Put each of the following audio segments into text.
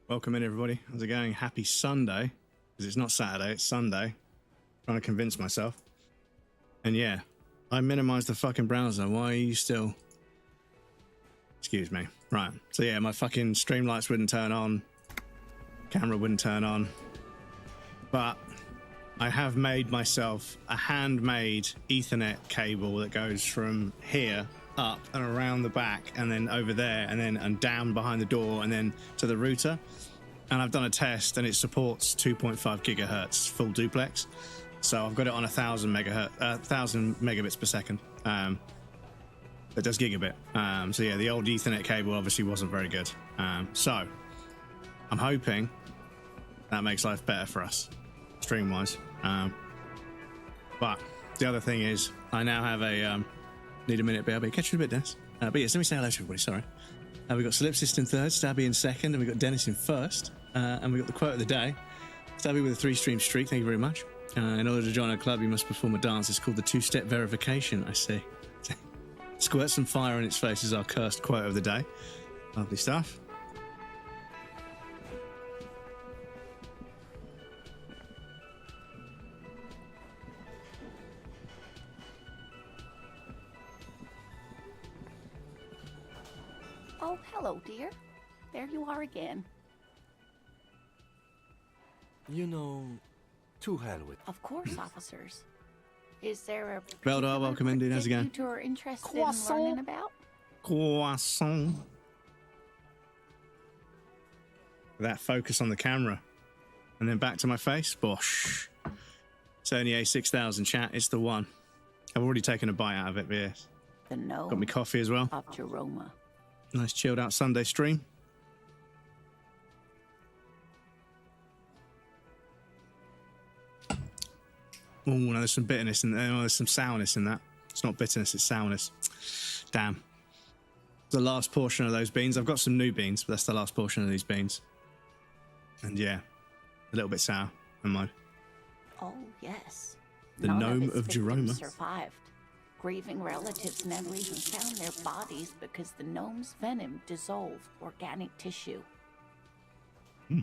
Welcome in, everybody. How's it going? Happy Sunday. Because it's not Saturday, it's Sunday. Trying to convince myself. And yeah, I minimized the fucking browser. Why are you still... Excuse me. Right. So yeah, my fucking stream lights wouldn't turn on. Camera wouldn't turn on. But I have made myself a handmade Ethernet cable that goes from here up and around the back and then over there and down behind the door and then to the router. And I've done a test and it supports 2.5 gigahertz full duplex. So I've got it on 1,000 megabits per second. It does gigabit. So yeah, the old Ethernet cable obviously wasn't very good. So I'm hoping that makes life better for us, stream-wise. But the other thing is, I now have a need a minute, BRB. Catch you in a bit, Dennis. But yes, let me say hello to everybody. Sorry. We've got Solipsist in third, Stabby in second, and we've got Dennis in first. And we've got the quote of the day. Stabby with a 3-stream streak. Thank you very much. In order to join our club, you must perform a dance. It's called the two-step verification. I see. Squirt some fire in its face is our cursed quote of the day. Lovely stuff. Oh, hello, dear. There you are again. You know, to hell with. Of course, officers. Is there a Veldar, welcome in, dude. How's it going? you are interested in learning about? Croissant. That focus on the camera. And then back to my face. Bosh. Sony A6000 chat. It's the one. I've already taken a bite out of it, but yes. The gnome Got me coffee as well. of Jeroma. Nice chilled out Sunday stream. Oh, no, there's some bitterness in there. Oh, there's some sourness in that. It's not bitterness, it's sourness. Damn. The last portion of those beans. I've got some new beans, but that's the last portion of these beans. And yeah, a little bit sour. Never mind. Oh, yes. The None gnome its of victims Jeroma. survived. Grieving relatives never even found their bodies because the gnome's venom dissolved organic tissue. Hmm.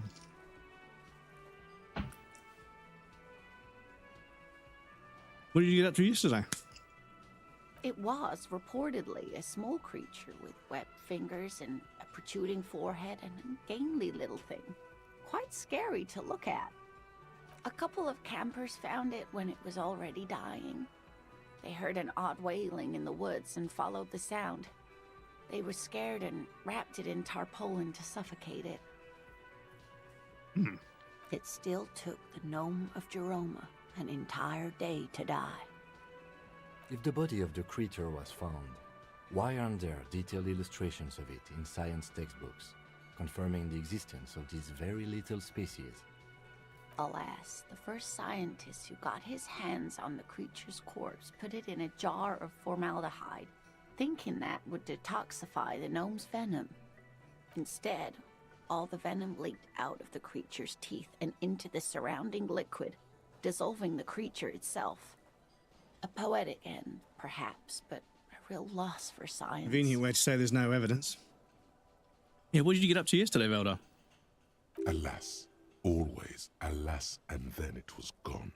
What did you get up to yesterday? It was reportedly a small creature with webbed fingers and a protruding forehead and a gangly little thing. Quite scary to look at. A couple of campers found it when it was already dying. They heard an odd wailing in the woods and followed the sound. They were scared and wrapped it in tarpaulin to suffocate it. Hmm. It still took the gnome of Jeroma an entire day to die. If the body of the creature was found, why aren't there detailed illustrations of it in science textbooks, confirming the existence of this very little species? Alas, the first scientist who got his hands on the creature's corpse put it in a jar of formaldehyde, thinking that would detoxify the gnome's venom. Instead, all the venom leaked out of the creature's teeth and into the surrounding liquid, dissolving the creature itself. A poetic end, perhaps, but a real loss for science. Convenient way to say there's no evidence. Yeah, what did you get up to yesterday, Veldar? Alas, always alas, and then it was gone.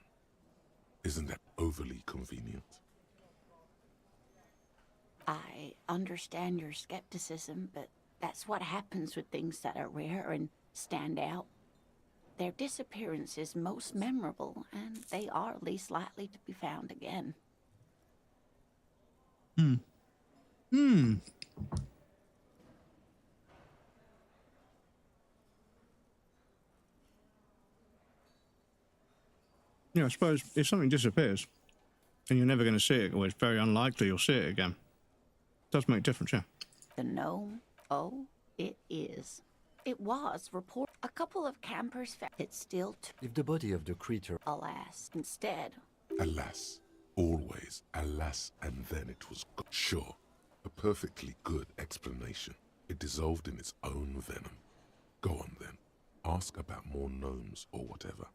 Isn't that overly convenient? I understand your skepticism, but that's what happens with things that are rare and stand out. Their disappearance is most memorable, and they are least likely to be found again. Yeah, I suppose if something disappears and you're never going to see it, or it's very unlikely you'll see it again, it does make a difference, yeah. The gnome? Oh, it is. It was reported. A couple of campers found it still If the body of the creature... Alas, instead. Alas, always alas, and then it was gone. Sure, a perfectly good explanation. It dissolved in its own venom. Go on then. Ask about more gnomes or whatever.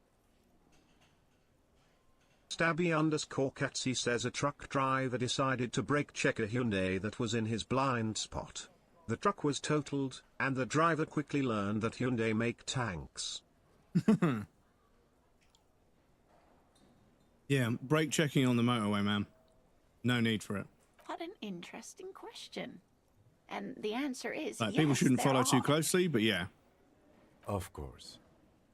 Stabby_Catsy says a truck driver decided to brake check a Hyundai that was in his blind spot. The truck was totaled, and the driver quickly learned that Hyundai make tanks. Yeah, brake checking on the motorway, man. No need for it. What an interesting question. And the answer is Like, yes, people shouldn't there follow too are. closely, but yeah. Of course.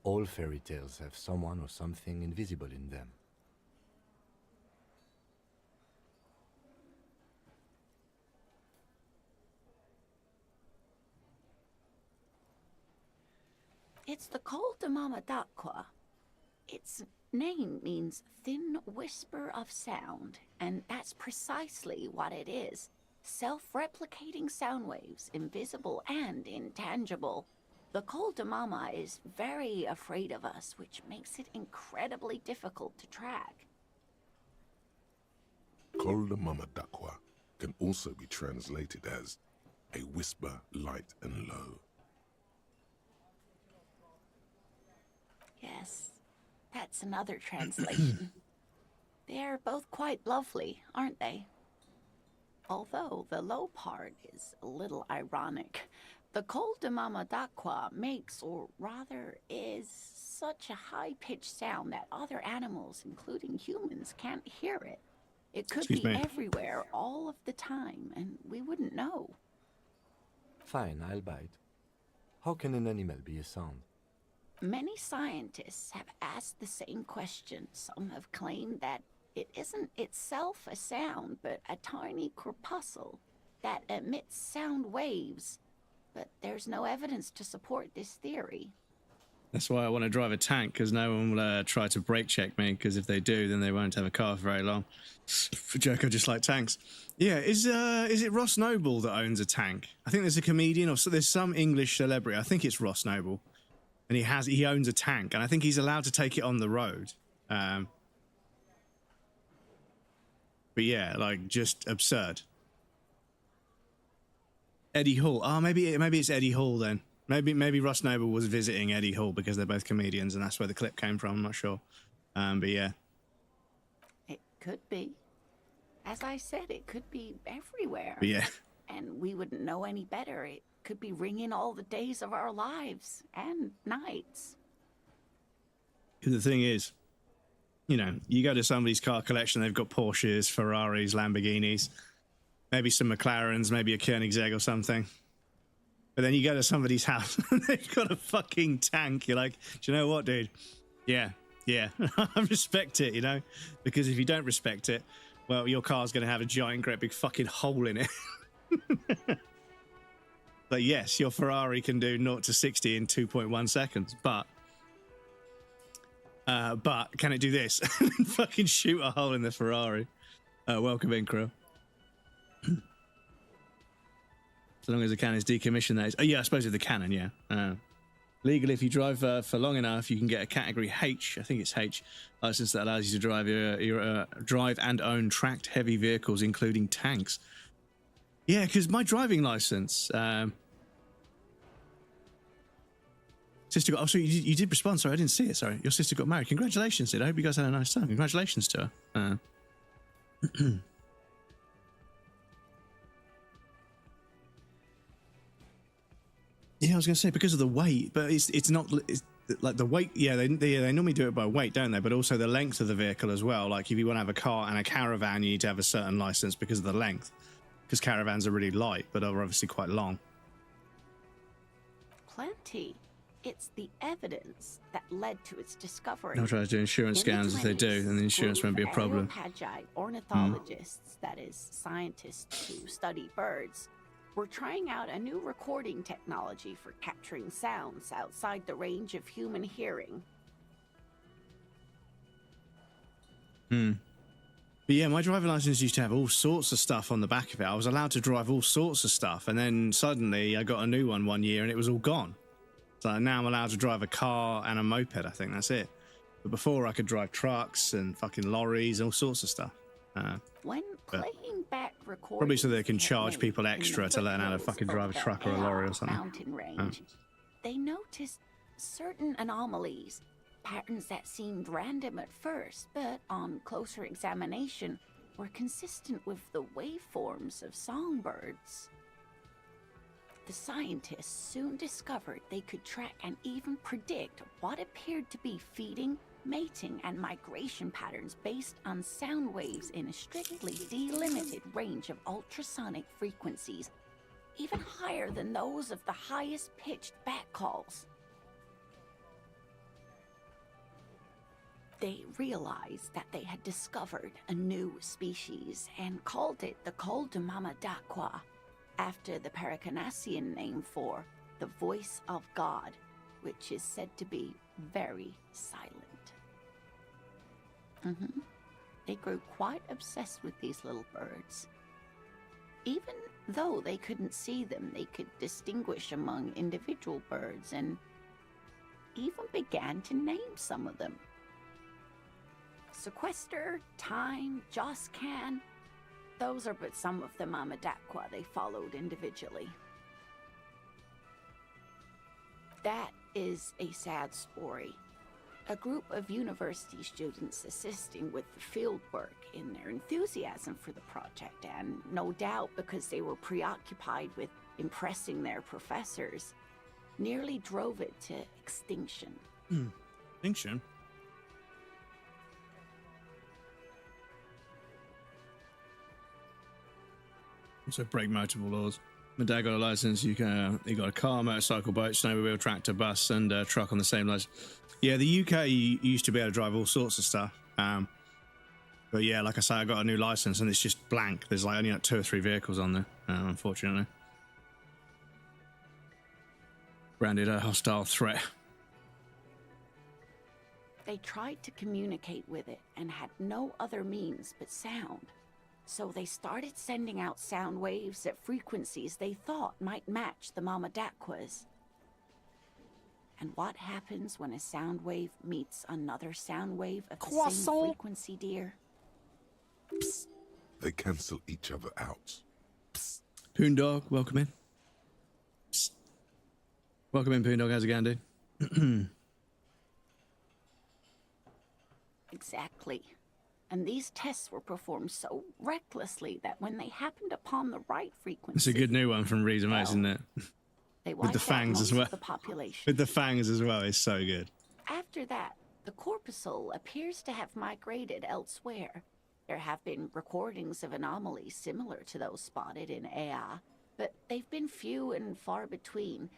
All fairy tales have someone or something invisible in them. It's the Col de Mama d'Aqua. Its name means thin whisper of sound, and that's precisely what it is. Self-replicating sound waves, invisible and intangible. The Col de Mama is very afraid of us, which makes it incredibly difficult to track. Col de Mama d'Aqua can also be translated as a whisper light and low. Yes, that's another translation. They're both quite lovely, aren't they? Although the low part is a little ironic. The Col de Mama d'Aqua makes, or rather is, such a high-pitched sound that other animals, including humans, can't hear it. It could Excuse be me. everywhere all of the time, and we wouldn't know. Fine, I'll bite. How can an animal be a sound? Many scientists have asked the same question. Some have claimed that it isn't itself a sound, but a tiny corpuscle that emits sound waves. But there's no evidence to support this theory. That's why I want to drive a tank, because no one will try to brake check me, because if they do, then they won't have a car for very long. For joke, I just like tanks. Yeah, is it Ross Noble that owns a tank? I think there's a comedian, or so there's some English celebrity. I think it's Ross Noble. And he owns a tank, and I think he's allowed to take it on the road. But yeah, like, just absurd. Eddie Hall. Oh, maybe it's Eddie Hall then. Maybe Ross Noble was visiting Eddie Hall because they're both comedians, and that's where the clip came from. I'm not sure. But yeah. It could be. As I said, it could be everywhere. But yeah. And we wouldn't know any better. It could be ringing all the days of our lives and nights. The thing is, you know, you go to somebody's car collection, they've got Porsches, Ferraris, Lamborghinis, maybe some McLarens, maybe a Koenigsegg or something. But then you go to somebody's house and they've got a fucking tank. You're like, do you know what, dude? Yeah. I respect it, you know? Because if you don't respect it, well, your car's going to have a giant, great big fucking hole in it. But yes, your Ferrari can do 0 to 60 in 2.1 seconds, but can it do this? Fucking shoot a hole in the Ferrari. Welcome in, crew. So long as the cannon's decommissioned, that is. Oh, yeah, I suppose with the cannon, yeah. Legally, if you drive for long enough, you can get a category H, I think it's H, license that allows you to drive your drive and own tracked heavy vehicles, including tanks. Yeah, because my driving license, sister got. Oh, so you did respond. Sorry, I didn't see it. Sorry, your sister got married. Congratulations, Sid. I hope you guys had a nice time. Congratulations to her. Yeah, I was going to say because of the weight, but it's not like the weight. Yeah, they normally do it by weight, don't they? But also the length of the vehicle as well. Like if you want to have a car and a caravan, you need to have a certain license because of the length. Because caravans are really light, but are obviously quite long. Plenty. It's the evidence that led to its discovery. I'll try to do insurance In the scams if they do, 20s, then the insurance won't be a problem. Areopagi ornithologists, that is, scientists who study birds, were trying out a new recording technology for capturing sounds outside the range of human hearing. But yeah, my driving license used to have all sorts of stuff on the back of it. I was allowed to drive all sorts of stuff, and then suddenly I got a new one year and it was all gone. So now I'm allowed to drive a car and a moped, I think that's it. But before I could drive trucks and fucking lorries, all sorts of stuff. When playing back recordings, probably so they can had charge made people in extra the to learn how to foothills fucking of drive a the truck or a lorry or Ea something. Mountain range, they noticed certain anomalies, patterns that seemed random at first, but on closer examination were consistent with the waveforms of songbirds. The scientists soon discovered they could track and even predict what appeared to be feeding, mating, and migration patterns based on sound waves in a strictly delimited range of ultrasonic frequencies, even higher than those of the highest pitched bat calls. They realized that they had discovered a new species and called it the Coldamamadaqua, after the Paracanassian name for the voice of God, which is said to be very silent. They grew quite obsessed with these little birds. Even though they couldn't see them, they could distinguish among individual birds and even began to name some of them. Sequester, Time, Joscan, those are but some of the Mamadaqua they followed individually. That is a sad story. A group of university students assisting with the field work in their enthusiasm for the project, and no doubt because they were preoccupied with impressing their professors, nearly drove it to extinction. Extinction? Also break multiple laws. My dad got a license. He got a car, motorcycle, boat, snowmobile, tractor, bus, and truck on the same license. Yeah, the UK used to be able to drive all sorts of stuff. But yeah, like I say, I got a new license and it's just blank. There's like only like 2 or 3 vehicles on there, unfortunately. Branded a hostile threat. They tried to communicate with it and had no other means but sound. So they started sending out sound waves at frequencies they thought might match the Mamadaqwas. And what happens when a sound wave meets another sound wave of the same frequency, dear? Psst. They cancel each other out. Psst. Poondog, welcome in. Psst. Welcome in, Poondog. How's it going, dude? Exactly. And these tests were performed so recklessly that when they happened upon the right frequency... It's a good new one from Reason, well, isn't it? They with the fangs as well. The population. With the fangs as well, it's so good. After that, the corpuscle appears to have migrated elsewhere. There have been recordings of anomalies similar to those spotted in Ea, but they've been few and far between.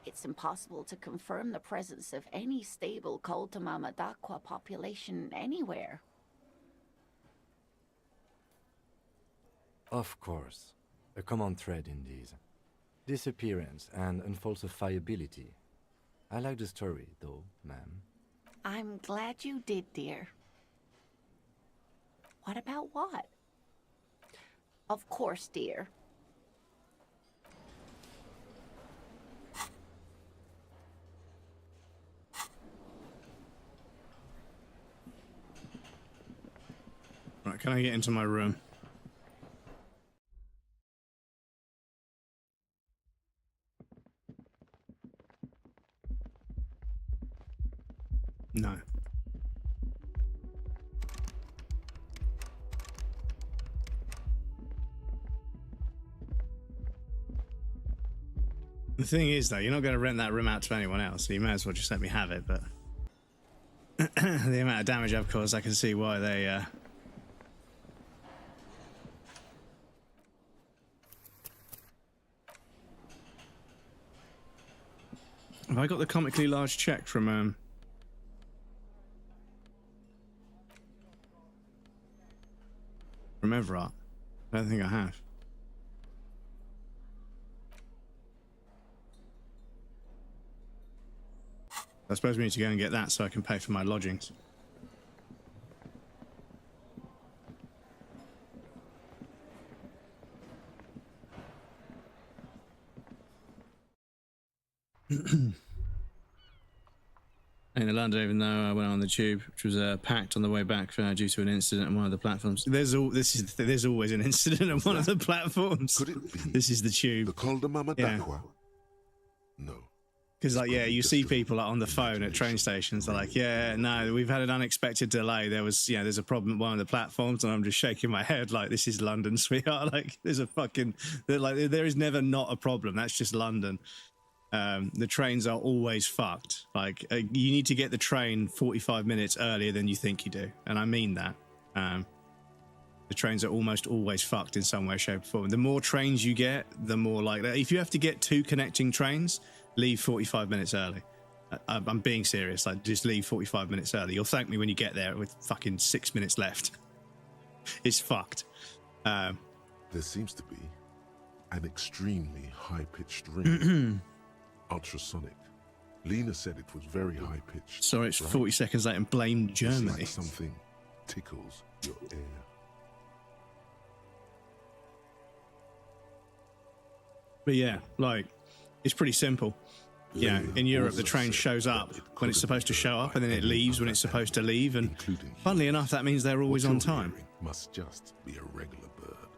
It's impossible to confirm the presence of any stable Coldamamadaqua population anywhere. Of course. A common thread in these. Disappearance and unfalsifiability. I like the story, though, ma'am. I'm glad you did, dear. What about what? Of course, dear. Right, can I get into my room? No. The thing is, though, you're not going to rent that room out to anyone else, so you may as well just let me have it, but the amount of damage I've caused, I can see why they, Have I got the comically large check from, from Everett? I don't think I have. I suppose we need to go and get that so I can pay for my lodgings. In London, even though I went on the tube, which was packed on the way back due to an incident on one of the platforms. There's always an incident on one of the platforms. Could it be? This is the tube. The Coldamamadaqua? Yeah. No. Because, like, yeah, probably you just see an people like, on the phone at train stations. They're like, yeah, no, we've had an unexpected delay. There was, there's a problem at one of the platforms, and I'm just shaking my head like, this is London, sweetheart. Like, there's a fucking, like, there is never not a problem. That's just London. The trains are always fucked. Like, you need to get the train 45 minutes earlier than you think you do, and I mean that. The trains are almost always fucked in some way, shape, or form. The more trains you get, the more like that. If you have to get 2 connecting trains, leave 45 minutes early. I'm being serious. Like, just leave 45 minutes early. You'll thank me when you get there with fucking 6 minutes left. It's fucked. There seems to be an extremely high-pitched ring. Ultrasonic. Lena said it was very high-pitched. Sorry, it's right? 40 seconds late and blamed It's Germany. like something tickles your ear. But yeah, like, it's pretty simple. Yeah, in Europe, the train shows up when it's supposed to show up, and then it leaves when it's supposed to leave. And funnily enough, that means they're always on time. Must just be a regular bird.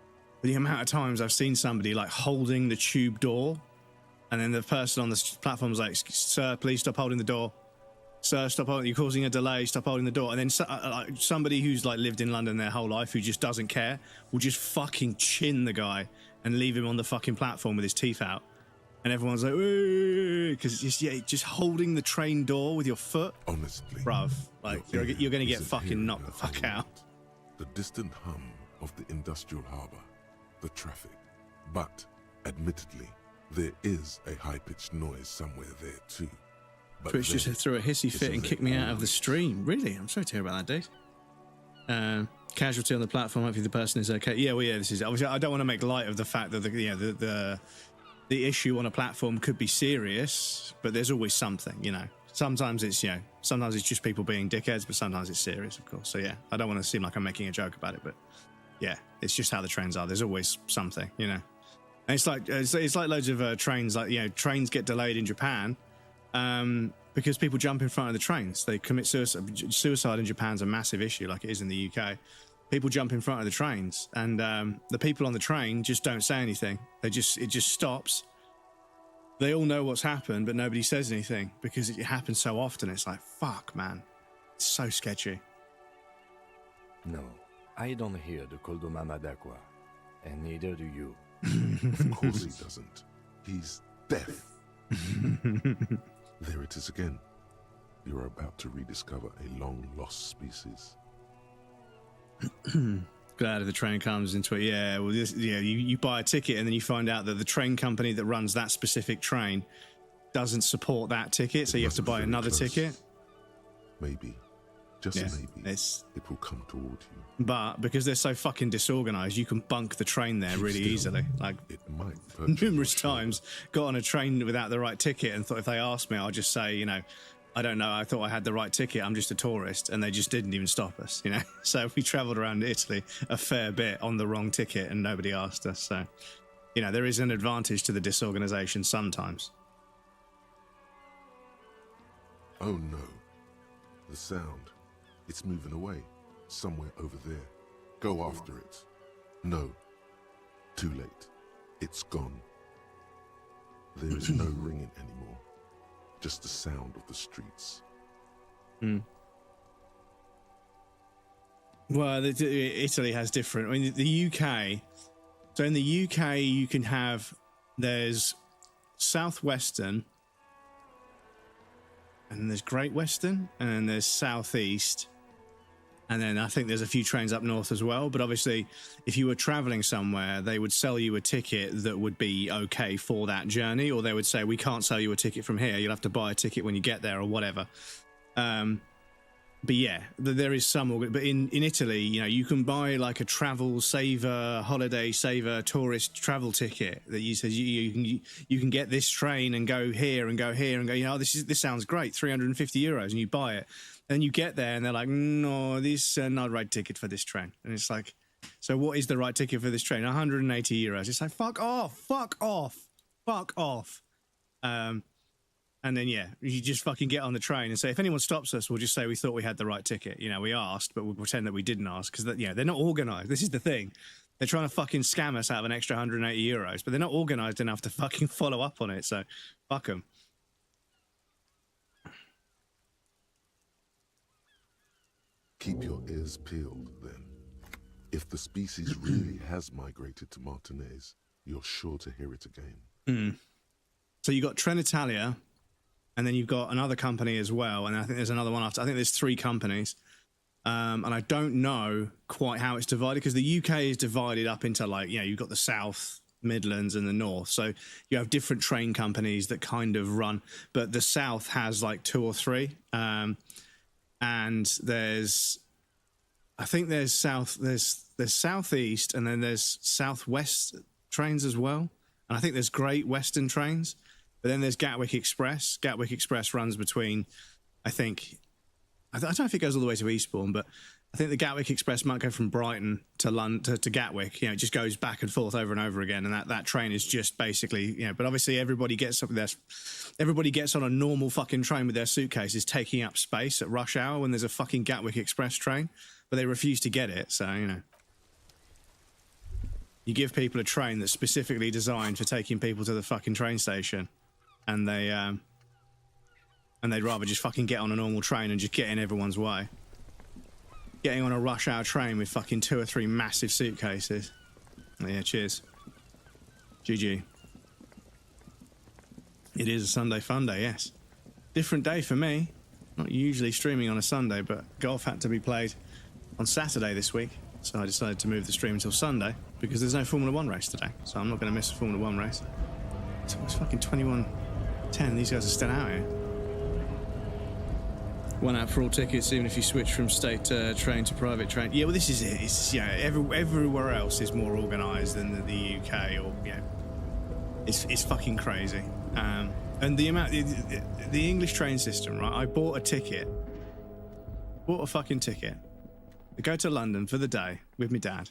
The amount of times I've seen somebody like holding the tube door, and then the person on the platform's like, "Sir, please stop holding the door. Sir, stop holding. You're causing a delay. Stop holding the door." And then somebody who's like lived in London their whole life, who just doesn't care, will just fucking chin the guy and leave him on the fucking platform with his teeth out. And everyone's like, because it's just holding the train door with your foot. Honestly, bruv, like you're going to get isn't fucking hearing knocked the a fuck whole out. lot. The distant hum of the industrial harbour, the traffic. But, admittedly, there is a high-pitched noise somewhere there too. But Twitch just threw a hissy fit and kicked me out of the stream. Really? I'm sorry to hear about that, dude. Casualty on the platform. Hopefully the person is okay. Yeah, well, yeah, this is... Obviously, I don't want to make light of the fact that the issue on a platform could be serious, but there's always something, Sometimes it's, sometimes it's just people being dickheads, but sometimes it's serious, of course. So, yeah, I don't want to seem like I'm making a joke about it, but, yeah, it's just how the trains are. There's always something, And it's like loads of trains, like, trains get delayed in Japan because people jump in front of the trains. They commit suicide. Suicide in Japan's a massive issue, like it is in the UK. People jump in front of the trains, and the people on the train just don't say anything. It just stops. They all know what's happened, but nobody says anything because it happens so often. It's like, fuck, man. It's so sketchy. No, I don't hear the Coldomama d'Aqua, and neither do you. Of course he doesn't. He's deaf. There it is again. You're about to rediscover a long-lost species. Glad if the train comes into it. Yeah, well, you buy a ticket and then you find out that the train company that runs that specific train doesn't support that ticket, so you have to buy another ticket. Maybe, just maybe, it will come toward you. But because they're so fucking disorganized, you can bunk the train there really easily. Like, it might numerous times, got on a train without the right ticket and thought if they asked me, I'll just say, I don't know, I thought I had the right ticket, I'm just a tourist, and they just didn't even stop us, So we travelled around Italy a fair bit on the wrong ticket and nobody asked us. So, there is an advantage to the disorganisation sometimes. Oh no. The sound. It's moving away. Somewhere over there. Go after it. No. Too late. It's gone. There is no ringing anymore. Just the sound of the streets. Well, Italy has different. I mean, the UK. So in the UK, you can have, there's Southwestern, and then there's Great Western, and then there's Southeast, and then I think there's a few trains up north as well. But obviously, if you were traveling somewhere, they would sell you a ticket that would be okay for that journey, or they would say, we can't sell you a ticket from here. You'll have to buy a ticket when you get there or whatever. But yeah, there is some, but in Italy, you can buy like a travel saver, holiday saver, tourist travel ticket that you says you can get this train and go here and go here and go, this sounds great, €350, and you buy it. And you get there and they're like, no, this is not the right ticket for this train. And it's like, so what is the right ticket for this train? €180. It's like, fuck off. And then, you just fucking get on the train and say, if anyone stops us, we'll just say we thought we had the right ticket. We asked, but we'll pretend that we didn't ask because, they're not organised. This is the thing. They're trying to fucking scam us out of an extra €180, but they're not organised enough to fucking follow up on it. So, fuck them. Keep your ears peeled, then. If the species really has migrated to Martinez, you're sure to hear it again. So you got Trenitalia, and then you've got another company as well, and I think there's another one after. I think there's 3 companies. And I don't know quite how it's divided, because the UK is divided up into, like, you know, you've got the South, Midlands, and the North. So you have different train companies that kind of run, but the South has like 2 or 3. And there's, I think there's Southeast, and then there's Southwest trains as well. And I think there's Great Western trains, but then there's Gatwick Express. Gatwick Express runs between, I don't know if it goes all the way to Eastbourne, but I think the Gatwick Express might go from Brighton to London to Gatwick. You know, it just goes back and forth over and over again, and that train is just basically, you know. But obviously, everybody gets on a normal fucking train with their suitcases, taking up space at rush hour when there's a fucking Gatwick Express train, but they refuse to get it. So, you know, you give people a train that's specifically designed for taking people to the fucking train station, and they'd rather just fucking get on a normal train and just get in everyone's way. Getting on a rush hour train with fucking 2 or 3 massive suitcases. Oh, yeah, cheers. GG. It is a Sunday fun day, yes. Different day for me. Not usually streaming on a Sunday, but golf had to be played on Saturday this week. So I decided to move the stream until Sunday, because there's no Formula 1 race today. So I'm not going to miss a Formula 1 race. It's fucking 21:10. These guys are still out here. 1 app for all tickets, even if you switch from state train to private train. Yeah, well, this is it. It's, you know, everywhere else is more organised than the UK, or, you know, it's fucking crazy. And the amount, the English train system, right? I bought a fucking ticket to go to London for the day with my dad.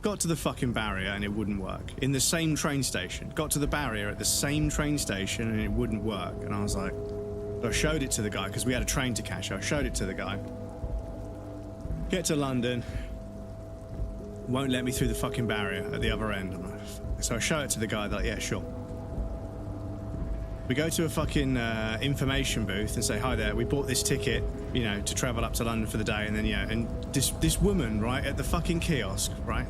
Got to the fucking barrier and it wouldn't work. In the same train station. Got to the barrier at the same train station and it wouldn't work. And I was like, so I showed it to the guy, because we had a train to catch. I showed it to the guy. Get to London. Won't let me through the fucking barrier at the other end. I'm like, so I show it to the guy. They're like, yeah, sure. We go to a fucking information booth and say, hi there, we bought this ticket, you know, to travel up to London for the day. And then, yeah, and this woman, right, at the fucking kiosk, right,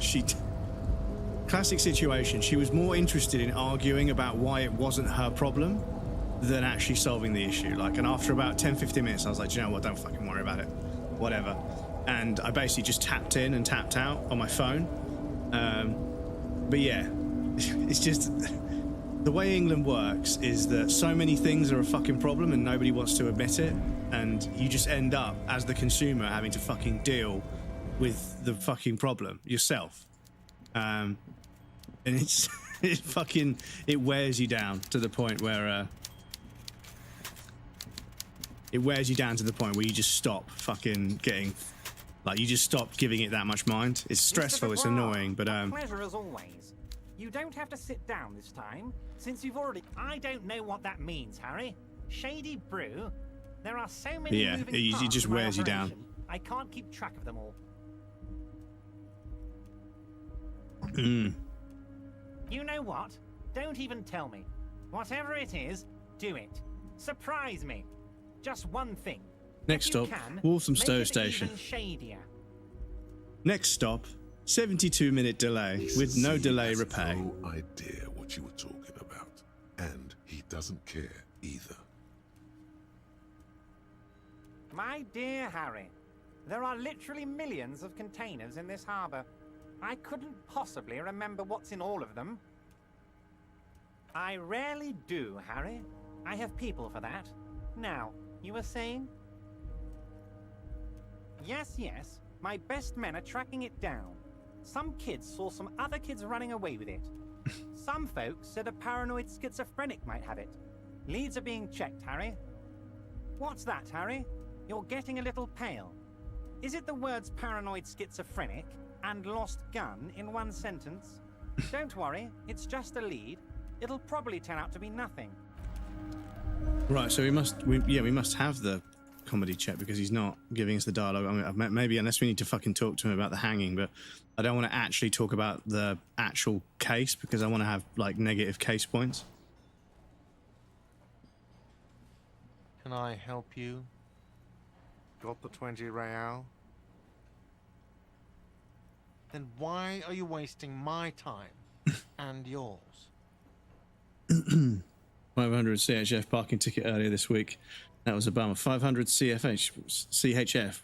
classic situation. She was more interested in arguing about why it wasn't her problem than actually solving the issue. Like, and after about 10-15 minutes, I was like, do you know what, don't fucking worry about it, whatever. And I basically just tapped in and tapped out on my phone. But yeah, it's just, the way England works is that so many things are a fucking problem and nobody wants to admit it, and you just end up, as the consumer, having to fucking deal with the fucking problem yourself. And it's, it wears you down to the point where, it wears you down to the point where you just stop fucking getting, like, you just stop giving it that much mind. It's stressful, it's annoying, but pleasure as always. You don't have to sit down this time, since you've already. I don't know what that means, Harry. Shady brew. There are so many moving parts. It just wears you down. I can't keep track of them all. You know what? Don't even tell me. Whatever it is, do it. Surprise me. Just one thing. Next stop, Walthamstow Station. Next stop, 72-minute delay with no delay repay. No idea what you were talking about, and he doesn't care either. My dear Harry, there are literally millions of containers in this harbour. I couldn't possibly remember what's in all of them. I rarely do, Harry. I have people for that. Now, you were saying? Yes, my best men are tracking it down. Some kids saw some other kids running away with it. Some folks said a paranoid schizophrenic might have it. Leads are being checked, Harry. What's that, Harry? You're getting a little pale. Is it the words paranoid schizophrenic and lost gun in one sentence? Don't worry, it's just a lead. It'll probably turn out to be nothing. Right, so we must have the comedy check, because he's not giving us the dialogue. I mean, maybe, unless we need to fucking talk to him about the hanging, but I don't want to actually talk about the actual case, because I want to have, like, negative case points. Can I help you? Got the 20 real? Then why are you wasting my time and yours? 500 CHF parking ticket earlier this week. That was a bummer. 500 CHF.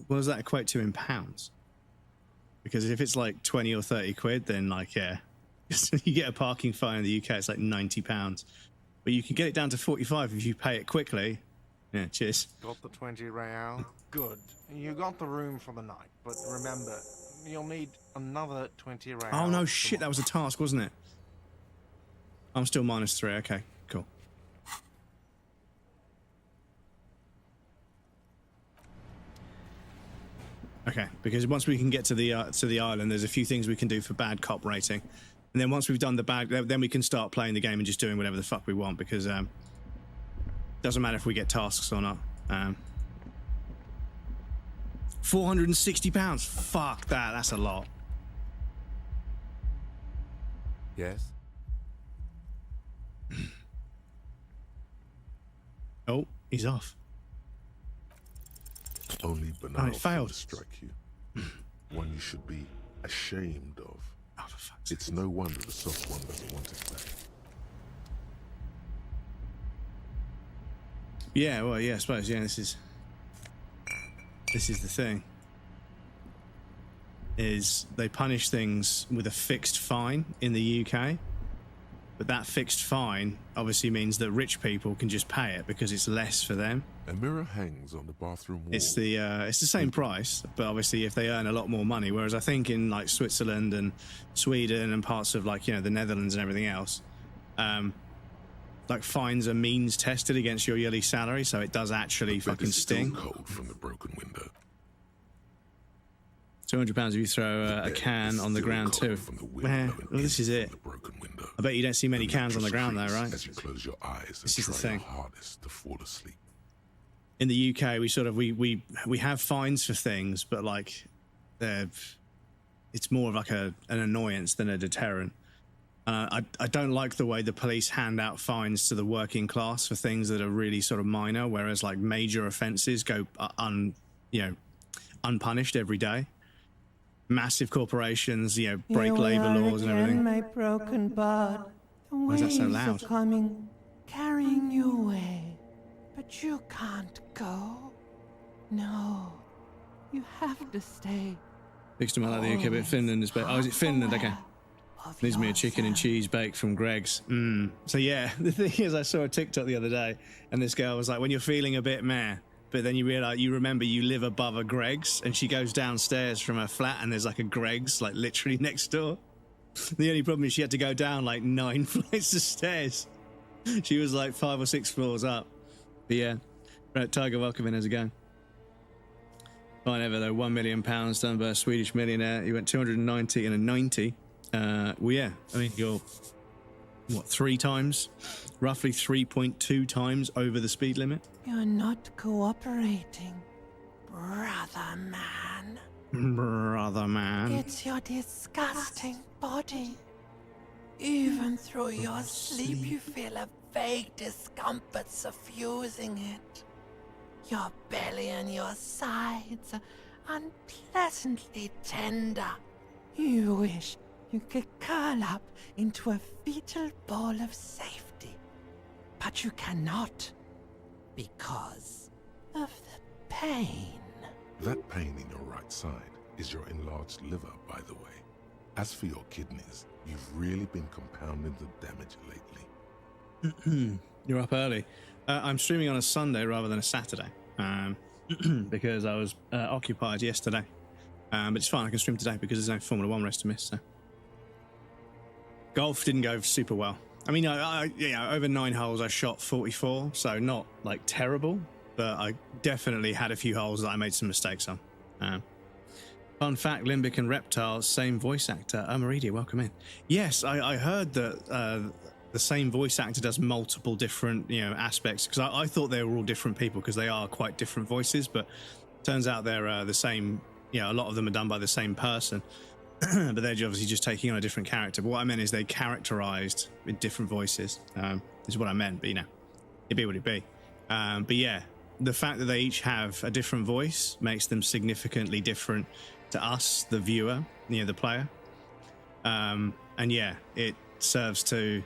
What does that equate to in pounds? Because if it's like 20 or 30 quid, then like, yeah, you get a parking fine in the UK, it's like £90. But you can get it down to 45 if you pay it quickly. Yeah, cheers. Got the 20 real? Good. You got the room for the night, but remember, you'll need another 20 real. Oh no, shit, that was a task, wasn't it? I'm still -3. Okay, cool. Okay, because once we can get to the island, there's a few things we can do for bad cop rating, and then once we've done the bad, then we can start playing the game and just doing whatever the fuck we want, because doesn't matter if we get tasks or not. £460. Fuck that. That's a lot. Yes? Oh, he's off. Only Oh, banal it failed. to strike you. One you should be ashamed of. Oh, for fuck's sake. It's no wonder the soft one doesn't want it back. Yeah, well, yeah, I suppose. Yeah, this is the thing. Is they punish things with a fixed fine in the UK, but that fixed fine obviously means that rich people can just pay it because it's less for them. A mirror hangs on the bathroom wall. It's the same price, but obviously if they earn a lot more money, whereas I think in like Switzerland and Sweden and parts of like, you know, the Netherlands and everything else, like fines are means tested against your yearly salary, so it does actually The bed fucking is still sting. cold from the broken window. £200 if you throw a bed can is on the still ground cold too. from the window Well, and this is in it. from the broken window. I bet you don't see many The cans on the mattress ground though, creaks right? As you close your eyes This and is the try your thing. hardest to fall asleep. In the UK, we sort of we have fines for things, but like it's more of like an annoyance than a deterrent. I don't like the way the police hand out fines to the working class for things that are really sort of minor, whereas like major offences go unpunished every day. Massive corporations, you know, break labour laws and everything. My broken bud. The Why is that so waves loud? are coming, carrying you away. But you can't go. No. You have to stay. Next to my like the UK bit, Finland is better. Oh, is it Finland? Okay. Needs me a chicken and cheese bake from Greg's. So yeah, the thing is, I saw a TikTok the other day, and this girl was like, when you're feeling a bit meh, but then you remember you live above a Greg's, and she goes downstairs from her flat, and there's like a Greg's like literally next door. The only problem is she had to go down like 9 flights of stairs. She was like 5 or 6 floors up. But yeah, right, Tiger, welcome in. How's it going? Fine ever though. £1 million done by a Swedish millionaire. He went 290 and a 90. Well, yeah, I mean, you're, what, 3 times? Roughly 3.2 times over the speed limit? You're not cooperating, brother man. Brother man. It's your disgusting body. Even through your sleep, you feel a vague discomfort suffusing it. Your belly and your sides are unpleasantly tender. You wish you could curl up into a fetal ball of safety. But you cannot, because of the pain. That pain in your right side is your enlarged liver, by the way. As for your kidneys, you've really been compounding the damage lately. You're up early. I'm streaming on a Sunday rather than a Saturday, because I was occupied yesterday. But it's fine, I can stream today because there's no Formula 1 race to miss. So. Golf didn't go super well. I mean, over 9 holes I shot 44, so not like terrible, but I definitely had a few holes that I made some mistakes on. Fun fact, Limbic and Reptile, same voice actor. Maridia, welcome in. Yes, I heard that the same voice actor does multiple different, aspects, because I thought they were all different people because they are quite different voices, but turns out they're the same. A lot of them are done by the same person, but they're obviously just taking on a different character. But what I meant is they characterized with different voices, is what I meant, but it'd be what it'd be. But yeah, the fact that they each have a different voice makes them significantly different to us, the viewer, the player. And yeah, it serves to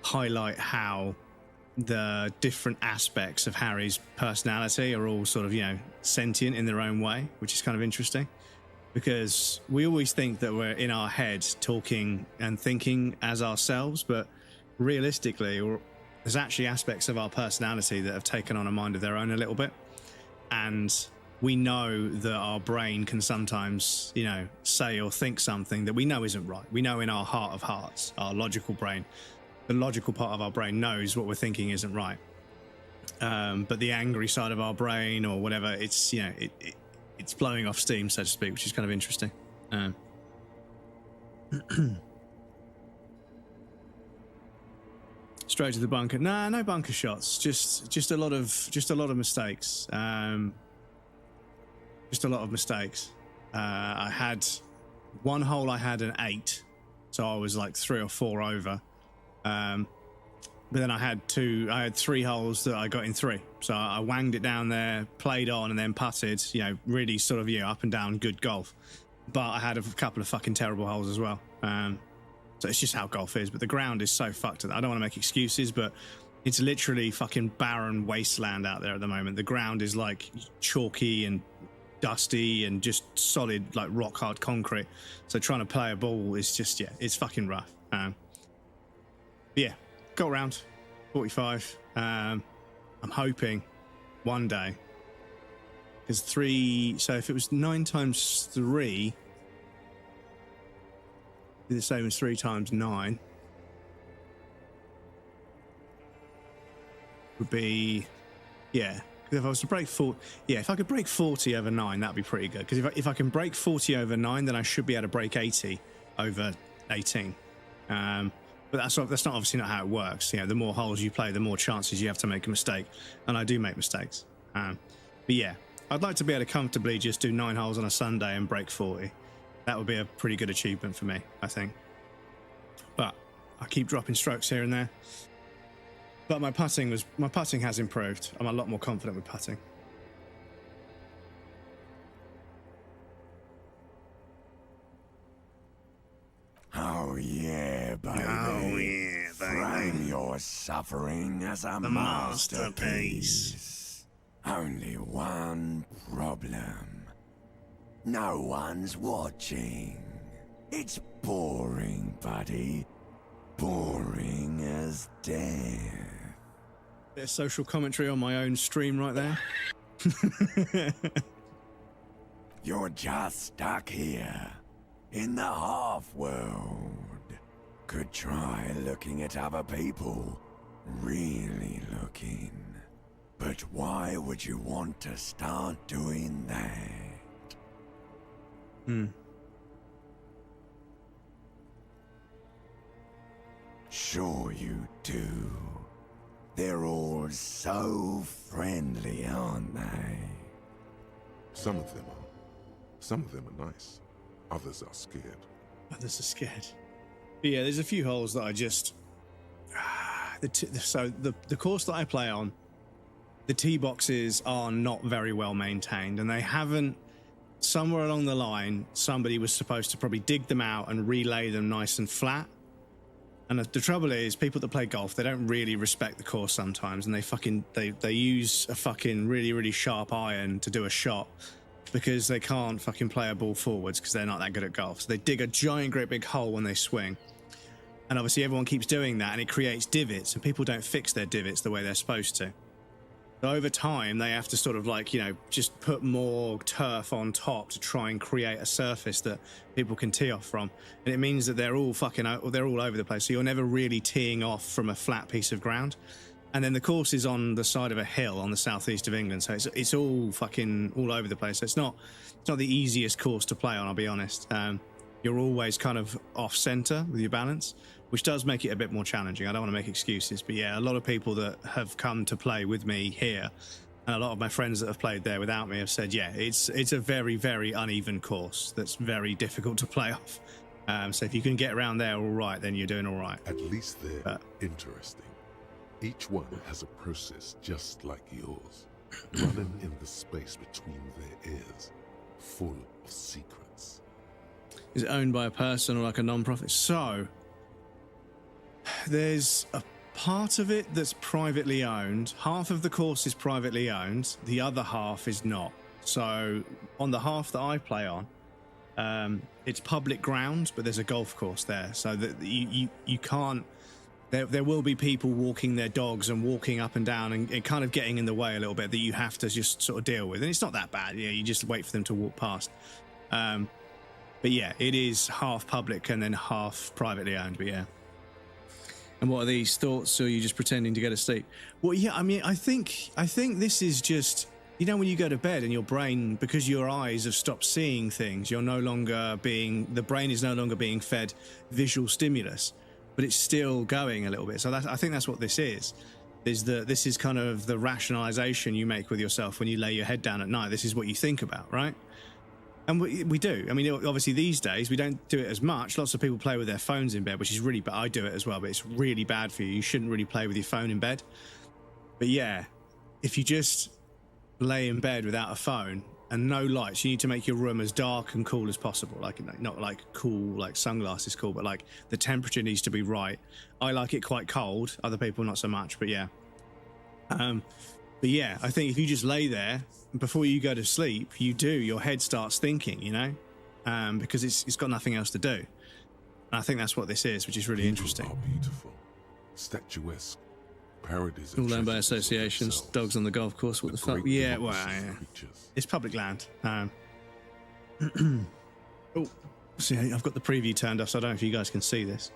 highlight how the different aspects of Harry's personality are all sort of, sentient in their own way, which is kind of interesting. Because we always think that we're in our head talking and thinking as ourselves, but realistically, there's actually aspects of our personality that have taken on a mind of their own a little bit. And we know that our brain can sometimes, say or think something that we know isn't right. We know in our heart of hearts, our logical brain, the logical part of our brain knows what we're thinking isn't right. But the angry side of our brain or whatever, it's, it's blowing off steam, so to speak, which is kind of interesting. Straight to the bunker. Nah, no bunker shots. Just a lot of mistakes. Just a lot of mistakes. I had one hole. I had an 8, so I was like 3 or 4 over. But then I had 3 holes that I got in 3. So I wanged it down there, played on, and then putted, really sort of, up and down, good golf. But I had a couple of fucking terrible holes as well. So it's just how golf is. But the ground is so fucked. I don't want to make excuses, but it's literally fucking barren wasteland out there at the moment. The ground is like chalky and dusty and just solid, like rock hard concrete. So trying to play a ball is just, it's fucking rough. Yeah, got around 45. I'm hoping one day, because 3, so if it was 9 times 3, be the same as 3 times 9, would be, if I was to break 4, if I could break 40 over 9, that'd be pretty good. Because if I can break 40 over 9, then I should be able to break 80 over 18. But that's obviously not how it works. The more holes you play, the more chances you have to make a mistake, and I do make mistakes. But yeah, I'd like to be able to comfortably just do 9 holes on a Sunday and break 40. That would be a pretty good achievement for me, I think. But I keep dropping strokes here and there. But my putting has improved. I'm a lot more confident with putting. Oh yeah, baby. Oh yeah, baby. Frame your suffering as a masterpiece. Only one problem. No one's watching. It's boring, buddy. Boring as death. Bit of social commentary on my own stream right there. You're just stuck here. In the half-world. Could try looking at other people. Really looking. But why would you want to start doing that? Sure you do. They're all so friendly, aren't they? Some of them are. Some of them are nice. Others are scared. Others are scared. But yeah, there's a few holes that I just... So the course that I play on, the tee boxes are not very well maintained, and they haven't... Somewhere along the line, somebody was supposed to probably dig them out and relay them nice and flat. And the trouble is, people that play golf, they don't really respect the course sometimes, and they use a fucking really, really sharp iron to do a shot because they can't fucking play a ball forwards because they're not that good at golf. So they dig a giant, great big hole when they swing. And obviously everyone keeps doing that, and it creates divots, and people don't fix their divots the way they're supposed to. So over time, they have to sort of like, just put more turf on top to try and create a surface that people can tee off from. And it means that they're all over the place. So you're never really teeing off from a flat piece of ground. And then the course is on the side of a hill on the southeast of England. So it's all fucking all over the place. So it's not the easiest course to play on, I'll be honest. You're always kind of off center with your balance, which does make it a bit more challenging. I don't want to make excuses, but yeah, a lot of people that have come to play with me here, and a lot of my friends that have played there without me have said, yeah, it's a very, very uneven course that's very difficult to play off. So if you can get around there all right, then you're doing all right. At least they're interesting. Each one has a process just like yours. running in the space between their ears, full of secrets. Is it owned by a person or like a non-profit? So there's a part of it that's privately owned. Half of the course is privately owned. The other half is not. So on the half that I play on, it's public grounds, but there's a golf course there. So that you can't. There will be people walking their dogs and walking up and down and kind of getting in the way a little bit that you have to just sort of deal with. And it's not that bad. Yeah, you just wait for them to walk past. But yeah, it is half public and then half privately owned. But yeah. And what are these thoughts? Or are you just pretending to go to sleep? Well, yeah, I mean, I think this is just, you know, when you go to bed and your brain, because your eyes have stopped seeing things, the brain is no longer being fed visual stimulus, but it's still going a little bit. So I think that's what this is. This is kind of the rationalization you make with yourself when you lay your head down at night. This is what you think about, right? And we do. I mean, obviously these days we don't do it as much. Lots of people play with their phones in bed, which is really bad. I do it as well, but it's really bad for you. You shouldn't really play with your phone in bed. But yeah, if you just lay in bed without a phone and no lights, you need to make your room as dark and cool as possible. Like, not like cool, like sunglasses cool, but like the temperature needs to be right. I like it quite cold. Other people not so much, but yeah. But yeah, I think if you just lay there before you go to sleep, your head starts thinking, you know, because it's got nothing else to do. And I think that's what this is, which is really interesting. Are beautiful, statuesque, parodies of all owned by treasures of associations, themselves. dogs on the golf course. What the fuck? great Yeah, well, democracy of yeah. creatures. It's public land. Oh, see, I've got the preview turned off, so I don't know if you guys can see this.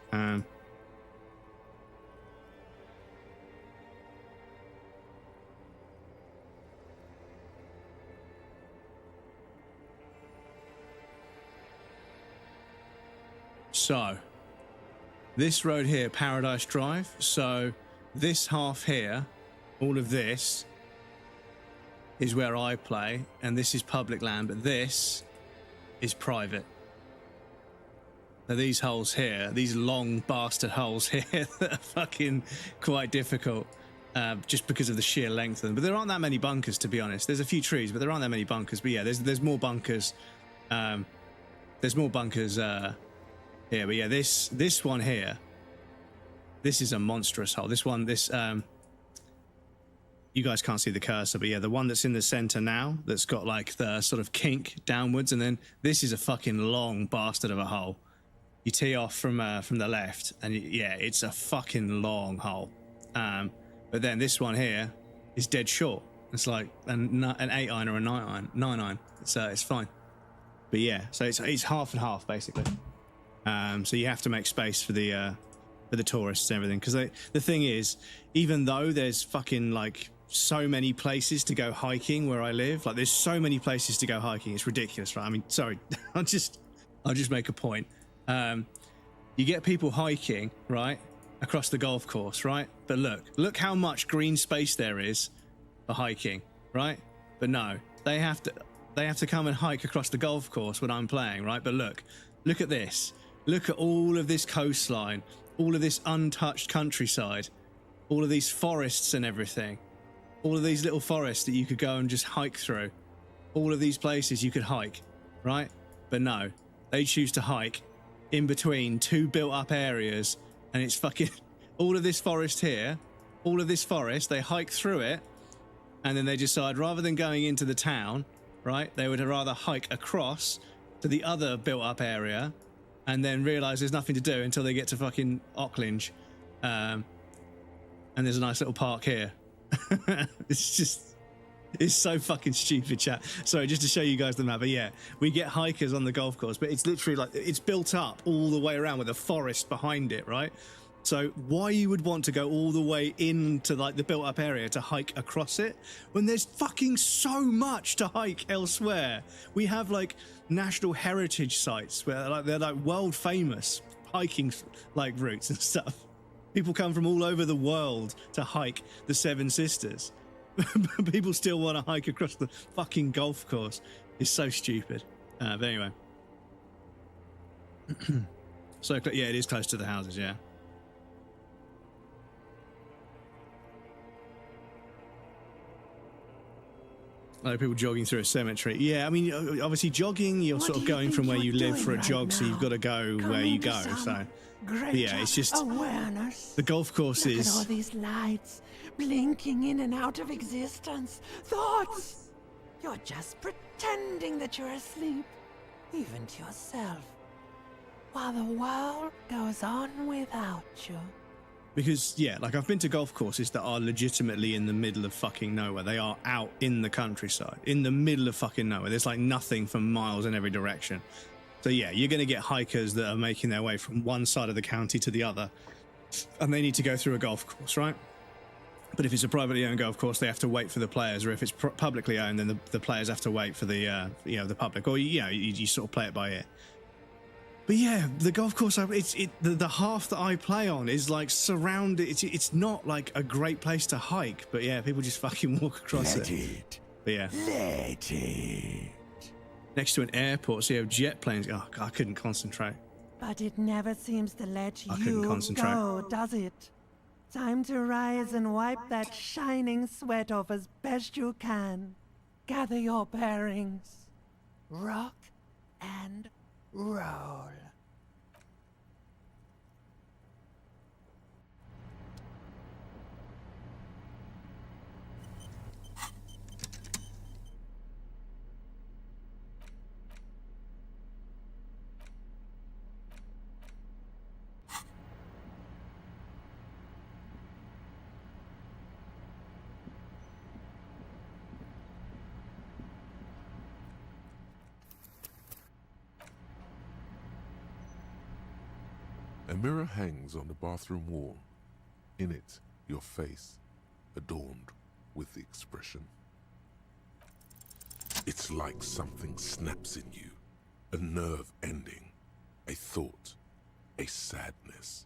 So, this road here, Paradise Drive. So, this half here, all of this is where I play, and this is public land, but this is private. Now, these holes here, these long bastard holes here that are fucking quite difficult, just because of the sheer length of them. But there aren't that many bunkers, to be honest. There's a few trees, but there aren't that many bunkers. But yeah, there's more bunkers. There's more bunkers here. But yeah, this one here, this is a monstrous hole. You guys can't see the cursor, but yeah, the one that's in the center now, that's got like the sort of kink downwards, and then this is a fucking long bastard of a hole. You tee off from the left, and yeah, it's a fucking long hole. But then this one here is dead short. It's like an 8-iron or a 9-iron. It's fine. But yeah, so it's half and half basically. So you have to make space for the tourists and everything, because the thing is, even though there's fucking like so many places to go hiking where I live, like there's so many places to go hiking, it's ridiculous, right? I mean, sorry, I'll just make a point. You get people hiking right across the golf course, right? But look how much green space there is for hiking, right? But no, they have to come and hike across the golf course when I'm playing, right? But look at this. Look at all of this coastline, all of this untouched countryside, all of these forests and everything, all of these little forests that you could go and just hike through, all of these places you could hike, right? But no, they choose to hike in between two built up areas, and it's fucking all of this forest here, all of this forest, they hike through it, and then they decide rather than going into the town, right, they would rather hike across to the other built up area, and then realise there's nothing to do until they get to fucking Auckland. And there's a nice little park here. It's so fucking stupid, chat. Sorry, just to show you guys the map. But yeah, we get hikers on the golf course, but it's literally like, it's built up all the way around with a forest behind it, right? So why you would want to go all the way into like the built up area to hike across it when there's fucking so much to hike elsewhere? We have like national heritage sites where they're like world famous hiking like routes and stuff. People come from all over the world to hike the Seven Sisters. People still want to hike across the fucking golf course. It's so stupid. But anyway. So yeah, it is close to the houses, yeah. Like people jogging through a cemetery. Yeah, I mean, obviously jogging, you're What sort do of you going think from where you're you live doing for a right jog, so you've now? got to go where Coming you to go. some So, greater yeah, it's just awareness. the golf course Look at all is. these lights blinking in and out of existence. Thoughts! You're just pretending that you're asleep, even to yourself, while the world goes on without you. Because, yeah, like I've been to golf courses that are legitimately in the middle of fucking nowhere. They are out in the countryside, in the middle of fucking nowhere. There's like nothing for miles in every direction. So, yeah, you're going to get hikers that are making their way from one side of the county to the other, and they need to go through a golf course, right? But if it's a privately owned golf course, they have to wait for the players, or if it's publicly owned, then the players have to wait for the the public, or you sort of play it by ear. But yeah, the golf course, the half that I play on is like surrounded. It's not like a great place to hike, but yeah, people just fucking walk across Let it. But yeah, Let it. next to an airport, so you have jet planes. Oh God, I couldn't concentrate. But it never seems to let I couldn't you concentrate. go, does it? Time to rise and wipe that shining sweat off as best you can. Gather your bearings. Rock and roll. A mirror hangs on the bathroom wall. In it, your face, adorned with the expression. It's like something snaps in you, a nerve ending, a thought, a sadness.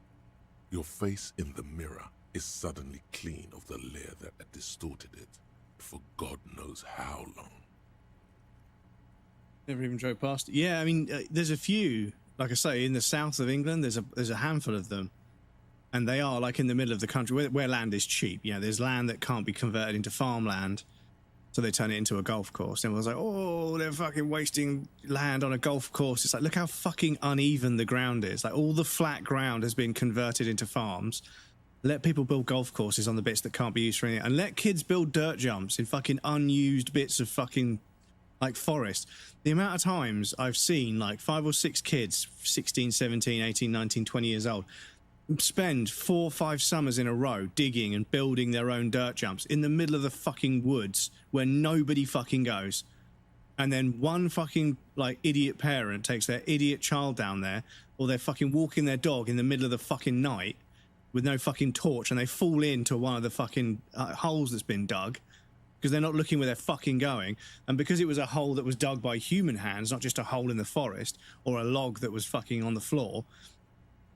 Your face in the mirror is suddenly clean of the layer that had distorted it for God knows how long. Never even drove past it. Yeah, I mean, there's a few. Like I say, in the south of England, there's a handful of them, and they are like in the middle of the country where land is cheap. You know, there's land that can't be converted into farmland, so they turn it into a golf course. And everyone's like, oh, they're fucking wasting land on a golf course. It's like, look how fucking uneven the ground is. Like all the flat ground has been converted into farms. Let people build golf courses on the bits that can't be used for anything, and let kids build dirt jumps in fucking unused bits of fucking like forest. The amount of times I've seen like 5 or 6 kids, 16, 17, 18, 19, 20 years old, spend 4 or 5 summers in a row digging and building their own dirt jumps in the middle of the fucking woods where nobody fucking goes. And then one fucking like idiot parent takes their idiot child down there, or they're fucking walking their dog in the middle of the fucking night with no fucking torch, and they fall into one of the fucking holes that's been dug, because they're not looking where they're fucking going. And because it was a hole that was dug by human hands, not just a hole in the forest or a log that was fucking on the floor,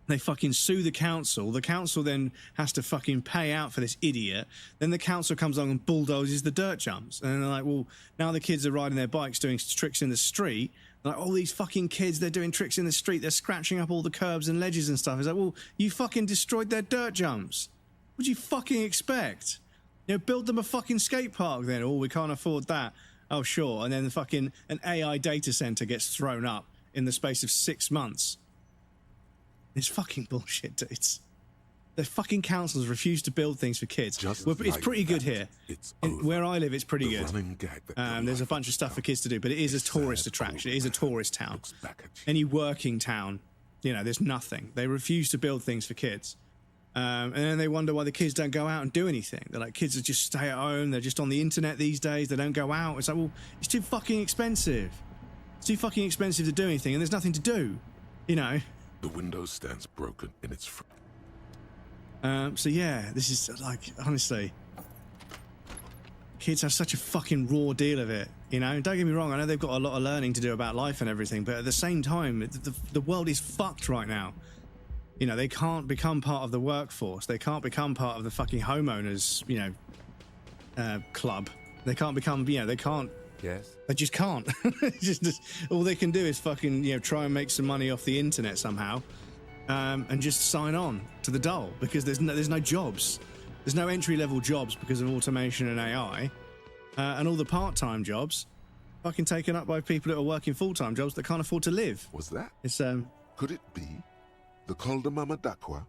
they fucking sue the council. The council then has to fucking pay out for this idiot. Then the council comes along and bulldozes the dirt jumps. And they're like, well, now the kids are riding their bikes doing tricks in the street. Like, all these fucking kids, they're doing tricks in the street. They're scratching up all the curbs and ledges and stuff. It's like, well, you fucking destroyed their dirt jumps. What do you fucking expect? You know, build them a fucking skate park then. Oh, we can't afford that. Oh, sure. And then the fucking an AI data center gets thrown up in the space of 6 months. It's fucking bullshit, dudes. The fucking councils refuse to build things for kids. It's like pretty good that, here. It's Where I live, it's pretty The good. running gag that There's a bunch of stuff for kids to do, but it is a tourist attraction. It is a tourist town. looks back at you. Any working town, you know, there's nothing. They refuse to build things for kids. And then they wonder why the kids don't go out and do anything. They're like, kids are just stay at home. They're just on the internet these days. They don't go out. It's like, well, it's too fucking expensive. It's too fucking expensive to do anything, and there's nothing to do, you know. The window stands broken in its front. So yeah, this is like, honestly, kids have such a fucking raw deal of it, you know. Don't get me wrong, I know they've got a lot of learning to do about life and everything, but at the same time, the world is fucked right now. You know, they can't become part of the workforce. They can't become part of the fucking homeowners, you know, club. They can't become, you know, they can't. Yes? They just can't. just all they can do is fucking, you know, try and make some money off the internet somehow, and just sign on to the dole, because there's no jobs. There's no entry-level jobs because of automation and AI. and all the part-time jobs fucking taken up by people that are working full-time jobs that can't afford to live. Was that? It's Could it be the Mama Dakwa?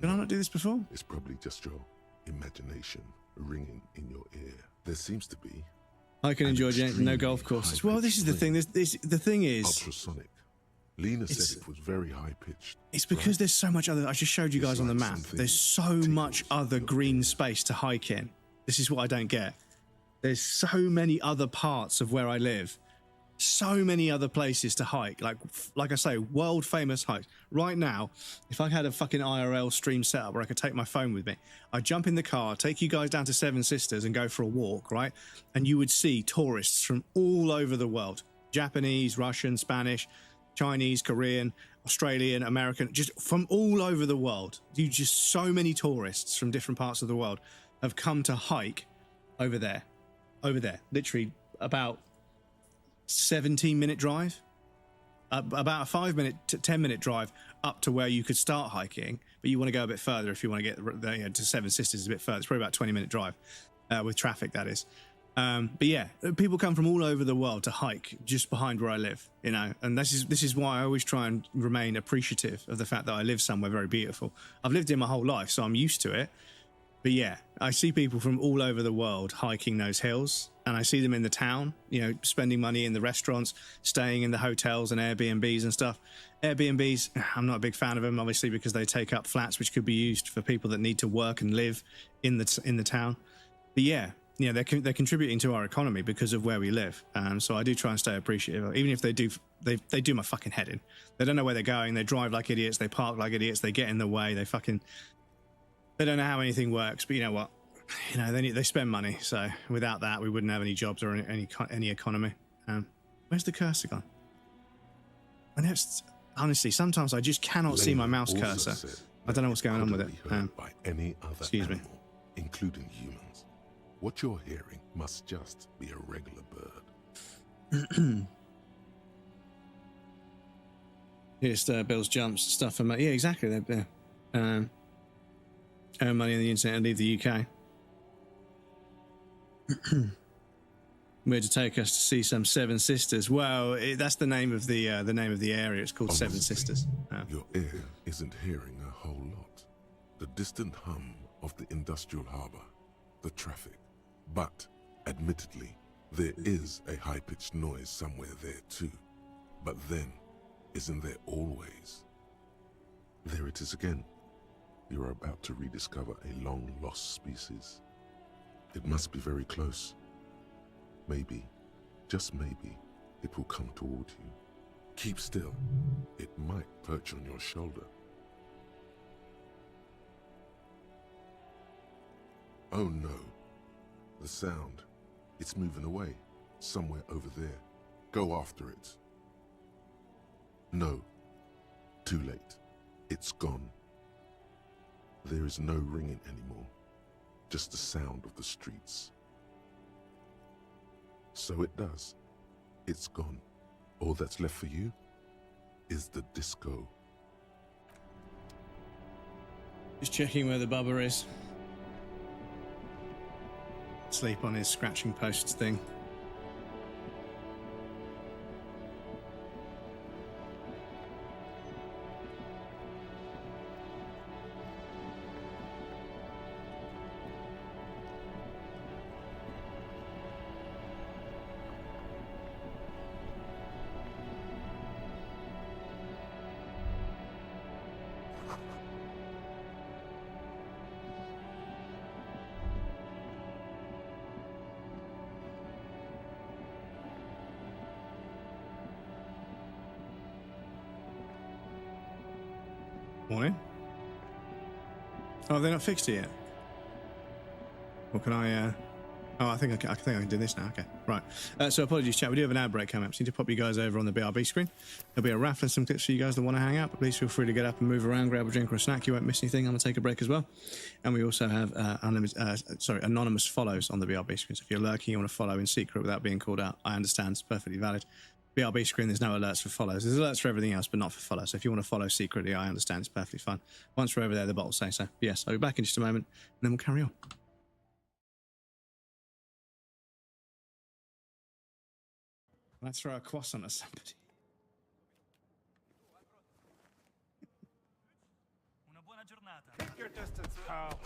Did I not do this before? It's probably just your imagination ringing in your ear. There seems to be. I can enjoy no golf courses. Well, this is the thing. The thing is, ultrasonic. Lena said it was very high-pitched. it's because there's so much other. I just showed you guys on the map. There's so much other green space to hike in. This is what I don't get. There's so many other parts of where I live. So many other places to hike. Like I say, world famous hikes. Right now, if I had a fucking IRL stream set up where I could take my phone with me, I'd jump in the car, take you guys down to Seven Sisters and go for a walk, right? And you would see tourists from all over the world. Japanese, Russian, Spanish, Chinese, Korean, Australian, American, just from all over the world. Just so many tourists from different parts of the world have come to hike over there. Literally about 17-minute drive, about a 5-minute to 10-minute drive up to where you could start hiking, but you want to go a bit further if you want to get to Seven Sisters a bit further. It's probably about a 20-minute drive with traffic, that is. But yeah, people come from all over the world to hike just behind where I live, you know, and this is why I always try and remain appreciative of the fact that I live somewhere very beautiful. I've lived here my whole life, so I'm used to it. But yeah, I see people from all over the world hiking those hills, and I see them in the town, you know, spending money in the restaurants, staying in the hotels and Airbnbs and stuff. Airbnbs, I'm not a big fan of them, obviously, because they take up flats which could be used for people that need to work and live in the town. But yeah, they're contributing to our economy because of where we live. So I do try and stay appreciative, even if they do my fucking head in. They don't know where they're going. They drive like idiots. They park like idiots. They get in the way. They don't know how anything works. But you know what? You know, they spend money. So without that, we wouldn't have any jobs or any economy. Where's the cursor gone? And honestly, sometimes I just cannot see my mouse cursor. I don't know what's going on with it. By any other excuse me, including humans. What you're hearing must just be a regular bird. Just Bill's jumps, stuff for money. Yeah, exactly. They're earn money on the internet and leave the UK. Where to take us to see some Seven Sisters? Well, that's the name of the area. It's called Seven Sisters. Your ear isn't hearing a whole lot. The distant hum of the industrial harbour, the traffic. But, admittedly, there is a high-pitched noise somewhere there too. But then, isn't there always? There it is again. You're about to rediscover a long-lost species. It must be very close. Maybe, just maybe, it will come toward you. Keep still. It might perch on your shoulder. Oh no. The sound. It's moving away. Somewhere over there. Go after it. No. Too late. It's gone. There is no ringing anymore. Just the sound of the streets. So it does. It's gone. All that's left for you is the disco. Just checking where the bubba is. Sleep on his scratching posts thing. Morning. Oh, they're not fixed it yet. Or can I? Oh, I think I can do this now. Okay, right. So apologies, chat. We do have an ad break coming up. So I need to pop you guys over on the BRB screen. There'll be a raffle and some clips for you guys that want to hang out. But please feel free to get up and move around, grab a drink or a snack. You won't miss anything. I'm gonna take a break as well. And we also have anonymous follows on the BRB screen. So if you're lurking, you want to follow in secret without being called out, I understand. It's perfectly valid. BRB screen, there's no alerts for follows. There's alerts for everything else, but not for follows. So if you want to follow secretly, I understand. It's perfectly fine. Once we're over there, the bot will say so. But yes, I'll be back in just a moment, and then we'll carry on. Let's throw a croissant at somebody. Una buona giornata. Keep your distance, pal.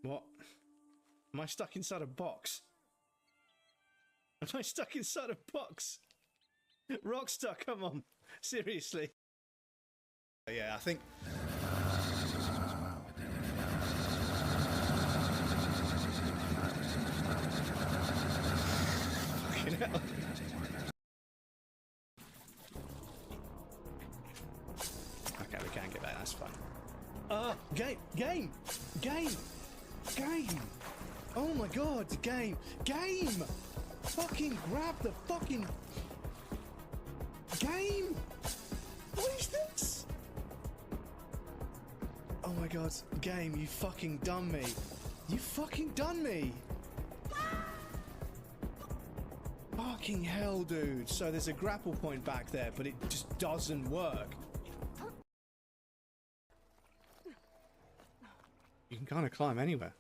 What? Am I stuck inside a box? Am I stuck inside a box? Rockstar, come on. Seriously. Yeah, I think... Fucking hell. Okay, we can't get back, that's fine. Game! Oh my god, game! Fucking grab the fucking... Game! What is this? Oh my god, game, you fucking done me. You fucking done me! Fucking hell, dude. So there's a grapple point back there, but it just doesn't work. You can kind of climb anywhere.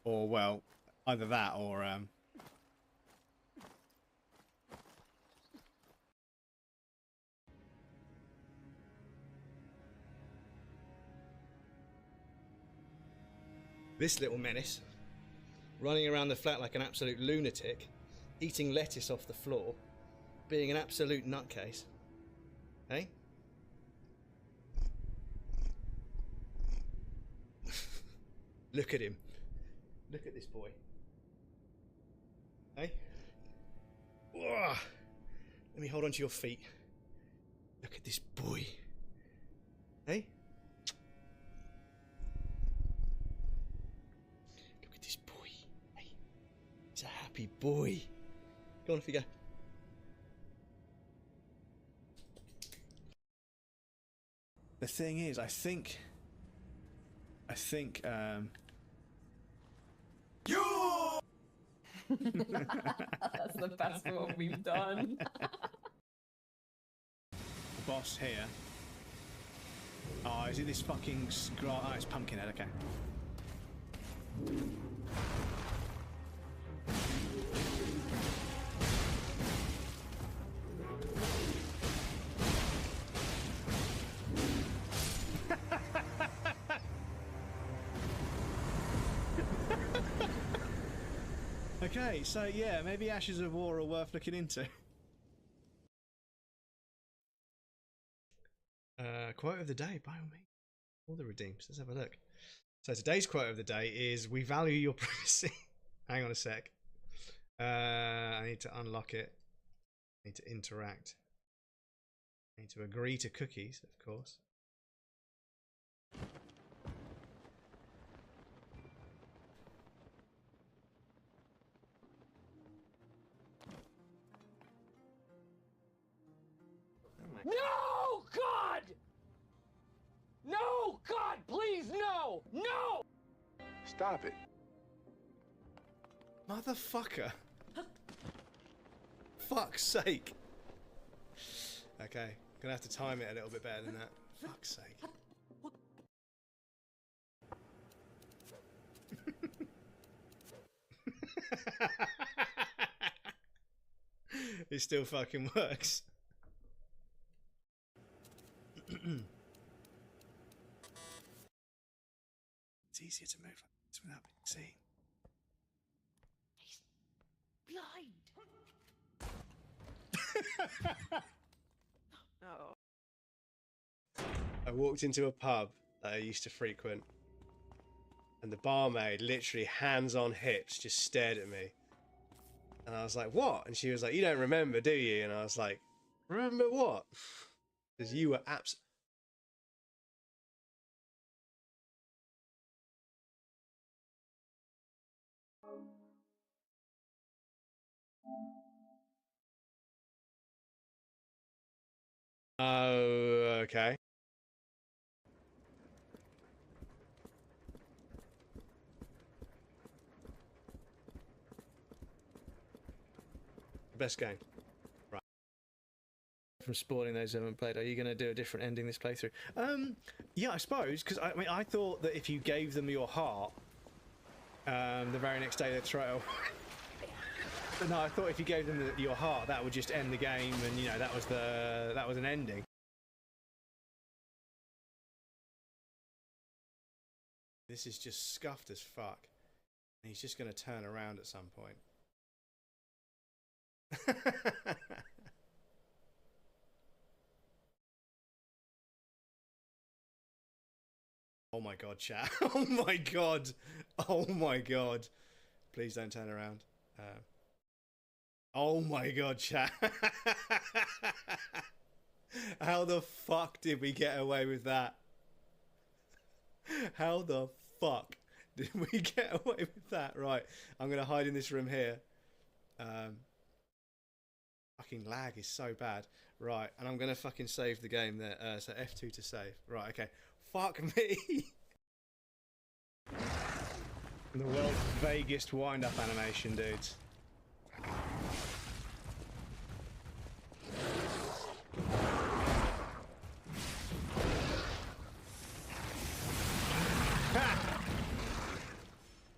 Or, well, either that or, This little menace, running around the flat like an absolute lunatic, eating lettuce off the floor, being an absolute nutcase. Hey? Look at him. Look at this boy. Hey? Ugh. Let me hold on to your feet. Look at this boy. Hey? Look at this boy. Hey? He's a happy boy. Go on, off you go. The thing is, I think That's the best one we've done. The boss here. Oh, is it this fucking oh, it's Pumpkinhead, okay. Okay, so yeah, maybe Ashes of War are worth looking into. Quote of the day, by all means. All the redeems. Let's have a look. So today's quote of the day is, "We value your privacy." Hang on a sec. I need to unlock it. I need to interact. I need to agree to cookies, of course. No, God! No, God, please, no! No! Stop it. Motherfucker. Fuck's sake. Okay, gonna have to time it a little bit better than that. Fuck's sake. It still fucking works. It's easier to move like this without being seen. He's blind. No. I walked into a pub that I used to frequent, and the barmaid, literally hands on hips, just stared at me. And I was like, "What?" And she was like, "You don't remember, do you?" And I was like, "Remember what?" Because you were Oh, okay. Best game. Right. from spoiling those who haven't played, are you going to do a different ending this playthrough? Yeah, I suppose, because I mean, I thought that if you gave them your heart, the very next day they'd throw it away. But no, I thought if you gave them your heart, that would just end the game, and you know that was an ending. This is just scuffed as fuck. And he's just going to turn around at some point. Oh my god, chat. Oh my god. Oh my god. Please don't turn around. Oh my god, chat. How the fuck did we get away with that? How the fuck did we get away with that? Right, I'm going to hide in this room here. Fucking lag is so bad. Right, and I'm going to fucking save the game there. So F2 to save. Right, okay. Fuck me. The world's vaguest wind-up animation, dudes.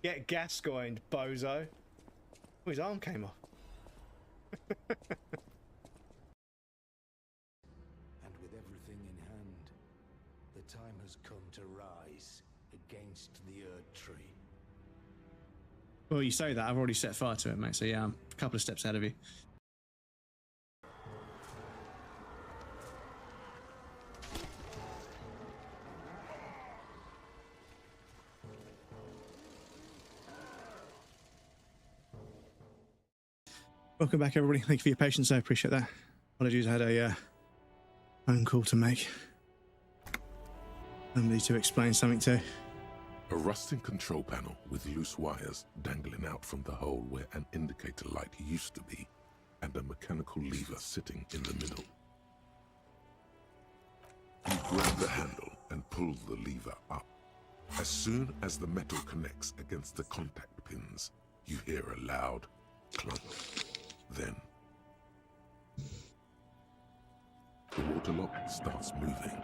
Get Gascoigned, bozo. Oh, his arm came off. And with everything in hand, the time has come to rise against the Erd Tree. Well, you say that. I've already set fire to it, mate. So yeah, I'm a couple of steps ahead of you. Welcome back, everybody. Thank you for your patience. I appreciate that. Apologies, I had a phone call to make. Somebody to explain something to. A rusting control panel with loose wires dangling out from the hole where an indicator light used to be, and a mechanical lever sitting in the middle. You grab the handle and pull the lever up. As soon as the metal connects against the contact pins, you hear a loud clunk. Then, the water lock starts moving.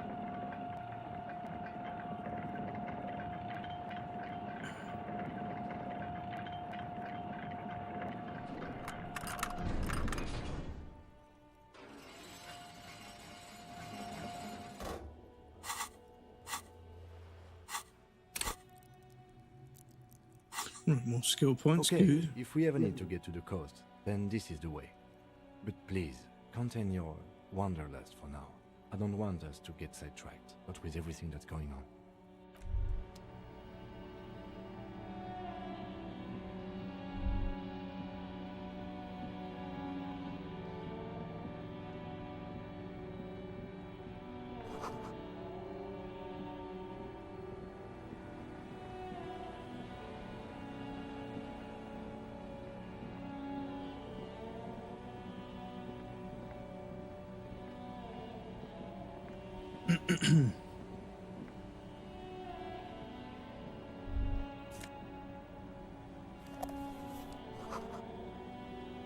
More skill points. Okay, Good. if we ever need to get to the coast, then this is the way. But please, contain your wanderlust for now. I don't want us to get sidetracked, not with everything that's going on.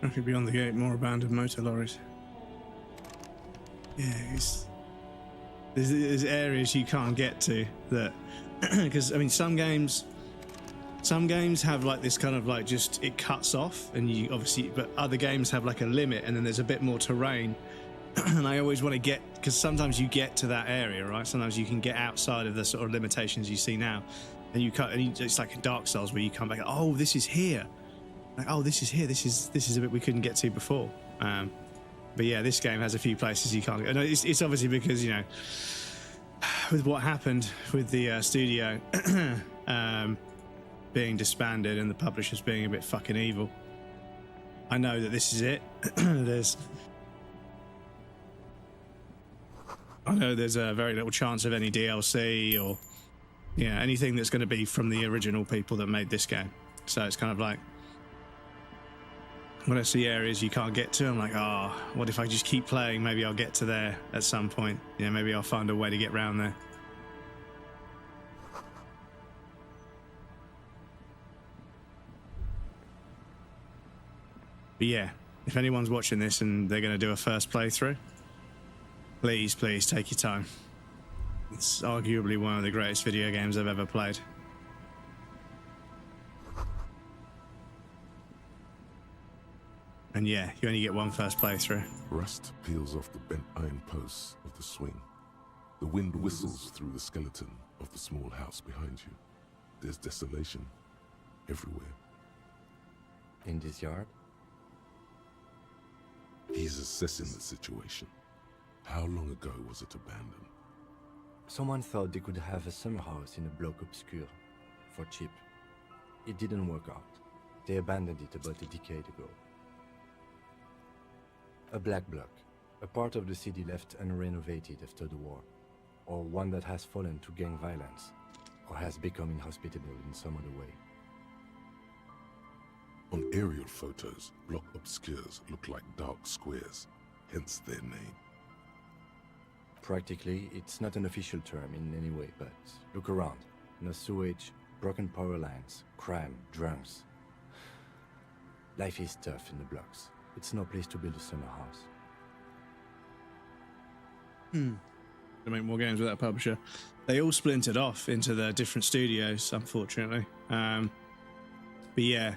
Directly beyond the gate, more abandoned motor lorries. Yeah, there's areas you can't get to that, because I mean some games have like this kind of like just it cuts off, and you obviously, but other games have like a limit, and then there's a bit more terrain. And I always want to get, because sometimes you get to that area, right? Sometimes you can get outside of the sort of limitations you see now, and you cut. And it's like in Dark Souls where you come back. Oh, this is here. Like, oh, this is here. This is a bit we couldn't get to before. But yeah, this game has a few places you can't go. No, it's obviously because, you know, with what happened with the studio being disbanded and the publishers being a bit fucking evil. I know that this is it. I know there's a very little chance of any DLC or, yeah, anything that's going to be from the original people that made this game. So it's kind of like, when I see areas you can't get to, I'm like, oh, what if I just keep playing? Maybe I'll get to there at some point. Yeah, maybe I'll find a way to get round there. But yeah, if anyone's watching this and they're going to do a first playthrough, Please, please take your time. It's arguably one of the greatest video games I've ever played. And yeah, you only get one first playthrough. Rust peels off the bent iron posts of the swing. The wind whistles through the skeleton of the small house behind you. There's desolation everywhere. In this yard? He's assessing the situation. How long ago was it abandoned? Someone thought they could have a summer house in a bloc obscur for cheap. It didn't work out. They abandoned it about a decade ago. A black bloc, a part of the city left unrenovated after the war, or one that has fallen to gang violence, or has become inhospitable in some other way. On aerial photos, block obscures look like dark squares, hence their name. Practically, it's not an official term in any way, but look around. No sewage, broken power lines, crime, drunks. Life is tough in the blocks. It's no place to build a summer house. To make more games with that publisher. They all splintered off into their different studios, unfortunately. But yeah,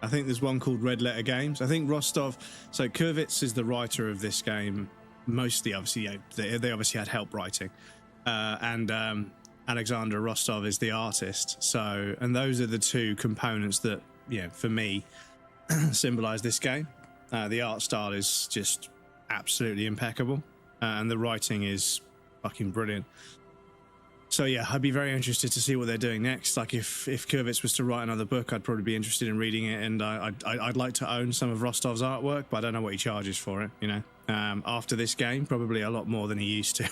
I think there's one called Red Letter Games. I think Rostov, so Kurvitz is the writer of this game. Mostly, obviously, yeah, they obviously had help writing. And Alexander Rostov is the artist. So, and those are the two components that, yeah, for me, symbolize this game. The art style is just absolutely impeccable. And the writing is fucking brilliant. So yeah, I'd be very interested to see what they're doing next. Like if Kurvitz was to write another book, I'd probably be interested in reading it, and I'd like to own some of Rostov's artwork, but I don't know what he charges for it, you know. After this game, probably a lot more than he used to,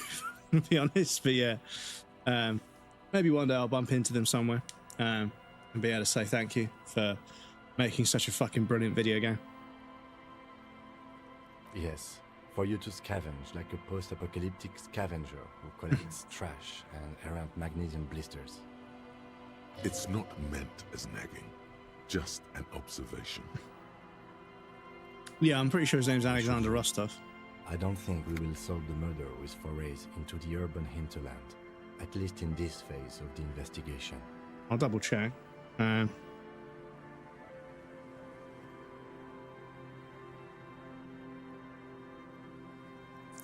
to be honest. But yeah, maybe one day I'll bump into them somewhere and be able to say thank you for making such a fucking brilliant video game. Yes. For you to scavenge like a post-apocalyptic scavenger who collects trash and errant magnesium blisters. It's not meant as nagging, just an observation. Yeah, I'm pretty sure his name's Alexander Rostov. I don't think we will solve the murder with forays into the urban hinterland, at least in this phase of the investigation. I'll double check.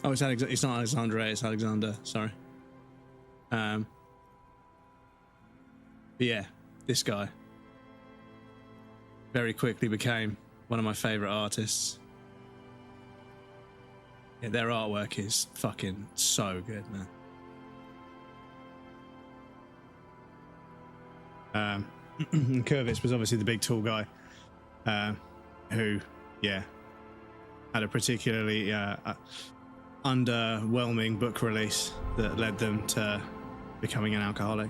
Oh, it's not Alexander A, it's Alexander, sorry. But yeah, this guy very quickly became one of my favorite artists. Yeah, their artwork is fucking so good, man. Kurvitz was obviously the big tall guy, who, yeah, had a particularly underwhelming book release that led them to becoming an alcoholic.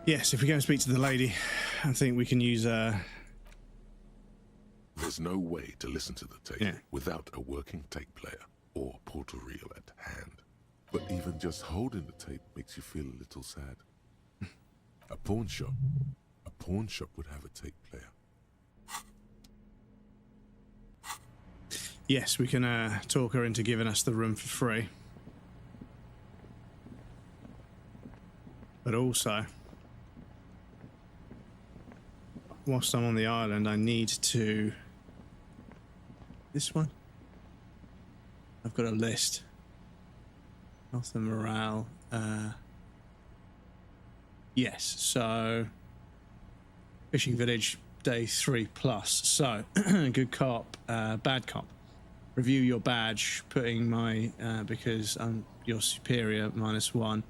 Yes, if we go and speak to the lady, I think we can use There's no way to listen to the tape without a working tape player or portal reel at hand. But even just holding the tape makes you feel a little sad. A pawn shop would have a tape player. Yes, we can talk her into giving us the room for free. But also, whilst I'm on the island, I need to... This one? I've got a list. Health and morale. Yes, so... Fishing village, day 3+. So, good cop, bad cop. Review your badge, putting my... because I'm your superior, -1.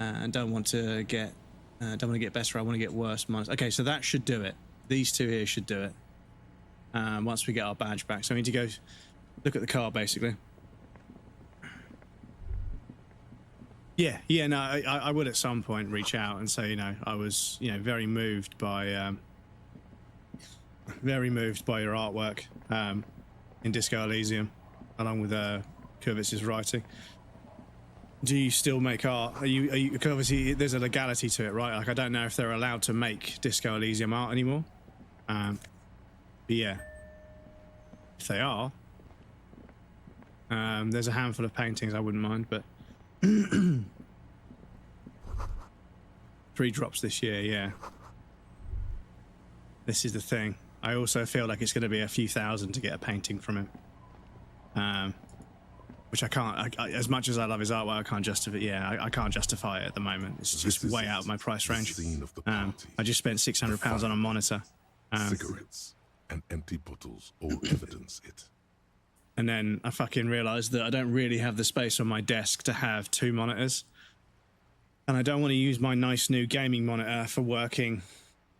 and don't want to get better. I want to get worse minus. Okay, so that should do it. These two here should do it. Once we get our badge back, so I need to go look at the car basically. Yeah, no, I would at some point reach out and say, you know, I was, you know, very moved by your artwork in Disco Elysium, along with Kurvitz's writing. Do you still make art? Are you? Cause obviously, there's a legality to it, right? Like, I don't know if they're allowed to make Disco Elysium art anymore. But yeah, if they are, there's a handful of paintings I wouldn't mind, but 3 drops this year, yeah. This is the thing. I also feel like it's going to be a few thousand to get a painting from him. Which I can't, as much as I love his artwork, I can't justify it. Yeah, I can't justify it at the moment. It's just way out of my price range. I just spent £600 on a monitor. Cigarettes and empty bottles all evidence it. And then I fucking realised that I don't really have the space on my desk to have 2 monitors. And I don't want to use my nice new gaming monitor for working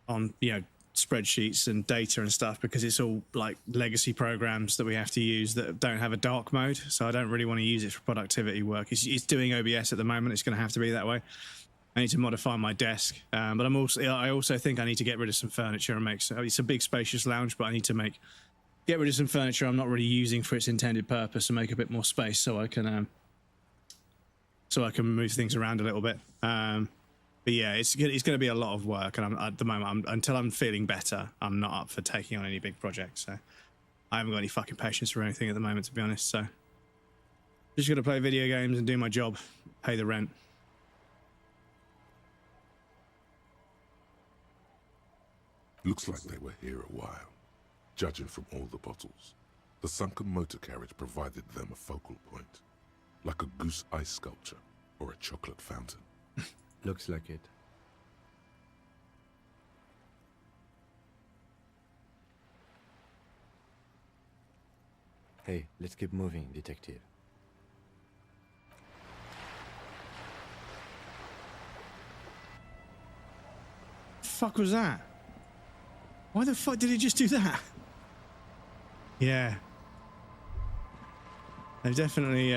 on, you know, spreadsheets and data and stuff, because it's all like legacy programs that we have to use that don't have a dark mode. So I don't really want to use it for productivity work. It's doing OBS at the moment. It's going to have to be that way. I need to modify my desk, but I also think I need to get rid of some furniture and make. It's a big spacious lounge, but I need to get rid of some furniture I'm not really using for its intended purpose and make a bit more space so I can move things around a little bit. But yeah, it's going to be a lot of work, and at the moment, until I'm feeling better, I'm not up for taking on any big projects. So I haven't got any fucking patience for anything at the moment, to be honest. So just got to play video games and do my job, pay the rent. Looks like they were here a while, judging from all the bottles. The sunken motor carriage provided them a focal point, like a goose ice sculpture or a chocolate fountain. Looks like it. Hey, let's keep moving, detective. Fuck was that? Why the fuck did he just do that? Yeah. They've definitely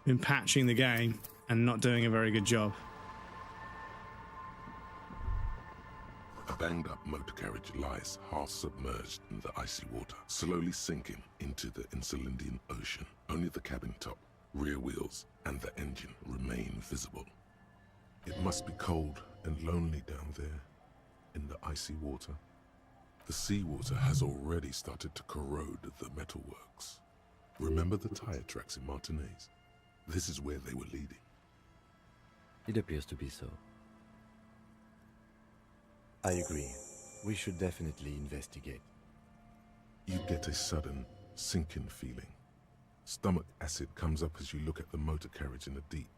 been patching the game and not doing a very good job. A banged-up motor carriage lies half submerged in the icy water, slowly sinking into the Insulindian Ocean. Only the cabin top, rear wheels, and the engine remain visible. It must be cold and lonely down there in the icy water. The seawater has already started to corrode the metalworks. Remember the tire tracks in Martinez? This is where they were leading. It appears to be so. I agree. We should definitely investigate. You get a sudden, sinking feeling. Stomach acid comes up as you look at the motor carriage in the deep,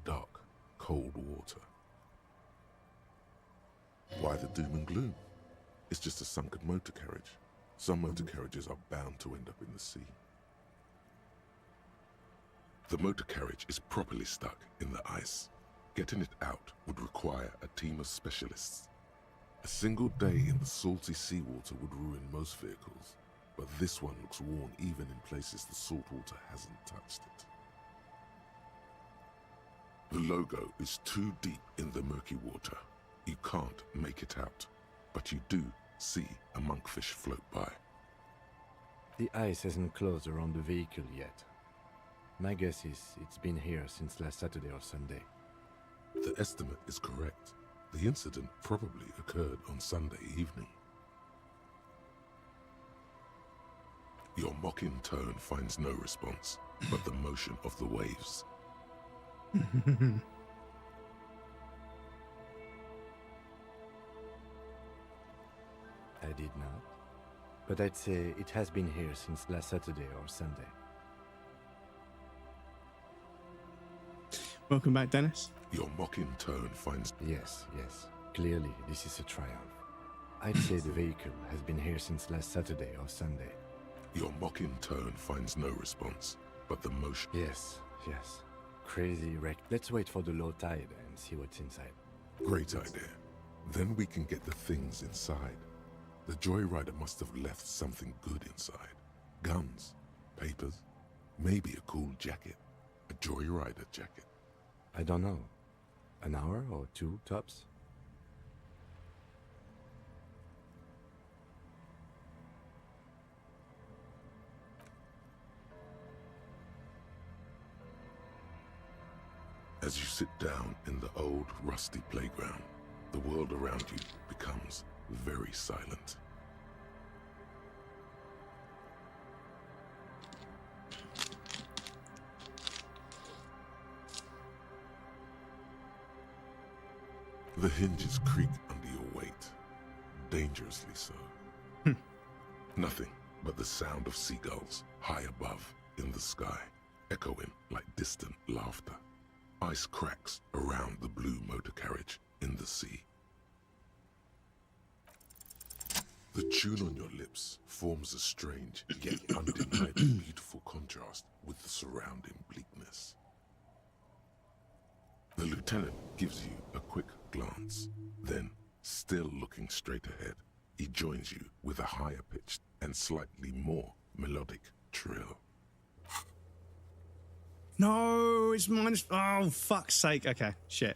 dark, cold water. Why the doom and gloom? It's just a sunken motor carriage. Some motor carriages are bound to end up in the sea. The motor carriage is properly stuck in the ice. Getting it out would require a team of specialists. A single day in the salty seawater would ruin most vehicles, but this one looks worn even in places the salt water hasn't touched it. The logo is too deep in the murky water. You can't make it out, but you do see a monkfish float by. The ice hasn't closed around the vehicle yet. My guess is it's been here since last Saturday or Sunday. The estimate is correct. The incident probably occurred on Sunday evening. Your mocking tone finds no response, but the motion of the waves. I did not. But I'd say it has been here since last Saturday or Sunday. Welcome back, Dennis. Your mocking tone finds... Yes. Clearly, this is a triumph. I'd say the vehicle has been here since last Saturday or Sunday. Your mocking tone finds no response, but the motion... Yes. crazy wreck. Let's wait for the low tide and see what's inside. Great idea. Then we can get the things inside. The Joyrider must have left something good inside. Guns, papers, maybe a cool jacket. A Joyrider jacket. I don't know. An hour or two, tops? As you sit down in the old, rusty playground, the world around you becomes very silent. The hinges creak under your weight, dangerously so. Nothing but the sound of seagulls high above in the sky, echoing like distant laughter. Ice cracks around the blue motor carriage in the sea. The tune on your lips forms a strange yet undeniably beautiful contrast with the surrounding bleakness. The lieutenant gives you a quick glance, then, still looking straight ahead, he joins you with a higher pitched and slightly more melodic trill. No, it's minus. Oh, fuck's sake. Okay, shit.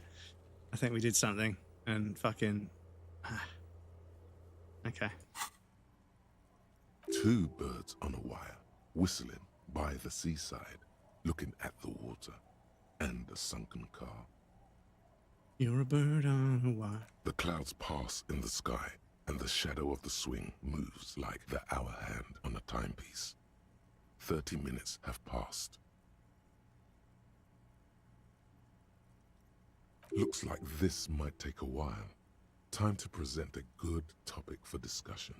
I think we did something and fucking. Okay. Two birds on a wire, whistling by the seaside, looking at the water and a sunken car. You're a bird on a wire. The clouds pass in the sky, and the shadow of the swing moves like the hour hand on a timepiece. 30 minutes have passed. Looks like this might take a while. Time to present a good topic for discussion.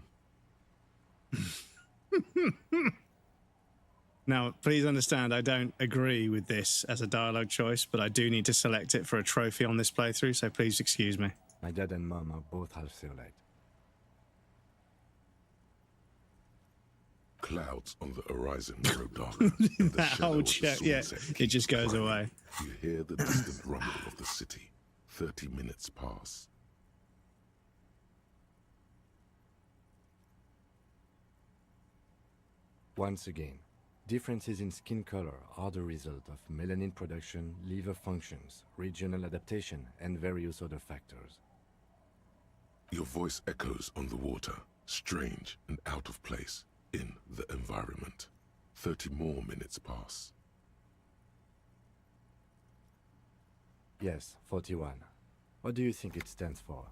Now, please understand, I don't agree with this as a dialogue choice, but I do need to select it for a trophy on this playthrough, so please excuse me. My dad and mom are both half civilized. Clouds on the horizon grow darker. And the That shadow whole of the chat, swing yeah, set it keeps just goes climbing. away. You hear the distant rumble of the city. 30 minutes pass. Once again, differences in skin color are the result of melanin production, liver functions, regional adaptation, and various other factors. Your voice echoes on the water, strange and out of place in the environment. 30 more minutes pass. Yes, 41. What do you think it stands for?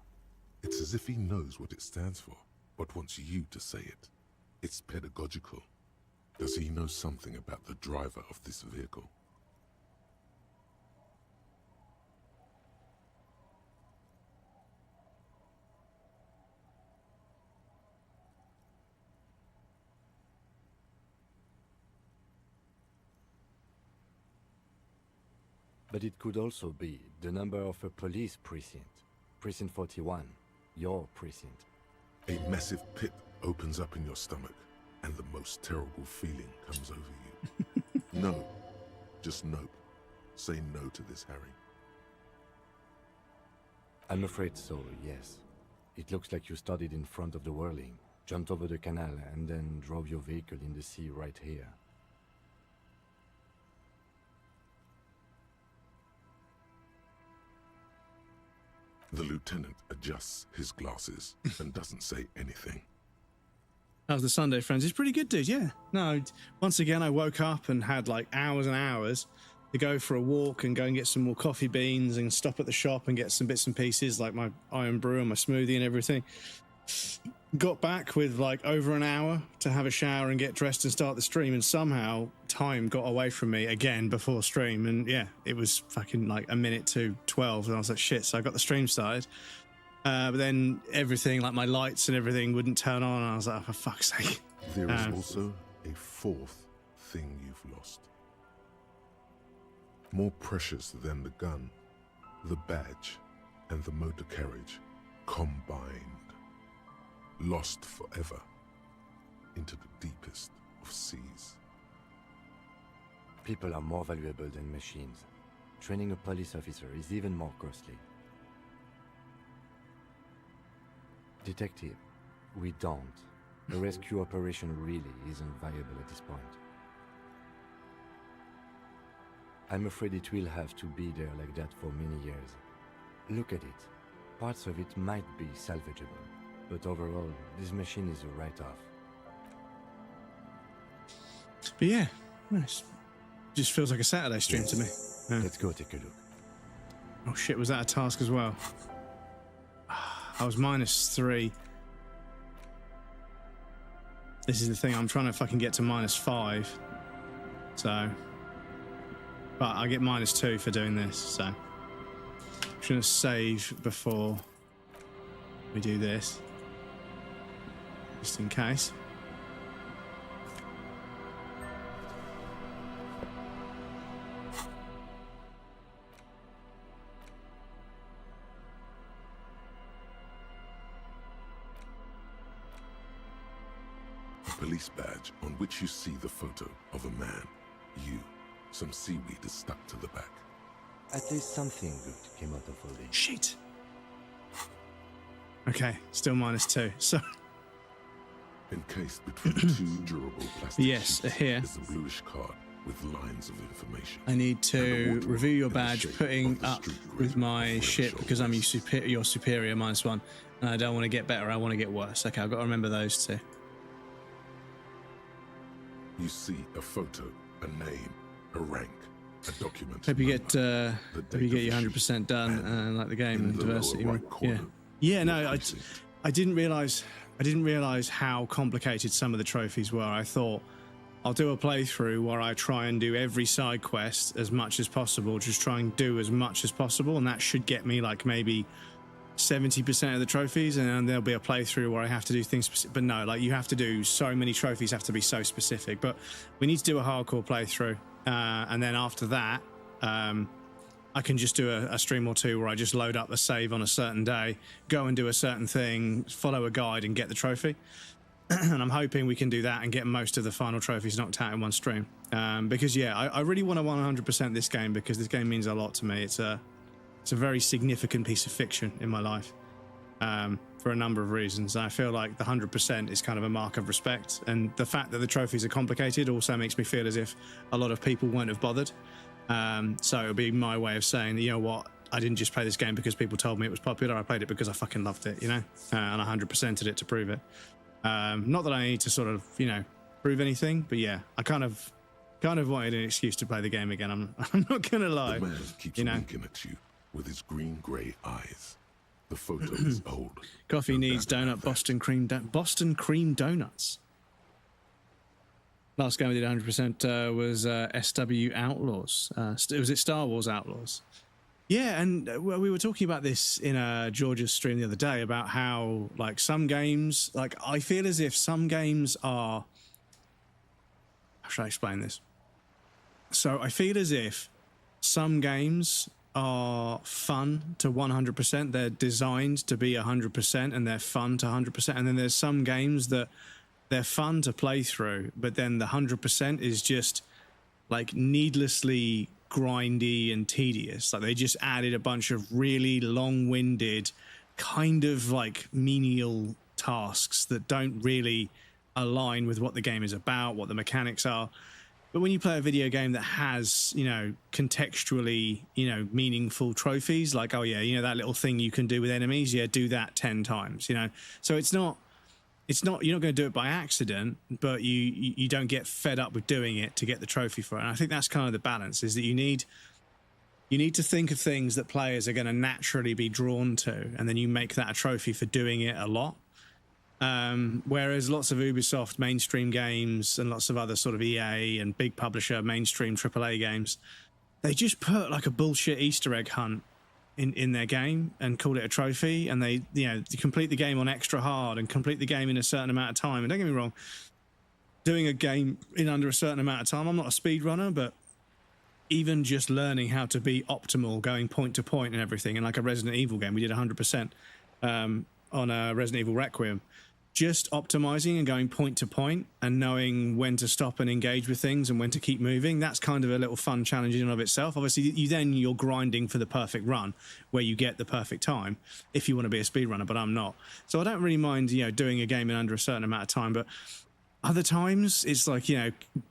It's as if he knows what it stands for, but wants you to say it. It's pedagogical. Does he know something about the driver of this vehicle? But it could also be the number of a police precinct. Precinct 41, your precinct. A massive pit opens up in your stomach, and the most terrible feeling comes over you. No. Just nope. Say no to this, Harry. I'm afraid so, yes. It looks like you started in front of the whirling, jumped over the canal, and then drove your vehicle in the sea right here. The lieutenant adjusts his glasses and doesn't say anything. How's the Sunday, friends? It's pretty good, dude, yeah. No, once again, I woke up and had like hours and hours to go for a walk and go and get some more coffee beans and stop at the shop and get some bits and pieces like my iron brew and my smoothie and everything. Got back with like over an hour to have a shower and get dressed and start the stream, and somehow time got away from me again before stream, and yeah, it was fucking like a minute to 12 and I was like, shit, so I got the stream started. But then everything, like my lights and everything, wouldn't turn on. And I was like, oh, for fuck's sake. There is also a fourth thing you've lost. More precious than the gun, the badge, and the motor carriage combined. Lost forever into the deepest of seas. People are more valuable than machines. training a police officer is even more costly. Detective, we don't. A rescue operation really isn't viable at this point. I'm afraid it will have to be there like that for many years. Look at it. Parts of it might be salvageable, but overall, this machine is a write-off. But yeah, it just feels like a Saturday stream to me. Yeah. Let's go take a look. Oh shit, was that a task as well? I was -3. This is the thing, I'm trying to fucking get to -5. So... But I get -2 for doing this, so... I'm just gonna save before we do this. Just in case. Police badge on which you see the photo of a man. You. Some seaweed is stuck to the back. At least something good came out of all this. Shit. Okay, still -2. So Encased between two durable plastic yes, sheets here. is a bluish card with lines of information. I need to review your badge, shape putting of the up street with grid my of shit Flemish because I'm always. your superior -1, and I don't want to get better. I want to get worse. Okay, I've got to remember those two. You see a photo, a name, a rank, a document. Hope you number, get the hope date you get of your the 100% done, and like the game in and the diversity. lower right corner, Yeah. No, precinct. I didn't realize how complicated some of the trophies were. I thought I'll do a playthrough where I try and do every side quest as much as possible, just try and do as much as possible, and that should get me like maybe 70% of the trophies, and then there'll be a playthrough where I have to do things specific. But no, like you have to do so many trophies, have to be so specific. But we need to do a hardcore playthrough, and then after that, I can just do a stream or two where I just load up a save on a certain day, go and do a certain thing, follow a guide, and get the trophy. And I'm hoping we can do that and get most of the final trophies knocked out in one stream. Because yeah, I really want to 100% this game, because this game means a lot to me. It's a very significant piece of fiction in my life, for a number of reasons. I feel like the 100% is kind of a mark of respect, and the fact that the trophies are complicated also makes me feel as if a lot of people won't have bothered. So it'll be my way of saying, you know what, I didn't just play this game because people told me it was popular. I played it because I fucking loved it, you know, and I 100%ed it to prove it. Not that I need to sort of, you know, prove anything, but yeah, I kind of wanted an excuse to play the game again. I'm not gonna lie. The man keeps you know, winking at you with his green-grey eyes. The photo is old. Coffee needs donut, Boston cream donuts. Last game we did 100% was SW Outlaws. Was it Star Wars Outlaws? Yeah, and we were talking about this in George's stream the other day about how, like, some games, like, I feel as if some games are... How should I explain this? So I feel as if some games are fun to 100%. They're designed to be 100%, and they're fun to 100%. And then there's some games that they're fun to play through, but then the 100% is just like needlessly grindy and tedious. Like they just added a bunch of really long-winded, kind of like menial tasks that don't really align with what the game is about, what the mechanics are. But when you play a video game that has, you know, contextually, you know, meaningful trophies, like, oh yeah, you know, that little thing you can do with enemies, yeah, do that 10 times, you know. So it's not, you're not going to do it by accident, but you don't get fed up with doing it to get the trophy for it. And I think that's kind of the balance, is that you need to think of things that players are going to naturally be drawn to, and then you make that a trophy for doing it a lot. Whereas lots of Ubisoft mainstream games and lots of other sort of EA and big publisher mainstream AAA games, they just put like a bullshit Easter egg hunt in their game and call it a trophy, and they, you know, complete the game on extra hard and complete the game in a certain amount of time. And don't get me wrong, doing a game in under a certain amount of time, I'm not a speedrunner, but even just learning how to be optimal, going point to point and everything, and like a Resident Evil game, we did 100% on a Resident Evil Requiem. just optimizing and going point to point and knowing when to stop and engage with things and when to keep moving, that's kind of a little fun challenge in and of itself. Obviously, you're grinding for the perfect run where you get the perfect time if you want to be a speedrunner, but I'm not. So I don't really mind, doing a game in under a certain amount of time, but other times it's like,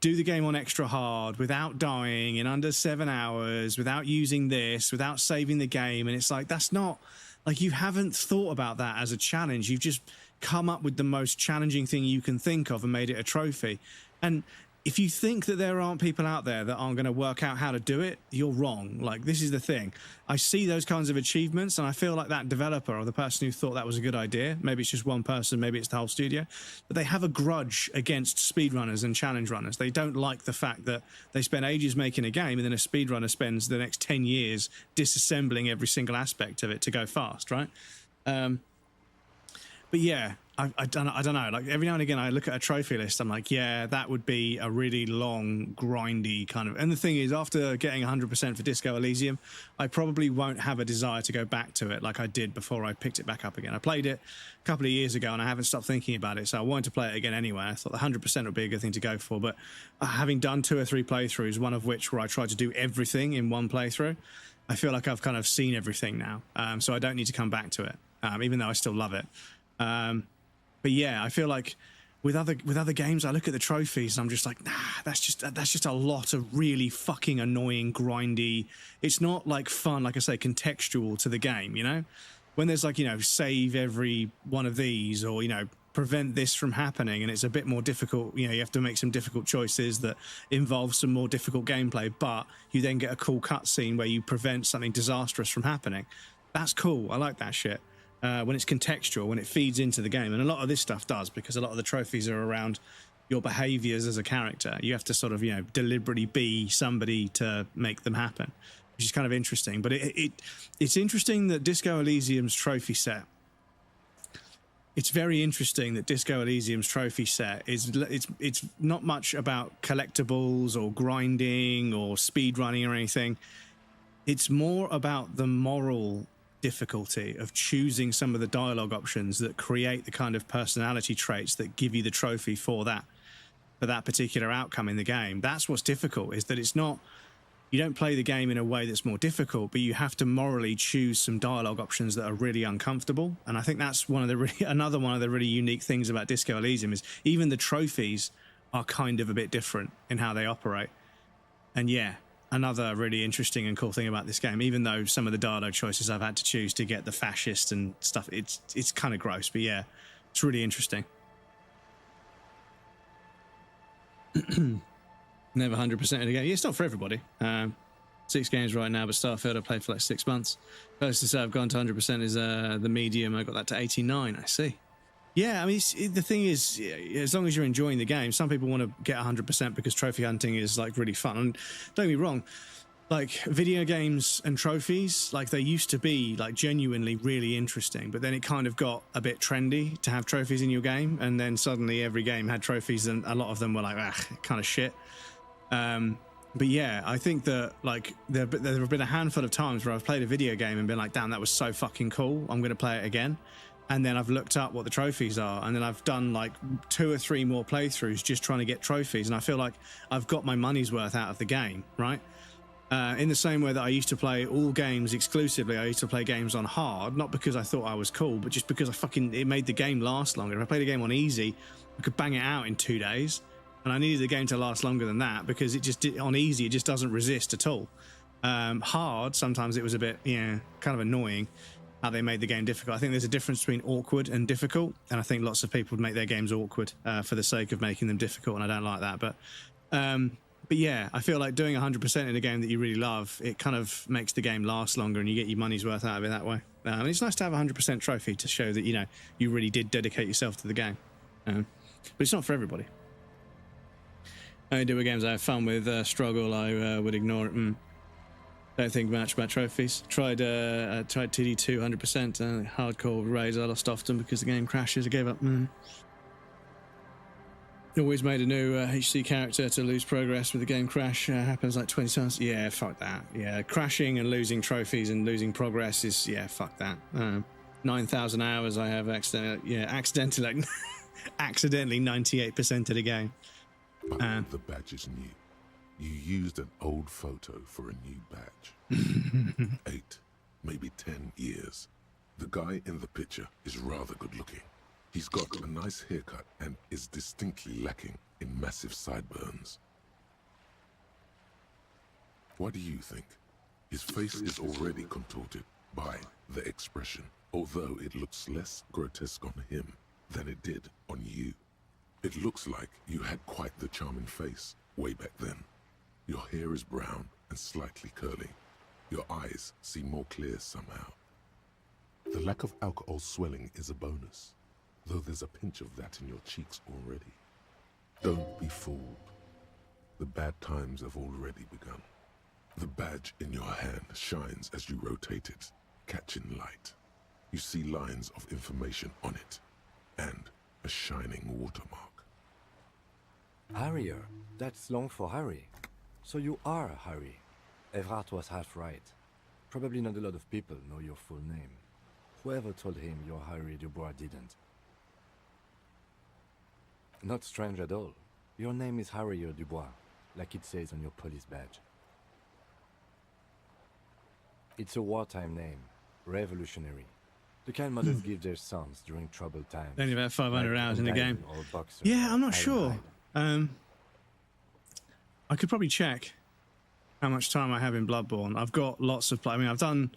do the game on extra hard without dying in under 7 hours, without using this, without saving the game. And it's like, that's not, like, you haven't thought about that as a challenge. You've just come up with the most challenging thing you can think of and made it a trophy. And if you think that there aren't people out there that aren't going to work out how to do it, you're wrong. Like, this is the thing. I see those kinds of achievements, and I feel like that developer or the person who thought that was a good idea, maybe it's just one person, maybe it's the whole studio, but they have a grudge against speedrunners and challenge runners. They don't like the fact that they spend ages making a game, and then a speedrunner spends the next 10 years disassembling every single aspect of it to go fast, right? But yeah, I don't know. Like, every now and again, I look at a trophy list. I'm like, yeah, that would be a really long, grindy kind of. And the thing is, after getting 100% for Disco Elysium, I probably won't have a desire to go back to it like I did before I picked it back up again. I played it a couple of years ago, and I haven't stopped thinking about it. So I wanted to play it again anyway. I thought the 100% would be a good thing to go for. But having done 2 or 3 playthroughs, one of which where I tried to do everything in one playthrough, I feel like I've kind of seen everything now. So I don't need to come back to it, even though I still love it. But yeah, I feel like with other games, I look at the trophies and I'm just like, nah, that's just a lot of really fucking annoying, grindy. It's not like fun, like I say, contextual to the game, When there's like, save every one of these, or, prevent this from happening, and it's a bit more difficult, you have to make some difficult choices that involve some more difficult gameplay, but you then get a cool cutscene where you prevent something disastrous from happening. That's cool. I like that shit. When it's contextual, when it feeds into the game. And a lot of this stuff does, because a lot of the trophies are around your behaviors as a character. You have to sort of, deliberately be somebody to make them happen, which is kind of interesting. But it's interesting that Disco Elysium's trophy set, it's very interesting that Disco Elysium's trophy set it's not much about collectibles or grinding or speedrunning or anything. It's more about the moral difficulty of choosing some of the dialogue options that create the kind of personality traits that give you the trophy for that particular outcome in the game. That's what's difficult, is that it's not, you don't play the game in a way that's more difficult, but you have to morally choose some dialogue options that are really uncomfortable. And I think that's another one of the really unique things about Disco Elysium, is even the trophies are kind of a bit different in how they operate. And yeah, another really interesting and cool thing about this game, even though some of the dialogue choices I've had to choose to get the fascist and stuff, it's kind of gross, but yeah, it's really interesting. Never 100% in a game. Yeah, it's not for everybody. 6 games right now, but Starfield I played for like 6 months. First to say I've gone to 100% is the medium. I got that to 89. I see. Yeah, I mean, the thing is, as long as you're enjoying the game, some people want to get 100% because trophy hunting is like really fun. And don't get me wrong, like video games and trophies, like they used to be like genuinely really interesting, but then it kind of got a bit trendy to have trophies in your game. And then suddenly every game had trophies, and a lot of them were like, kind of shit. But yeah, I think that like there have been a handful of times where I've played a video game and been like, damn, that was so fucking cool, I'm going to play it again. And then I've looked up what the trophies are, and then I've done like 2 or 3 more playthroughs just trying to get trophies, and I feel like I've got my money's worth out of the game, right? In the same way that I used to play all games exclusively, I used to play games on hard, not because I thought I was cool, but just because it made the game last longer. If I played a game on easy, I could bang it out in 2 days, and I needed the game to last longer than that because on easy, it just doesn't resist at all. Hard, sometimes it was a bit, kind of annoying how they made the game difficult. I think there's a difference between awkward and difficult, and I think lots of people make their games awkward for the sake of making them difficult, and I don't like that. But yeah, I feel like doing 100% in a game that you really love, it kind of makes the game last longer, and you get your money's worth out of it that way. And it's nice to have a 100% trophy to show that you really did dedicate yourself to the game. But it's not for everybody. I only do games I have fun with. Struggle, I would ignore it. Don't think much about trophies. Tried TD2 100%. Hardcore raids I lost often because the game crashes. I gave up. Always made a new HC character to lose progress with the game crash. Happens like 20 times. Yeah, fuck that. Yeah, crashing and losing trophies and losing progress is, yeah, fuck that. 9,000 hours I have accidentally 98% of the game. But the badge is new. You used an old photo for a new badge. 8, maybe 10 years. The guy in the picture is rather good looking. He's got a nice haircut and is distinctly lacking in massive sideburns. What do you think? His face is already contorted by the expression, although it looks less grotesque on him than it did on you. It looks like you had quite the charming face way back then. Your hair is brown and slightly curly. Your eyes seem more clear somehow. The lack of alcohol swelling is a bonus, though there's a pinch of that in your cheeks already. Don't be fooled. The bad times have already begun. The badge in your hand shines as you rotate it, catching light. You see lines of information on it, and a shining watermark. Harrier. That's long for Harry. So you are Harry. Evrard was half right. Probably not a lot of people know your full name. Whoever told him you're Harry Dubois didn't. Not strange at all. Your name is Harrier Dubois, like it says on your police badge. It's a wartime name, revolutionary. The kind mothers give their sons during troubled times. Only about 500 hours in the game. Boxer, yeah, I'm not sure. I could probably check how much time I have in Bloodborne. I've got lots of play. I mean, I've done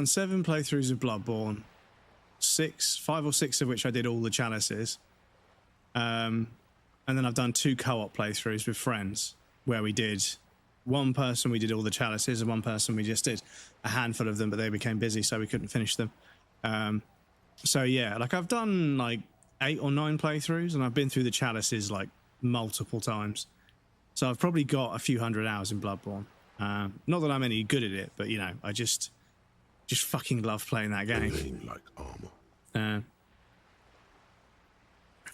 7 playthroughs of Bloodborne, 5 or 6 of which I did all the chalices. And then I've done 2 co-op playthroughs with friends where we did one person we did all the chalices and one person we just did a handful of them, but they became busy so we couldn't finish them. So yeah, like I've done like 8 or 9 playthroughs and I've been through the chalices like multiple times. So I've probably got a few hundred hours in Bloodborne. Not that I'm any good at it, but you know, I just fucking love playing that game. Like armor.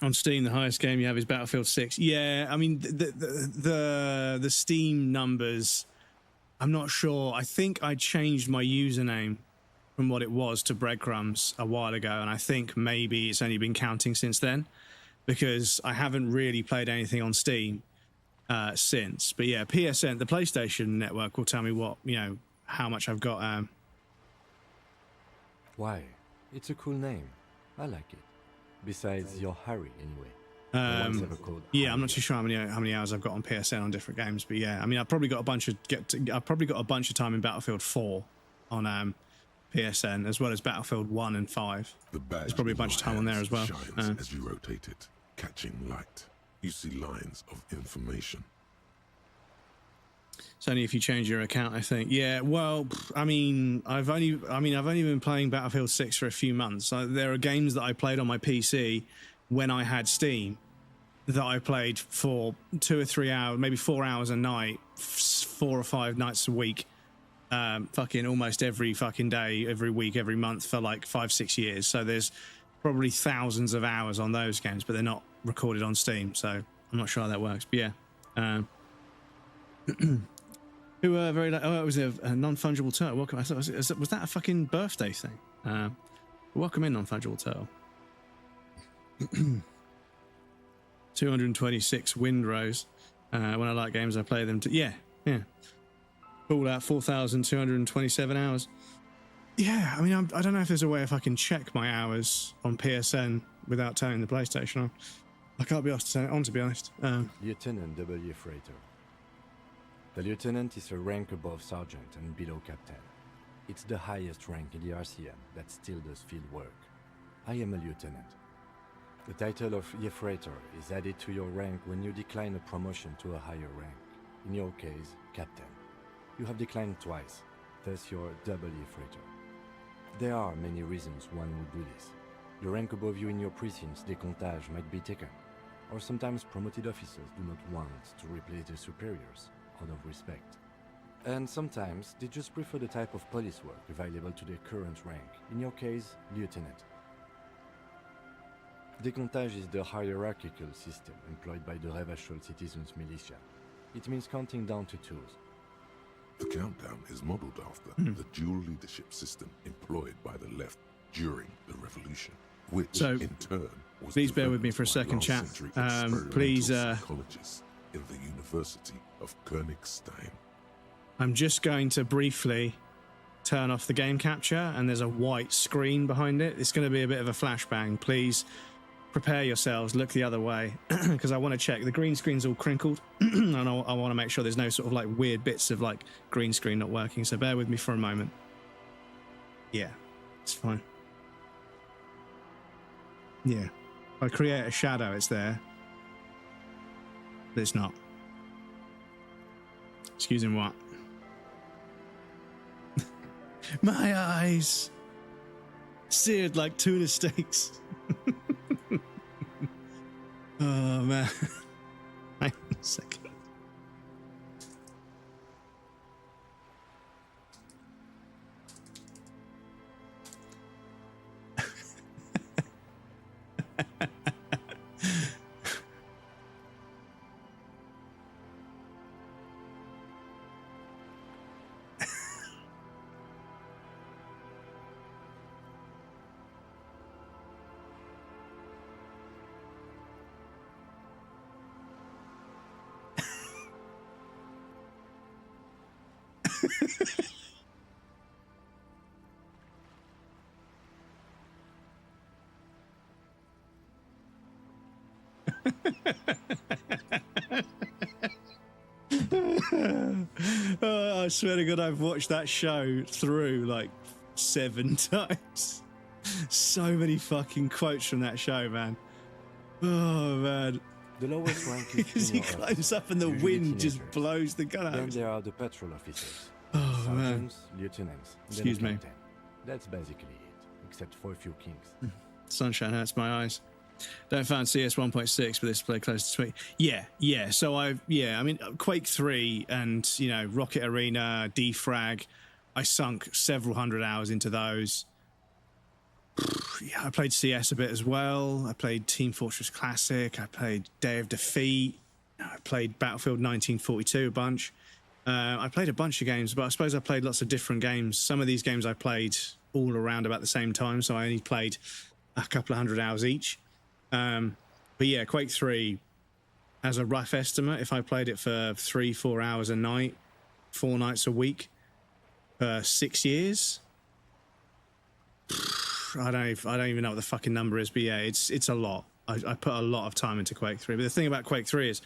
On Steam, the highest game you have is Battlefield 6. Yeah, I mean the Steam numbers, I'm not sure. I think I changed my username from what it was to Breadcrumbs a while ago, and I think maybe it's only been counting since then because I haven't really played anything on Steam since. But yeah, PSN, the PlayStation Network, will tell me what, you know, how much I've got. Why? It's a cool name. I like it. Besides, you're Harry anyway. Yeah, I'm not too sure how many hours I've got on PSN on different games, but yeah, I mean, I've probably got a bunch of time in Battlefield 4 on PSN, as well as Battlefield 1 and 5. There's probably a bunch of time on there as well. Shines as you rotate it, catching light. You see lines of information. It's only if you change your account, I think. Yeah, well, I mean, I've only been playing Battlefield 6 for a few months. There are games that I played on my PC when I had Steam that I played for 2 or 3 hours, maybe 4 hours a night, 4 or 5 nights a week, fucking almost every fucking day, every week, every month for like 5-6 years. So there's probably thousands of hours on those games, but they're not recorded on Steam, so I'm not sure how that works. But yeah. Who very like, oh, it was a non-fungible turtle. Welcome. I thought was that a fucking birthday thing? Welcome in, non-fungible turtle. 226 Windrose. When I like games, I play them. Yeah. Fallout 4,227 hours. Yeah, I mean, I don't know if there's a way if I can check my hours on PSN without turning the PlayStation on. I can't be asked to turn it on, to be honest. Lieutenant W. Freighter. The lieutenant is a rank above sergeant and below captain. It's the highest rank in the RCM that still does field work. I am a lieutenant. The title of Freighter is added to your rank when you decline a promotion to a higher rank. In your case, captain. You have declined twice, thus you're W. Freighter. There are many reasons one would do this. The rank above you in your precinct's décomptage might be taken, or sometimes promoted officers do not want to replace their superiors out of respect. And sometimes they just prefer the type of police work available to their current rank, in your case, lieutenant. Décomptage is the hierarchical system employed by the Revachol Citizens Militia. It means counting down to 2s. The countdown is modeled after the dual leadership system employed by the left. during the revolution, which So, in turn was please bear with me developed for a by second, last chat. century experimental Please, psychologists in the University of Königstein. I'm just going to briefly turn off the game capture, and there's a white screen behind it. It's going to be a bit of a flashbang. Please prepare yourselves, look the other way, because I want to check. The green screen's all crinkled, and I want to make sure there's no sort of like weird bits of like green screen not working. So bear with me for a moment. Yeah, it's fine. Yeah, if I create a shadow, it's there, but it's not. Excuse me, what? My eyes seared like tuna steaks. Oh man. Hang on a second. Oh, I swear to God, I've watched that show through like 7 times. So many fucking quotes from that show, man. Oh man. The lowest rank is he climbs up and the wind just blows the gun out. Then there are the patrol officers. Oh, sergeants, lieutenants. Excuse me. Captain. That's basically it, except for a few kings. Sunshine hurts my eyes. Don't find CS 1.6, but this play close to 20. Yeah. So I mean, Quake 3 and, you know, Rocket Arena, Defrag, I sunk several hundred hours into those. Yeah, I played CS a bit as well. I played Team Fortress Classic. I played Day of Defeat. I played Battlefield 1942 a bunch. I played a bunch of games, but I suppose I played lots of different games. Some of these games I played all around about the same time, so I only played a couple of hundred hours each. But yeah, Quake 3, as a rough estimate, if I played it for 3-4 hours a night, 4 nights a week, for 6 years, I don't even know what the fucking number is, but yeah, it's a lot. I put a lot of time into Quake 3. But the thing about Quake 3 is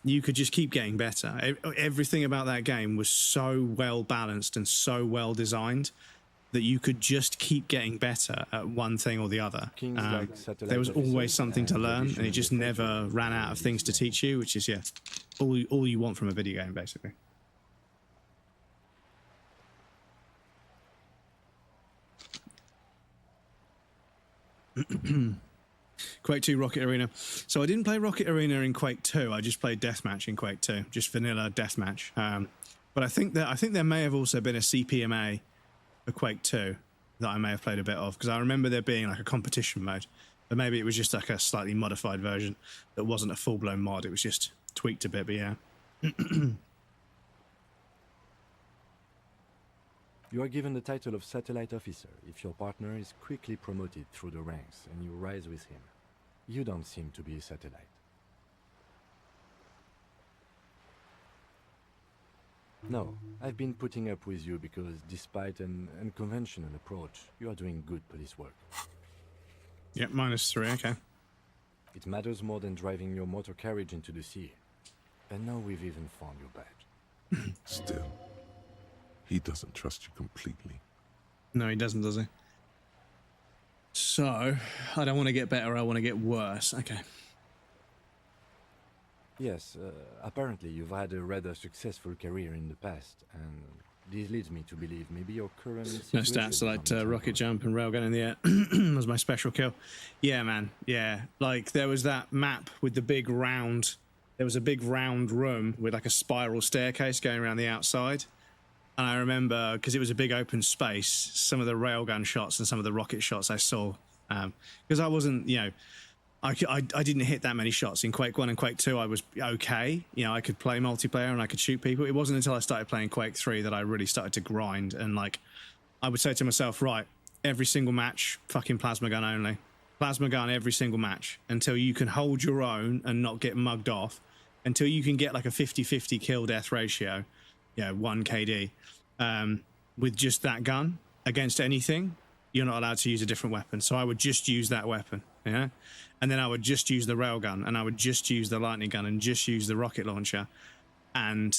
you could just keep getting better. Everything about that game was so well balanced and so well designed that you could just keep getting better at one thing or the other. There was always something to learn, and it just never ran out of things to teach you, which is, yeah, all you want from a video game, basically. Quake 2 Rocket Arena. So I didn't play Rocket Arena in Quake 2. I just played Deathmatch in Quake 2, just vanilla Deathmatch. But I think there may have also been a CPMA for Quake 2 that I may have played a bit of, because I remember there being like a competition mode, but maybe it was just like a slightly modified version that wasn't a full-blown mod. It was just tweaked a bit, but yeah. You are given the title of Satellite Officer if your partner is quickly promoted through the ranks and you rise with him. You don't seem to be a satellite. No, I've been putting up with you because despite an unconventional approach, you are doing good police work. Yep, -3, okay. It matters more than driving your motor carriage into the sea. And now we've even found your badge. Still, he doesn't trust you completely. No, he doesn't, does he? So, I don't want to get better, I want to get worse. Okay. Yes, apparently you've had a rather successful career in the past, and this leads me to believe maybe your current No situation stats, like is on rocket jump and railgun in the air was my special kill. Yeah, man, yeah. Like, there was that map with the big round... There was a big round room with like a spiral staircase going around the outside. And I remember, because it was a big open space, some of the railgun shots and some of the rocket shots I saw. Because I wasn't, you know, I didn't hit that many shots. In Quake 1 and Quake 2, I was okay. You know, I could play multiplayer and I could shoot people. It wasn't until I started playing Quake 3 that I really started to grind. And, like, I would say to myself, right, every single match, fucking plasma gun only. Plasma gun every single match until you can hold your own and not get mugged off, until you can get like a 50-50 kill death ratio, 1 KD, with just that gun against anything. You're not allowed to use a different weapon. So I would just use that weapon, and then I would just use the railgun, and I would just use the lightning gun, and just use the rocket launcher. And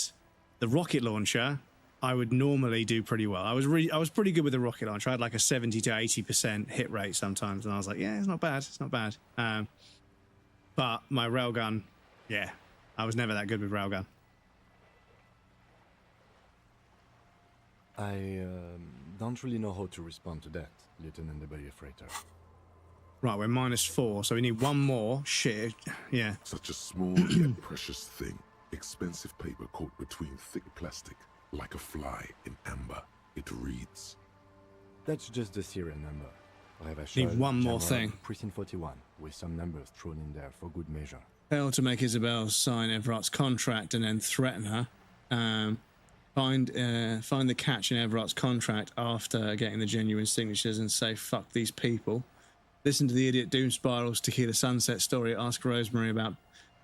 the rocket launcher, I would normally do pretty well. I was pretty good with the rocket launcher. I had like a 70 to 80% hit rate sometimes, and I was like, yeah, it's not bad, it's not bad. But my railgun, yeah, I was never that good with railgun. I don't really know how to respond to that, Lieutenant W. Freighter. Right, we're -4, so we need one more. Shit, yeah. Such a small yet precious thing. Expensive paper caught between thick plastic, like a fly in amber. It reads. That's just the serial number. I have a Need one more thing. Precinct 41, with some numbers thrown in there for good measure. Fail to make Isabel sign Everart's contract and then threaten her. Find the catch in Everart's contract after getting the genuine signatures and say, fuck these people. Listen to the Idiot Doom Spiral's Tequila Sunset story. Ask Rosemary about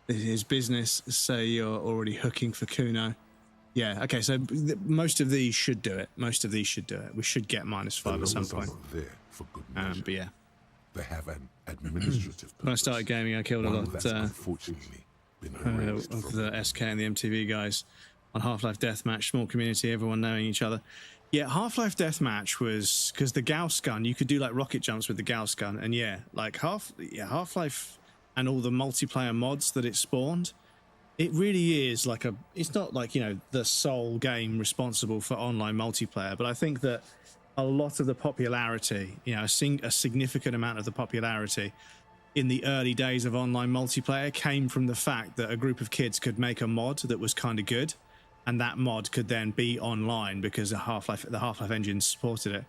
his business. Say you're already hooking for Kuno. Yeah, okay, so most of these should do it. Most of these should do it. We should get -5 at some point. There for good measure. But yeah. They have an administrative purpose. When I started gaming, I killed a lot unfortunately been of the SK and the MTV guys on Half-Life Deathmatch. Small community, everyone knowing each other. Yeah, Half-Life Deathmatch was because the Gauss gun, you could do like rocket jumps with the Gauss gun, and yeah, like Half-Life and all the multiplayer mods that it spawned. It really is like it's not like, the sole game responsible for online multiplayer, but I think that a lot of the popularity, a significant amount of the popularity in the early days of online multiplayer came from the fact that a group of kids could make a mod that was kind of good, and that mod could then be online because the Half-Life engine supported it.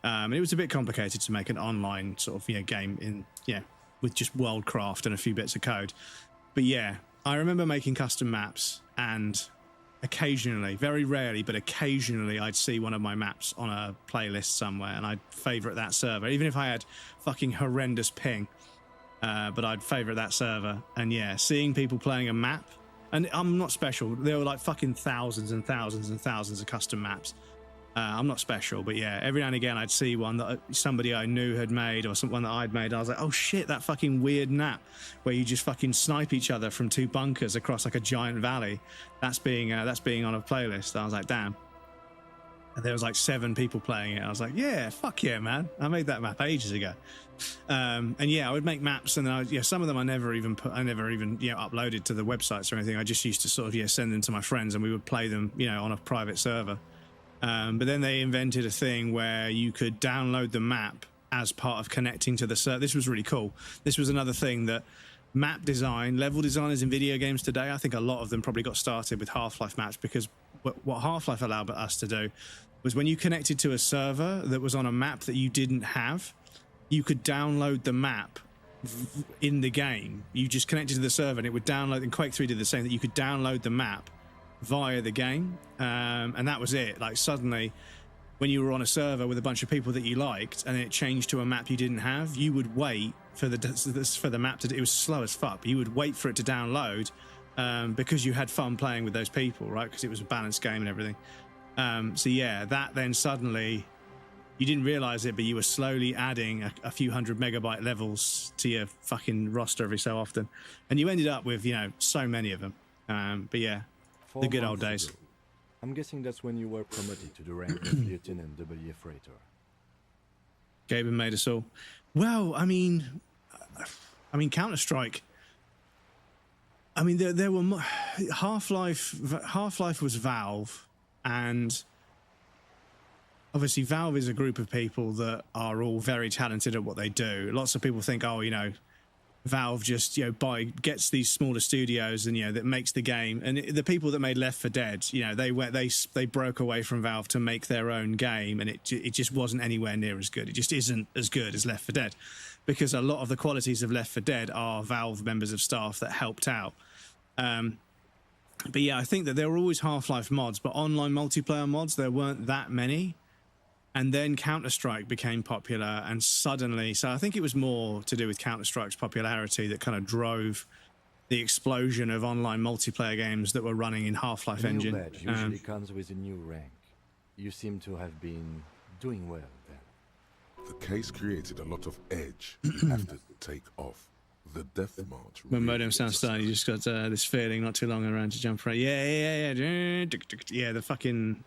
It was a bit complicated to make an online sort of game with just worldcraft and a few bits of code. But yeah, I remember making custom maps, and occasionally, very rarely, but occasionally I'd see one of my maps on a playlist somewhere and I'd favorite that server, even if I had fucking horrendous ping. But I'd favorite that server. And yeah, seeing people playing a map, and I'm not special. There were like fucking thousands and thousands and thousands of custom maps. I'm not special, but yeah, every now and again I'd see one that somebody I knew had made, or one that I'd made. I was like, oh shit, that fucking weird map where you just fucking snipe each other from 2 bunkers across like a giant valley. That's being on a playlist. I was like, damn. And there was like 7 people playing it. I was like, yeah, fuck yeah, man. I made that map ages ago. And yeah, I would make maps, and then some of them I never even uploaded to the websites or anything. I just used to sort of send them to my friends, and we would play them, on a private server. But then they invented a thing where you could download the map as part of connecting to the server. This was really cool. This was another thing that map design, level designers in video games today, I think a lot of them probably got started with Half-Life maps, because what Half-Life allowed us to do was when you connected to a server that was on a map that you didn't have, you could download the map in the game. You just connected to the server and it would download, and Quake 3 did the same, that you could download the map via the game, and that was it. Like suddenly when you were on a server with a bunch of people that you liked and it changed to a map you didn't have, you would wait for the map to, it was slow as fuck, but you would wait for it to download, because you had fun playing with those people, right? Because it was a balanced game and everything. So yeah, that then suddenly, you didn't realize it, but you were slowly adding a few 100 megabyte levels to your fucking roster every so often, and you ended up with so many of them. But yeah, the good old days. I'm guessing that's when you were promoted to the rank of Lieutenant W. Freighter. Gaben made us all. Well, I mean, Counter-Strike. I mean, there were Half-Life was Valve, and obviously Valve is a group of people that are all very talented at what they do. Lots of people think, Valve just gets these smaller studios and that makes the game. And the people that made Left 4 Dead, they broke away from Valve to make their own game, and it just wasn't anywhere near as good. It just isn't as good as Left 4 Dead, because a lot of the qualities of Left 4 Dead are Valve members of staff that helped out. But yeah, I think that there were always Half-Life mods, but online multiplayer mods, there weren't that many. And then Counter-Strike became popular, and suddenly, so I think it was more to do with Counter-Strike's popularity that kind of drove the explosion of online multiplayer games that were running in Half-Life A new engine. badge usually comes with a new rank. You seem to have been doing well then. The case created a lot of edge you have to take off. The death march. When modem sounds starting, you just got this feeling not too long around to jump right. Yeah. Yeah, the fucking.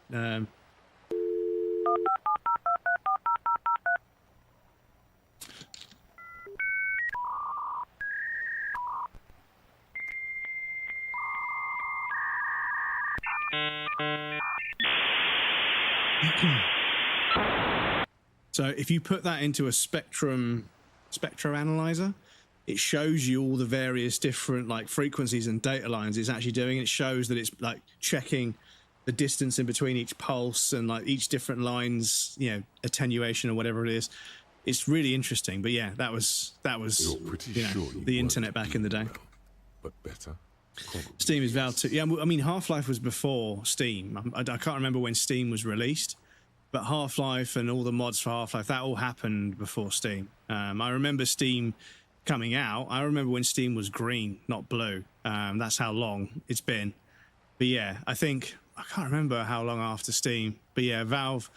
So if you put that into a spectro analyzer, it shows you all the various different like frequencies and data lines it's actually doing. It shows that it's like checking the distance in between each pulse and like each different line's, you know, attenuation or whatever it is. It's really interesting. But yeah, that was you know, the internet back in the day. But better. Steam is Valve too. Yeah, I mean Half-Life was before Steam. I can't remember when Steam was released, but Half-Life and all the mods for Half-Life, that all happened before Steam. I remember Steam coming out. I remember when Steam was green, not blue. That's how long it's been. But yeah, I can't remember how long after Steam. But yeah, Valve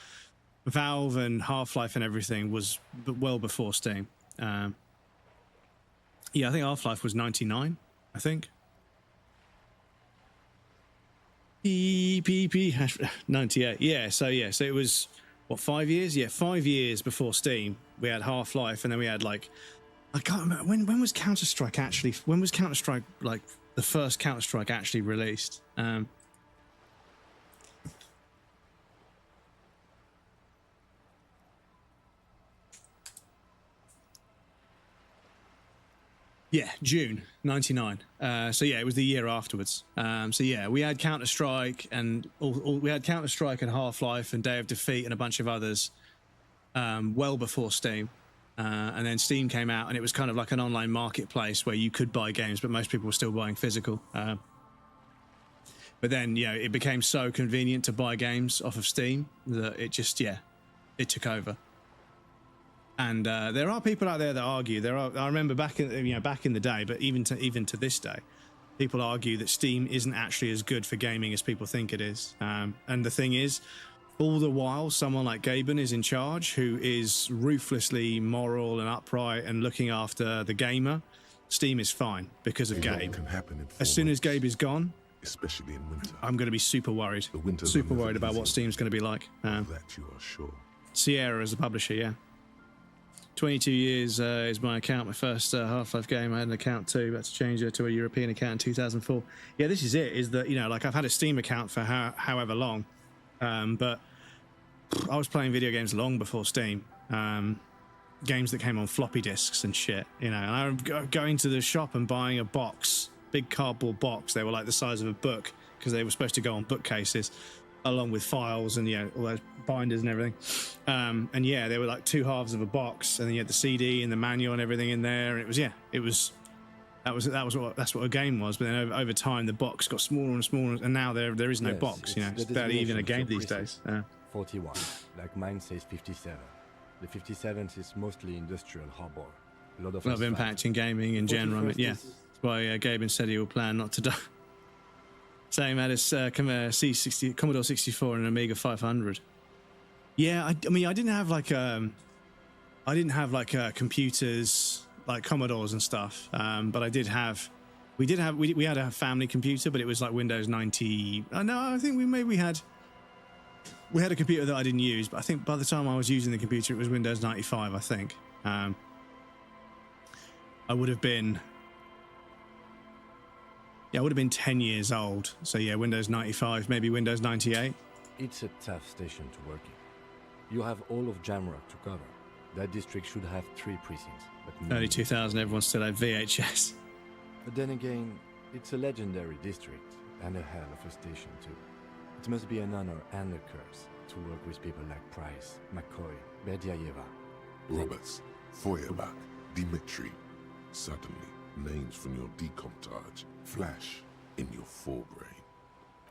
and Half-Life and everything was well before Steam. Yeah, I think Half-Life was 99, I think. 98. Yeah, so it was what, 5 years? Yeah, 5 years before Steam. We had Half-Life, and then we had like, I can't remember when was Counter-Strike actually. When was Counter-Strike, like the first Counter-Strike actually released? Yeah, June 99. So yeah, it was the year afterwards. So yeah, we had Counter-Strike and we had Counter-Strike and Half-Life and Day of Defeat and a bunch of others well before Steam. And then Steam came out, and it was kind of like an online marketplace where you could buy games, but most people were still buying physical. But then, you know, it became so convenient to buy games off of Steam that it just, yeah, it took over. And there are people out there that argue. I remember back in the day, but even to this day, people argue that Steam isn't actually as good for gaming as people think it is. And the thing is, all the while, someone like Gaben is in charge, who is ruthlessly moral and upright and looking after the gamer. Steam is fine because of Gabe. As soon as Gabe is gone, especially in winter, I'm going to be super worried. Super worried about what Steam's going to be like. That you are sure. Sierra as a publisher, yeah. 22 years is my account. My first Half-Life game, I had an account too. I had to change it to a European account in 2004. Yeah, this is it. Is that, you know, like I've had a Steam account for however long, but I was playing video games long before Steam. Games that came on floppy disks and shit, you know. And I remember going to the shop and buying a box, big cardboard box. They were like the size of a book because they were supposed to go on bookcases, along with files and, you know, all those binders and everything. And yeah, they were like two halves of a box, and then you had the CD and the manual and everything in there. And that's what a game was. But then over time, the box got smaller and smaller, and now there is no box. You know, it's barely even a game these days. 41, like mine says 57. The 57th is mostly industrial harbor. A lot of impact in gaming in general. I mean, yeah, that's why Gaben said he will plan not to die. Same had his C60, Commodore 64 and an Amiga 500. Yeah, I mean, I didn't have computers like Commodores and stuff, but we had a family computer, but it was like Windows 90. No, I think we had a computer that I didn't use, but I think by the time I was using the computer, it was Windows 95. I think I would have been. Yeah, I would have been 10 years old. So yeah, Windows 95, maybe Windows 98. It's a tough station to work in. You have all of Jamrock to cover. That district should have 3 precincts. But early 2000, everyone still had VHS. But then again, it's a legendary district and a hell of a station too. It must be an honor and a curse to work with people like Price, McCoy, Berdiayeva. Roberts, Feuerbach, Dimitri. Suddenly, names from your decomptage flash in your forebrain.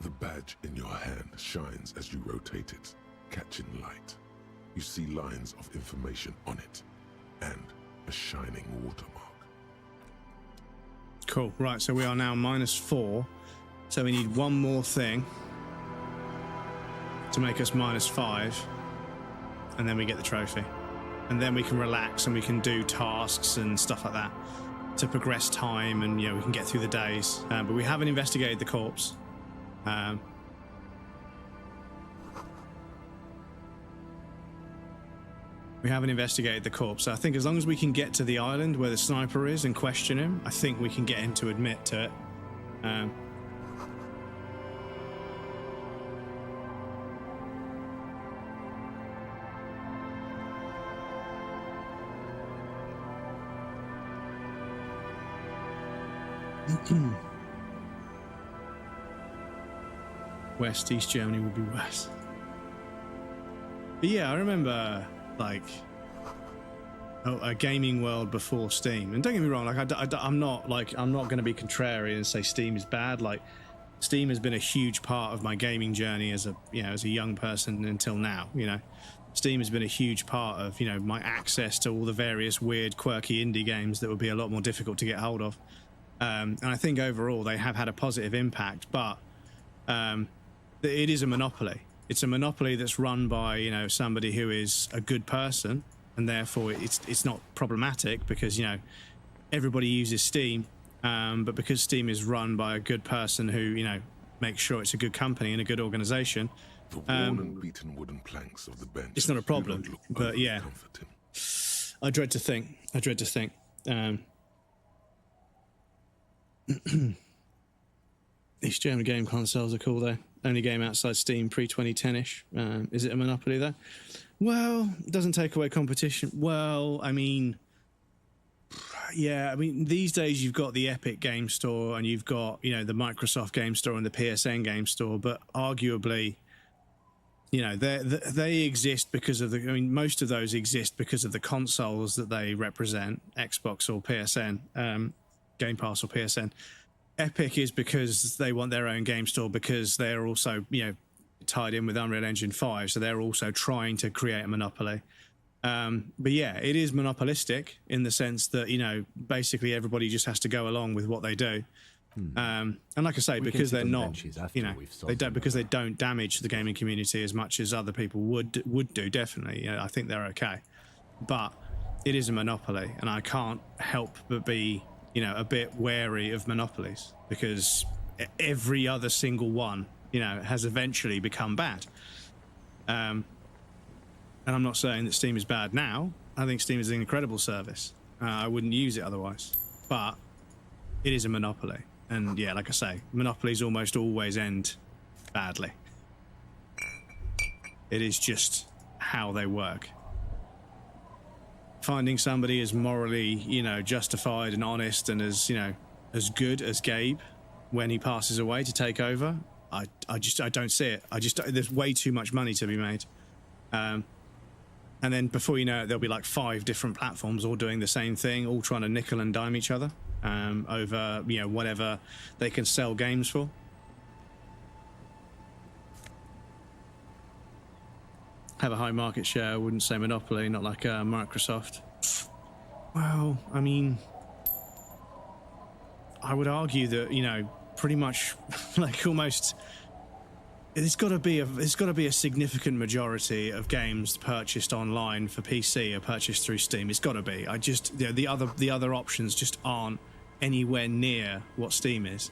The badge in your hand shines as you rotate it, catching light. You see lines of information on it, and a shining watermark. Cool. Right, so we are now -4. So we need one more thing to make us -5, and then we get the trophy. And then we can relax and we can do tasks and stuff like that to progress time, and we can get through the days. But we haven't investigated the corpse. We haven't investigated the corpse. So I think as long as we can get to the island where the sniper is and question him, I think we can get him to admit to it. West, East Germany would be worse. But yeah, I remember like a gaming world before Steam. And don't get me wrong, like I'm not going to be contrarian and say Steam is bad. Like Steam has been a huge part of my gaming journey as a young person until now. Steam has been a huge part of my access to all the various weird, quirky indie games that would be a lot more difficult to get hold of. And I think overall they have had a positive impact, but it is a monopoly. It's a monopoly that's run by somebody who is a good person, and therefore it's not problematic because everybody uses Steam, but because Steam is run by a good person who makes sure it's a good company and a good organization, the worn and beaten wooden planks of the bench. It's not a problem. But yeah, I dread to think. These German game consoles are cool though. Only game outside Steam pre-2010-ish. Is it a monopoly though? Well, it doesn't take away competition. Well, I mean, yeah, I mean, these days you've got the Epic Game Store and you've got, the Microsoft Game Store and the PSN Game Store, but arguably, they exist because of most of those exist because of the consoles that they represent, Xbox or PSN, Game Pass or PSN. Epic is because they want their own game store because they're also, tied in with Unreal Engine 5, so they're also trying to create a monopoly. But yeah, it is monopolistic in the sense that, basically everybody just has to go along with what they do. And like I say, because they're not, they don't damage the gaming community as much as other people would do, definitely. I think they're okay. But it is a monopoly, and I can't help but be a bit wary of monopolies because every other single one, has eventually become bad. And I'm not saying that Steam is bad now. I think Steam is an incredible service. I wouldn't use it otherwise, but it is a monopoly. And yeah, like I say, monopolies almost always end badly. It is just how they work. Finding somebody as morally, justified and honest and as, as good as Gabe when he passes away to take over, I don't see it. There's way too much money to be made. And then before you know it, there'll be like 5 different platforms all doing the same thing, all trying to nickel and dime each other over, whatever they can sell games for. Have a high market share, I wouldn't say monopoly, not like Microsoft. Well, I mean, I would argue that, pretty much like almost it's got to be a significant majority of games purchased online for PC are purchased through Steam. It's got to be. The other options just aren't anywhere near what Steam is.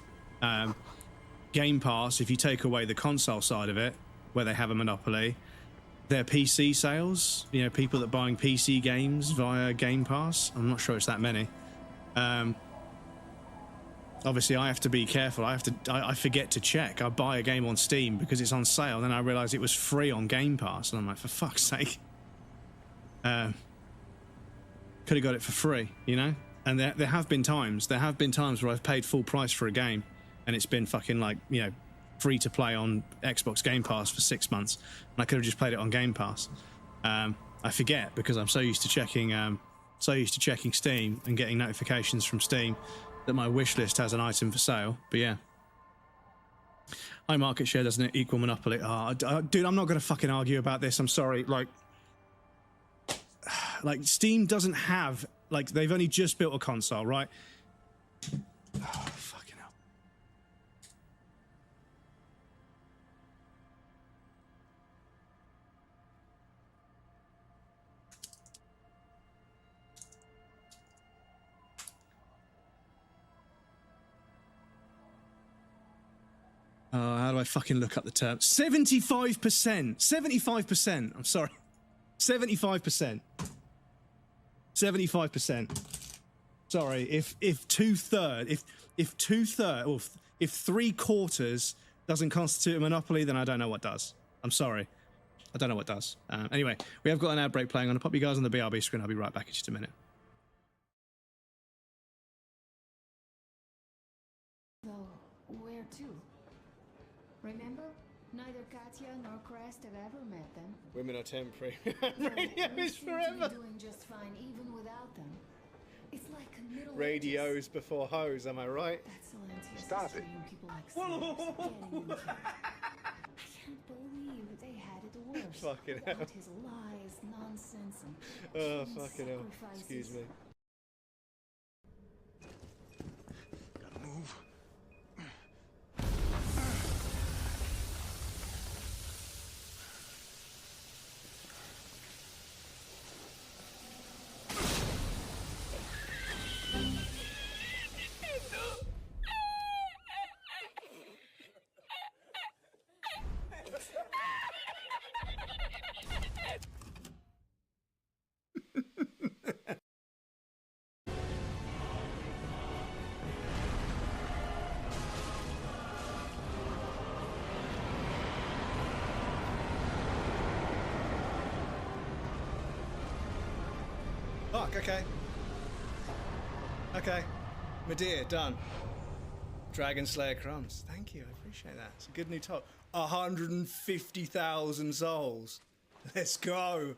Game Pass, if you take away the console side of it, where they have a monopoly, their PC sales, people that are buying PC games via Game Pass, I'm not sure it's that many. Obviously, I have to be careful. I forget to check. I buy a game on Steam because it's on sale, then I realise it was free on Game Pass, and I'm like, for fuck's sake. Could have got it for free, And there have been times where I've paid full price for a game, and it's been fucking like, free to play on Xbox Game Pass for 6 months, and I could have just played it on Game Pass. I forget because I'm so used to checking Steam and getting notifications from Steam that my wish list has an item for sale. But yeah, high market share doesn't equal monopoly. Dude, I'm not going to fucking argue about this. I'm sorry. Like, like Steam doesn't have, like, they've only just built a console, right? Oh, fucking hell. How do I fucking look up the term? 75%! 75%! I'm sorry. 75%. 75%. Sorry, if three-quarters doesn't constitute a monopoly, then I don't know what does. I'm sorry. I don't know what does. Anyway, we have got an ad break playing. I'm going to pop you guys on the BRB screen. I'll be right back in just a minute. So, where to? Remember? Neither Katya nor Crest have ever met them. Women are temporary. Radio is forever. Doing just fine even without them. It's like a middle Radios before hoes, am I right? Stop it. People like I can't believe they had it worse. Fucking hell. About his lies, nonsense, and Oh, fucking hell. sacrifices. Excuse me. Gotta move. Fuck, okay. Okay. Medea, done. Dragon Slayer crumbs. Thank you, I appreciate that. It's a good new top. 150,000 souls. Let's go.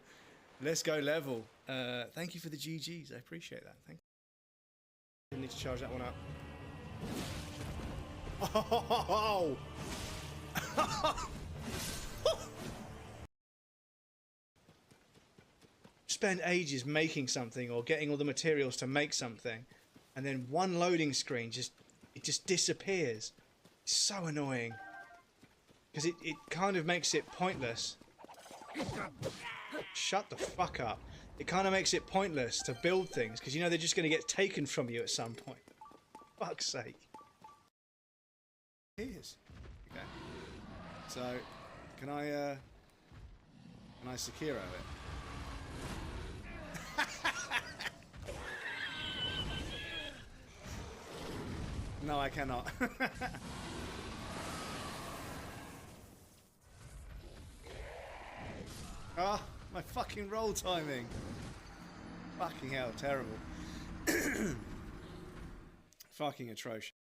Let's go level. Thank you for the GGs. I appreciate that. Thank you. Need to charge that one up. Oh! Spend ages making something or getting all the materials to make something, and then one loading screen just disappears. It's so annoying because it kind of makes it pointless. Shut the fuck up. It kind of makes it pointless to build things because you know they're just going to get taken from you at some point. Fuck's sake. Here's. Okay. So, can I Sekiro it? No, I cannot. Ah, my fucking roll timing. Fucking hell, terrible. Fucking atrocious.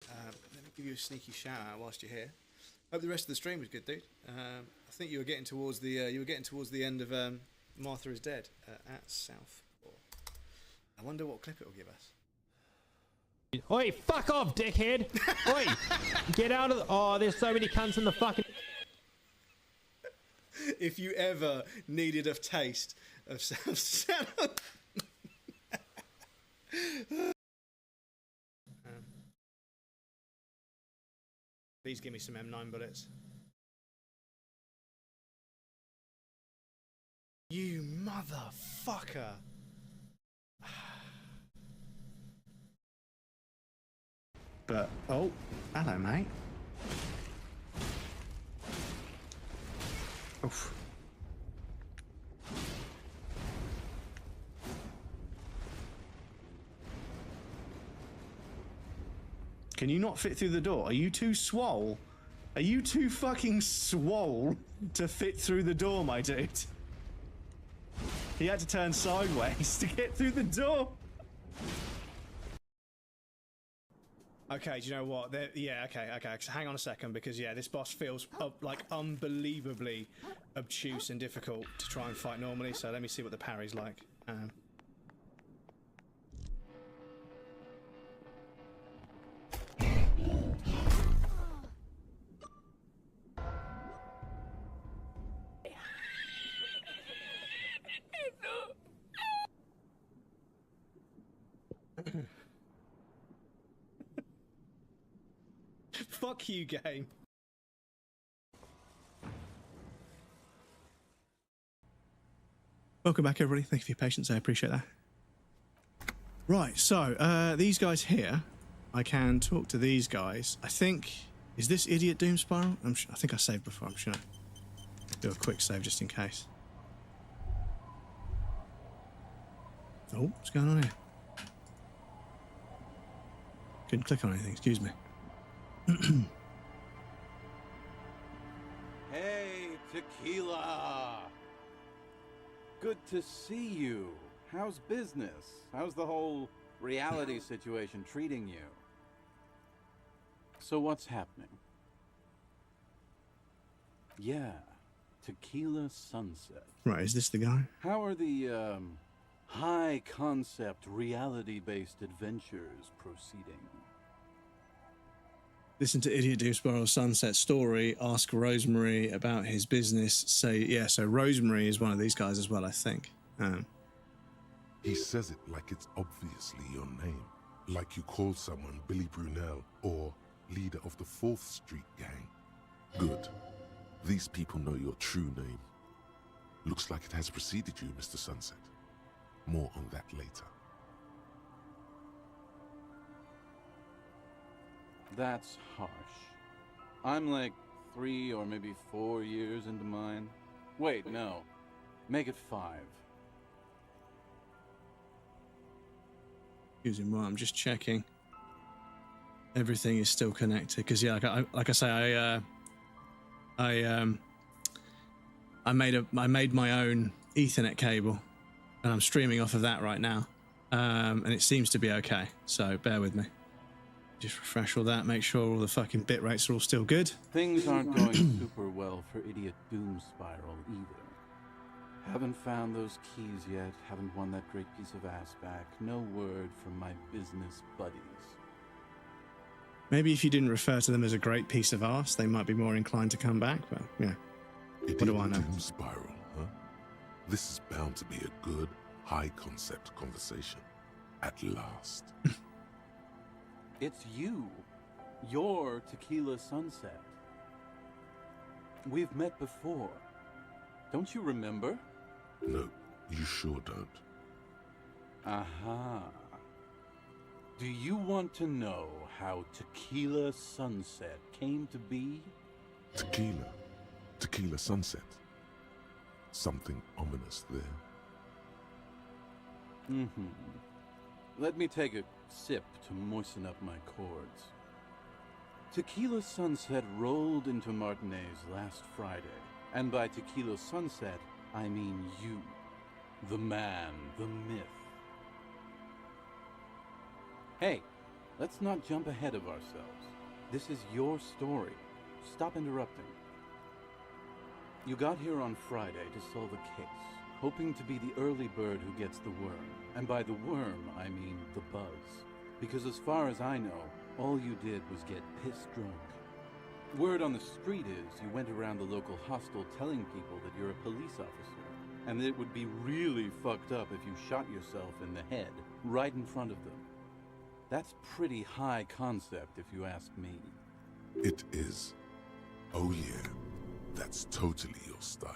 Let me give you a sneaky shout out whilst you're here. Hope the rest of the stream was good, dude. I think you were getting towards the end of Martha is Dead at South. I wonder what clip it will give us. Oi, fuck off, dickhead! Oi, get out of the... Oh, there's so many cunts in the fucking... If you ever needed a taste of South... Please give me some M9 bullets. You motherfucker! But, oh, hello, mate. Oof. Can you not fit through the door? Are you too swole? Are you too fucking swole to fit through the door, my dude? He had to turn sideways to get through the door. Okay, do you know what? Yeah, okay. So hang on a second, because yeah, this boss feels like unbelievably obtuse and difficult to try and fight normally. So let me see what the parry's like. Fuck you, game. Welcome back, everybody. Thank you for your patience. I appreciate that. Right, so these guys here, I can talk to these guys. I think, is this Idiot Doom Spiral? I think I saved before. I'm sure. Do a quick save just in case. Oh, what's going on here? Couldn't click on anything. Excuse me. Hey, Tequila! Good to see you. How's business? How's the whole reality situation treating you? So what's happening? Yeah, Tequila Sunset. Right, is this the guy? How are the, high-concept, reality-based adventures proceeding? Listen to Idiot Doom Spiral Sunset Story. Ask Rosemary about his business. Say, yeah, so Rosemary is one of these guys as well, I think. He says it like it's obviously your name. Like you call someone Billy Brunel or leader of the 4th Street gang. Good. These people know your true name. Looks like it has preceded you, Mr. Sunset. More on that later. That's harsh. I'm like 3 or maybe 4 years into mine. Wait, no. Make it 5. Excuse me, I'm just checking. Everything is still connected because yeah, like I say, I made my own Ethernet cable, and I'm streaming off of that right now, and it seems to be okay. So bear with me. Just refresh all that, make sure all the fucking bit rates are all still good. Things aren't going super well for Idiot Doom Spiral either. Haven't found those keys yet, haven't won that great piece of ass back. No word from my business buddies. Maybe if you didn't refer to them as a great piece of arse, they might be more inclined to come back, but yeah. What do I know? Doom Spiral, huh? This is bound to be a good, high-concept conversation. At last. It's you. You're Tequila Sunset. We've met before. Don't you remember? No, you sure don't. Aha. Do you want to know how Tequila Sunset came to be? Tequila. Tequila Sunset. Something ominous there. Mm-hmm. Let me take a sip to moisten up my cords. Tequila Sunset rolled into Martinez last Friday. And by Tequila Sunset, I mean you. The man, the myth. Hey, let's not jump ahead of ourselves. This is your story. Stop interrupting. You got here on Friday to solve a case, hoping to be the early bird who gets the worm. And by the worm, I mean the buzz. Because as far as I know, all you did was get piss drunk. Word on the street is you went around the local hostel telling people that you're a police officer, and that it would be really fucked up if you shot yourself in the head right in front of them. That's pretty high concept, if you ask me. It is. Oh yeah, that's totally your style.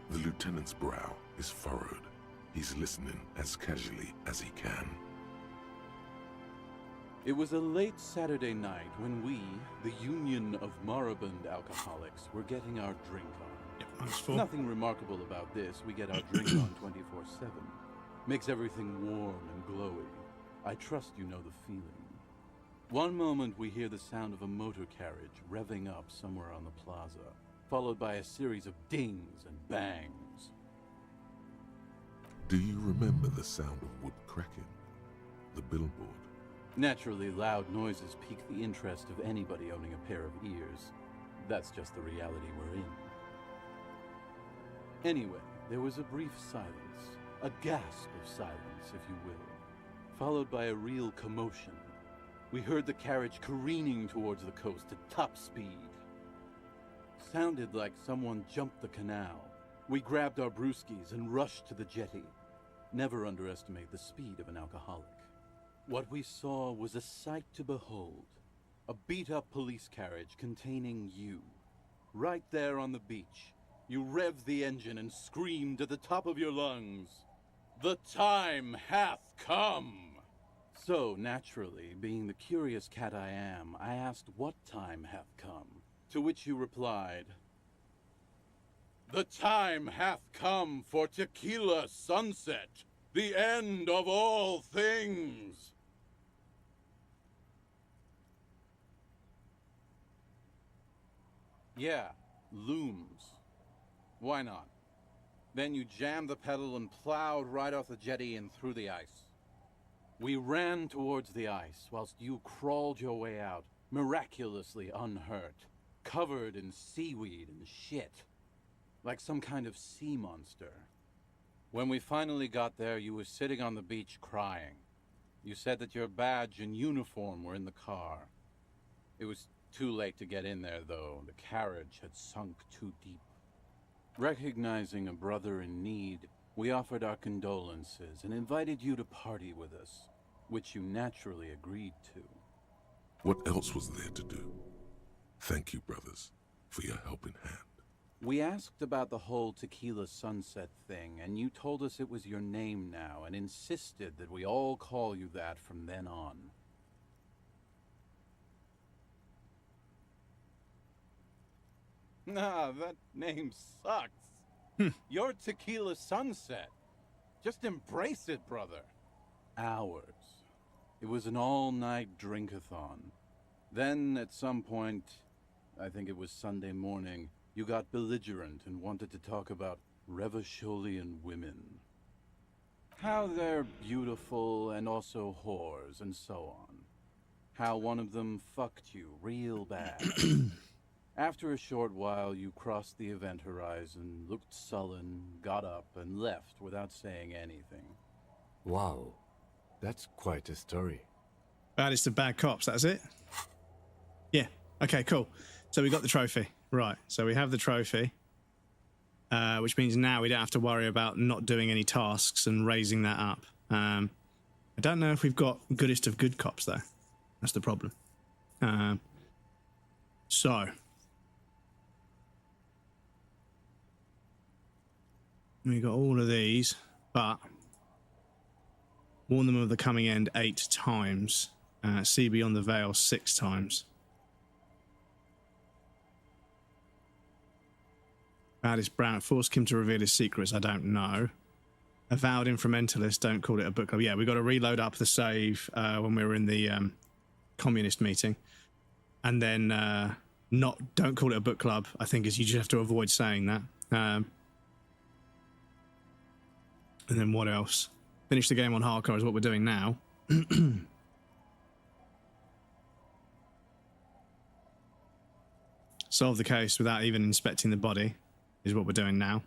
The lieutenant's brow is furrowed. He's listening as casually as he can. It was a late Saturday night when we, the Union of Moribund Alcoholics, were getting our drink on. Yep, nothing remarkable about this. We get our drink on 24/7. Makes everything warm and glowy. I trust you know the feeling. One moment we hear the sound of a motor carriage revving up somewhere on the plaza, followed by a series of dings and bangs. Do you remember the sound of wood cracking? The billboard? Naturally, loud noises pique the interest of anybody owning a pair of ears. That's just the reality we're in. Anyway, there was a brief silence, a gasp of silence, if you will, followed by a real commotion. We heard the carriage careening towards the coast at top speed. Sounded like someone jumped the canal. We grabbed our brewskis and rushed to the jetty. Never underestimate the speed of an alcoholic. What we saw was a sight to behold. A beat-up police carriage containing you. Right there on the beach, you revved the engine and screamed at the top of your lungs, "The time hath come!" So, naturally, being the curious cat I am, I asked what time hath come, to which you replied, "The time hath come for Tequila Sunset, the end of all things." Yeah, looms. Why not? Then you jammed the pedal and plowed right off the jetty and through the ice. We ran towards the ice whilst you crawled your way out, miraculously unhurt, covered in seaweed and shit, like some kind of sea monster. When we finally got there, you were sitting on the beach crying. You said that your badge and uniform were in the car. It was too late to get in there, though. The carriage had sunk too deep. Recognizing a brother in need, we offered our condolences and invited you to party with us, which you naturally agreed to. What else was there to do? Thank you, brothers, for your helping hand. We asked about the whole Tequila Sunset thing, and you told us it was your name now, and insisted that we all call you that from then on. Nah, that name sucks. You're Tequila Sunset. Just embrace it, brother. Ours. It was an all-night drink-a-thon. Then, at some point, I think it was Sunday morning, you got belligerent and wanted to talk about Revacholian women. How they're beautiful and also whores and so on. How one of them fucked you real bad. After a short while, you crossed the event horizon, looked sullen, got up, and left without saying anything. Wow, that's quite a story. Baddest of bad cops, that's it? Yeah, okay, cool. So we got the trophy. Right, so we have the trophy, which means now we don't have to worry about not doing any tasks and raising that up. I don't know if we've got goodest of good cops, though. That's the problem. So... we got all of these, but warn them of the coming end 8 times. See beyond the veil 6 times. Baddest Brown. Force Kim to reveal his secrets. I don't know. Avowed Inframentalist. Don't call it a book club. Yeah, we got to reload up the save when we were in the communist meeting, and then don't call it a book club. I think is you just have to avoid saying that. And then what else? Finish the game on hardcore is what we're doing now. Solve the case without even inspecting the body is what we're doing now.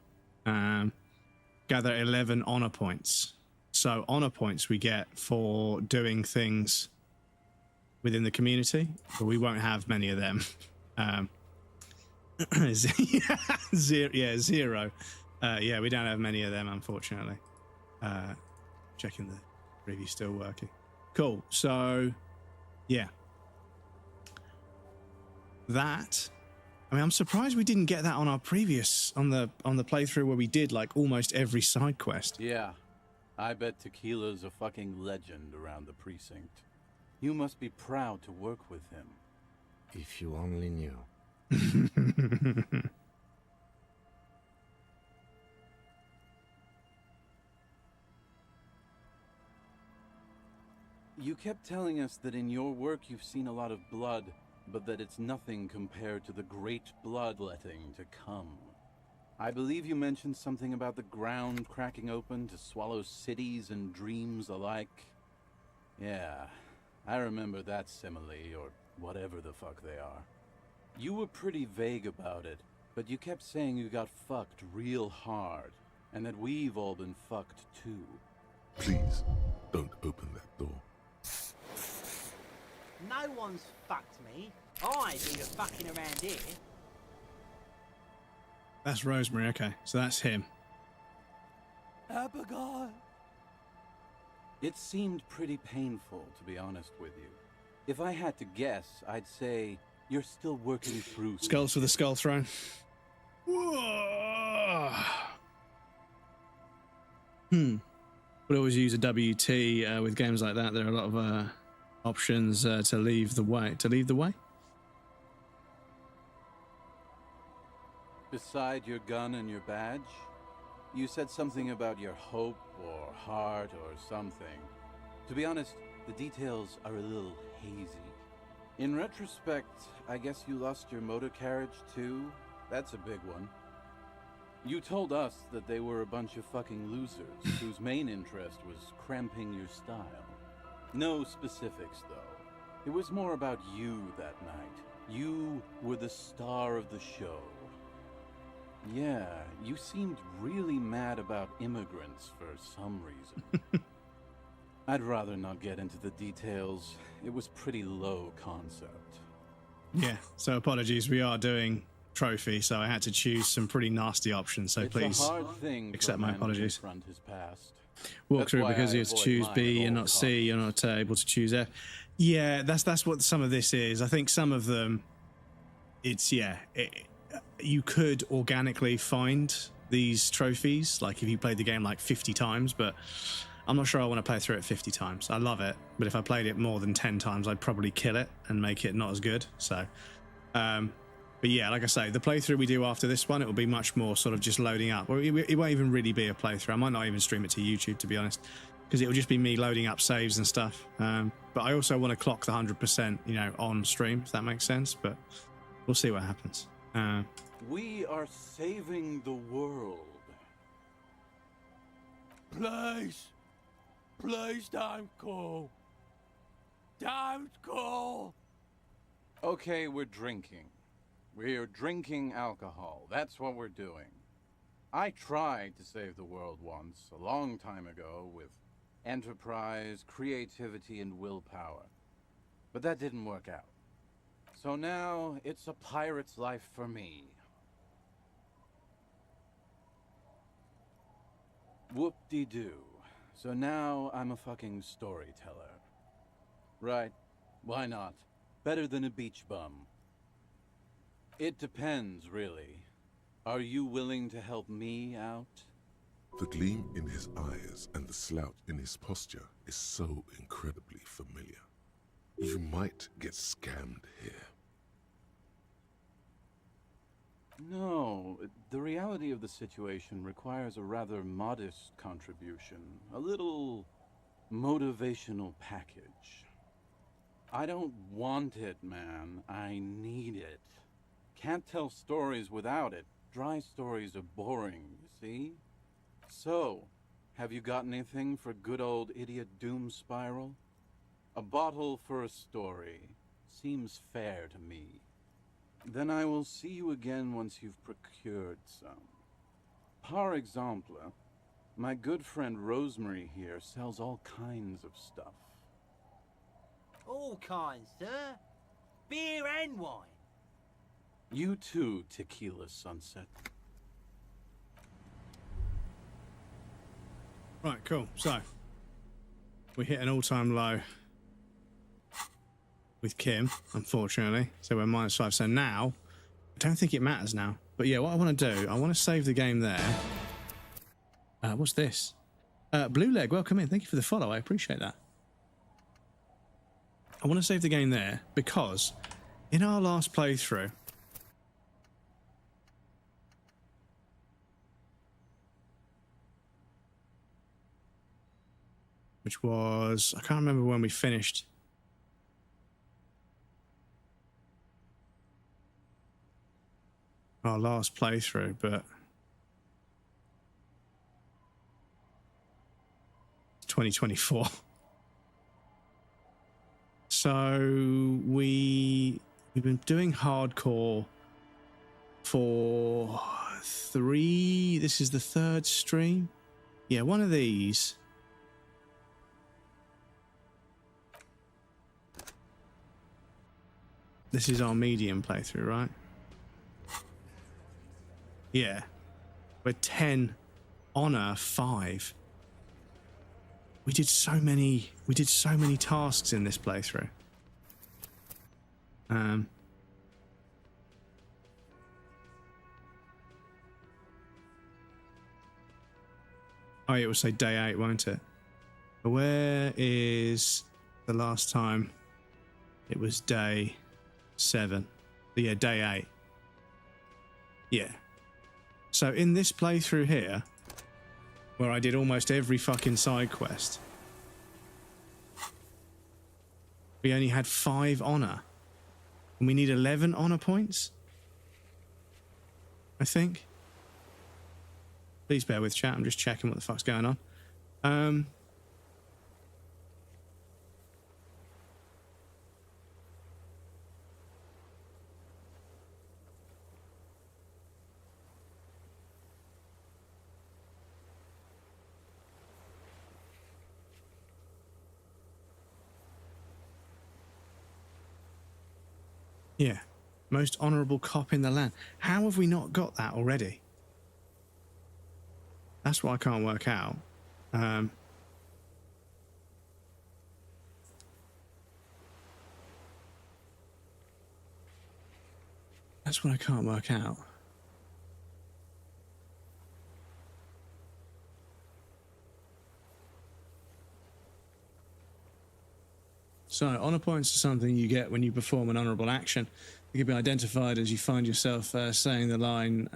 Gather 11 honor points. So honor points we get for doing things within the community, but we won't have many of them. Zero. Yeah, we don't have many of them, unfortunately. Checking the review's still working. Cool. So, yeah. That. I mean, I'm surprised we didn't get that on our previous on the playthrough where we did like almost every side quest. Yeah, I bet Tequila's a fucking legend around the precinct. You must be proud to work with him. If you only knew. You kept telling us that in your work you've seen a lot of blood, but that it's nothing compared to the great bloodletting to come. I believe you mentioned something about the ground cracking open to swallow cities and dreams alike. Yeah, I remember that simile, or whatever the fuck they are. You were pretty vague about it, but you kept saying you got fucked real hard, and that we've all been fucked too. Please, don't open that door. No one's fucked me. I do the fucking around here. That's Rosemary, okay. So that's him. Abigail. It seemed pretty painful, to be honest with you. If I had to guess, I'd say you're still working through. Skulls for the Skull Throne. Whoa. Would always use a WT with games like that. There are a lot of options to leave the way. To leave the way? Beside your gun and your badge, you said something about your hope or heart or something. To be honest, the details are a little hazy. In retrospect, I guess you lost your motor carriage too. That's a big one. You told us that they were a bunch of fucking losers whose main interest was cramping your style. No specifics, though. It was more about you that night. You were the star of the show. Yeah, you seemed really mad about immigrants for some reason. I'd rather not get into the details. It was pretty low concept. Yeah, so apologies. We are doing trophy, so I had to choose some pretty nasty options. So It's please a hard thing accept for a my man to apologies. confront his past. Walk That's through why because I you have to avoid choose mine B at and all not C. You're not able to choose F. Yeah, that's what some of this is. I think some of them, it's you could organically find these trophies, like if you played the game like 50 times, but I'm not sure I want to play through it 50 times. I love it, but if I played it more than 10 times, I'd probably kill it and make it not as good. So, but yeah, like I say, the playthrough we do after this one, it will be much more sort of just loading up. Or it won't even really be a playthrough. I might not even stream it to YouTube, to be honest, because it will just be me loading up saves and stuff. But I also want to clock the 100%, you know, on stream, if that makes sense. But we'll see what happens. We are saving the world. Please. Please don't go. Don't go. Okay, we're drinking. We're drinking alcohol. That's what we're doing. I tried to save the world once, a long time ago, with enterprise, creativity, and willpower. But that didn't work out. So now, it's a pirate's life for me. Whoop-de-doo. So now I'm a fucking storyteller. Right. Why not? Better than a beach bum. It depends, really. Are you willing to help me out? The gleam in his eyes and the slouch in his posture is so incredibly familiar. You might get scammed here. No, the reality of the situation requires a rather modest contribution. A little motivational package. I don't want it, man. I need it. Can't tell stories without it. Dry stories are boring, you see? So, have you got anything for good old idiot Doom Spiral? A bottle for a story. Seems fair to me. Then I will see you again once you've procured some. Par exemple, my good friend Rosemary here sells all kinds of stuff. All kinds, sir. Beer and wine. You too, Tequila Sunset. Right, cool. So, we hit an all-time low with Kim, unfortunately. So we're -5. So now, I don't think it matters now. But yeah, what I want to do, I want to save the game there. What's this? Blue Leg, welcome in. Thank you for the follow. I appreciate that. I want to save the game there because in our last playthrough, which was, I can't remember when we finished. Our last playthrough, but 2024. So we've been doing hardcore for 3. This is the 3rd stream. Yeah, one of these. This is our medium playthrough, right? Yeah. We're 10 honor 5. We did so many tasks in this playthrough. Oh, it will say day 8, won't it? Where is the last time? It was day 7. Yeah, day 8. Yeah. So in this playthrough here, where I did almost every fucking side quest, we only had 5 honor. And we need 11 honor points? I think. Please bear with chat, I'm just checking what the fuck's going on. Yeah. Most honourable cop in the land. How have we not got that already? That's what I can't work out. That's what I can't work out. So, honour points are something you get when you perform an honourable action. It can be identified as you find yourself saying the line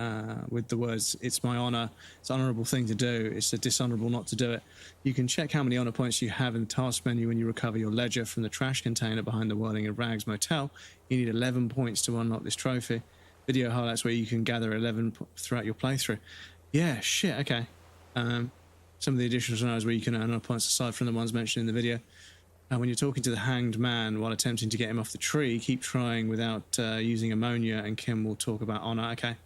with the words, "It's my honour, it's an honourable thing to do, it's a dishonourable not to do it." You can check how many honour points you have in the task menu when you recover your ledger from the trash container behind the Whirling of Rags Motel. You need 11 points to unlock this trophy. Video highlights where you can gather 11 throughout your playthrough. Yeah, shit, okay. Some of the additional scenarios where you can earn honour points aside from the ones mentioned in the video. When you're talking to the hanged man while attempting to get him off the tree, keep trying without using ammonia, and Kim will talk about honour. Okay.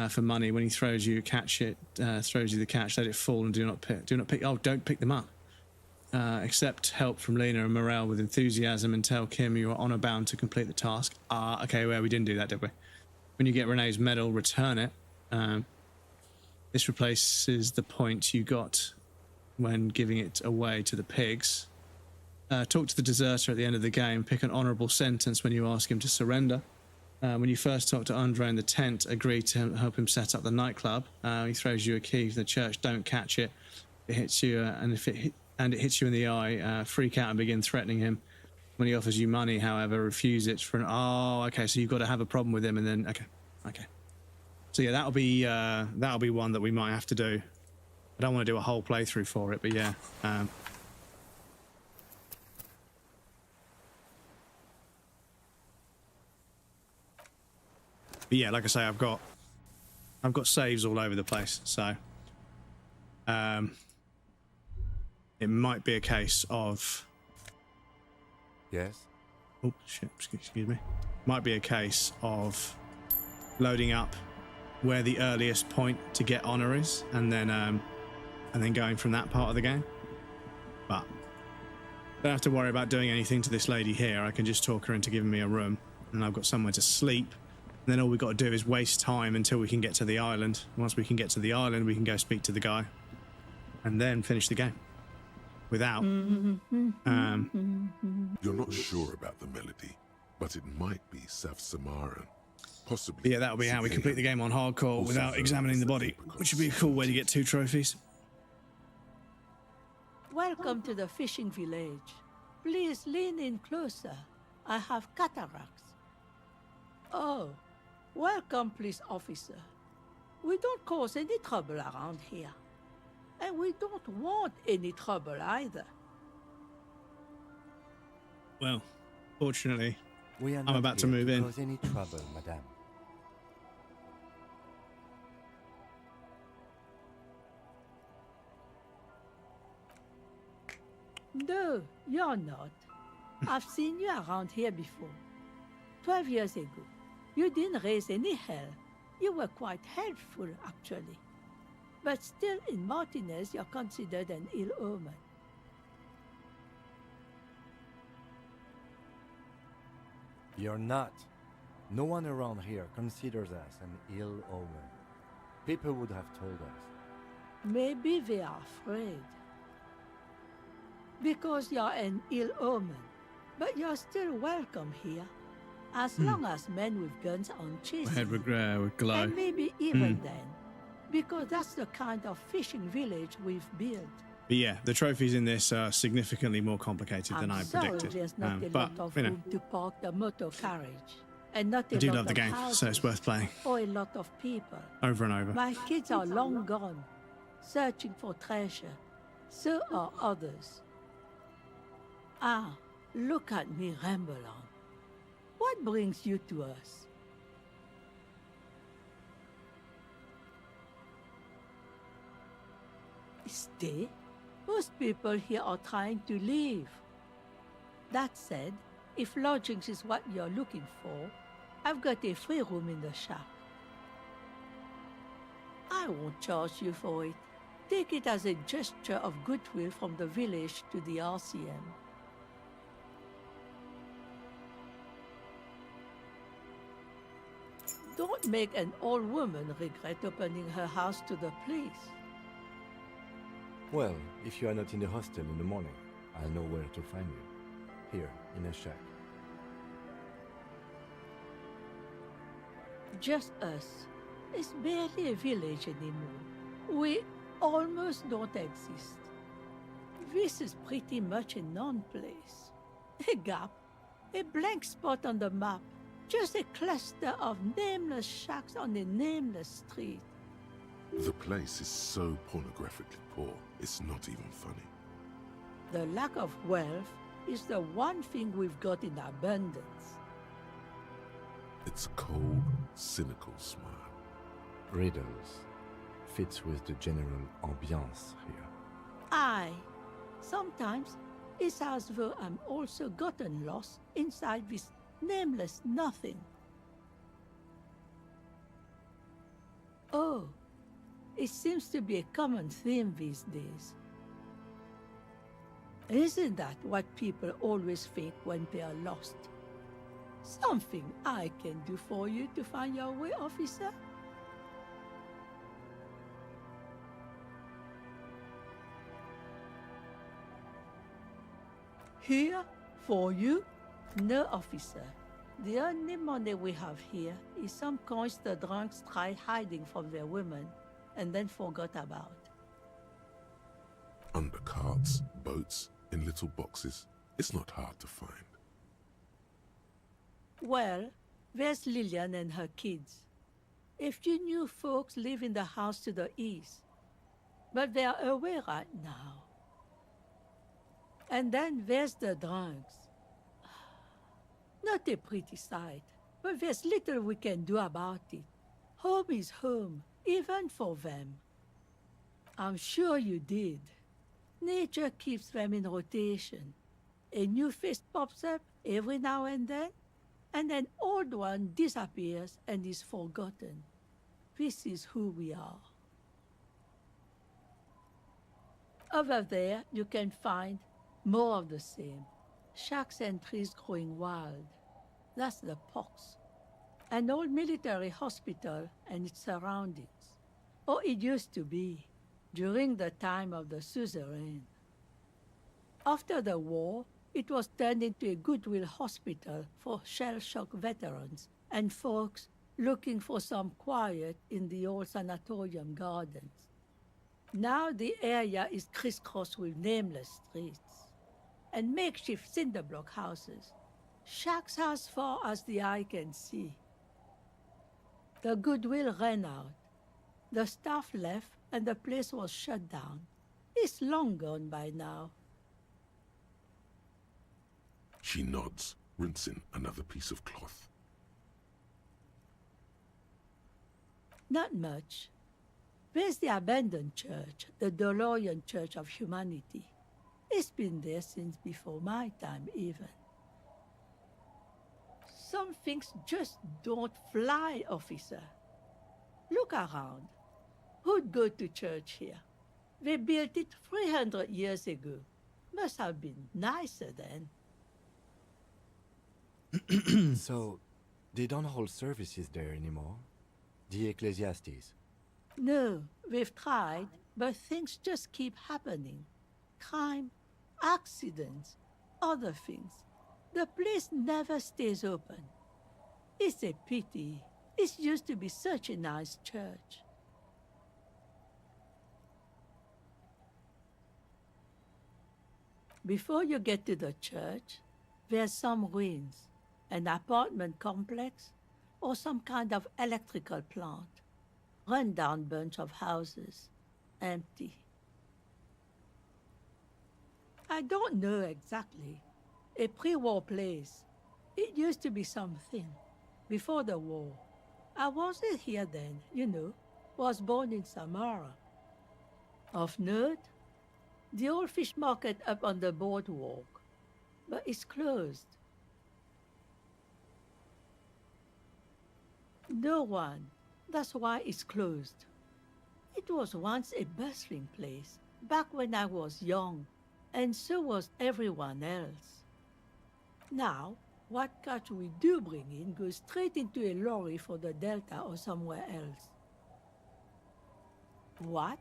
For money, when he throws you, catch it. Throws you the catch, let it fall, and do not pick. Oh, don't pick them up. Accept help from Lena and Morel with enthusiasm, and tell Kim you are honour bound to complete the task. Okay. Well, we didn't do that, did we? When you get Renee's medal, return it. This replaces the point you got when giving it away to the pigs. Talk to the deserter at the end of the game. Pick an honourable sentence when you ask him to surrender. When you first talk to Andre in the tent, agree to help him set up the nightclub. He throws you a key for the church. Don't catch it. It hits you, and it hits you in the eye. Freak out and begin threatening him. When he offers you money, however, refuse it for an. Oh, okay. So you've got to have a problem with him, and then okay. So yeah, that'll be one that we might have to do. I don't want to do a whole playthrough for it, but yeah. But yeah, like I say, I've got saves all over the place, so it might be a case of. Yes. Oh shit! Excuse me. Might be a case of loading up where the earliest point to get honor is, and then going from that part of the game. But don't have to worry about doing anything to this lady here. I can just talk her into giving me a room, and I've got somewhere to sleep. And then all we've got to do is waste time until we can get to the island. Once we can get to the island, we can go speak to the guy, and then finish the game. Without. You're not sure about the melody, but it might be South Samaran. Possibly. Yeah, that'll be how we complete the game on hardcore without examining the body, which would be a cool way to get 2 trophies. Welcome to the fishing village. Please lean in closer. I have cataracts. Oh, welcome, police officer. We don't cause any trouble around here. And we don't want any trouble either. Well, fortunately, we are I'm about to move in. Cause any trouble, madame. No, you're not. I've seen you around here before. 12 years ago. You didn't raise any hell. You were quite helpful, actually. But still, in Martinez, you're considered an ill omen. You're not. No one around here considers us an ill omen. People would have told us. Maybe they are afraid. Because you're an ill omen. But you're still welcome here. As long as men with guns aren't chasing Head with glow. and maybe even then, because that's the kind of fishing village we've built. But yeah, the trophies in this are significantly more complicated than I I'm sorry predicted. there's not a But, lot of you know, room to park the motor carriage, and not a I do lot love the of game, so houses it's worth playing or a lot of people. over and over. My kids are long gone, searching for treasure. So are others. Ah, look at me ramble on. What brings you to us? Stay? Most people here are trying to leave. That said, if lodgings is what you're looking for, I've got a free room in the shop. I won't charge you for it. Take it as a gesture of goodwill from the village to the RCM. Don't make an old woman regret opening her house to the police. Well, if you are not in the hostel in the morning, I'll know where to find you. Here, in a shack. Just us. It's barely a village anymore. We almost don't exist. This is pretty much a non-place. A gap, a blank spot on the map, just a cluster of nameless shacks on a nameless street. The place is so pornographically poor, it's not even funny. The lack of wealth is the one thing we've got in abundance. It's a cold, cynical smile. Riddles fits with the general ambiance here. Aye. Sometimes it's as though I'm also gotten lost inside this nameless nothing. Oh, it seems to be a common theme these days. Isn't that what people always think when they are lost? Something I can do for you to find your way, officer? Here? For you? No, officer. The only money we have here is some coins the drunks tried hiding from their women and then forgot about. Under carts, boats, in little boxes. It's not hard to find. Well, there's Lillian and her kids. A few new folks live in the house to the east, but they are away right now. And then there's the drunks. Not a pretty sight, but there's little we can do about it. Home is home, even for them. I'm sure you did. Nature keeps them in rotation. A new face pops up every now and then an old one disappears and is forgotten. This is who we are. Over there, you can find more of the same. Shacks and trees growing wild. That's the pox. An old military hospital and its surroundings. Or it used to be, during the time of the suzerain. After the war, it was turned into a goodwill hospital for shell-shock veterans and folks looking for some quiet in the old sanatorium gardens. Now the area is crisscrossed with nameless streets and makeshift cinder block houses, shacks as far as the eye can see. The goodwill ran out. The staff left and the place was shut down. It's long gone by now. She nods, rinsing another piece of cloth. Not much. There's the abandoned church, the DeLorean Church of Humanity. It's been there since before my time, even. Some things just don't fly, officer. Look around. Who'd go to church here? They built it 300 years ago. Must have been nicer then. So, they don't hold services there anymore? The Ecclesiastes? No, we've tried, but things just keep happening. Crime, accidents, other things. The place never stays open. It's a pity. It used to be such a nice church. Before you get to the church, there's some ruins, an apartment complex, or some kind of electrical plant. Run-down bunch of houses, empty. I don't know exactly. A pre-war place. It used to be something. Before the war. I wasn't here then, you know. Was born in Samara. Of note, the old fish market up on the boardwalk. But it's closed. No one. That's why it's closed. It was once a bustling place, back when I was young, and so was everyone else. Now, what catch we do bring in goes straight into a lorry for the Delta or somewhere else. What?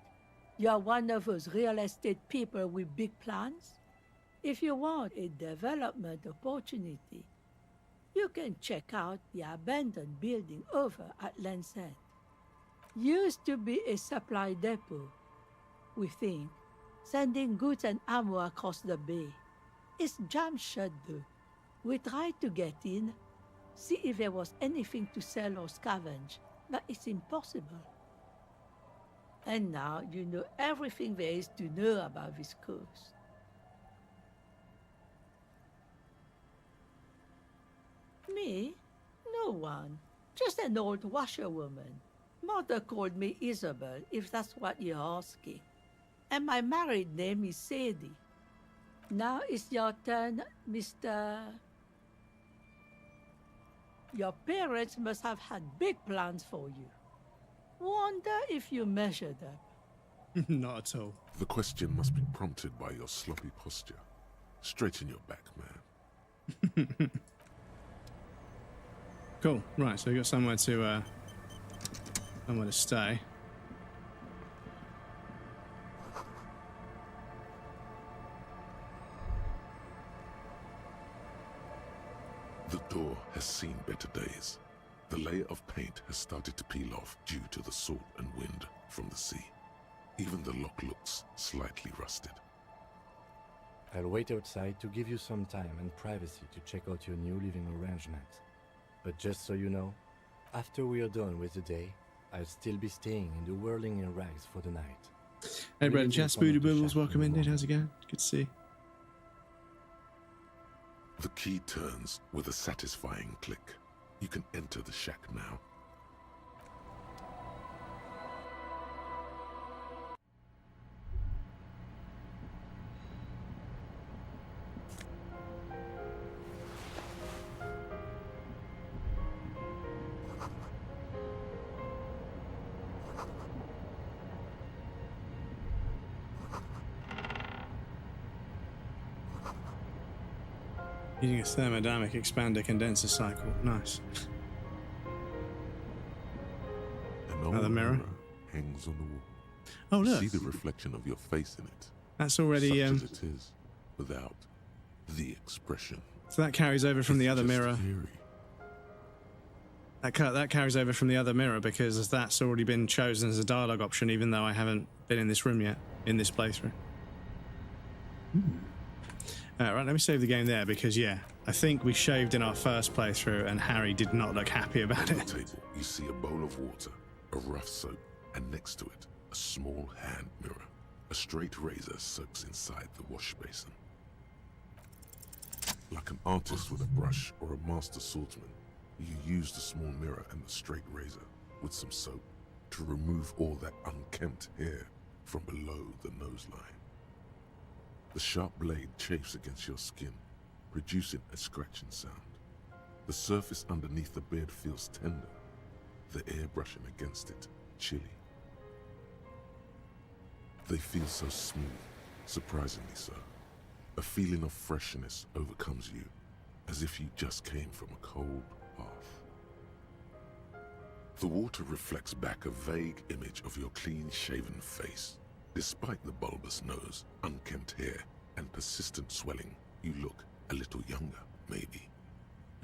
You're one of those real estate people with big plans? If you want a development opportunity, you can check out the abandoned building over at Land's End. Used to be a supply depot, we think, sending goods and ammo across the bay. It's jammed shut though. We tried to get in, see if there was anything to sell or scavenge, but it's impossible. And now you know everything there is to know about this coast. Me? No one. Just an old washerwoman. Mother called me Isabel, if that's what you're asking. And my married name is Sadie. Now it's your turn, Mr. Your parents must have had big plans for you. Wonder if you measured up. Not at all. The question must be prompted by your sloppy posture. Straighten your back, man. Cool. Right, so we got somewhere to stay. The door has seen better days. The layer of paint has started to peel off due to the salt and wind from the sea. Even the lock looks slightly rusted. I'll wait outside to give you some time and privacy to check out your new living arrangement. But just so you know, after we are done with the day, I'll still be staying in the whirling in rags for the night. Hey, Brad, chat, Spoody Bubbles, welcome in, dude. How's it going? Good to see you. The key turns with a satisfying click. You can enter the shack now. Using a thermodynamic expander condenser cycle. Nice. Another mirror hangs on the wall. Oh, look. See the reflection of your face in it. That's already Such as it is, without the expression. So that carries over from the other mirror. Theory. That carries over from the other mirror because that's already been chosen as a dialogue option, even though I haven't been in this room yet, in this playthrough. Right, let me save the game there because, yeah, I think we shaved in our first playthrough and Harry did not look happy about On it. the table, you see a bowl of water, a rough soap, and next to it, a small hand mirror. A straight razor soaks inside the wash basin. Like an artist with a brush or a master swordsman, you use the small mirror and the straight razor with some soap to remove all that unkempt hair from below the nose line. The sharp blade chafes against your skin, producing a scratching sound. The surface underneath the beard feels tender, the air brushing against it chilly. They feel so smooth, surprisingly so. A feeling of freshness overcomes you, as if you just came from a cold bath. The water reflects back a vague image of your clean-shaven face. Despite the bulbous nose, unkempt hair, and persistent swelling, you look a little younger, maybe.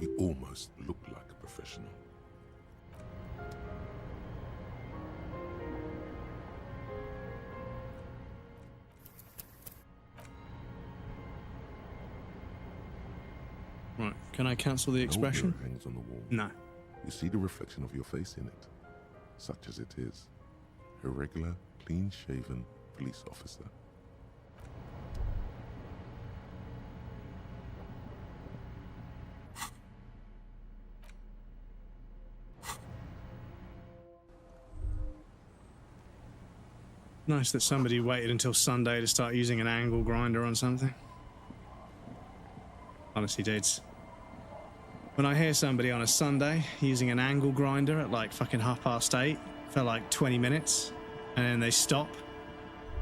You almost look like a professional. Right, can I cancel the expression? An old mirror hangs on the wall. No. You see the reflection of your face in it, such as it is. A regular, clean-shaven police officer. Nice that somebody waited until Sunday to start using an angle grinder on something. Honestly, dudes. When I hear somebody on a Sunday using an angle grinder at like fucking 8:30 for like 20 minutes and then they stop,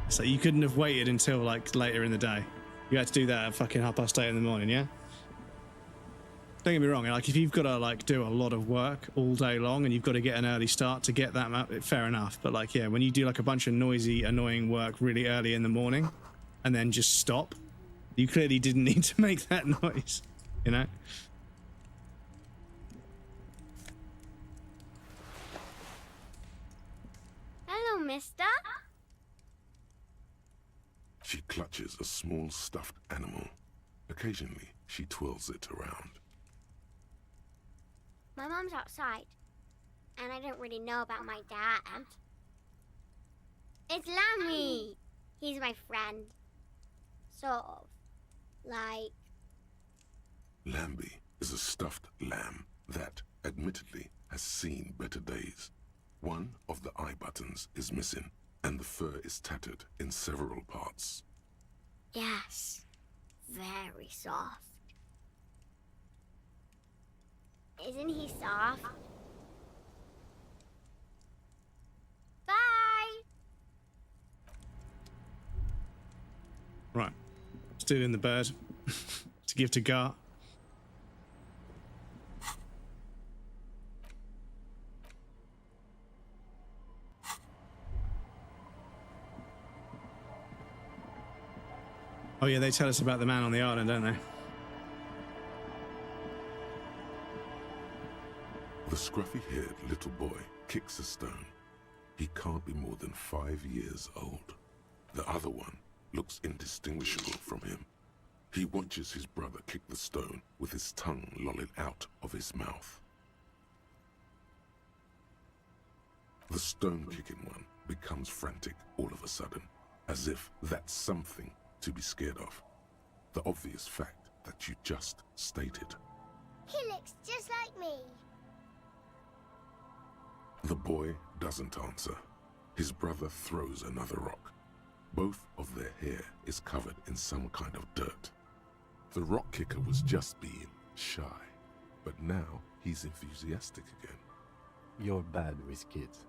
it's like you couldn't have waited until like later in the day. You had to do that at fucking 8:30 in the morning, yeah? Don't get me wrong, like if you've got to like do a lot of work all day long and you've got to get an early start to get that, fair enough. But like, yeah, when you do like a bunch of noisy, annoying work really early in the morning and then just stop, you clearly didn't need to make that noise, you know? Hello, mister. She clutches a small stuffed animal. Occasionally, she twirls it around. My mom's outside, and I don't really know about my dad. It's Lammy. He's my friend. Sort of. Like... Lambie is a stuffed lamb that, admittedly, has seen better days. One of the eye buttons is missing, and the fur is tattered in several parts. Yes. Very soft. Isn't he soft? Bye! Right. Stealing the bird to give to Gar. Oh yeah, they tell us about the man on the island, don't they? The scruffy-haired little boy kicks a stone. He can't be more than 5 years old. The other one looks indistinguishable from him. He watches his brother kick the stone with his tongue lolling out of his mouth. The stone-kicking one becomes frantic all of a sudden, as if that's something to be scared of. The obvious fact that you just stated. He looks just like me. The boy doesn't answer. His brother throws another rock. Both of their hair is covered in some kind of dirt. The rock kicker was just being shy, but now he's enthusiastic again. You're bad with kids.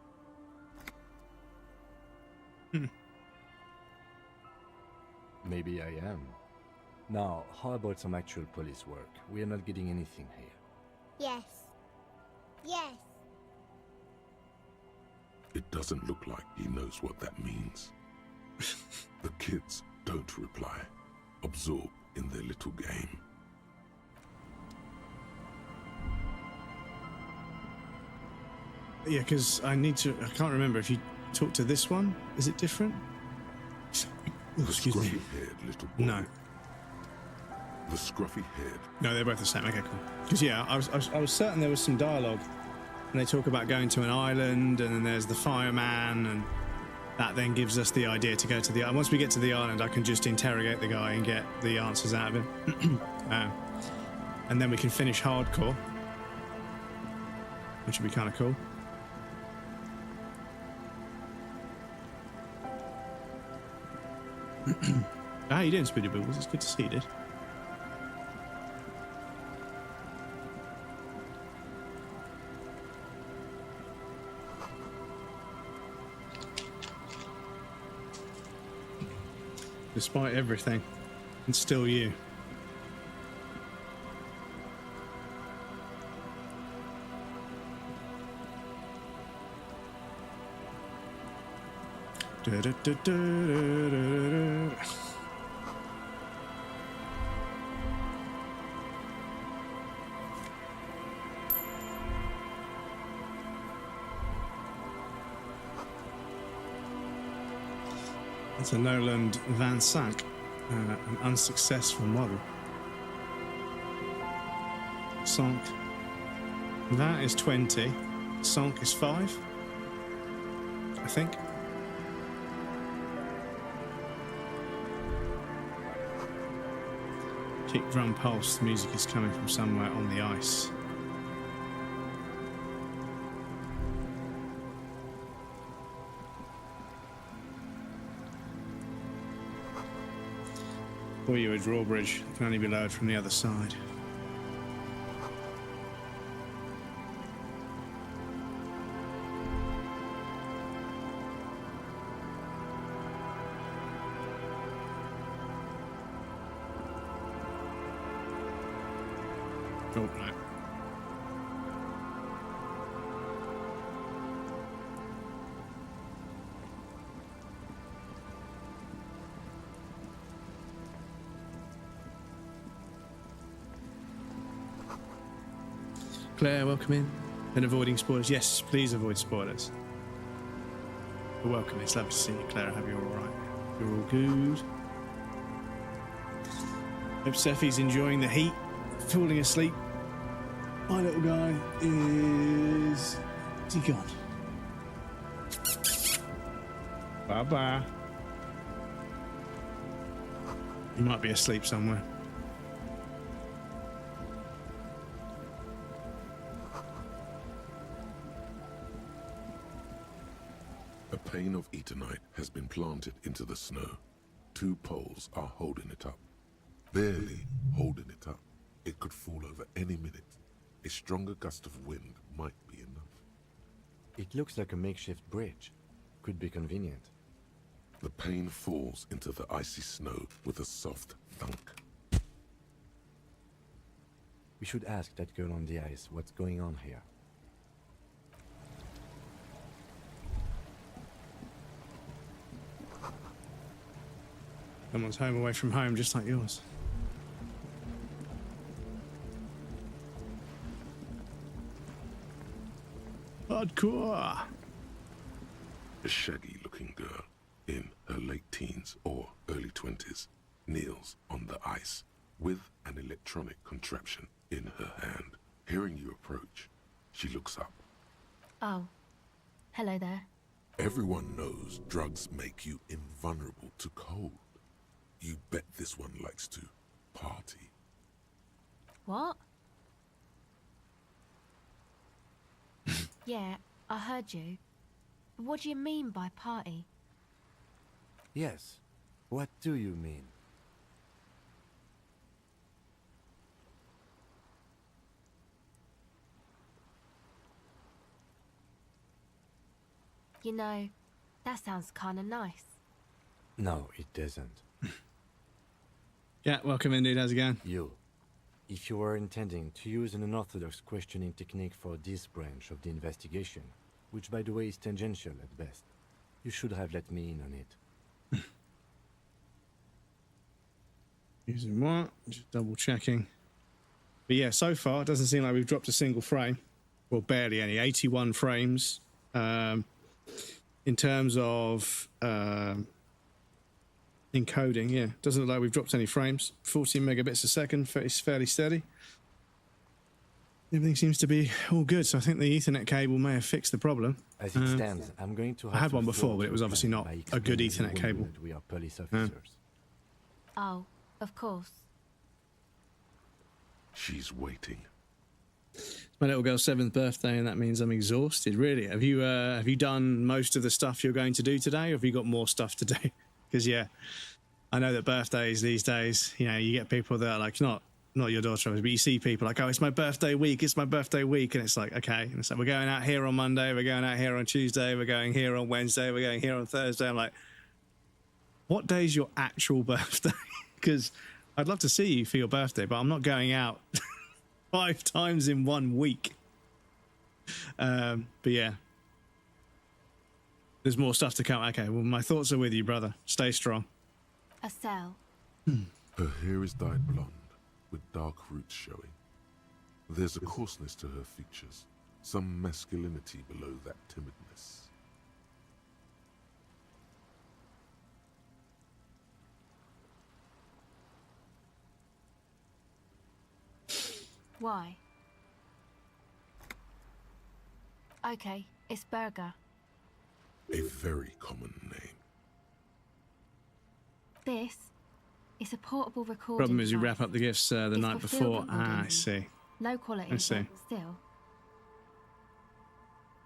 Maybe I am. Now, how about some actual police work? We are not getting anything here. Yes. Yes. It doesn't look like he knows what that means. The kids don't reply, absorbed in their little game. Yeah, because I can't remember if you talk to this one. Is it different? The scruffy-haired little boy. No. The scruffy-haired. No, they're both the same. Okay, cool. Because yeah, I was certain there was some dialogue, and they talk about going to an island, and then there's the fireman, and that then gives us the idea to go to the island. Once we get to the island, I can just interrogate the guy and get the answers out of him, and then we can finish hardcore, which would be kind of cool. How you doing, Speedy Bubbles? It's good to see you, dude. Despite everything, it's still you. That's a Noland Van Sank, an unsuccessful model. Sonk. That is 20. Sonk is 5, I think. Kick drum pulse. Music is coming from somewhere on the ice. For you, a drawbridge can only be lowered from the other side. Oh, no. Claire, welcome in. And avoiding spoilers. Yes, please avoid spoilers. But welcome. It's lovely to see you, Claire. I hope you're all right. You're all good. Hope Seffi's enjoying the heat, falling asleep. My little guy is he gone? Bye-bye. He might be asleep somewhere. A pane of Eternite has been planted into the snow. 2 poles are holding it up. Barely holding it up. It could fall over any minute. A stronger gust of wind might be enough. It looks like a makeshift bridge. Could be convenient. The pane falls into the icy snow with a soft thunk. We should ask that girl on the ice what's going on here. Someone's home away from home, just like yours. Hardcore. A shaggy-looking girl in her late teens or early 20s kneels on the ice with an electronic contraption in her hand. Hearing you approach, she looks up. Oh, hello there. Everyone knows drugs make you invulnerable to cold. You bet this one likes to party. What? Yeah, I heard you. What do you mean by party? Yes. What do you mean? You know, that sounds kinda nice. No, it doesn't. Yeah, welcome in, dude. How's it going? You. If you were intending to use an unorthodox questioning technique for this branch of the investigation, which by the way is tangential at best, you should have let me in on it. Using what? Just double checking. But yeah, so far it doesn't seem like we've dropped a single frame. Well, barely any. 81 frames. In terms of encoding, yeah, doesn't look like we've dropped any frames. 14 megabits a second, it's fairly steady. Everything seems to be all good, so I think the Ethernet cable may have fixed the problem. As it stands, I'm going to have I had to one before, thwart but it was your obviously plan not by a good explaining Ethernet to cable. that we are police officers. Oh, of course. She's waiting. It's my little girl's 7th birthday, and that means I'm exhausted. Really, have you done most of the stuff you're going to do today, or have you got more stuff to do? Because yeah, I know that birthdays these days, you know, you get people that are like, not your daughter, but you see people like, oh, it's my birthday week, and it's like, okay, and it's like, we're going out here on Monday, we're going out here on Tuesday, we're going here on Wednesday, we're going here on Thursday. I'm like, what day's your actual birthday? Because I'd love to see you for your birthday, but I'm not going out 5 times in 1 week. But yeah, there's more stuff to come. Okay, well, my thoughts are with you, brother. Stay strong. A cell. Her hair is dyed blonde, with dark roots showing. There's a coarseness to her features, some masculinity below that timidness. Why? Okay, it's Burger. A very common name. This is a portable recording Problem is, you device. wrap up the gifts the It's night for field before. recording. I see. Low quality, I see. but still.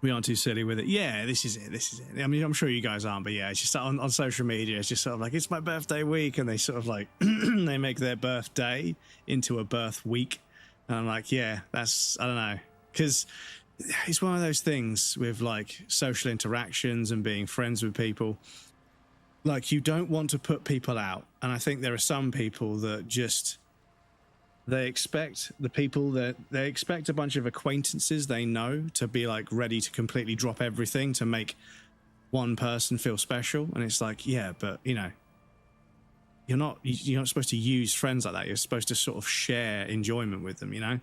We aren't too silly with it. Yeah, this is it. This is it. I mean, I'm sure you guys aren't, but yeah, it's just on social media. It's just sort of like, it's my birthday week, and they sort of like they make their birthday into a birth week, and I'm like, yeah, that's, I don't know, because it's one of those things with like social interactions and being friends with people. Like, you don't want to put people out, and I think there are some people that just, they expect the people that they expect a bunch of acquaintances they know to be like ready to completely drop everything to make one person feel special. And it's like, yeah, but you know, you're not supposed to use friends like that. You're supposed to sort of share enjoyment with them, you know,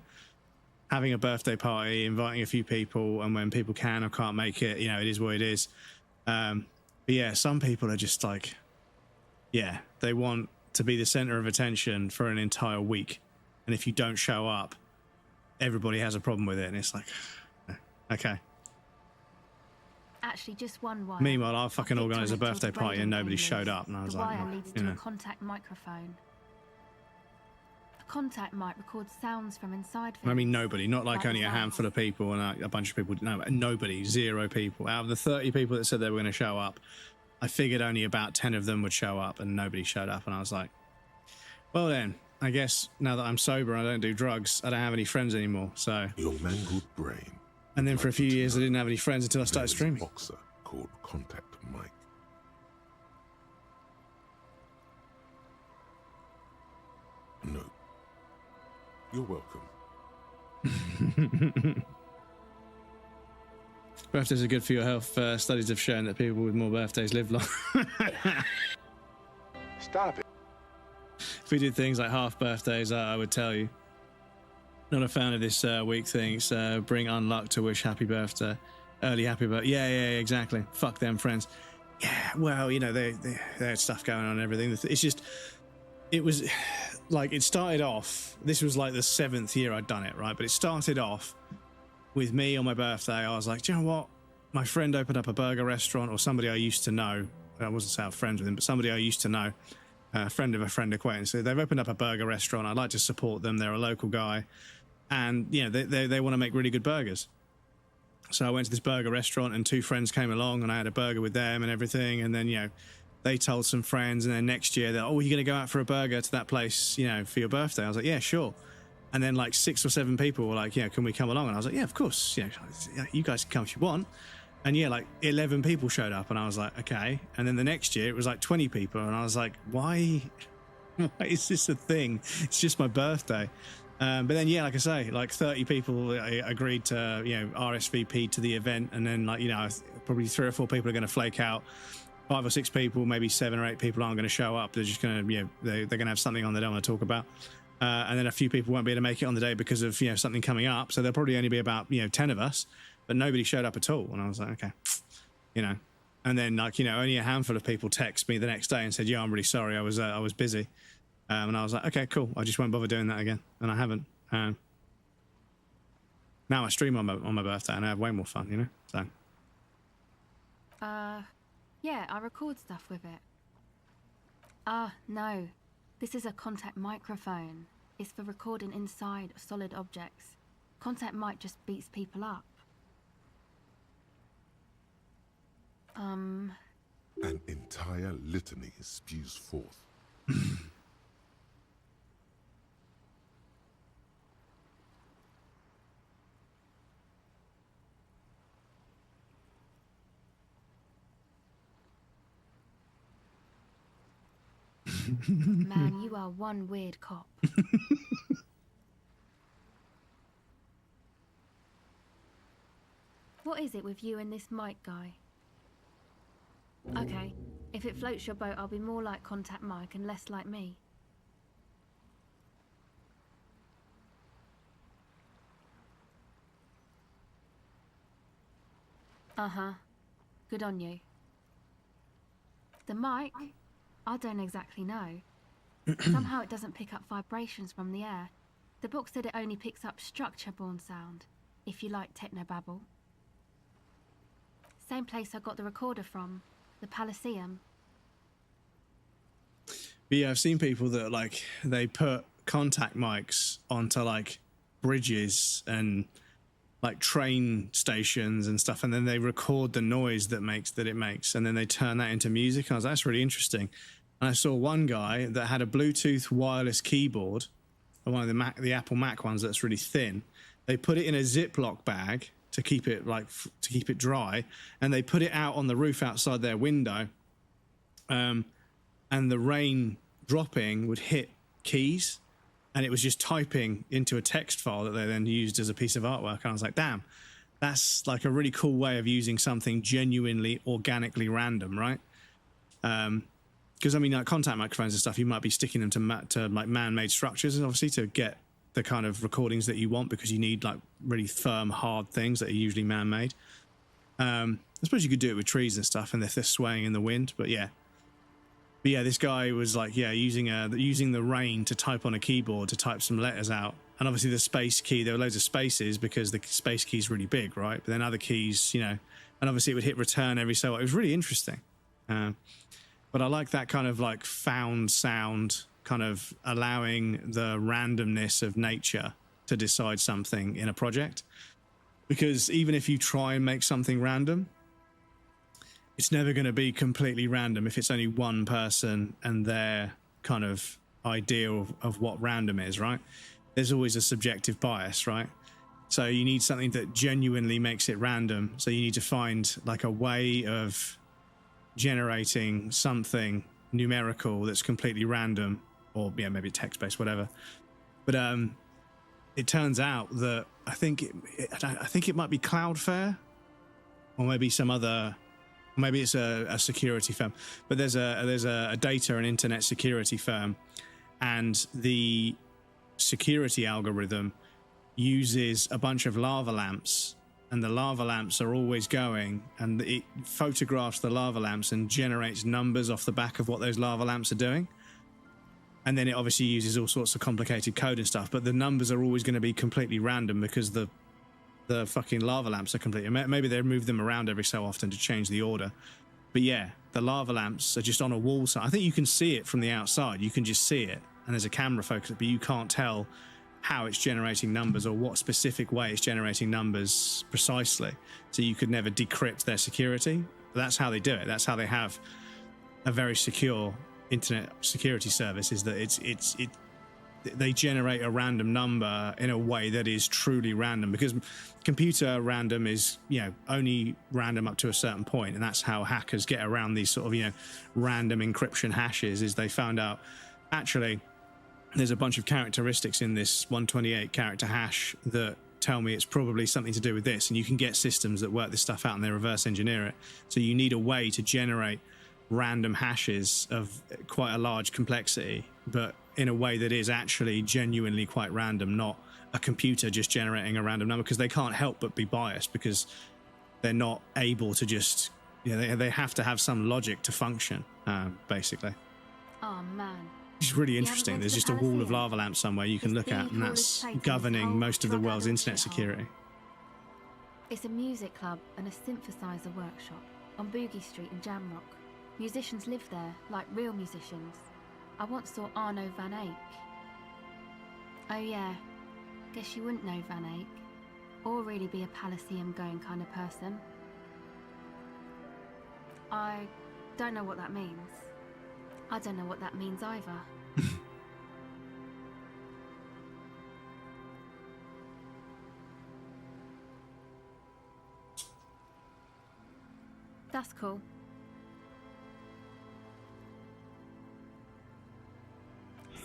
having a birthday party, inviting a few people, and when people can or can't make it, you know, it is what it is. But yeah, some people are just like, yeah, they want to be the center of attention for an entire week. And if you don't show up, everybody has a problem with it. And it's like, okay. Actually, just one wire. Meanwhile, I fucking organised a birthday party and nobody showed up. And I was the like, wire leads you to know. a contact microphone. A contact mic records sounds from inside. I mean, nobody, not like only a handful of people and a bunch of people. No, nobody, 0 people. Out of the 30 people that said they were going to show up, I figured only about 10 of them would show up, and nobody showed up. And I was like, well then, I guess now that I'm sober and I don't do drugs, I don't have any friends anymore. So your mangled brain. And then for a few years, I didn't have any friends until I started There's streaming. A boxer called Contact Mike. No. You're welcome. Birthdays are good for your health. Studies have shown that people with more birthdays live long. Stop it. If we did things like half birthdays, I would tell you. Not a fan of this week thing. So bring unluck to wish happy birthday. Early happy birthday. Yeah, exactly. Fuck them friends. Yeah, well, you know, they had stuff going on and everything. It's just, it was like, it started off, this was like the 7th year I'd done it, right? But it started off with me on my birthday. I was like, do you know what? My friend opened up a burger restaurant, or somebody I used to know. I wasn't saying friends with him, but somebody I used to know. A friend of a friend acquaintance. So they've opened up a burger restaurant. I'd like to support them. They're a local guy, and you know they want to make really good burgers. So I went to this burger restaurant, and 2 friends came along, and I had a burger with them and everything. And then, you know, they told some friends, and then next year they're, oh, you're going to go out for a burger to that place, you know, for your birthday. I was like, yeah, sure. And then like 6 or 7 people were like, yeah, can we come along? And I was like, yeah, of course. You know, you guys can come if you want. And yeah, like 11 people showed up, and I was like, okay. And then the next year it was like 20 people, and I was like, why is this a thing? It's just my birthday. But then, yeah, like I say, like 30 people agreed to, you know, RSVP to the event. And then, like, you know, probably 3 or 4 people are going to flake out. 5 or 6 people, maybe 7 or 8 people aren't going to show up. They're just going to, you know, they're going to have something on they don't want to talk about. And then a few people won't be able to make it on the day because of, you know, something coming up. So there'll probably only be about, you know, 10 of us. But nobody showed up at all. And I was like, okay, you know. And then, like, you know, only a handful of people text me the next day and said, yeah, I'm really sorry, I was busy. And I was like, okay, cool, I just won't bother doing that again. And I haven't. Now I stream on my birthday and I have way more fun, you know. So yeah, I record stuff with it. No, this is a contact microphone. It's for recording inside solid objects. Contact mic just beats people up. An entire litany spews forth. Man, you are one weird cop. What is it with you and this Mike guy? Okay, if it floats your boat, I'll be more like Contact Mike and less like me. Uh-huh. Good on you. The mic? I don't exactly know. Somehow it doesn't pick up vibrations from the air. The book said it only picks up structure-born sound, if you like technobabble. Same place I got the recorder from, the Elysium. But yeah, I've seen people that like they put contact mics onto like bridges and like train stations and stuff, and then they record the noise that it makes, and then they turn that into music. And I was like, that's really interesting. And I saw one guy that had a Bluetooth wireless keyboard, one of the Apple Mac ones that's really thin. They put it in a Ziploc bag to keep it dry, and they put it out on the roof outside their window. And the rain dropping would hit keys, and it was just typing into a text file that they then used as a piece of artwork. And I was like, damn, that's like a really cool way of using something genuinely organically random, right? Because I mean, like contact microphones and stuff, you might be sticking them to like man-made structures, and obviously to get the kind of recordings that you want, because you need like really firm, hard things that are usually man-made. I suppose you could do it with trees and stuff, and if they're swaying in the wind. But yeah, this guy was like, using the rain to type on a keyboard to type some letters out. And obviously the space key, there were loads of spaces because the space key is really big, right? But then other keys, and obviously it would hit return every so often. It was really interesting. But I like that kind of like found sound, kind of allowing the randomness of nature to decide something in a project. Because even if you try and make something random, it's never going to be completely random if it's only one person and their kind of idea of what random is, right? There's always a subjective bias, right? So you need something that genuinely makes it random. So you need to find like a way of generating something numerical that's completely random, or maybe text-based, whatever. But it turns out that I think it might be Cloudflare, or maybe some other. Maybe it's a security firm, but there's a data and internet security firm, and the security algorithm uses a bunch of lava lamps, and the lava lamps are always going, and it photographs the lava lamps and generates numbers off the back of what those lava lamps are doing. And then it obviously uses all sorts of complicated code and stuff, but the numbers are always going to be completely random because the fucking lava lamps are completely... Maybe they move them around every so often to change the order. But yeah, the lava lamps are just on a wall. So I think you can see it from the outside. You can just see it, and there's a camera focus, but you can't tell how it's generating numbers or what specific way it's generating numbers precisely. So you could never decrypt their security. But that's how they do it. That's how they have a very secure internet security service, is that they generate a random number in a way that is truly random, because computer random is, only random up to a certain point, and that's how hackers get around these sort of, random encryption hashes. Is they found out actually there's a bunch of characteristics in this 128 character hash that tell me it's probably something to do with this, and you can get systems that work this stuff out and they reverse engineer it. So you need a way to generate random hashes of quite a large complexity, but in a way that is actually genuinely quite random, not a computer just generating a random number, because they can't help but be biased, because they're not able to just, they have to have some logic to function, basically. Oh man. It's really interesting. There's just a wall of lava lamps somewhere you can look at, and that's governing most of the world's internet security. It's a music club and a synthesizer workshop on Boogie Street in Jamrock. Musicians live there, like real musicians. I once saw Arno van Eyck. Oh yeah, guess you wouldn't know Van Eyck, or really be a Palaceum going kind of person. I don't know what that means. I don't know what that means either. That's cool.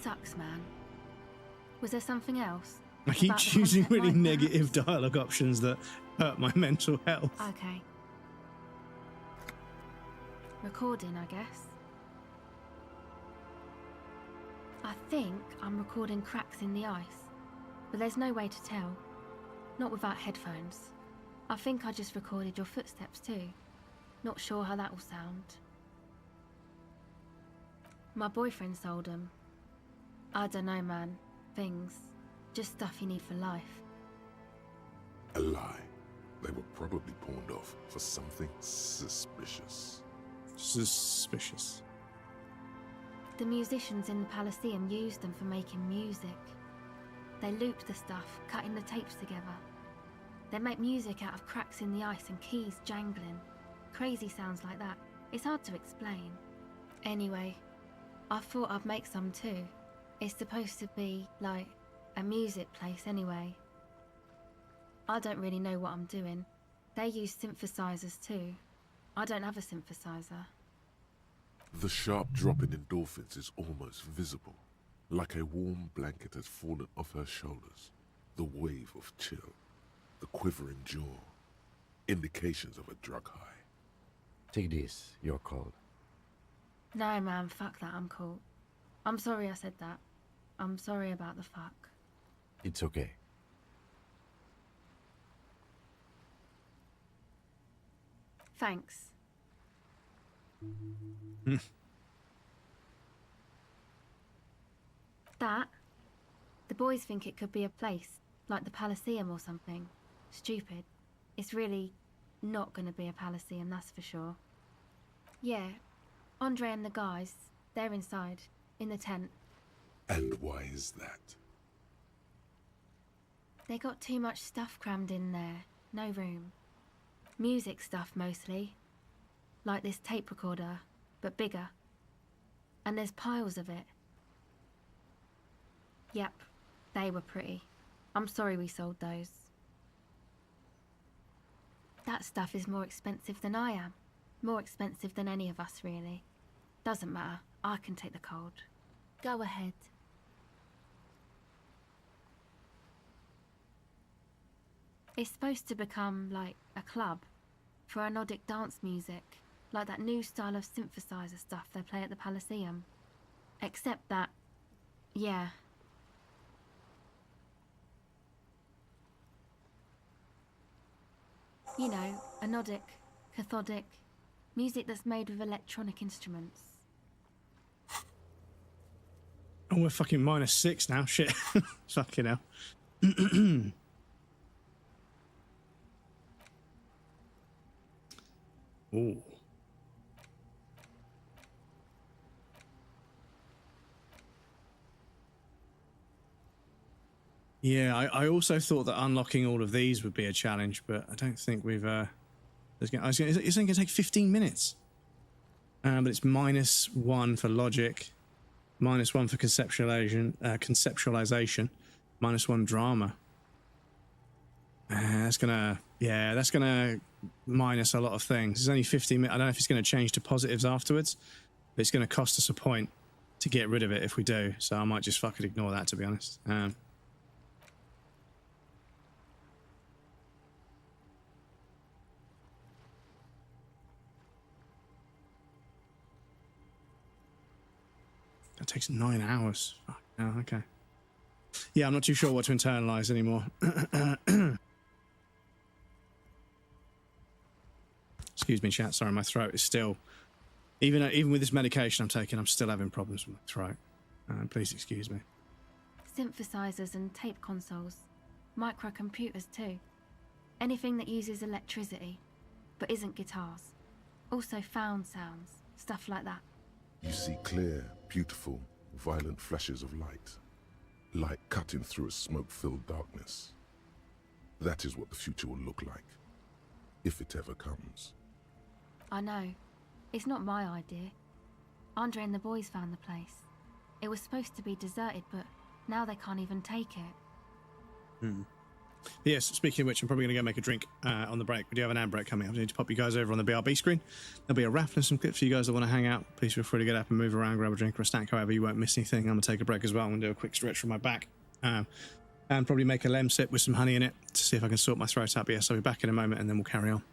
Sucks, man. Was there something else? I keep choosing really negative dialogue options that hurt my mental health. Okay. Recording, I guess. I think I'm recording cracks in the ice, but there's no way to tell. Not without headphones. I think I just recorded your footsteps too. Not sure how that will sound. My boyfriend sold them. I don't know, man. Things Just stuff you need for life. A lie. They were probably pawned off for something suspicious. Suspicious. The musicians in the Palaceum used them for making music. They looped the stuff, cutting the tapes together. They make music out of cracks in the ice and keys jangling. Crazy sounds like that. It's hard to explain. Anyway, I thought I'd make some too. It's supposed to be, like, a music place anyway. I don't really know what I'm doing. They use synthesizers too. I don't have a synthesizer. The sharp drop in endorphins is almost visible, like a warm blanket has fallen off her shoulders. The wave of chill, the quivering jaw, indications of a drug high. Take this, you're cold. No man, fuck that, I'm cool. I'm sorry I said that. I'm sorry about the fuck. It's okay. Thanks. That? The boys think it could be a place, like the Palaceum or something. Stupid. It's really not gonna be a Palaceum, that's for sure. Yeah, Andre and the guys, they're inside, in the tent. And why is that? They got too much stuff crammed in there, no room. Music stuff mostly. Like this tape recorder, but bigger. And there's piles of it. Yep, they were pretty. I'm sorry we sold those. That stuff is more expensive than I am. More expensive than any of us, really. Doesn't matter, I can take the cold. Go ahead. It's supposed to become, like, a club for anodic dance music, like that new style of synthesizer stuff they play at the Palaceum. Except that, yeah. You know, anodic, cathodic, music that's made with electronic instruments. Oh, we're fucking -6 now. Shit. Fucking hell. Ooh. Yeah, I also thought that unlocking all of these would be a challenge, but I don't think we've. It's only going to take 15 minutes. But it's -1 for logic, -1 for conceptualization, -1 drama. That's gonna minus a lot of things. It's only 15 minutes. I don't know if it's going to change to positives afterwards, but it's going to cost us a point to get rid of it if we do. So I might just fucking ignore that, to be honest. That takes 9 hours. Fuck. Oh, okay. Yeah, I'm not too sure what to internalize anymore. Excuse me, chat. Sorry, my throat is still... Even with this medication I'm taking, I'm still having problems with my throat. Please excuse me. Synthesizers and tape consoles. Microcomputers too. Anything that uses electricity, but isn't guitars. Also found sounds, stuff like that. You see clear, beautiful, violent flashes of light. Light cutting through a smoke-filled darkness. That is what the future will look like, if it ever comes. I know. It's not my idea. Andre and the boys found the place. It was supposed to be deserted, but now they can't even take it. Yes, speaking of which, I'm probably going to go make a drink on the break. We do have an ad break coming up. I need to pop you guys over on the BRB screen. There'll be a raffle and some clips for you guys that want to hang out. Please feel free to get up and move around, grab a drink or a snack, however you won't miss anything. I'm going to take a break as well. I'm going to do a quick stretch from my back and probably make a lem sip with some honey in it to see if I can sort my throat out. But yes, I'll be back in a moment and then we'll carry on.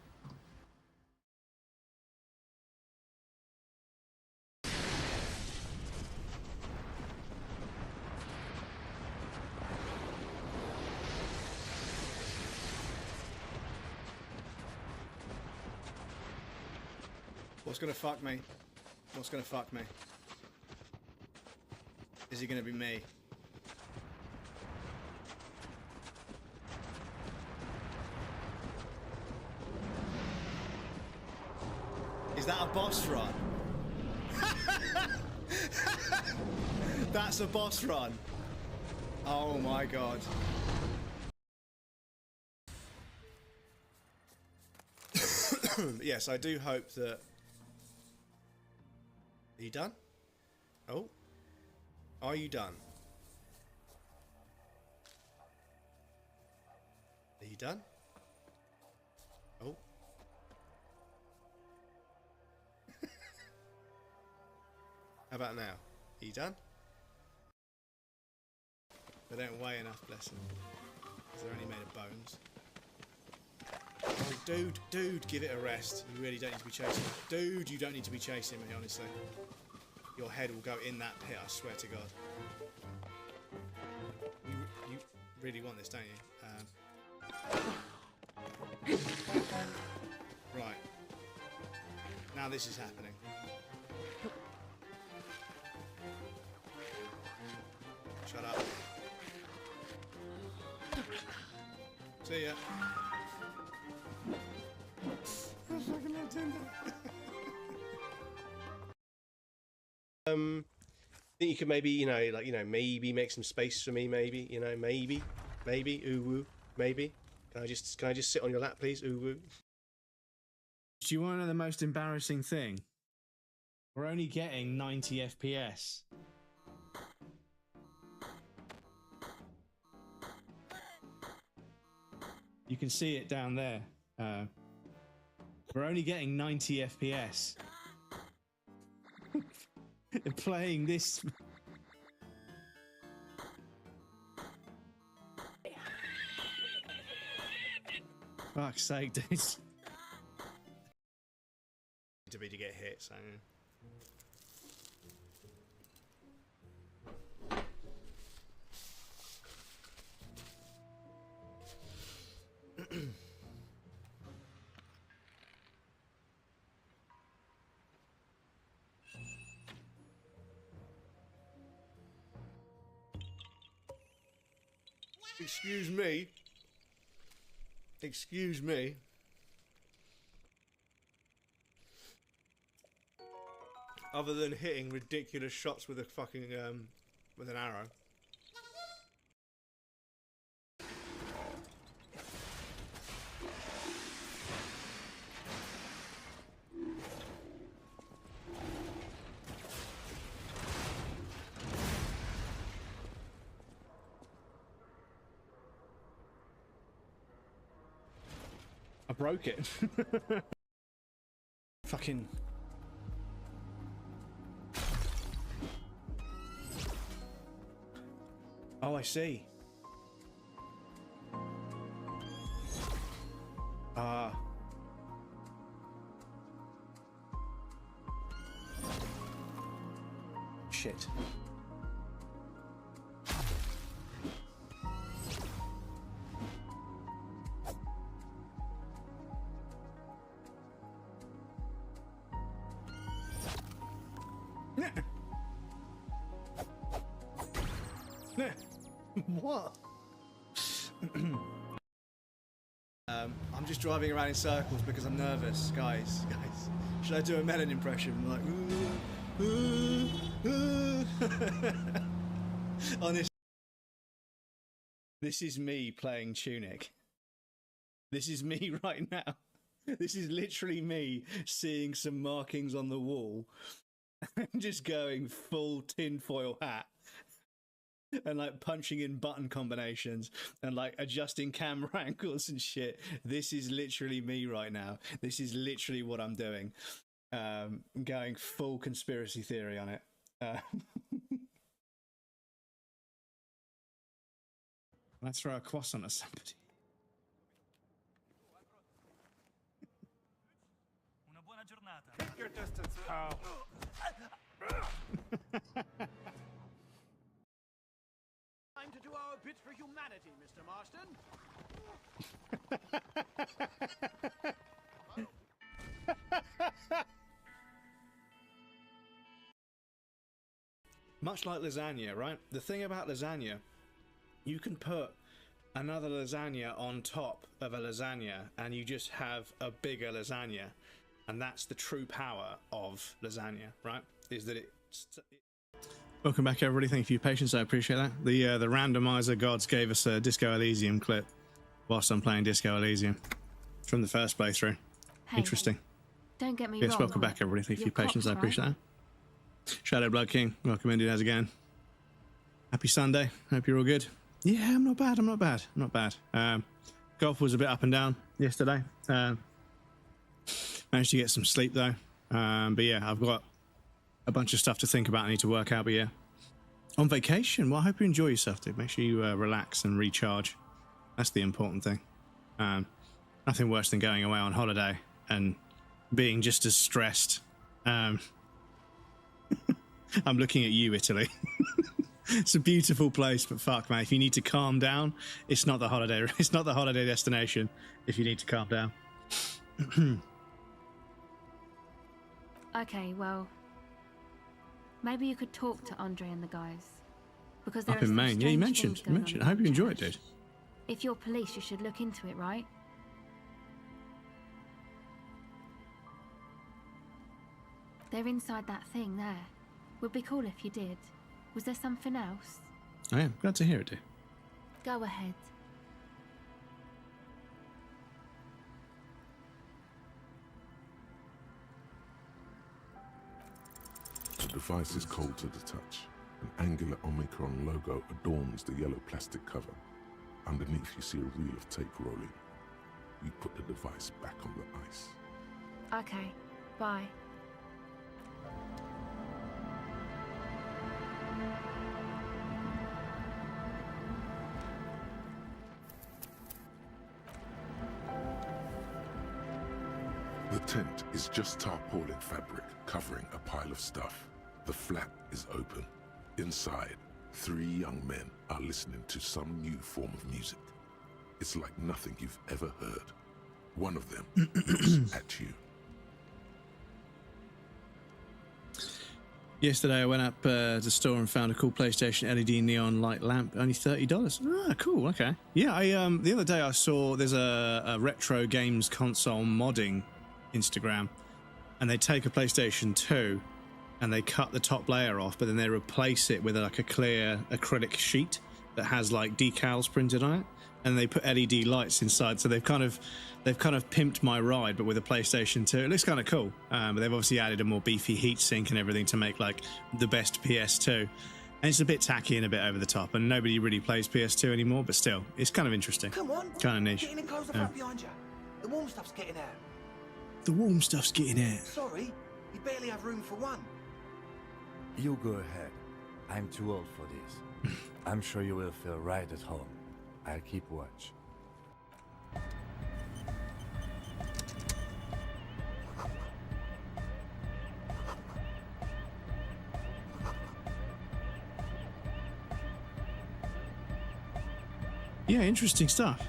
What's gonna fuck me? What's gonna fuck me? Is it gonna be me? boss run. That's a boss run. Oh my god. Yes, I do hope that... Are you done? Oh. Are you done? Are you done? Oh. How about now? Are you done? They don't weigh enough, bless them. Because they're only made of bones. Oh, dude, give it a rest. You really don't need to be chasing me. Dude, you don't need to be chasing me, honestly. Your head will go in that pit, I swear to God. You really want this, don't you? Right. Now this is happening. Shut up. See ya. I think you could maybe, you know, like, you know, maybe make some space for me, maybe, you know, maybe, ooh woo, maybe. Can I just sit on your lap, please? Ooh woo. Do you want to know the most embarrassing thing? We're only getting 90 FPS. You can see it down there. We're only getting 90 FPS. Playing this. Fuck's sake, dude. To be to get hit, so. Excuse me. Excuse me. Other than hitting ridiculous shots with a fucking with an arrow. I broke it. Fucking. Oh, I see. Ah. Shit. What? I'm just driving around in circles because I'm nervous, guys. Should I do a Melon impression? Like, honestly, this is me playing Tunic. This is me right now. This is literally me seeing some markings on the wall and just going full tinfoil hat. And like punching in button combinations and like adjusting camera angles and shit. This is literally me right now. This is literally what I'm doing. Going full conspiracy theory on it. Let's throw a croissant at somebody. Una buona giornata. Keep your distance, pal. Time to do our bit for humanity, Mr. Marston. Much like lasagna, right? The thing about lasagna, you can put another lasagna on top of a lasagna and you just have a bigger lasagna. And that's the true power of lasagna, right? Is that Welcome back, everybody. Thank you for your patience. I appreciate that. The randomizer gods gave us a Disco Elysium clip whilst I'm playing Disco Elysium from the first playthrough. Hey, Interesting. Don't get me Yes, wrong. welcome back, everybody. Thank you for your patience. I cops, appreciate that. Shadow Blood King, welcome in, dude. How's it going? Happy Sunday. Hope you're all good. Yeah, I'm not bad. I'm not bad. I'm not bad. Golf was a bit up and down yesterday. Managed to get some sleep though. But yeah, I've got a bunch of stuff to think about. I need to work out. But yeah, on vacation. Well, I hope you enjoy yourself, dude. Make sure you relax and recharge. That's the important thing. Nothing worse than going away on holiday and being just as stressed. I'm looking at you, Italy. It's a beautiful place, but fuck, man, if you need to calm down, it's not the holiday. It's not the holiday destination. If you need to calm down. Okay, well, maybe you could talk to Andre and the guys, because there Up are in some Maine, yeah, you strange mentioned. things You going mentioned. on I hope you in enjoy it, church. dude. If you're police, you should look into it, right? They're inside that thing there. Would be cool if you did. Was there something else? I am glad to hear it, dude. Go ahead. The device is cold to the touch. An angular Omicron logo adorns the yellow plastic cover. Underneath you see a reel of tape rolling. You put the device back on the ice. Okay, bye. The tent is just tarpaulin fabric covering a pile of stuff. The flap is open. Inside, 3 young men are listening to some new form of music. It's like nothing you've ever heard. One of them looks at you. Yesterday, I went up to the store and found a cool PlayStation LED neon light lamp, only $30. Ah, cool. Okay. Yeah, I the other day I saw there's a retro games console modding Instagram, and they take a PlayStation 2 and they cut the top layer off, but then they replace it with like a clear acrylic sheet that has like decals printed on it, and they put LED lights inside. So they've kind of pimped my ride, but with a PlayStation 2. It looks kind of cool, but they've obviously added a more beefy heatsink and everything to make like the best PS2. And it's a bit tacky and a bit over the top, and nobody really plays PS2 anymore. But still, it's kind of interesting. Come on, kind of niche. get in and close the front behind you. The warm stuff's getting out. The warm stuff's getting out. Sorry, you barely have room for one. You go ahead. I'm too old for this. I'm sure you will feel right at home. I'll keep watch. Yeah, interesting stuff.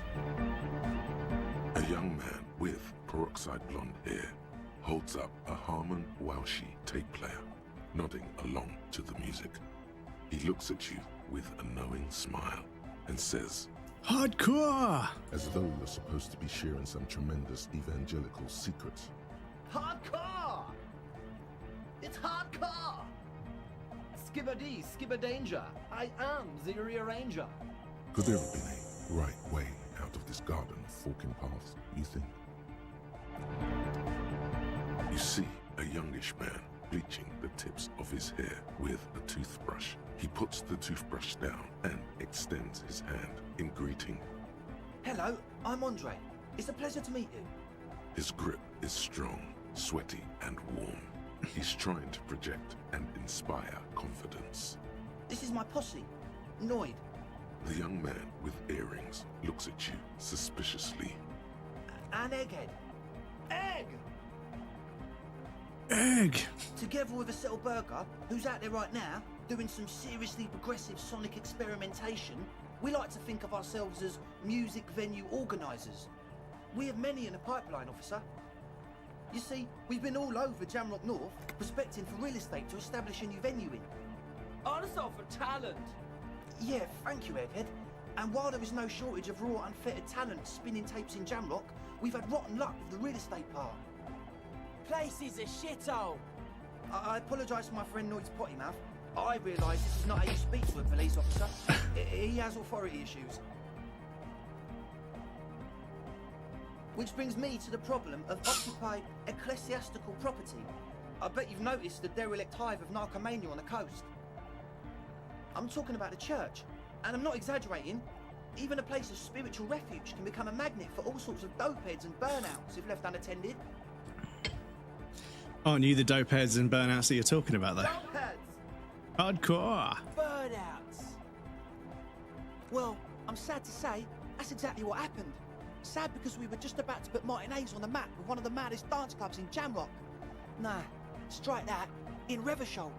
A young man with peroxide blonde hair holds up a Harman Welshi tape player, nodding along to the music. He looks at you with a knowing smile and says, "Hardcore!" As though you're supposed to be sharing some tremendous evangelical secrets. Hardcore! It's hardcore! Skibbity, skibberdanger. I am the rearranger. Could there have been a right way out of this garden of forking paths, you think? You see a youngish man bleaching the tips of his hair with a toothbrush. He puts the toothbrush down and extends his hand in greeting. Hello, I'm Andre. It's a pleasure to meet you. His grip is strong, sweaty, and warm. He's trying to project and inspire confidence. This is my posse, Noid. The young man with earrings looks at you suspiciously. And Egghead. Egg! Egg! Together with a Settle Burger, who's out there right now, doing some seriously progressive sonic experimentation, we like to think of ourselves as music venue organisers. We have many in the pipeline, officer. You see, we've been all over Jamrock North, prospecting for real estate to establish a new venue in. Also for talent. Yeah, thank you, Egghead. And while there is no shortage of raw, unfettered talent spinning tapes in Jamrock, we've had rotten luck with the real estate part. place is a shithole. I apologise for my friend Noid's potty mouth. I realise this is not how you speak to a police officer. He has authority issues. Which brings me to the problem of occupied ecclesiastical property. I bet you've noticed the derelict hive of narcomania on the coast. I'm talking about the church, and I'm not exaggerating. Even a place of spiritual refuge can become a magnet for all sorts of dopeheads and burnouts if left unattended. Aren't you the dopeheads and burnouts that you're talking about, though? Dopeheads! Hardcore! Burnouts! Well, I'm sad to say, that's exactly what happened. Sad because we were just about to put Martinez on the map with one of the maddest dance clubs in Jamrock. Nah, strike that, in Revachol.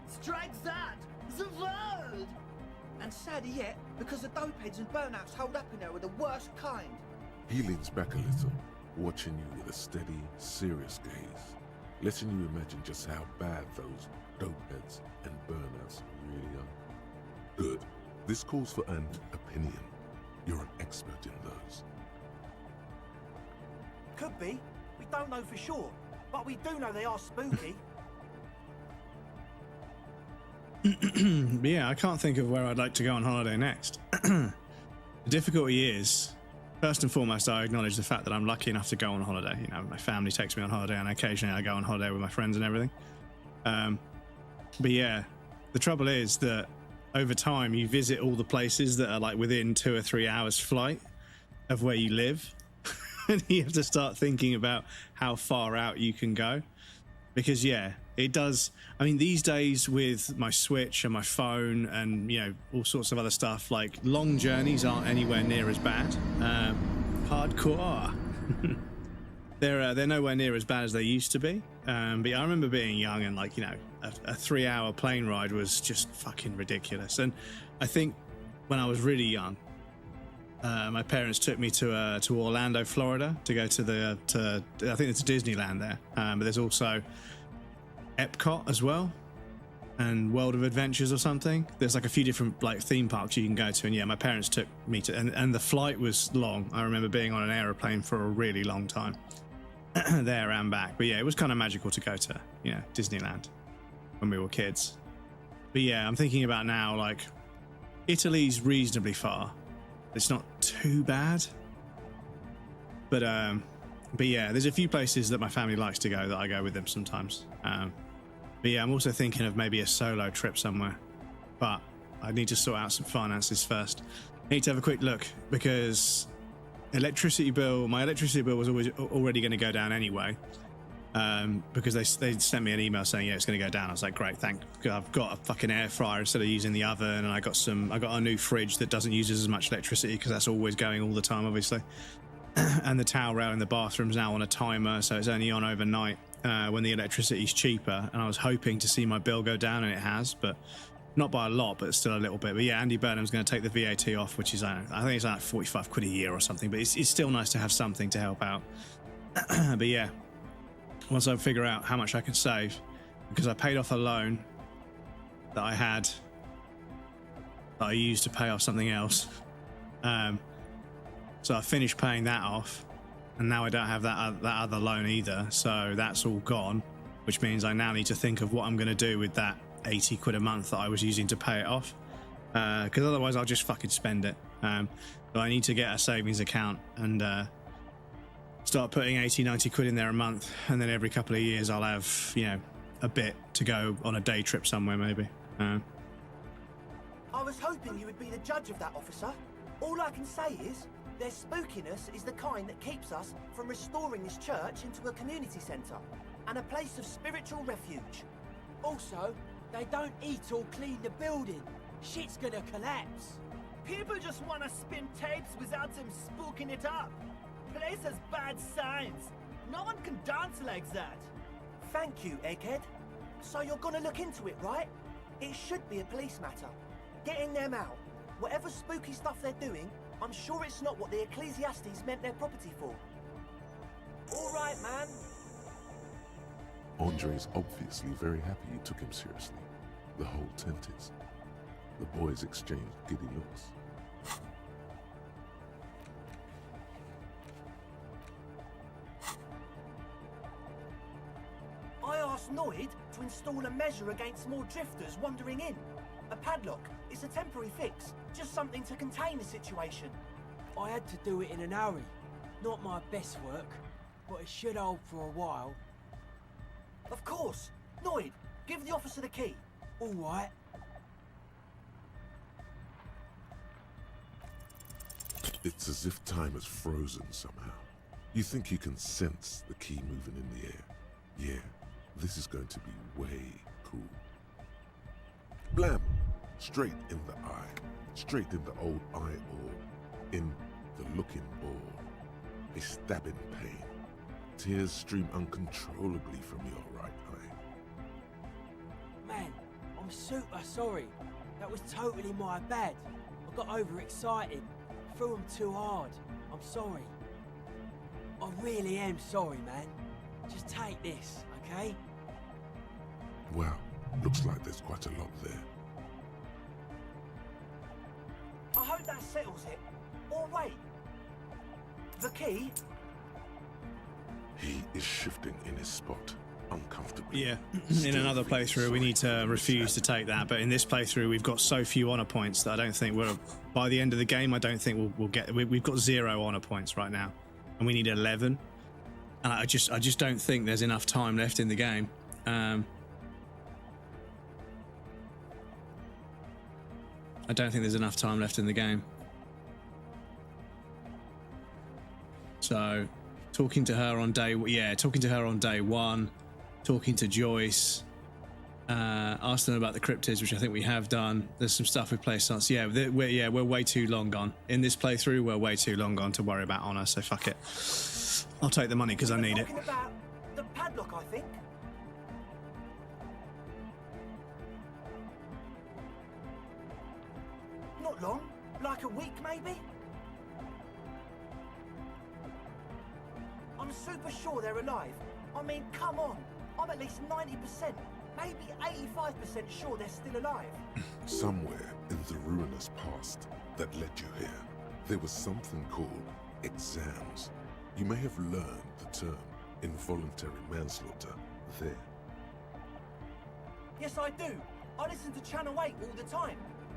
Strike that! The world! And sadder yet, because the dopeheads and burnouts hold up in there are the worst kind. He leans back a little, watching you with a steady, serious gaze, letting you imagine just how bad those dopeheads and burnouts really are. Good. This calls for an opinion. You're an expert in those. Could be. We don't know for sure, but we do know they are spooky. Yeah, I can't think of where I'd like to go on holiday next. The difficulty is, first and foremost, I acknowledge the fact that I'm lucky enough to go on holiday. You know, my family takes me on holiday, and occasionally I go on holiday with my friends and everything. But yeah, the trouble is that over time you visit all the places that are like within 2 or 3 hours flight of where you live. And you have to start thinking about how far out you can go. Because yeah, it does. I mean, these days with my Switch and my phone and, you know, all sorts of other stuff, like long journeys aren't anywhere near as bad. Hardcore. They're nowhere near as bad as they used to be. But yeah, I remember being young and, like, you know, a 3-hour plane ride was just fucking ridiculous. And I think when I was really young, my parents took me to Orlando, Florida, to go to I think it's Disneyland there, but there's also Epcot as well, and World of Adventures or something. There's like a few different like theme parks you can go to, and yeah, my parents took me to, and the flight was long. I remember being on an aeroplane for a really long time, there and back. But yeah, it was kind of magical to go to, you know, Disneyland when we were kids. But yeah, I'm thinking about now, like, Italy's reasonably far. It's not too bad, but yeah, there's a few places that my family likes to go that I go with them sometimes. But yeah, I'm also thinking of maybe a solo trip somewhere, but I need to sort out some finances first. I need to have a quick look because my electricity bill was already going to go down anyway, because they sent me an email saying, yeah, it's going to go down. I was like, great, thank God, I've got a fucking air fryer instead of using the oven, and I got a new fridge that doesn't use as much electricity because that's always going all the time, obviously. And the towel rail in the bathroom's now on a timer, so it's only on overnight when the electricity's cheaper. And I was hoping to see my bill go down, and it has, but not by a lot, but still a little bit. But yeah, Andy Burnham's going to take the VAT off, which is, I think it's like 45 quid a year or something, but it's still nice to have something to help out. But yeah, once I figure out how much I can save, because I paid off a loan that I had that I used to pay off something else. So I finished paying that off, and now I don't have that other loan either, so that's all gone, which means I now need to think of what I'm going to do with that 80 quid a month that I was using to pay it off, because otherwise I'll just fucking spend it. So I need to get a savings account and start putting 80-90 quid in there a month, and then every couple of years I'll have, you know, a bit to go on a day trip somewhere maybe. I was hoping you would be the judge of that, officer. All I can say is their spookiness is the kind that keeps us from restoring this church into a community centre and a place of spiritual refuge. Also, they don't eat or clean the building. Shit's gonna collapse. People just want to spin tapes without them spooking it up. Place has bad signs. No one can dance like that. Thank you, Egghead. So you're gonna look into it, right? It should be a police matter. Getting them out. Whatever spooky stuff they're doing, I'm sure it's not what the Ecclesiastes meant their property for. All right, man. Andre's obviously very happy you took him seriously. The whole tent is. The boys exchanged giddy looks. to install a measure against more drifters wandering in. A padlock. It's a temporary fix. Just something to contain the situation. I had to do it in a hurry. Not my best work, but it should hold for a while. Of course. Noid, give the officer the key. All right. It's as if time has frozen somehow. You think you can sense the key moving in the air. Yeah, this is going to be way cool. Blam! Straight in the eye. Straight in the old eye orb. In the looking ball. A stabbing pain. Tears stream uncontrollably from your right eye. Man, I'm super sorry. That was totally my bad. I got overexcited. Threw him too hard. I'm sorry. I really am sorry, man. Just take this, okay? Well, looks like there's quite a lot there. I hope that settles it. Or wait. The key? He is shifting in his spot, uncomfortably. Yeah, in another playthrough we need to refuse to take that, but in this playthrough we've got so few honor points that I don't think by the end of the game I don't think we'll get. We've got 0 honor points right now, and we need 11. And I just don't think there's enough time left in the game. I don't think there's enough time left in the game. So, talking to her on day one, talking to Joyce, asked them about the cryptids, which I think we have done. There's some stuff we've placed on. So yeah, we're way too long gone in this playthrough. We're way too long gone to worry about honor. So fuck it. I'll take the money because I need it. Talking about the padlock, I think. Not long, like a week maybe. I'm super sure they're alive. I mean, come on. I'm at least 90%, maybe 85% sure they're still alive. Somewhere in the ruinous past that led you here, there was something called exams. You may have learned the term involuntary manslaughter there. Yes, I do. I listen to Channel 8 all the time.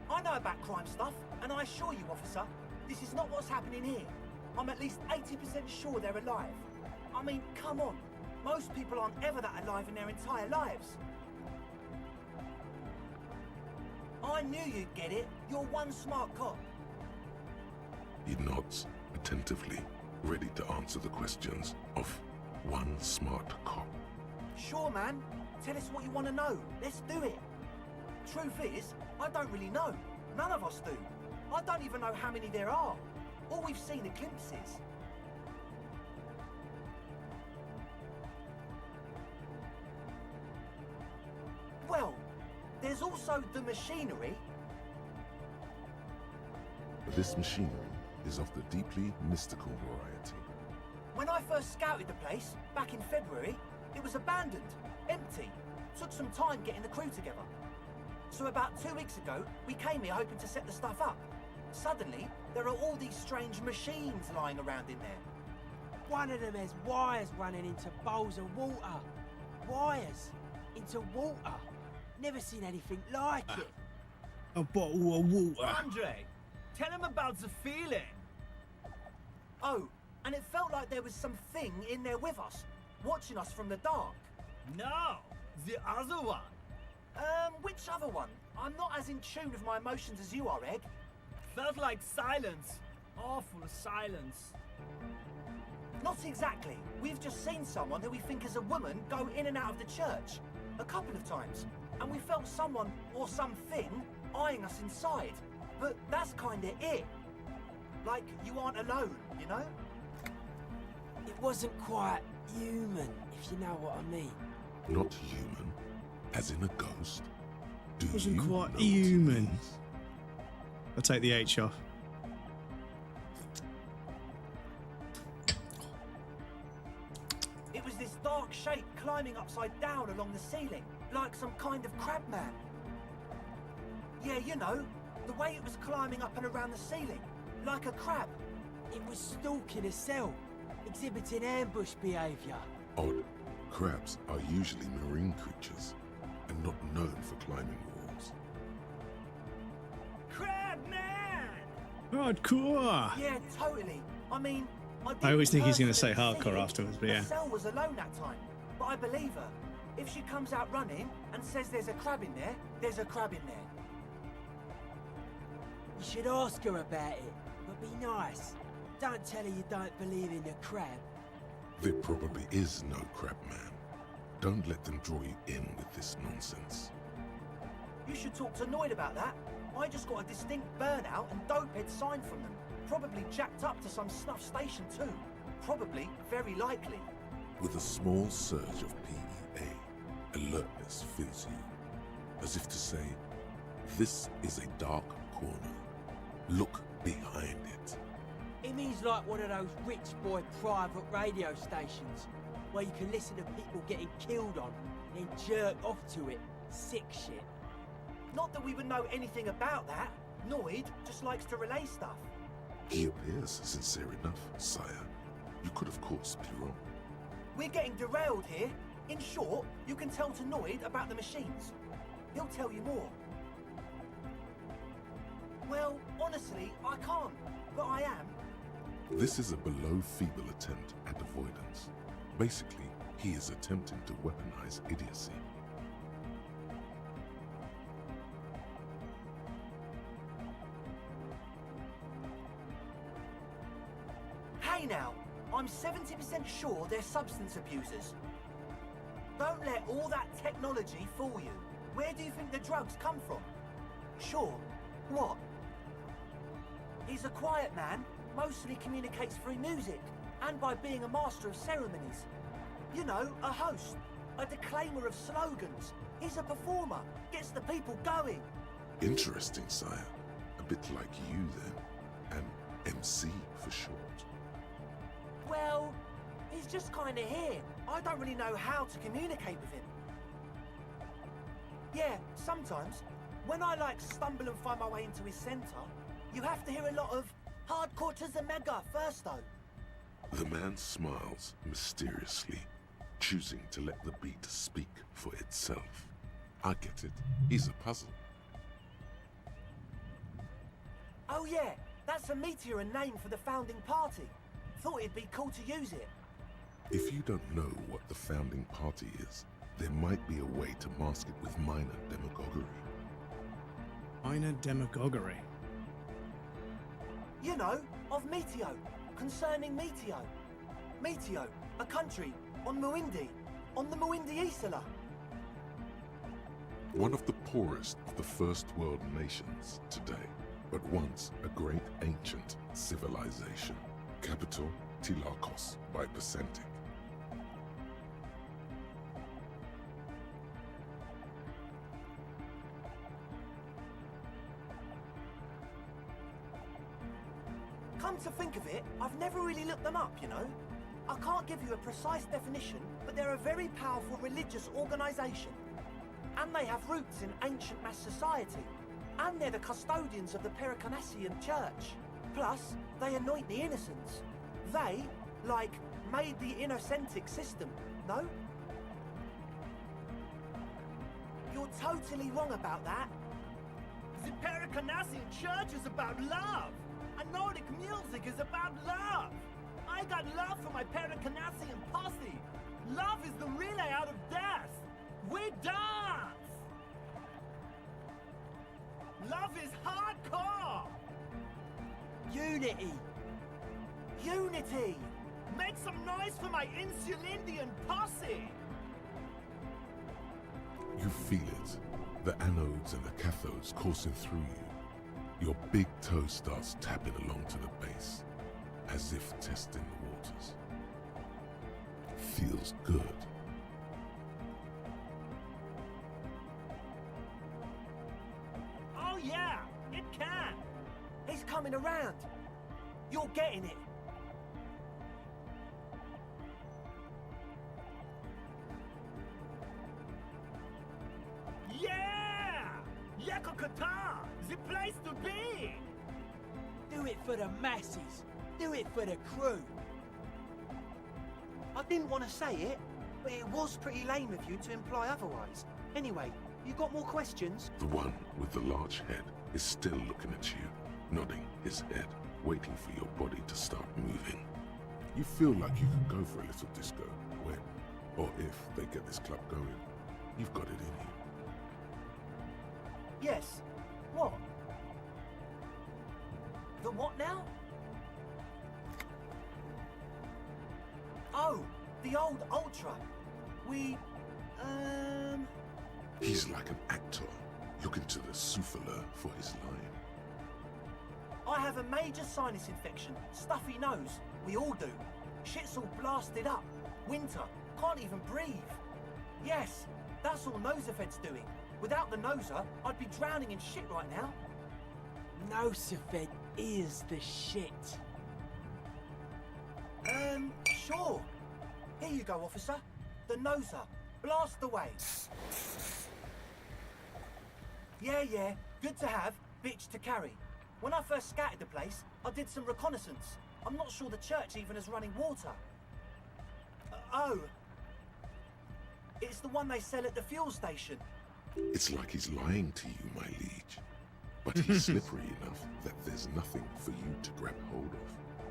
I know about crime stuff, and I assure you, officer, this is not what's happening here. I'm at least 80% sure they're alive. I mean, come on. Most people aren't ever that alive in their entire lives. I knew you'd get it. You're one smart cop. He nods attentively, ready to answer the questions of one smart cop. Sure, man. Tell us what you want to know. Let's do it. Truth is, I don't really know. None of us do. I don't even know how many there are. All we've seen are glimpses. Well, there's also the machinery. This machinery is of the deeply mystical variety. When I first scouted the place, back in February, it was abandoned, empty. Took some time getting the crew together. So about 2 weeks ago, we came here hoping to set the stuff up. Suddenly, there are all these strange machines lying around in there. One of them has wires running into bowls of water. Wires into water. Never seen anything like it. A bottle of water. Andre, tell him about the feeling. Oh, and it felt like there was something in there with us, watching us from the dark. No, the other one. Which other one? I'm not as in tune with my emotions as you are, Egg. Felt like silence. Awful silence. Not exactly. We've just seen someone who we think is a woman go in and out of the church. A couple of times. And we felt someone, or something, eyeing us inside. But that's kinda it. Like, you aren't alone, you know? It wasn't quite human, if you know what I mean. Not human, as in a ghost. Do Wasn't you quite know human. I'll take the H off. It was this dark shape climbing upside down along the ceiling, like some kind of crab man. Yeah, you know, the way it was climbing up and around the ceiling, like a crab. It was stalking a cell, exhibiting ambush behavior. Odd. Crabs are usually marine creatures. Hardcore. Yeah, totally. I mean, I always think he's going to say personally see hardcore it. afterwards, but yeah. Cell was alone that time, but I believe her. If she comes out running and says there's a crab in there, there's a crab in there. You should ask her about it, but be nice. Don't tell her you don't believe in the crab. There probably is no crab man. Don't let them draw you in with this nonsense. You should talk to Noid about that. I just got a distinct burnout and dopehead sign from them. Probably jacked up to some snuff station too. Probably, very likely. With a small surge of PEA, alertness fills you, as if to say, this is a dark corner. Look behind it. It means like one of those rich boy private radio stations, where you can listen to people getting killed on, then jerk off to it. Sick shit. Not that we would know anything about that. Noid just likes to relay stuff. He appears sincere enough, sire. You could of course be wrong. We're getting derailed here. In short, you can tell to Noid about the machines. He'll tell you more. Well, honestly, I can't, but I am. This is a below feeble attempt at avoidance. Basically, he is attempting to weaponize idiocy. Hey now, I'm 70% sure they're substance abusers. Don't let all that technology fool you. Where do you think the drugs come from? Sure. What? He's a quiet man, mostly communicates through music, and by being a master of ceremonies. You know, a host, a declaimer of slogans. He's a performer, gets the people going. Interesting, sire. A bit like you then. An MC for short. Well, he's just kind of here. I don't really know how to communicate with him. Yeah, sometimes, when I stumble and find my way into his center, you have to hear a lot of hardcore to the mega first though. The man smiles mysteriously, choosing to let the beat speak for itself. I get it. He's a puzzle. Oh yeah, that's a meteor and name for the founding party. Thought it'd be cool to use it. If you don't know what the founding party is, there might be a way to mask it with minor demagoguery. Minor demagoguery? You know, of Meteo, concerning Meteo. Meteo, a country on Muindi, on the Muindi Isla. One of the poorest of the first world nations today, but once a great ancient civilization. Capital, Tilakos by Percentic. Come to think of it, I've never really looked them up, you know? I can't give you a precise definition, but they're a very powerful religious organization. And they have roots in ancient mass society. And they're the custodians of the Pericarnassian Church. Plus, they anoint the innocents. They, made the innocentic system, no? You're totally wrong about that. The Pericarnassian Church is about love. And Nordic music is about love. I got love for my Pericarnassian posse. Love is the relay out of death. We dance. Love is hardcore. Unity! Unity! Make some noise for my Insulindian posse! You feel it. The anodes and the cathodes coursing through you. Your big toe starts tapping along to the base, as if testing the waters. Feels good. Oh yeah, it can! He's coming around! You're getting it! Yeah! Yakokata! The place to be! Do it for the masses. Do it for the crew. I didn't want to say it, but it was pretty lame of you to imply otherwise. Anyway, you got more questions? The one with the large head is still looking at you, nodding his head, waiting for your body to start moving. You feel like you could go for a little disco when, or if they get this club going. You've got it in you. Yes. What? The what now? Oh, the old Ultra. We, He's like an actor, looking to the souffleur for his line. I have a major sinus infection. Stuffy nose. We all do. Shit's all blasted up. Winter. Can't even breathe. Yes, that's all Nosafed's doing. Without the Noser, I'd be drowning in shit right now. Nosafed is the shit. Sure. Here you go, officer. The Noser. Blast away. Yeah. Good to have, bitch to carry. When I first scouted the place, I did some reconnaissance. I'm not sure the church even is running water. Oh. It's the one they sell at the fuel station. It's like he's lying to you, my liege. But he's slippery enough that there's nothing for you to grab hold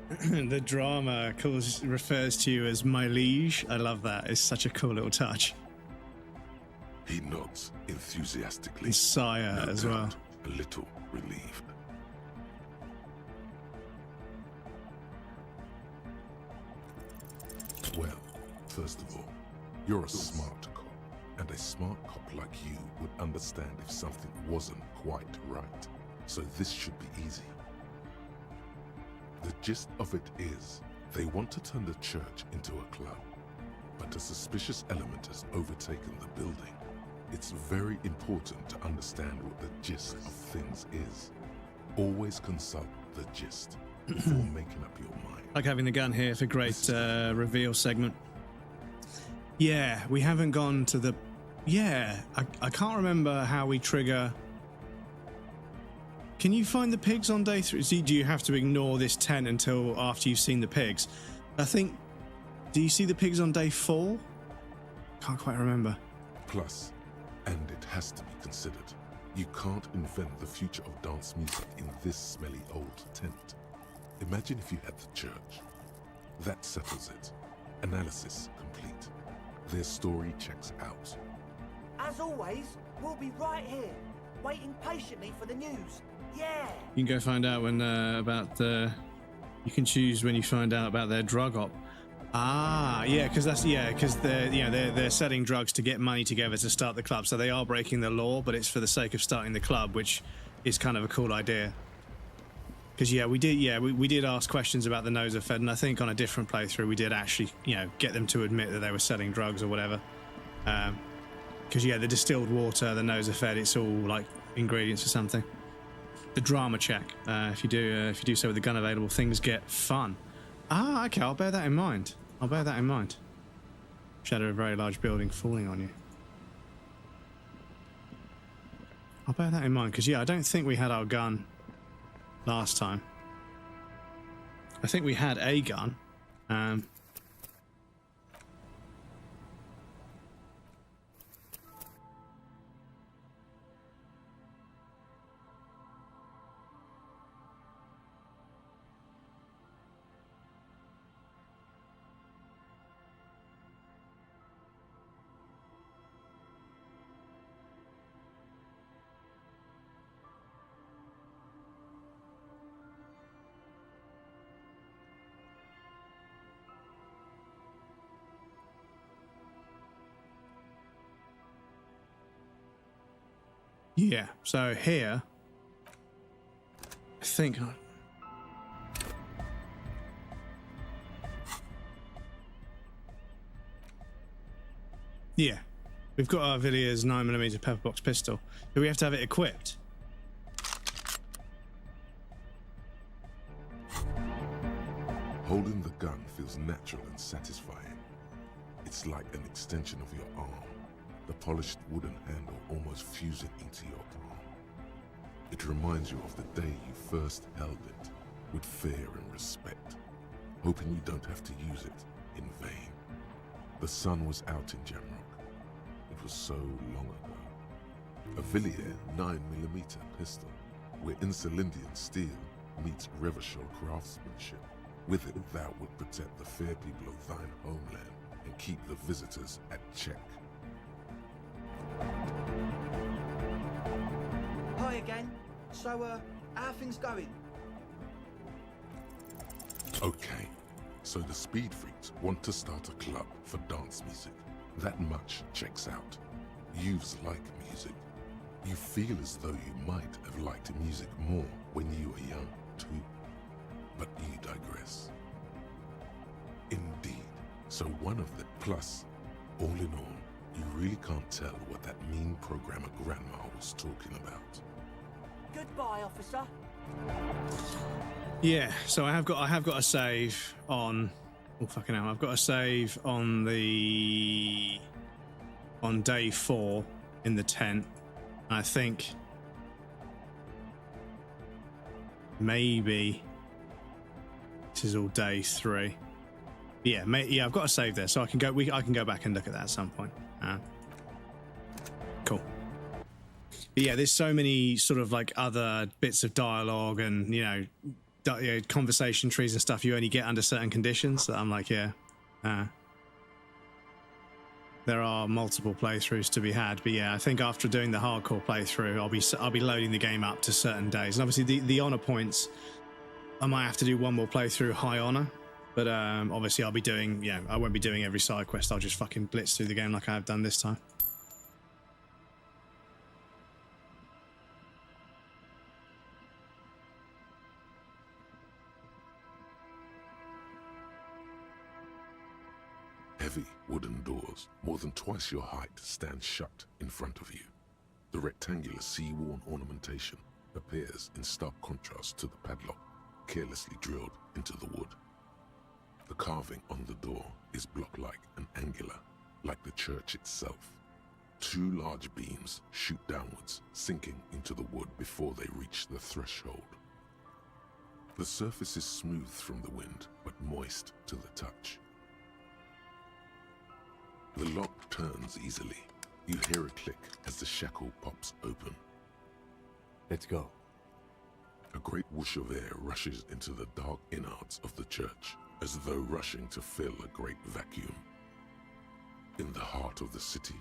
of. The drama refers to you as my liege. I love that. It's such a cool little touch. He nods enthusiastically. And sire no as doubt, well. A little relieved. Well, first of all, you're a smart cop, and a smart cop like you would understand if something wasn't quite right. So this should be easy. The gist of it is, they want to turn the church into a club, but a suspicious element has overtaken the building. It's very important to understand what the gist of things is. Always consult the gist before making up your mind. Like having the gun here for great reveal segment. Yeah, we haven't gone to the... Yeah, I can't remember how we trigger... Can you find the pigs on day 3? Do you have to ignore this tent until after you've seen the pigs? I think... Do you see the pigs on day 4? Can't quite remember. Plus, and it has to be considered, you can't invent the future of dance music in this smelly old tent. Imagine if you had the church. That settles it. Analysis complete. Their story checks out. As always, we'll be right here, waiting patiently for the news. Yeah! You can go find out when about the... You can choose when you find out about their drug op. Ah, yeah, because they're selling drugs to get money together to start the club. So they are breaking the law, but it's for the sake of starting the club, which is kind of a cool idea. Because we did ask questions about the Nosafed, and I think on a different playthrough we did actually get them to admit that they were selling drugs or whatever. Because the distilled water, the Nosafed, it's all like ingredients or something. The drama check. If you do so with the gun available, things get fun. Ah, okay. I'll bear that in mind. Shadow of a very large building falling on you. I'll bear that in mind because I don't think we had our gun last time. I think we had a gun. Yeah, so here, I think... Yeah, we've got our Villiers 9mm pepperbox pistol. Do we have to have it equipped? Holding the gun feels natural and satisfying. It's like an extension of your arm. The polished wooden handle almost fusing into your palm. It reminds you of the day you first held it, with fear and respect, hoping you don't have to use it in vain. The sun was out in Jamrock. It was so long ago. A Villiers 9mm pistol where Insulindian steel meets Revachol craftsmanship. With it, thou wilt protect the fair people of thine homeland and keep the visitors at check. Hi again. So, how are things going? Okay, so the Speed Freaks want to start a club for dance music. That much checks out. Youths like music. You feel as though you might have liked music more when you were young, too. But you digress. Indeed. So one of the plus, all in all, you really can't tell what that mean programmer grandma was talking about. Goodbye, officer. Yeah, so I have got a save on. Oh fucking hell! I've got a save on day 4 in the tent. I think maybe this is all day 3. Yeah, I've got a save there, so I can go back and look at that at some point. Cool. But yeah, there's so many sort of like other bits of dialogue and conversation trees and stuff you only get under certain conditions that I'm like, yeah, there are multiple playthroughs to be had. But yeah, I think after doing the hardcore playthrough, I'll be loading the game up to certain days. And obviously the honor points, I might have to do one more playthrough high honor. But obviously I'll be doing, I won't be doing every side quest. I'll just fucking blitz through the game like I have done this time. Heavy wooden doors, more than twice your height, stand shut in front of you. The rectangular sea-worn ornamentation appears in stark contrast to the padlock, carelessly drilled into the wood. The carving on the door is block-like and angular, like the church itself. 2 large beams shoot downwards, sinking into the wood before they reach the threshold. The surface is smooth from the wind, but moist to the touch. The lock turns easily. You hear a click as the shackle pops open. Let's go. A great whoosh of air rushes into the dark innards of the church, as though rushing to fill a great vacuum. In the heart of the city,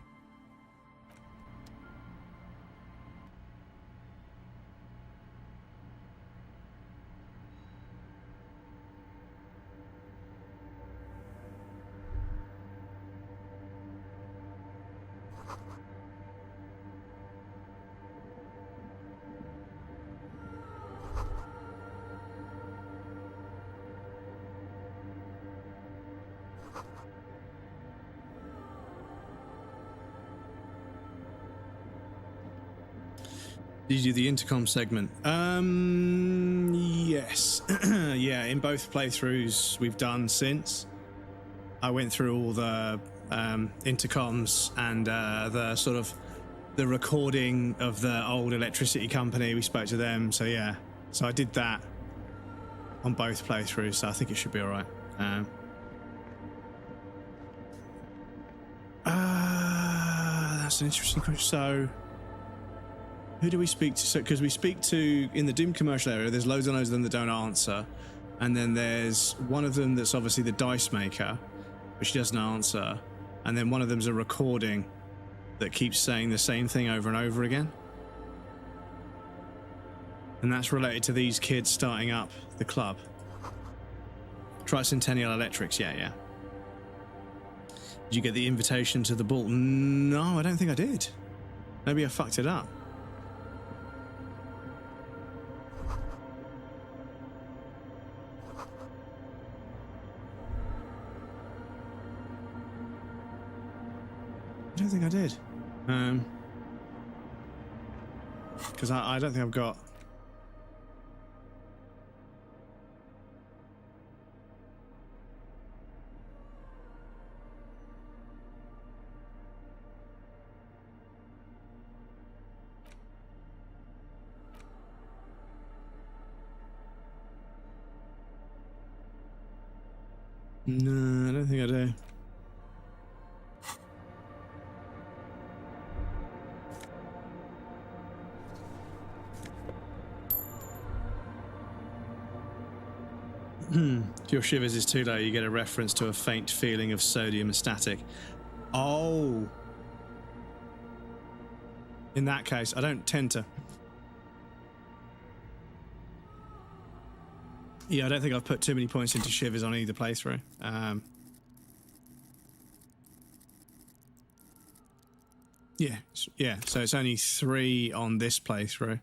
Did you do the intercom segment? Yes. Yeah, in both playthroughs we've done since. I went through all the intercoms and the sort of the recording of the old electricity company. We spoke to them, so yeah. So I did that on both playthroughs, so I think it should be all right. That's an interesting question. So who do we speak to? So, because we speak to, in the Doom commercial area, there's loads and loads of them that don't answer. And then there's one of them that's obviously the dice maker, which doesn't answer. And then one of them's a recording that keeps saying the same thing over and over again. And that's related to these kids starting up the club. Tricentennial Electrics, yeah. Did you get the invitation to the ball? No, I don't think I did. Maybe I fucked it up. I don't think I did. Because I don't think I've got... No, I don't think I do. If your shivers is too low, you get a reference to a faint feeling of sodium static. Oh. In that case, I don't tend to. Yeah, I don't think I've put too many points into shivers on either playthrough. Yeah, so it's only 3 on this playthrough.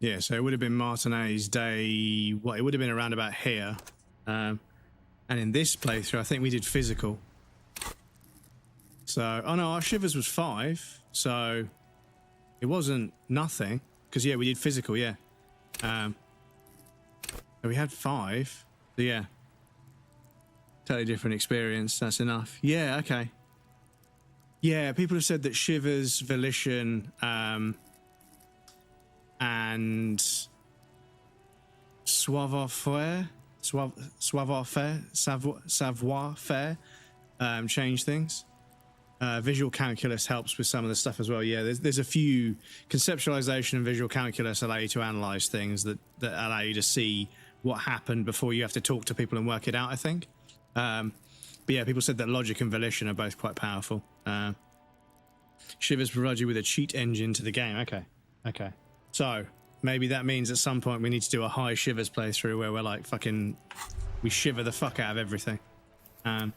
Yeah, so it would have been Martinet's day. What, it would have been around about here. And in this playthrough, I think we did physical. So, oh no, our shivers was 5. So it wasn't nothing. Because, yeah, we did physical, yeah. We had 5. So, yeah. Totally different experience. That's enough. Yeah, okay. Yeah, people have said that shivers, volition, and savoir-faire change things. Visual calculus helps with some of the stuff as well. Yeah, there's a few. Conceptualization and visual calculus allow you to analyze things that allow you to see what happened before you have to talk to people and work it out, I think. But yeah, people said that logic and volition are both quite powerful. Shivers provide you with a cheat engine to the game. Okay. So maybe that means at some point we need to do a high shivers playthrough where we're like fucking, we shiver the fuck out of everything. But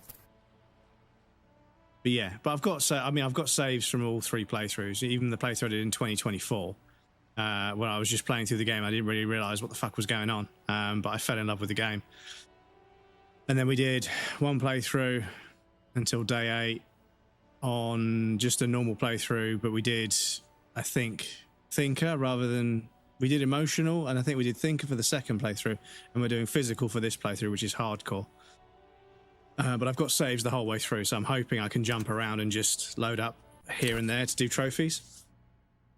yeah, but I've got saves from all 3 playthroughs, even the playthrough I did in 2024. When I was just playing through the game, I didn't really realize what the fuck was going on. But I fell in love with the game. And then we did 1 playthrough until day 8 on just a normal playthrough, but we did, I think, Thinker rather than, we did emotional, and I think we did Thinker for the second playthrough, and we're doing physical for this playthrough, which is hardcore. But I've got saves the whole way through, so I'm hoping I can jump around and just load up here and there to do trophies.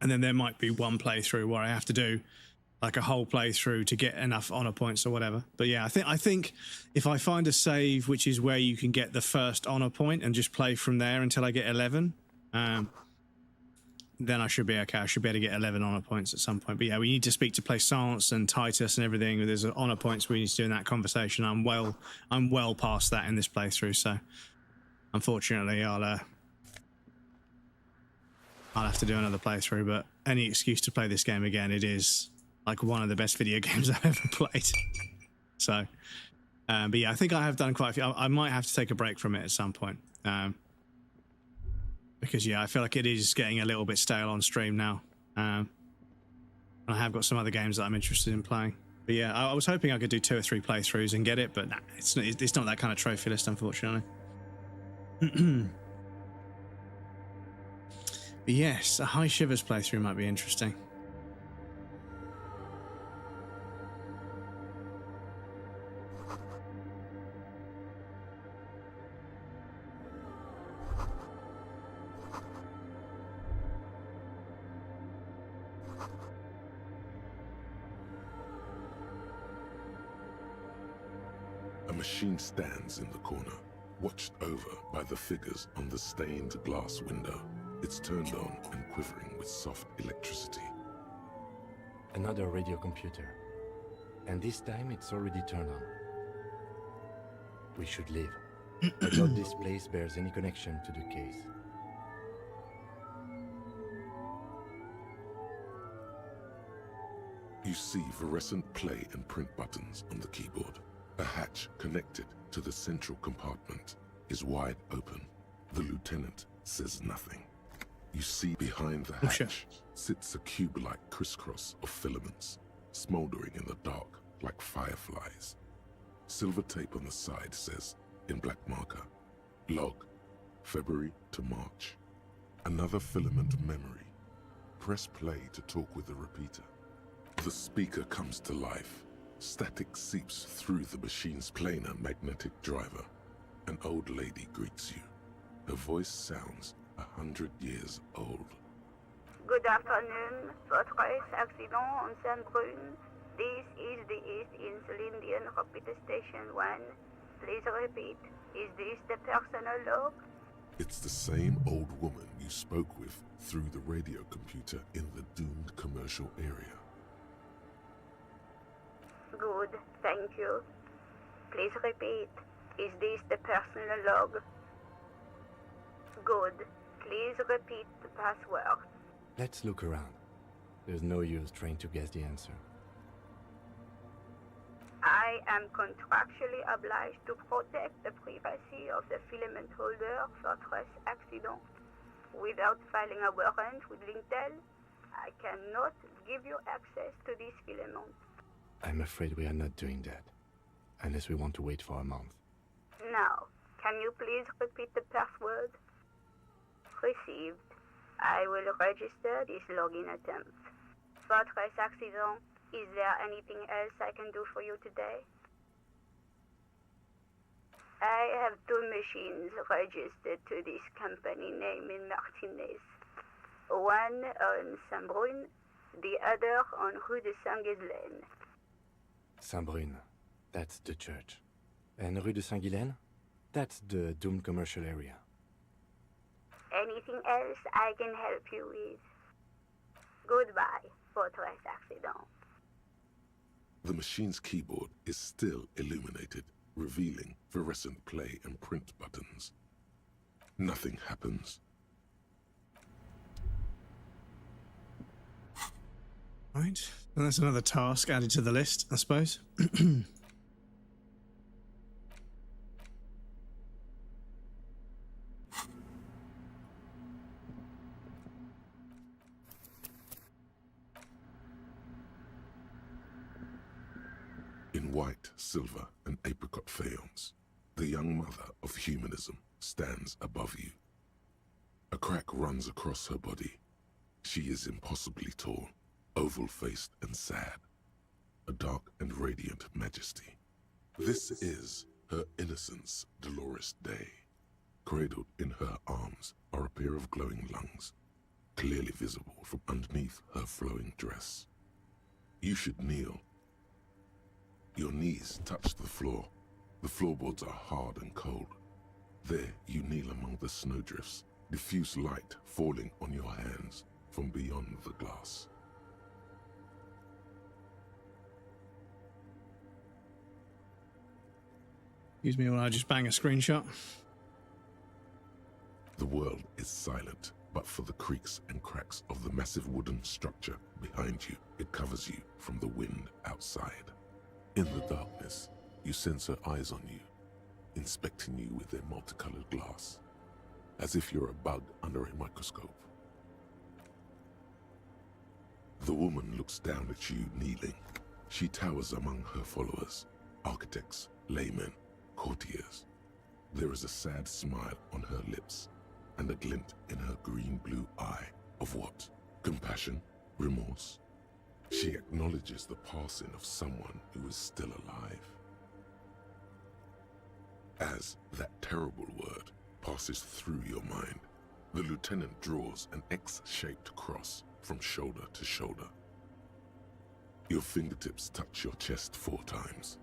And then there might be 1 playthrough where I have to do like a whole playthrough to get enough honor points or whatever. But yeah, I think if I find a save which is where you can get the first honor point and just play from there until I get 11, then I should be okay. I should be able to get 11 honor points at some point. But yeah, we need to speak to Plaisance and Titus and everything. There's honor points we need to do in that conversation. I'm well past that in this playthrough. So unfortunately, I'll have to do another playthrough. But any excuse to play this game again, it is like one of the best video games I've ever played. So, but yeah, I think I have done quite a few. I might have to take a break from it at some point. Because yeah, I feel like it is getting a little bit stale on stream now. I have got some other games that I'm interested in playing. But yeah, I was hoping I could do 2 or 3 playthroughs and get it, but nah, it's not that kind of trophy list, unfortunately. But yes, a high shivers playthrough might be interesting. A machine stands in the corner, watched over by the figures on the stained glass window. It's turned on and quivering with soft electricity. Another radio computer. And this time it's already turned on. We should leave. I doubt this place bears any connection to the case. You see fluorescent play and print buttons on the keyboard. A hatch connected to the central compartment is wide open. The lieutenant says nothing. You see behind the hatch sits a cube-like crisscross of filaments, smoldering in the dark like fireflies. Silver tape on the side says, in black marker, log, February to March. Another filament memory. Press play to talk with the repeater. The speaker comes to life. Static seeps through the machine's planar magnetic driver. An old lady greets you. Her voice sounds 100 years old. Good afternoon. Fortress accident on Saint-Brune. This is the East Insulindian Repeater Station 1. Please repeat. Is this the personal log? It's the same old woman you spoke with through the radio computer in the doomed commercial area. Good, thank you. Please repeat. Is this the personal log? Good. Please repeat the password. Let's look around. There's no use trying to guess the answer. I am contractually obliged to protect the privacy of the filament holder Fortress accident. Without filing a warrant with Lintel, I cannot give you access to this filament. I'm afraid we are not doing that. Unless we want to wait for a month. Now, can you please repeat the password? Received. I will register this login attempt. Fortress accident. Is there anything else I can do for you today? I have two machines registered to this company name in Martinez. One on Saint-Brune, the other on Rue de Saint-Ghislaine. Saint-Brune, that's the church. And Rue de Saint-Ghislaine? That's the doomed commercial area. Anything else I can help you with? Goodbye, Fortress accident. The machine's keyboard is still illuminated, revealing fluorescent play and print buttons. Nothing happens. Right, and that's another task added to the list, I suppose. In white, silver, and apricot faience, the young mother of humanism stands above you. A crack runs across her body. She is impossibly tall, oval-faced and sad, a dark and radiant majesty. This is her innocence, Dolores Day. Cradled in her arms are a pair of glowing lungs, clearly visible from underneath her flowing dress. You should kneel. Your knees touch the floor. The floorboards are hard and cold. There you kneel among the snowdrifts, diffuse light falling on your hands from beyond the glass. Excuse me while I just bang a screenshot. The world is silent, but for the creaks and cracks of the massive wooden structure behind you, it covers you from the wind outside. In the darkness, you sense her eyes on you, inspecting you with their multicolored glass, as if you're a bug under a microscope. The woman looks down at you kneeling. She towers among her followers, architects, laymen, courtiers. There is a sad smile on her lips, and a glint in her green-blue eye of what? Compassion? Remorse? She acknowledges the passing of someone who is still alive. As that terrible word passes through your mind, the lieutenant draws an X-shaped cross from shoulder to shoulder. Your fingertips touch your chest 4 times.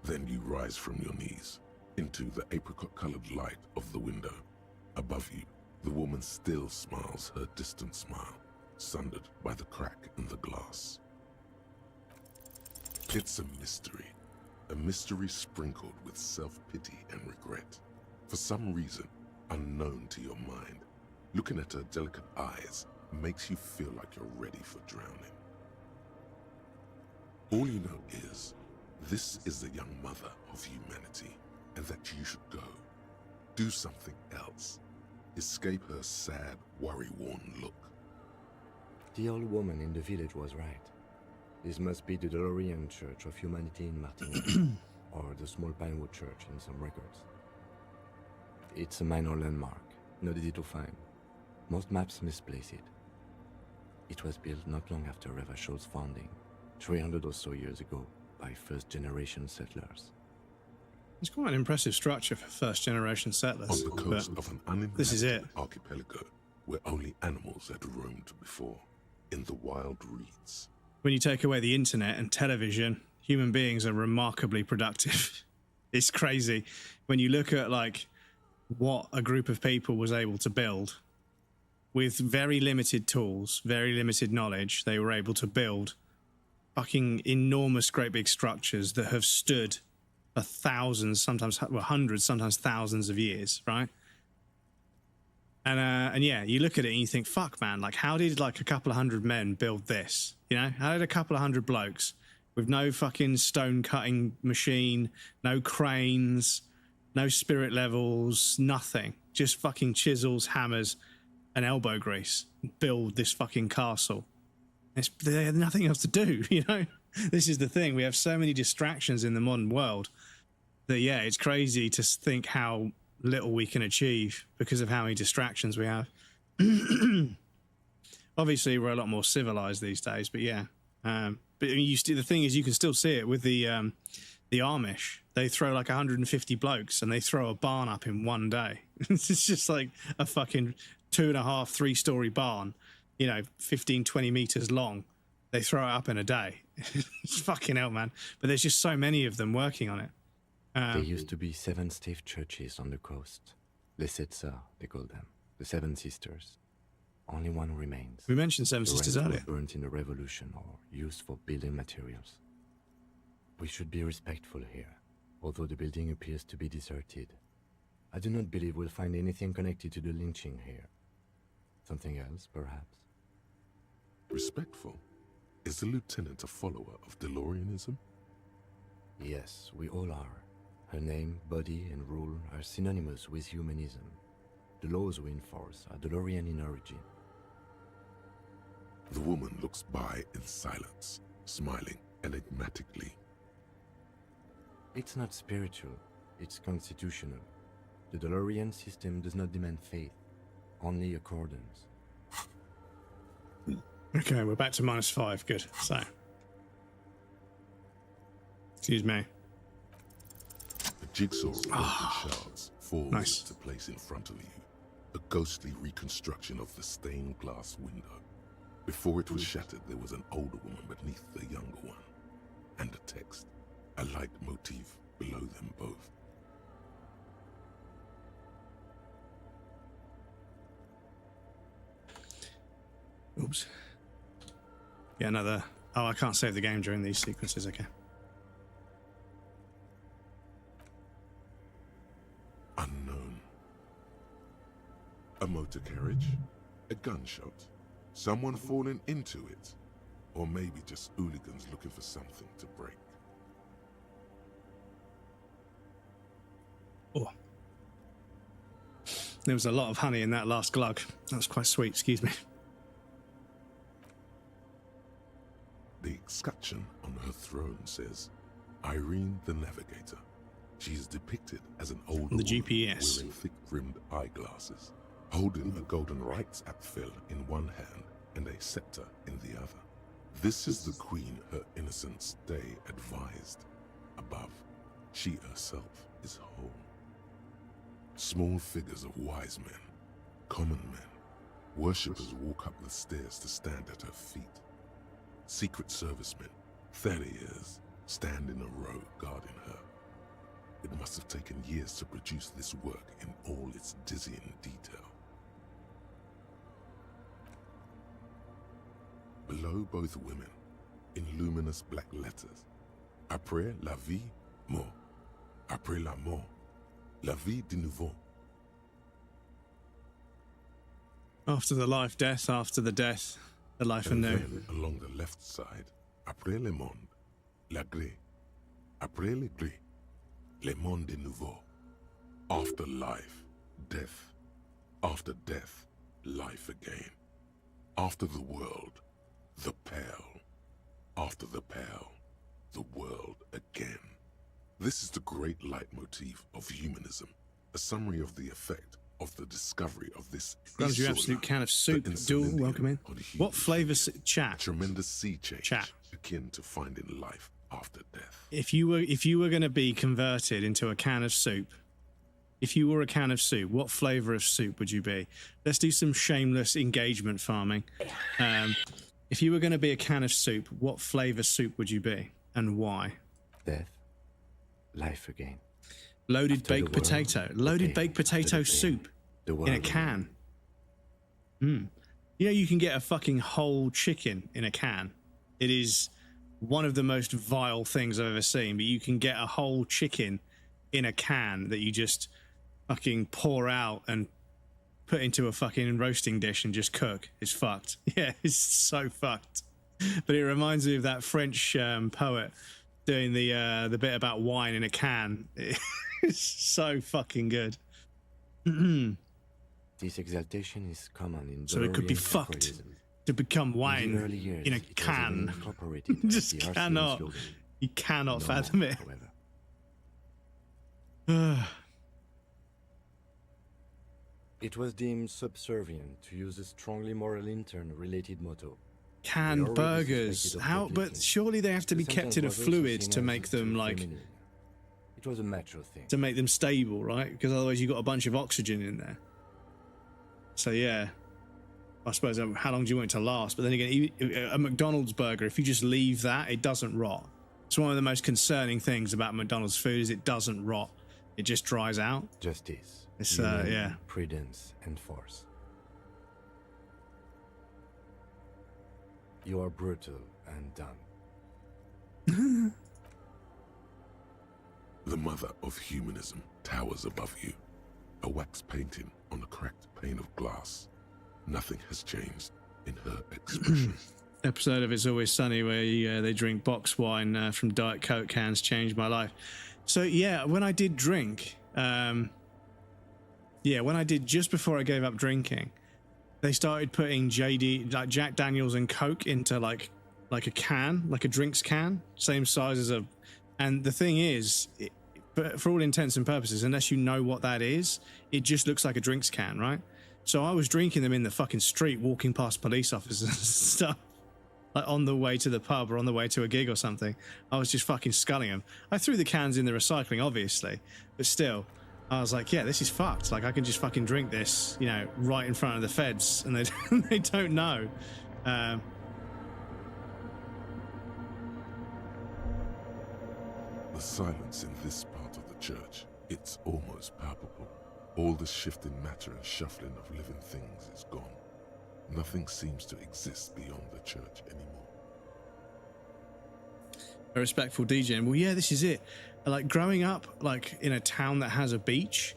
Then you rise from your knees into the apricot-colored light of the window. Above you, the woman still smiles her distant smile, sundered by the crack in the glass. It's a mystery sprinkled with self-pity and regret. For some reason, unknown to your mind, looking at her delicate eyes makes you feel like you're ready for drowning. All you know is, this is the young mother of humanity, and that you should go. Do something else. Escape her sad, worry-worn look. The old woman in the village was right. This must be the Delorean Church of Humanity in Martinique, or the small Pinewood Church in some records. It's a minor landmark, not easy to find. Most maps misplace it. It was built not long after Revachol's founding, 300 or so years ago by first-generation settlers. It's quite an impressive structure for first-generation settlers. On the coast of an uninhabited this is it. archipelago where only animals had roamed before, in the wild reeds. When you take away the internet and television, human beings are remarkably productive. It's crazy. When you look at like what a group of people was able to build with very limited tools, very limited knowledge, they were able to build fucking enormous, great big structures that have stood for thousands, sometimes hundreds, sometimes thousands of years, right? And yeah, you look at it and you think, fuck, man, like how did like a couple of hundred men build this? You know, how did a couple of hundred blokes with no fucking stone cutting machine, no cranes, no spirit levels, nothing, just fucking chisels, hammers, and elbow grease build this fucking castle? They had nothing else to do, you know? This is the thing. We have so many distractions in the modern world that, yeah, it's crazy to think how little we can achieve because of how many distractions we have. Obviously, we're a lot more civilized these days, but yeah. But the thing is, you can still see it with the Amish. They throw like 150 blokes and they throw a barn up in one day. It's just like a fucking 2.5, 3-story barn, you know, 15, 20 meters long. They throw it up in a day. It's fucking hell, man. But there's just so many of them working on it. There used to be 7 stave churches on the coast. Les Sept Sœurs, they call them. The 7 Sisters. Only one remains. We mentioned 7 Sisters The rest earlier. were burnt in the revolution or used for building materials. We should be respectful here, although the building appears to be deserted. I do not believe we'll find anything connected to the lynching here. Something else, perhaps? Respectful? Is the lieutenant a follower of DeLoreanism? Yes, we all are. Her name, body, and rule are synonymous with humanism. The laws we enforce are DeLorean in origin. The woman looks by in silence, smiling enigmatically. It's not spiritual, it's constitutional. The DeLorean system does not demand faith, only accordance. Okay, we're back to -5. Good. So, excuse me. The jigsaw of broken shards falls nice. into place in front of you. A ghostly reconstruction of the stained glass window. Before it was shattered, there was an older woman beneath the younger one, and a text, a light motif below them both. Oops. Yeah, another. Oh, I can't save the game during these sequences. Okay. Unknown. A motor carriage, a gunshot, someone falling into it, or maybe just hooligans looking for something to break. Oh. There was a lot of honey in that last glug. That was quite sweet, excuse me. The escutcheon on her throne says, Irene the Navigator. She is depicted as an older woman GPS. wearing thick-rimmed eyeglasses, holding a golden rights apfel in one hand and a scepter in the other. This is the queen her innocence day advised. Above, she herself is whole. Small figures of wise men, common men, worshippers walk up the stairs to stand at her feet. Secret servicemen, 30 years, stand in a row guarding her. It must have taken years to produce this work in all its dizzying detail. Below both women, in luminous black letters, Après la vie, mort. Après la mort, la vie de nouveau. After the life, death. After the death, the life anew. Then, along the left side, après le monde, la gré. Après le gré, le monde de nouveau. After life, death. After death, life again. After the world, the pale. After the pale, the world again. This is the great leitmotif of humanism, a summary of the effect of the discovery of this. Grabs you absolute can of soup. Duel, welcome in. What flavour? Chat. Tremendous sea change. Chat. A akin to finding life after death. If you were going to be converted into a can of soup, if you were a can of soup, what flavor of soup would you be? Let's do some shameless engagement farming. If you were going to be a can of soup, what flavor soup would you be, and why? Death, life again. Loaded After baked the world, potato. Loaded the baked pain, after potato the pain, soup the in a world can. You know, you can get a fucking whole chicken in a can. It is one of the most vile things I've ever seen, but you can get a whole chicken in a can that you just fucking pour out and put into a fucking roasting dish and just cook. It's fucked. Yeah, it's so fucked. But it reminds me of that French poet doing the bit about wine in a can. It's so fucking good. This exaltation is common in So it could be Dorian fucked capitalism. to become In the wine early years, in a it was can. even incorporated as Just the RCM cannot. slogan. You cannot No fathom more, it. however. It was deemed subservient to use a strongly moral intern-related motto. They Canned already burgers. suspected of How? duplicating. But surely they have to The be kept sentence in a was also fluid seen to as make them too like feminine. It was a macho thing. to make them stable, right? Because otherwise you got a bunch of oxygen in there. So yeah, I suppose how long do you want it to last? But then again, a McDonald's burger, if you just leave that, it doesn't rot. It's one of the most concerning things about McDonald's food is it doesn't rot. It just dries out. Justice. It's union, yeah. Prudence and force. You are brutal and done. The mother of humanism towers above you, a wax painting on a cracked pane of glass. Nothing has changed in her expression. Episode of It's Always Sunny where they drink box wine from Diet Coke cans changed my life. So yeah, when I did drink, when I did just before I gave up drinking, they started putting like Jack Daniels and Coke into like a can, like a drinks can, same size as and the thing is, for all intents and purposes, unless you know what that is, it just looks like a drinks can, right? So I was drinking them in the fucking street, walking past police officers and stuff, like on the way to the pub or on the way to a gig or something. I was just fucking sculling them. I threw the cans in the recycling, obviously, but still, I was like, yeah, this is fucked. Like, I can just fucking drink this, you know, right in front of the feds, and they don't know. The silence in this part of the church, it's almost palpable. All the shifting matter and shuffling of living things is gone. Nothing seems to exist beyond the church anymore. A respectful DJ. Well, yeah, this is it. Like, growing up, like, in a town that has a beach,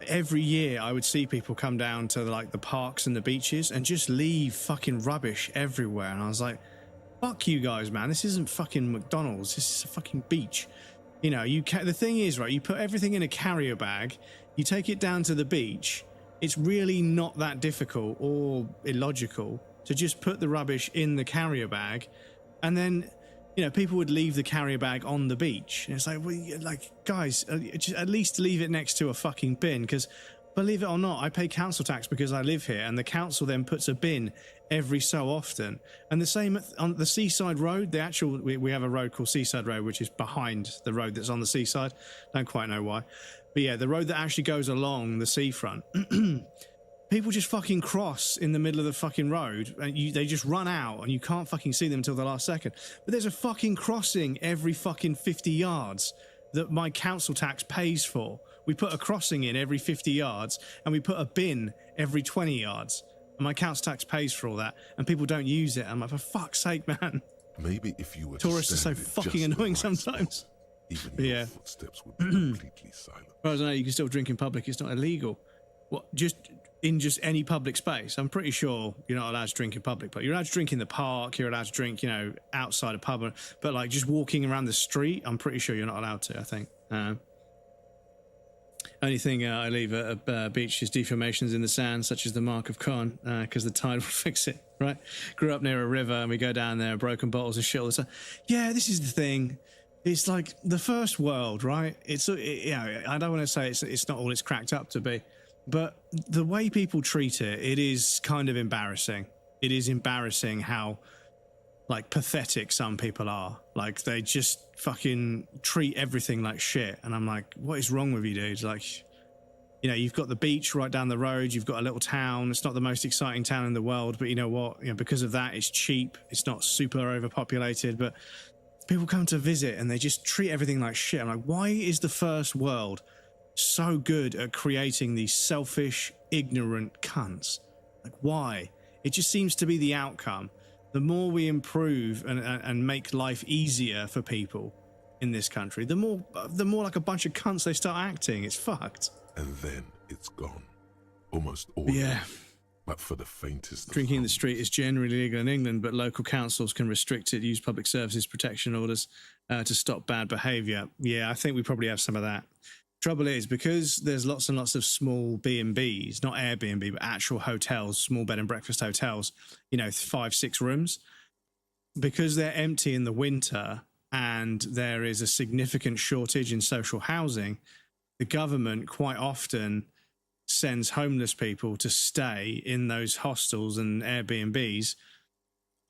every year I would see people come down to, like, the parks and the beaches and just leave fucking rubbish everywhere. And I was like, fuck you guys, man. This isn't fucking McDonald's. This is a fucking beach. You know, the thing is, right, you put everything in a carrier bag, you take it down to the beach. It's really not that difficult or illogical to just put the rubbish in the carrier bag, and then, you know, people would leave the carrier bag on the beach. And it's like, well, like, guys, just at least leave it next to a fucking bin, because believe it or not, I pay council tax because I live here, and the council then puts a bin every so often. And the same on the Seaside Road, the actual, we have a road called Seaside Road, which is behind the road that's on the seaside. Don't quite know why. But yeah, the road that actually goes along the seafront, people just fucking cross in the middle of the fucking road, and they just run out, and you can't fucking see them until the last second. But there's a fucking crossing every fucking 50 yards that my council tax pays for. We put a crossing in every 50 yards, and we put a bin every 20 yards. And my council tax pays for all that, and people don't use it. I'm like, for fuck's sake, man. Maybe if you were tourists to are so stand in fucking just the annoying right sometimes. spot, even But your yeah. footsteps would be completely silent. Well, I don't know, you can still drink in public. It's not illegal. What? Just in just any public space? I'm pretty sure you're not allowed to drink in public, but you're allowed to drink in the park. You're allowed to drink, you know, outside a pub. But like just walking around the street, I'm pretty sure you're not allowed to. I think. Only thing I leave at a beach is deformations in the sand, such as the Mark of Khan, because the tide will fix it, right? Grew up near a river, and we go down there, broken bottles and shit all the time. Yeah, this is the thing. It's like the first world, right? It's, you know, I don't want to say it's not all it's cracked up to be, but the way people treat it, it is kind of embarrassing. It is embarrassing how like pathetic some people are. Like they just fucking treat everything like shit. And I'm like, what is wrong with you dudes? Like, you know, you've got the beach right down the road. You've got a little town. It's not the most exciting town in the world, but you know what? You know, because of that, it's cheap. It's not super overpopulated, but people come to visit and they just treat everything like shit. I'm like, why is the first world so good at creating these selfish, ignorant cunts? Like, why? It just seems to be the outcome. The more we improve and make life easier for people in this country, the more like a bunch of cunts they start acting. It's fucked. And then it's gone. Almost all. Yeah. But for the faintest. Drinking in the street is generally legal in England, but local councils can restrict it, use public services protection orders to stop bad behaviour. Yeah, I think we probably have some of that. Trouble is, because there's lots and lots of small B&Bs, not Airbnb, but actual hotels, small bed and breakfast hotels, you know, 5-6 rooms, because they're empty in the winter and there is a significant shortage in social housing, the government quite often sends homeless people to stay in those hostels and Airbnbs,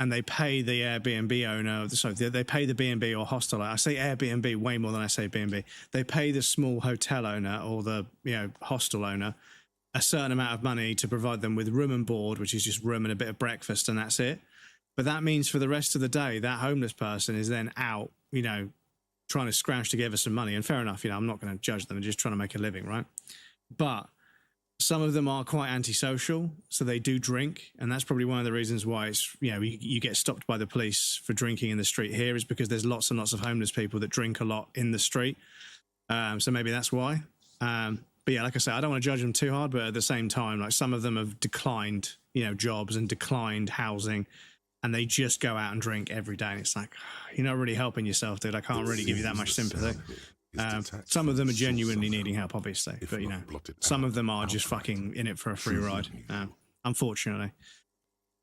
and they pay the Airbnb owner, sorry, they pay the B&B or hostel. I say Airbnb way more than I say B&B. They pay the small hotel owner or the, you know, hostel owner a certain amount of money to provide them with room and board, which is just room and a bit of breakfast, and that's it. But that means for the rest of the day, that homeless person is then out, you know, trying to scrounge together some money. And fair enough, you know, I'm not going to judge them. They're just trying to make a living, right? But some of them are quite antisocial, so they do drink, and that's probably one of the reasons why it's, you know, you get stopped by the police for drinking in the street here, is because there's lots and lots of homeless people that drink a lot in the street. So maybe that's why. But yeah, like I say, I don't want to judge them too hard, but at the same time, like some of them have declined, you know, jobs and declined housing, and they just go out and drink every day. And it's like, you're not really helping yourself, dude. I can't really give you that much sympathy. Some of them are genuinely needing help, obviously, but you know, some of them are just fucking in it for a free ride. Unfortunately,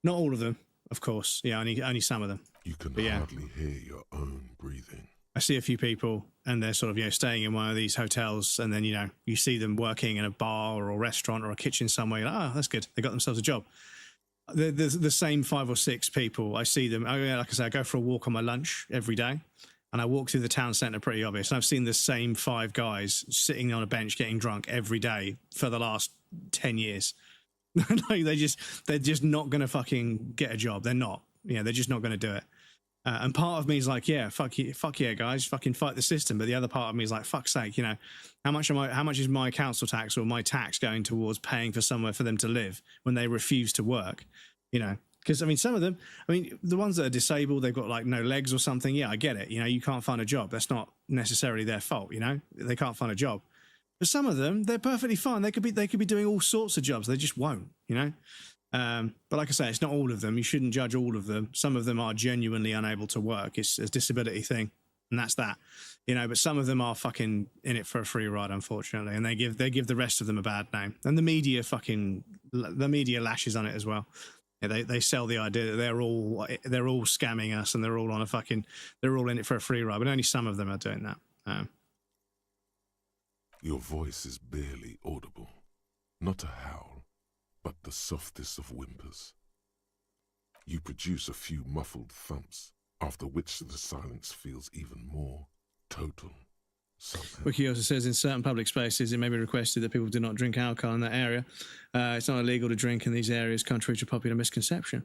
not all of them, of course. Yeah, only some of them. You can but, yeah, hardly hear your own breathing. I see a few people, and they're sort of, you know, staying in one of these hotels, and then, you know, you see them working in a bar or a restaurant or a kitchen somewhere. You're like, oh, that's good. They got themselves a job. The same 5 or 6 people, I see them. Like I say, I go for a walk on my lunch every day, and I walk through the town centre, pretty obvious. And I've seen the same 5 guys sitting on a bench getting drunk every day for the last 10 years. Like they're just not going to fucking get a job. They're not. You know, they're just not going to do it. And part of me is like, yeah, fuck yeah, guys, fucking fight the system. But the other part of me is like, fuck's sake, you know, how much is my council tax or my tax going towards paying for somewhere for them to live when they refuse to work? You know, because I mean, some of them, I mean, the ones that are disabled, they've got like no legs or something. Yeah, I get it. You know, you can't find a job. That's not necessarily their fault. You know, they can't find a job. But some of them, they're perfectly fine. They could be doing all sorts of jobs. They just won't. You know. But like I say, it's not all of them. You shouldn't judge all of them. Some of them are genuinely unable to work. It's a disability thing, and that's that. You know, but some of them are fucking in it for a free ride, unfortunately, and they give the rest of them a bad name. And the media lashes on it as well. Yeah, they sell the idea that they're all scamming us and they're all in it for a free ride. But only some of them are doing that. Your voice is barely audible, not a howl, but the softest of whimpers. You produce a few muffled thumps, after which the silence feels even more total. Somehow. Wiki also says in certain public spaces it may be requested that people do not drink alcohol in that area. It's not illegal to drink in these areas, contrary to popular misconception.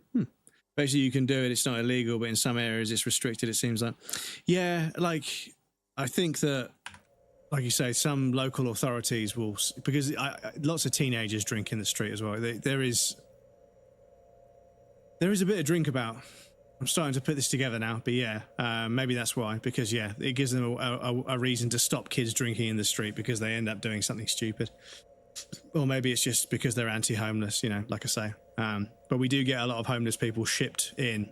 Basically, you can do it. It's not illegal, but in some areas it's restricted, it seems like. Yeah, like, I think that, like you say, some local authorities will, because lots of teenagers drink in the street as well. There is a bit of drink about. I'm starting to put this together now, but yeah, maybe that's why. Because yeah, it gives them a reason to stop kids drinking in the street because they end up doing something stupid. Or maybe it's just because they're anti-homeless, you know, like I say. But we do get a lot of homeless people shipped in,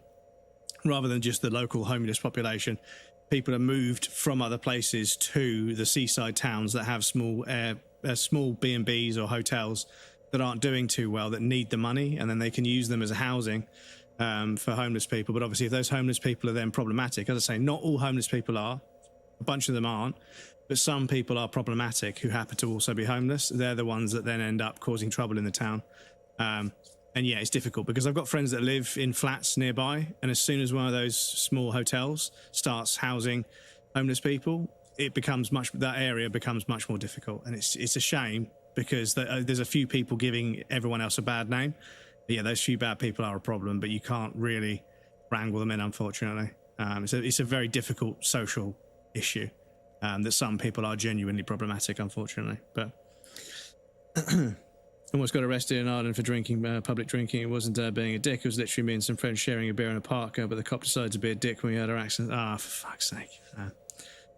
rather than just the local homeless population. People are moved from other places to the seaside towns that have small B&Bs or hotels that aren't doing too well, that need the money, and then they can use them as a housing for homeless people. But obviously, if those homeless people are then problematic, as I say, not all homeless people are, a bunch of them aren't, but some people are problematic who happen to also be homeless. They're the ones that then end up causing trouble in the town. And yeah, it's difficult because I've got friends that live in flats nearby, and as soon as one of those small hotels starts housing homeless people, that area becomes much more difficult. And it's a shame because there's a few people giving everyone else a bad name. But yeah, those few bad people are a problem, but you can't really wrangle them in, unfortunately. It's a very difficult social issue that some people are genuinely problematic, unfortunately. But almost got arrested in Ireland for drinking, public drinking. It wasn't being a dick. It was literally me and some friends sharing a beer in a park, but the cop decided to be a dick when we had our accent. Ah, for fuck's sake.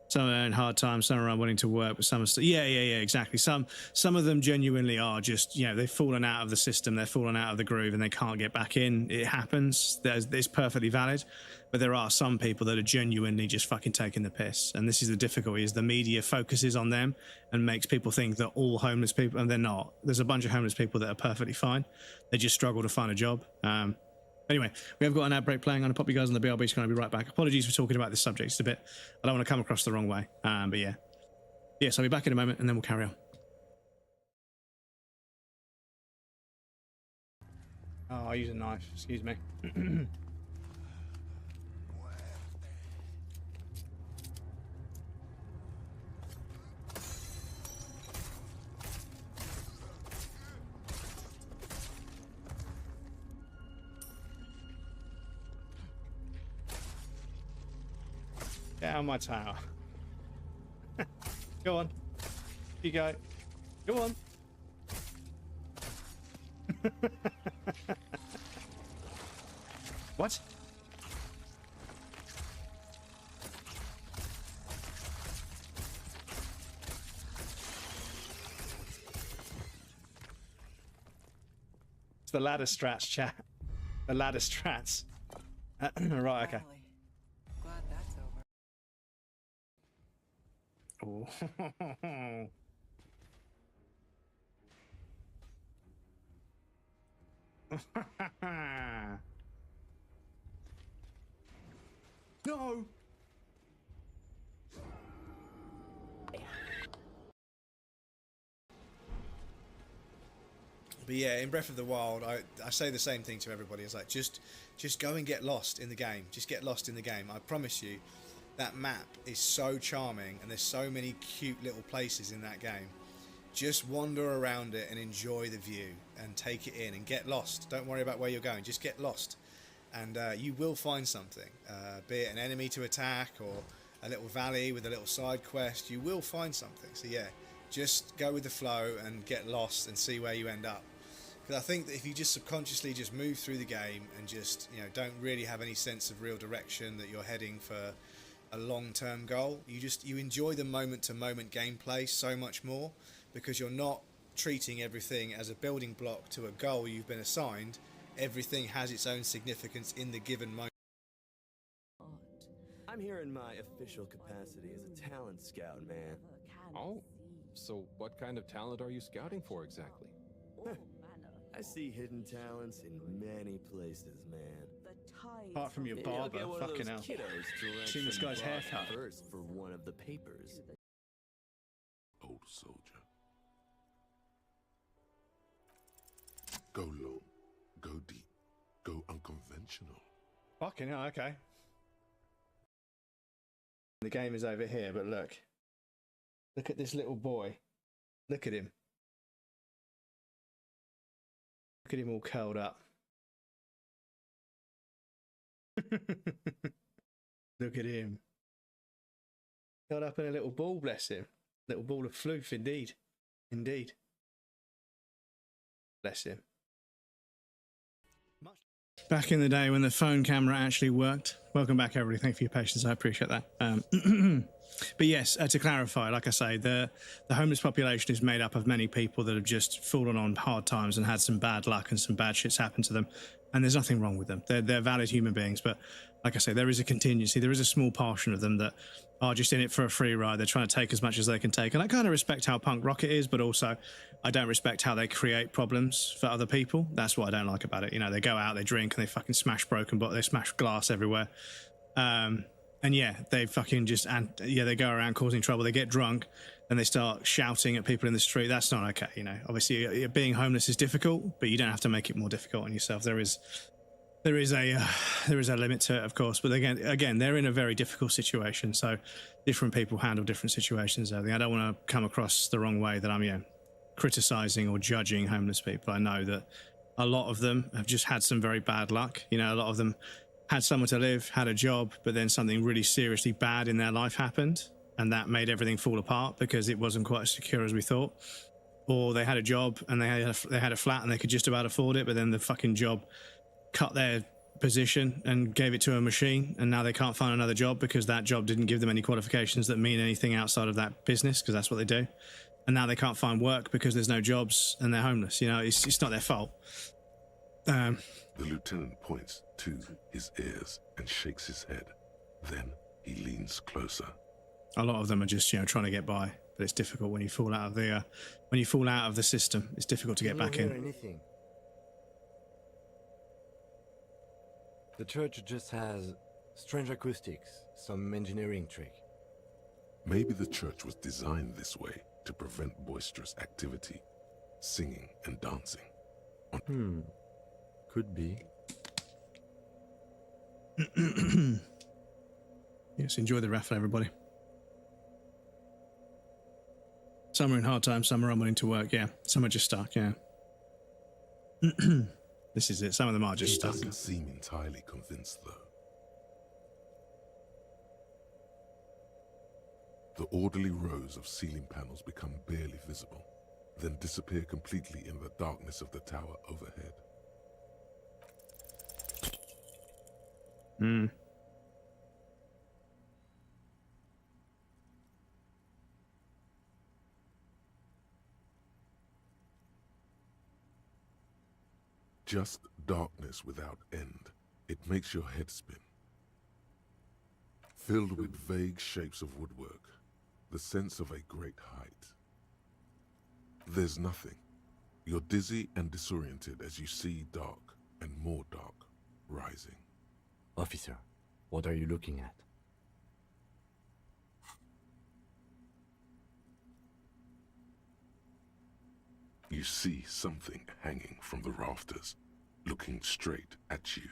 Some are in hard times, some are unwilling to work, but some are still... Yeah, exactly. Some of them genuinely are just, they've fallen out of the system, they've fallen out of the groove, and they can't get back in. It happens. It's perfectly valid. But there are some people that are genuinely just fucking taking the piss. And this is the difficulty, is the media focuses on them and makes people think that all homeless people... And they're not. There's a bunch of homeless people that are perfectly fine. They just struggle to find a job. Anyway, we have got an ad break playing. I'm going to pop you guys on the BRB. It's going to be right back. Apologies for talking about this subject. It's a bit... I don't want to come across the wrong way. But yeah. Yes, I'll be back in a moment and then we'll carry on. Oh, I use a knife. Excuse me. Get out of my tower. Go on. You go. Go on. What? It's the ladder strats, chat. The ladder strats. Right, okay. Glad that's over. Oh. No. But yeah, in Breath of the Wild, I say the same thing to everybody. It's like, just go and get lost in the game. Just get lost in the game. I promise you, that map is so charming, and there's so many cute little places in that game. Just wander around it and enjoy the view and take it in and get lost. Don't worry about where you're going. Just get lost, and you will find something. Be it an enemy to attack or a little valley with a little side quest, you will find something. So yeah, just go with the flow and get lost and see where you end up. Because I think that if you just subconsciously just move through the game and just, don't really have any sense of real direction that you're heading for a long-term goal, you enjoy the moment-to-moment gameplay so much more, because you're not treating everything as a building block to a goal you've been assigned. Everything has its own significance in the given moment. I'm here in my official capacity as a talent scout, man. Oh, so what kind of talent are you scouting for exactly? I see hidden talents in many places, man. Apart from your barber, fucking hell. Seen this guy's haircut. First for one of the papers. Old soldier. Go long, go deep, go unconventional. Fucking hell, okay. The game is over here, but look. Look at this little boy. Look at him. Look at him all curled up. Look at him. Curled up in a little ball, bless him. Little ball of floof, indeed. Indeed. Bless him. Back in the day when the phone camera actually worked. Welcome back, everybody. Thank you for your patience. I appreciate that. But yes, to clarify, like I say, the homeless population is made up of many people that have just fallen on hard times and had some bad luck and some bad shits happen to them. And there's nothing wrong with them. They're valid human beings. But like I say, there is a contingency. There is a small portion of them that are just in it for a free ride. They're trying to take as much as they can take. And I kind of respect how punk rock it is, but also I don't respect how they create problems for other people. That's what I don't like about it. They go out, they drink, and they fucking smash broken bottles. They smash glass everywhere. And yeah, they fucking they go around causing trouble. They get drunk. and they start shouting at people in the street, that's not okay. You know, obviously being homeless is difficult, but you don't have to make it more difficult on yourself. There is a limit to it, of course, but again, they're in a very difficult situation. So different people handle different situations. I don't want to come across the wrong way that I'm, criticizing or judging homeless people. I know that a lot of them have just had some very bad luck. You know, a lot of them had somewhere to live, had a job, but then something really seriously bad in their life happened, and that made everything fall apart because it wasn't quite as secure as we thought. Or they had a job and they had a flat and they could just about afford it, but then the fucking job cut their position and gave it to a machine, and now they can't find another job because that job didn't give them any qualifications that mean anything outside of that business, because that's what they do. And now they can't find work because there's no jobs and they're homeless. You know, it's not their fault. The lieutenant points to his ears and shakes his head. Then he leans closer. A lot of them are just, trying to get by, but it's difficult when you fall out of the system. It's difficult to get back in. Anything. The church just has strange acoustics, some engineering trick. Maybe the church was designed this way to prevent boisterous activity, singing and dancing. Could be. Yes, enjoy the raffle, everybody. Some are in hard times, some are unwilling to work, yeah. Some are just stuck, yeah. This is it. Some of them are just He stuck. doesn't seem entirely convinced, though. The orderly rows of ceiling panels become barely visible, then disappear completely in the darkness of the tower overhead. Just darkness without end. It makes your head spin. Filled with vague shapes of woodwork, the sense of a great height. There's nothing. You're dizzy and disoriented as you see dark and more dark rising. Officer, what are you looking at? You see something hanging from the rafters, looking straight at you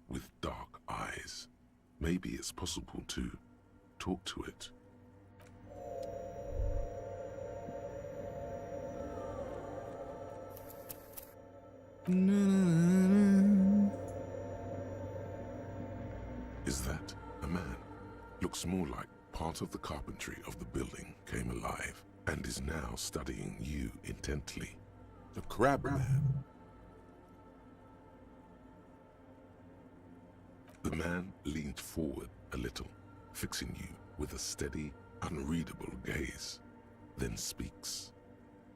with dark eyes. Maybe it's possible to talk to it. Is that a man? Looks more like part of the carpentry of the building came alive and is now studying you intently. The Crab Man. The man leaned forward a little, fixing you with a steady, unreadable gaze, then speaks.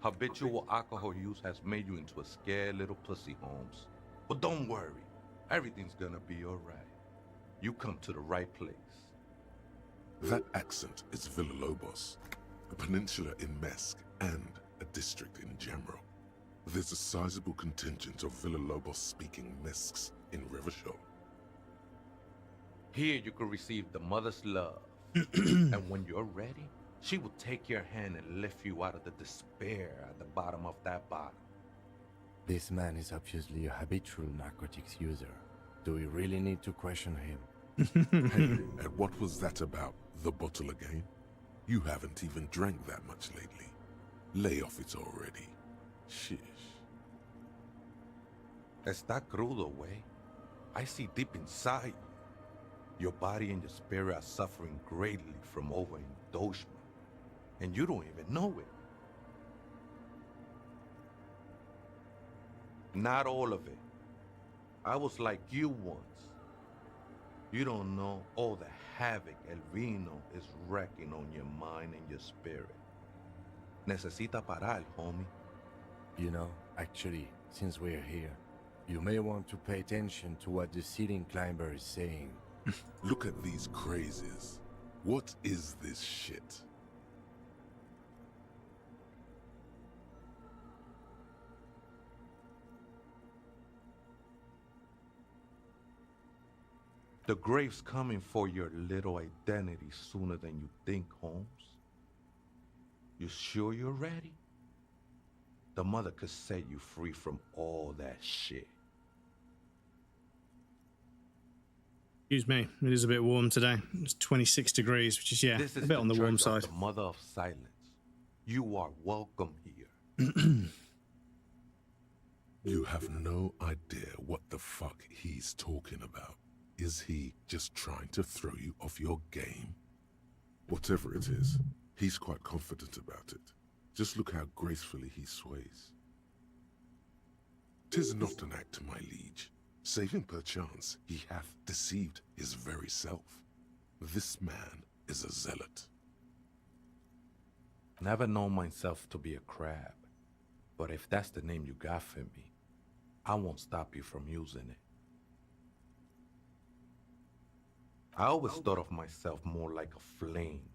Habitual alcohol use has made you into a scared little pussy, Holmes. But don't worry, everything's gonna be alright. You come to the right place. That accent is Villalobos, a peninsula in Mesk and a district in Jamrock. There's a sizable contingent of Villalobos-speaking Mesks in Rivershaw. Here you can receive the mother's love. And when you're ready, she will take your hand and lift you out of the despair at the bottom of that bottle. This man is obviously a habitual narcotics user. Do we really need to question him? And what was that about, the bottle again? You haven't even drank that much lately. Lay off it already. Shish. Está crudo, way. I see deep inside you. Your body and your spirit are suffering greatly from overindulgence, and you don't even know it. Not all of it. I was like you once. You don't know all the havoc El Vino is wrecking on your mind and your spirit. Necesita parar, homie. You know, actually, since we're here, you may want to pay attention to what the ceiling climber is saying. Look at these crazes. What is this shit? The grave's coming for your little identity sooner than you think, Holmes. You sure you're ready? The mother could set you free from all that shit. Excuse me, it is a bit warm today. It's 26 degrees, which is, yeah, This is a bit on the warm church of side. the Mother of Silence. You are welcome here. You have no idea what the fuck he's talking about. Is he just trying to throw you off your game? Whatever it is, he's quite confident about it. Just look how gracefully he sways. 'Tis not an act, my liege. Saving perchance, he hath deceived his very self. This man is a zealot. Never known myself to be a crab, but if that's the name you got for me, I won't stop you from using it. I always thought of myself more like a flame,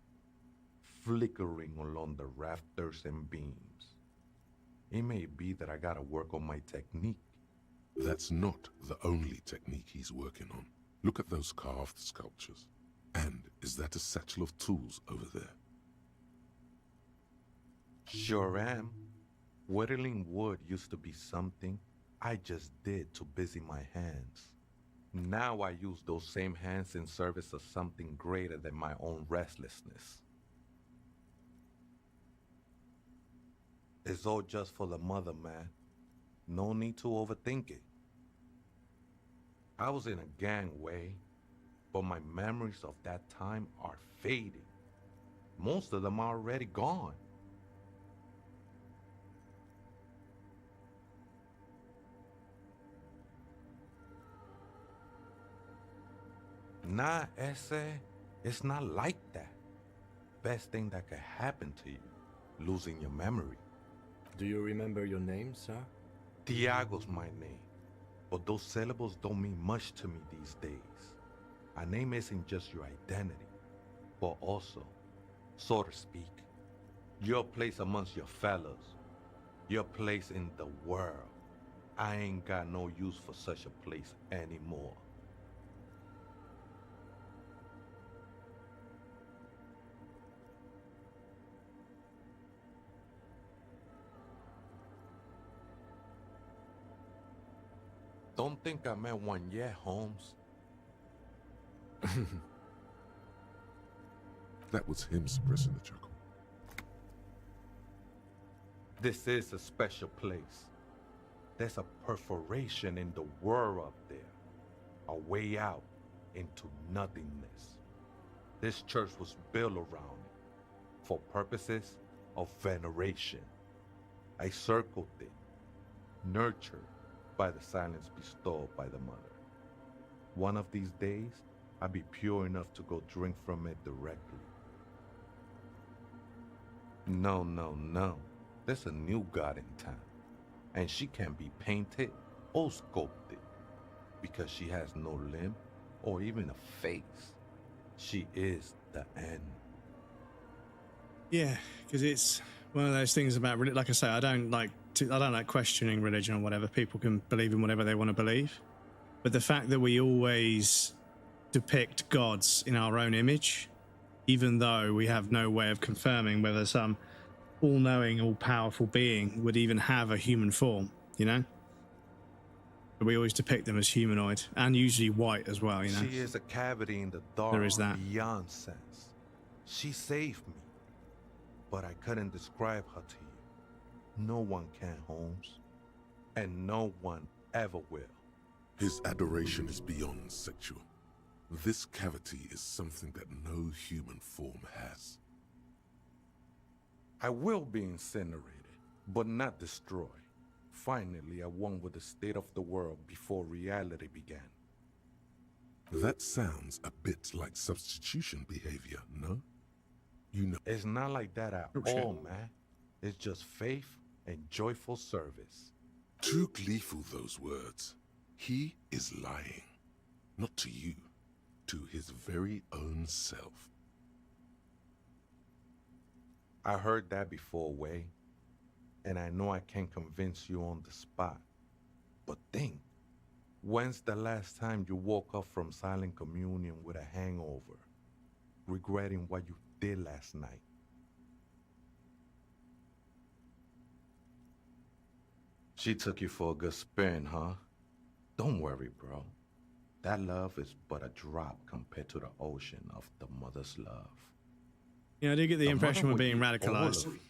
flickering along the rafters and beams. It may be that I gotta work on my technique. That's not the only technique he's working on. Look at those carved sculptures. And is that a satchel of tools over there? Sure am. Whittling wood used to be something I just did to busy my hands. Now I use those same hands in service of something greater than my own restlessness. It's all just for the mother, man. No need to overthink it. I was in a gangway, but my memories of that time are fading. Most of them are already gone. Nah, ese, it's not like that. Best thing that could happen to you, losing your memory. Do you remember your name, sir? Tiago's my name, but those syllables don't mean much to me these days. A name isn't just your identity, but also, so to speak, your place amongst your fellows, your place in the world. I ain't got no use for such a place anymore. Don't think I met one yet, Holmes. That was him suppressing the chuckle. This is a special place. There's a perforation in the world up there. A way out into nothingness. This church was built around it for purposes of veneration. I circled it, nurtured by the silence bestowed by the mother. One of these days, I'll be pure enough to go drink from it directly. No, no, no. There's a new god in town, and she can be painted or sculpted because she has no limb or even a face. She is the end. Yeah, because it's one of those things about, like I say, I don't like questioning religion or whatever. People can believe in whatever they want to believe, but the fact that we always depict gods in our own image, even though we have no way of confirming whether some all-knowing, all-powerful being would even have a human form, you know? But we always depict them as humanoid, and usually white as well, you know? She is a cavity in the dark. There is that. Beyond sense. She saved me, but I couldn't describe her to you. No one can, Holmes, and no one ever will. His adoration is beyond sexual. This cavity is something that no human form has. I will be incinerated, but not destroyed. Finally, I won with the state of the world before reality began. That sounds a bit like substitution behavior, no? You know. It's not like that at all, man. It's just faith and joyful service. Too gleeful, those words. He is lying. Not to you, to his very own self. I heard that before, Way, and I know I can't convince you on the spot. But think, when's the last time you woke up from silent communion with a hangover, regretting what you did last night? She took you for a good spin, huh? Don't worry, bro. That love is but a drop compared to the ocean of the mother's love. Yeah, I do get the impression we're mother being would be all radicalized. of you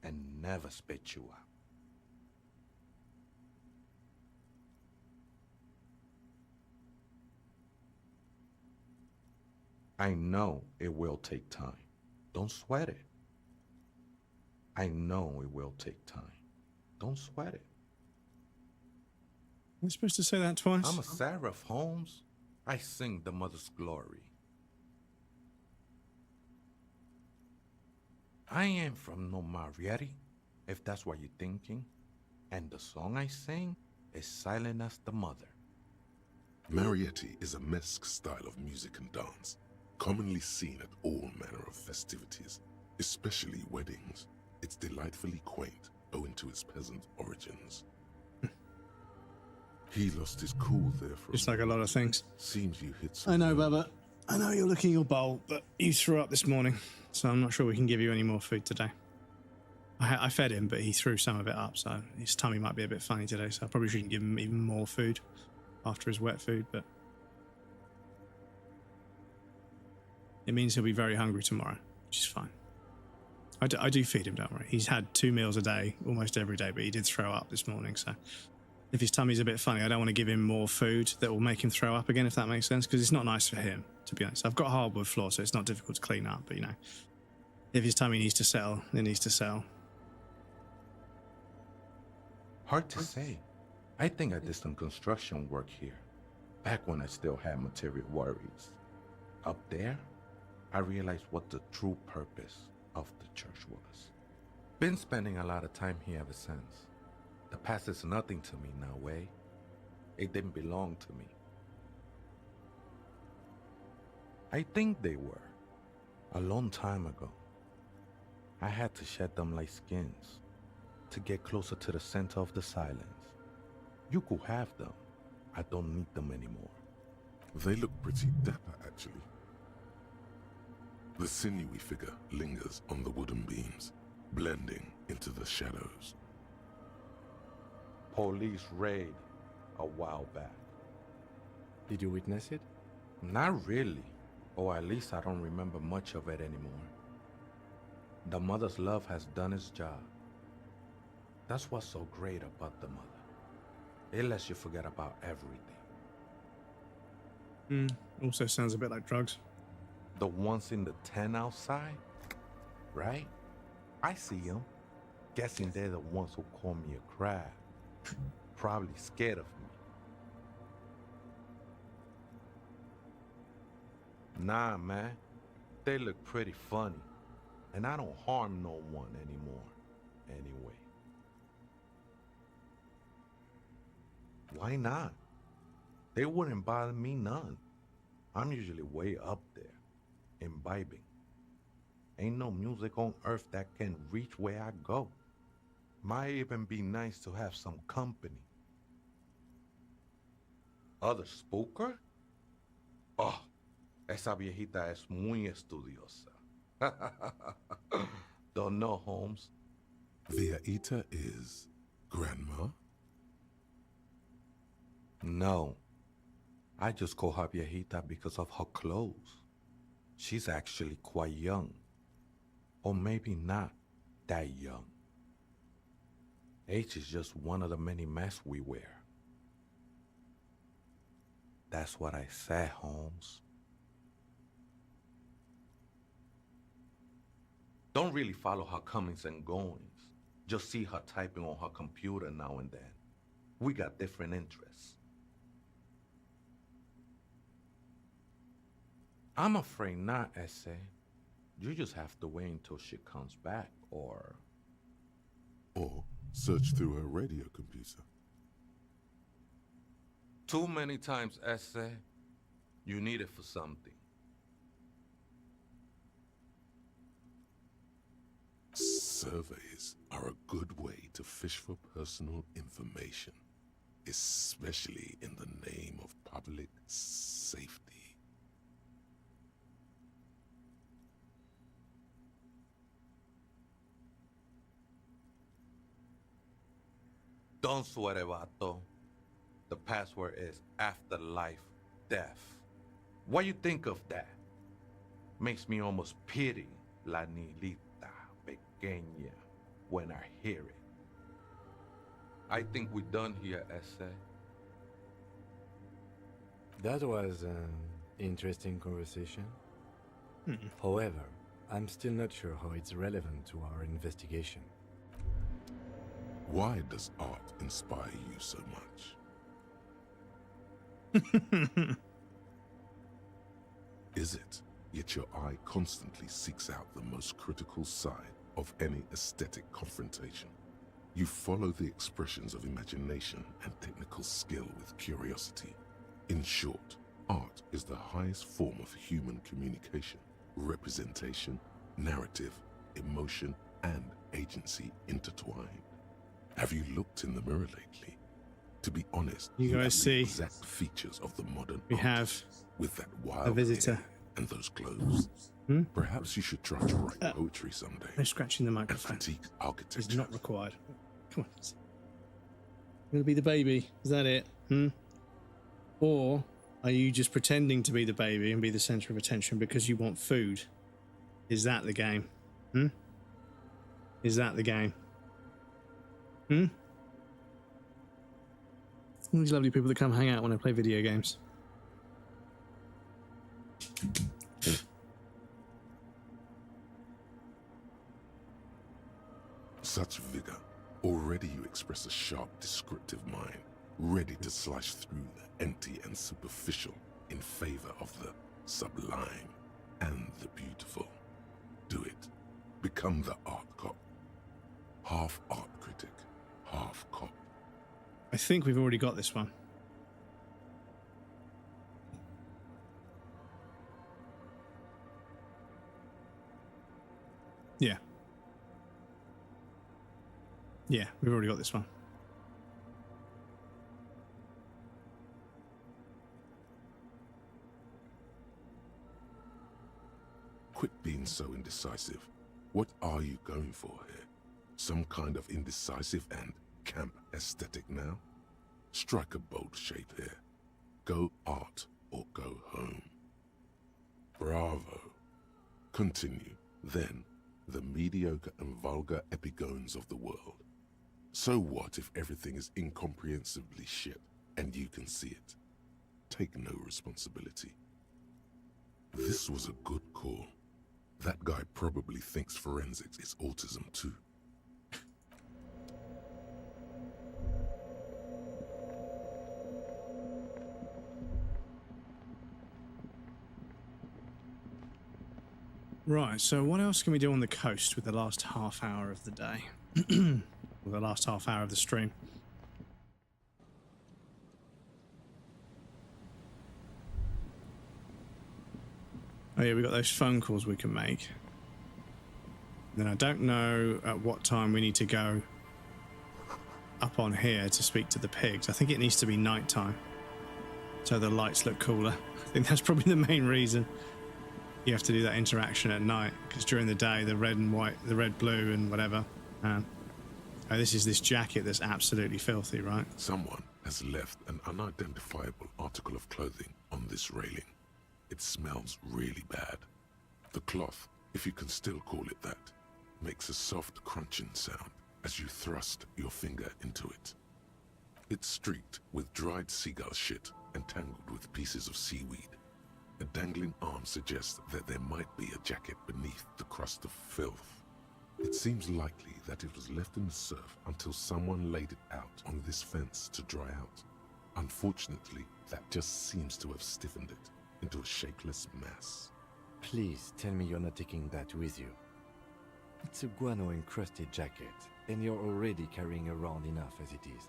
and never spit you out. I know it will take time. Don't sweat it. I know it will take time. Don't sweat it. You're supposed to say that twice? I'm a seraph, Holmes. I sing the mother's glory. I ain't from no Marietti, if that's what you're thinking. And the song I sing is silent as the mother. Marietti is a mesque style of music and dance, commonly seen at all manner of festivities, especially weddings. It's delightfully quaint, owing to its peasant origins. He lost his cool there for Just like a lot of things. Seems you hit I some know, nerve. Bubba. I know you're looking your bowl, but you threw up this morning, so I'm not sure we can give you any more food today. I fed him, but he threw some of it up, so his tummy might be a bit funny today, so I probably shouldn't give him even more food after his wet food, but it means he'll be very hungry tomorrow, which is fine. I do feed him, don't worry. He's had 2 meals a day, almost every day, but he did throw up this morning, so if his tummy's a bit funny, I don't want to give him more food that will make him throw up again, if that makes sense, because it's not nice for him, to be honest. I've got hardwood floor, so it's not difficult to clean up, but, you know, if his tummy needs to settle, it needs to settle. Hard to say. I think I did some construction work here, back when I still had material worries. Up there, I realized what the true purpose of the church was. Been spending a lot of time here ever since. The past is nothing to me now, way. It didn't belong to me. I think they were. A long time ago. I had to shed them like skins to get closer to the center of the silence. You could have them. I don't need them anymore. They look pretty dapper, actually. The sinewy figure lingers on the wooden beams, blending into the shadows. Police raid a while back. Did you witness it? Not really, or at least I don't remember much of it anymore. The mother's love has done its job. That's what's so great about the mother. It lets you forget about everything. Also sounds a bit like drugs. The ones in the tent outside, right? I see them. Guessing they're the ones who call me a crab. Probably scared of me. Nah, man. They look pretty funny. And I don't harm no one anymore. Anyway. Why not? They wouldn't bother me none. I'm usually way up there, imbibing. Ain't no music on earth that can reach where I go. Might even be nice to have some company. Other spooker? Oh, esa viejita es muy estudiosa. Don't know, Holmes. Viejita is grandma? No. I just call her viejita because of her clothes. She's actually quite young. Or maybe not that young. Age is just one of the many masks we wear. That's what I said, Holmes. Don't really follow her comings and goings. Just see her typing on her computer now and then. We got different interests. I'm afraid not, Essay. You just have to wait until she comes back, or search through her radio computer. Too many times, Essay. You need it for something. Surveys are a good way to fish for personal information, especially in the name of public safety. Don't sweat it, vato. The password is afterlife death. What you think of that? Makes me almost pity La Nilita Pequeña when I hear it. I think we're done here, Ese. That was an interesting conversation. However, I'm still not sure how it's relevant to our investigation. Why does art inspire you so much? Is it, yet your eye constantly seeks out the most critical side of any aesthetic confrontation? You follow the expressions of imagination and technical skill with curiosity. In short, art is the highest form of human communication, representation, narrative, emotion, and agency intertwined. Have you looked in the mirror lately? To be honest, You guys have see, the exact features of the modern we have artist, with that wild a visitor. hair and those clothes. Perhaps you should try to write poetry someday. No scratching the microphone. And critique architecture. It's not required. Come on. You're gonna be the baby. Is that it? Or are you just pretending to be the baby and be the center of attention because you want food? Is that the game? Is that the game? All these lovely people that come hang out when I play video games. Such vigor. Already you express a sharp, descriptive mind, ready to slash through the empty and superficial in favor of the sublime and the beautiful. Do it. Become the art cop. Half art critic, half cop. I think we've already got this one. Yeah. Yeah, we've already got this one. Quit being so indecisive. What are you going for here? Some kind of indecisive and camp aesthetic now? Strike a bold shape here. Go art or go home. Bravo. Continue, then, the mediocre and vulgar epigones of the world. So what if everything is incomprehensibly shit and you can see it? Take no responsibility. This was a good call. That guy probably thinks forensics is autism too. Right, so what else can we do on the coast with the last half hour of the day? Or the last half hour of the stream? Oh yeah, we got those phone calls we can make. Then I don't know at what time we need to go up on here to speak to the pigs. I think it needs to be nighttime, so the lights look cooler. I think that's probably the main reason. You have to do that interaction at night, because during the day, the red and white, the red, blue, and whatever. Oh, this is this jacket that's absolutely filthy, right? Someone has left an unidentifiable article of clothing on this railing. It smells really bad. The cloth, if you can still call it that, makes a soft crunching sound as you thrust your finger into it. It's streaked with dried seagull shit and tangled with pieces of seaweed. A dangling arm suggests that there might be a jacket beneath the crust of filth. It seems likely that it was left in the surf until someone laid it out on this fence to dry out. Unfortunately, that just seems to have stiffened it into a shapeless mass. Please tell me you're not taking that with you. It's a guano-encrusted jacket, and you're already carrying around enough as it is.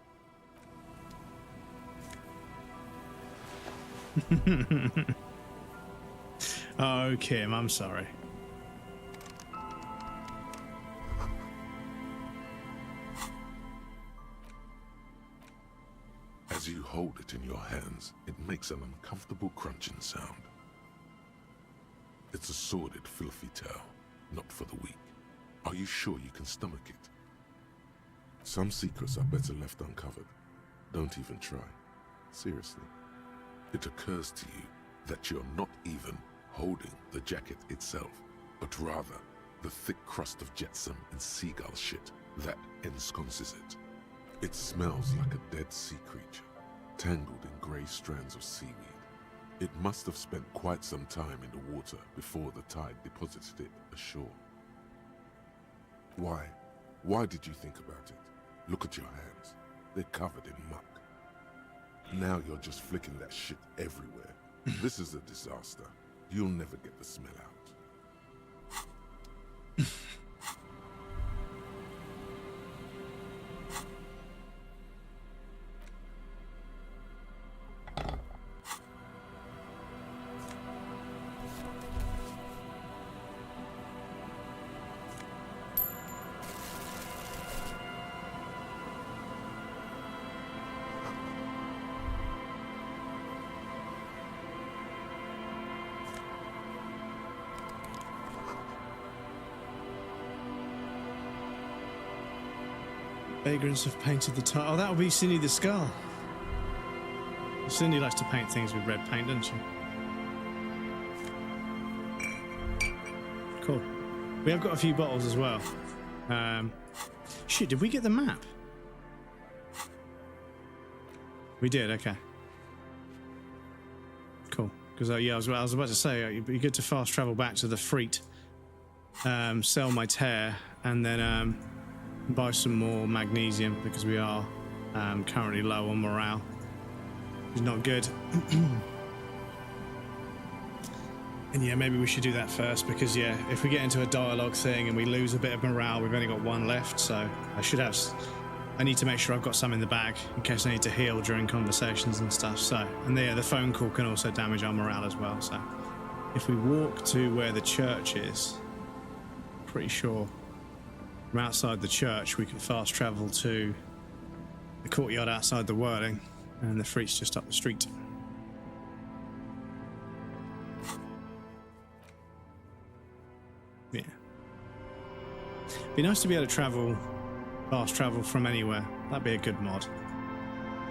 Oh, Kim, I'm sorry. As you hold it in your hands, it makes an uncomfortable crunching sound. It's a sordid, filthy tale, not for the weak. Are you sure you can stomach it? Some secrets are better left uncovered. Don't even try. Seriously. It occurs to you that you're not even holding the jacket itself, but rather the thick crust of jetsam and seagull shit that ensconces it. It smells like a dead sea creature, tangled in grey strands of seaweed. It must have spent quite some time in the water before the tide deposited it ashore. Why? Why did you think about it? Look at your hands. They're covered in muck. Now you're just flicking that shit everywhere. This is a disaster. You'll never get the smell out. Vagrants have painted the tile. Oh, that'll be Cindy the Skull. Cindy likes to paint things with red paint, doesn't she? Cool. We have got a few bottles as well. Shit, did we get the map? We did, okay. Cool. Because yeah, I was about to say, it'd be good to fast travel back to the Freet, sell my tear, and then buy some more magnesium, because we are currently low on morale. It's not good. And yeah, maybe we should do that first, because yeah, if we get into a dialogue thing and we lose a bit of morale, we've only got one left, so I need to make sure I've got some in the bag in case I need to heal during conversations and stuff. So, and yeah, the phone call can also damage our morale as well. So if we walk to where the church is, pretty sure from outside the church we can fast travel to the courtyard outside the Whirling, and the Freet's just up the street. Yeah. Be nice to be able to fast travel from anywhere. That'd be a good mod.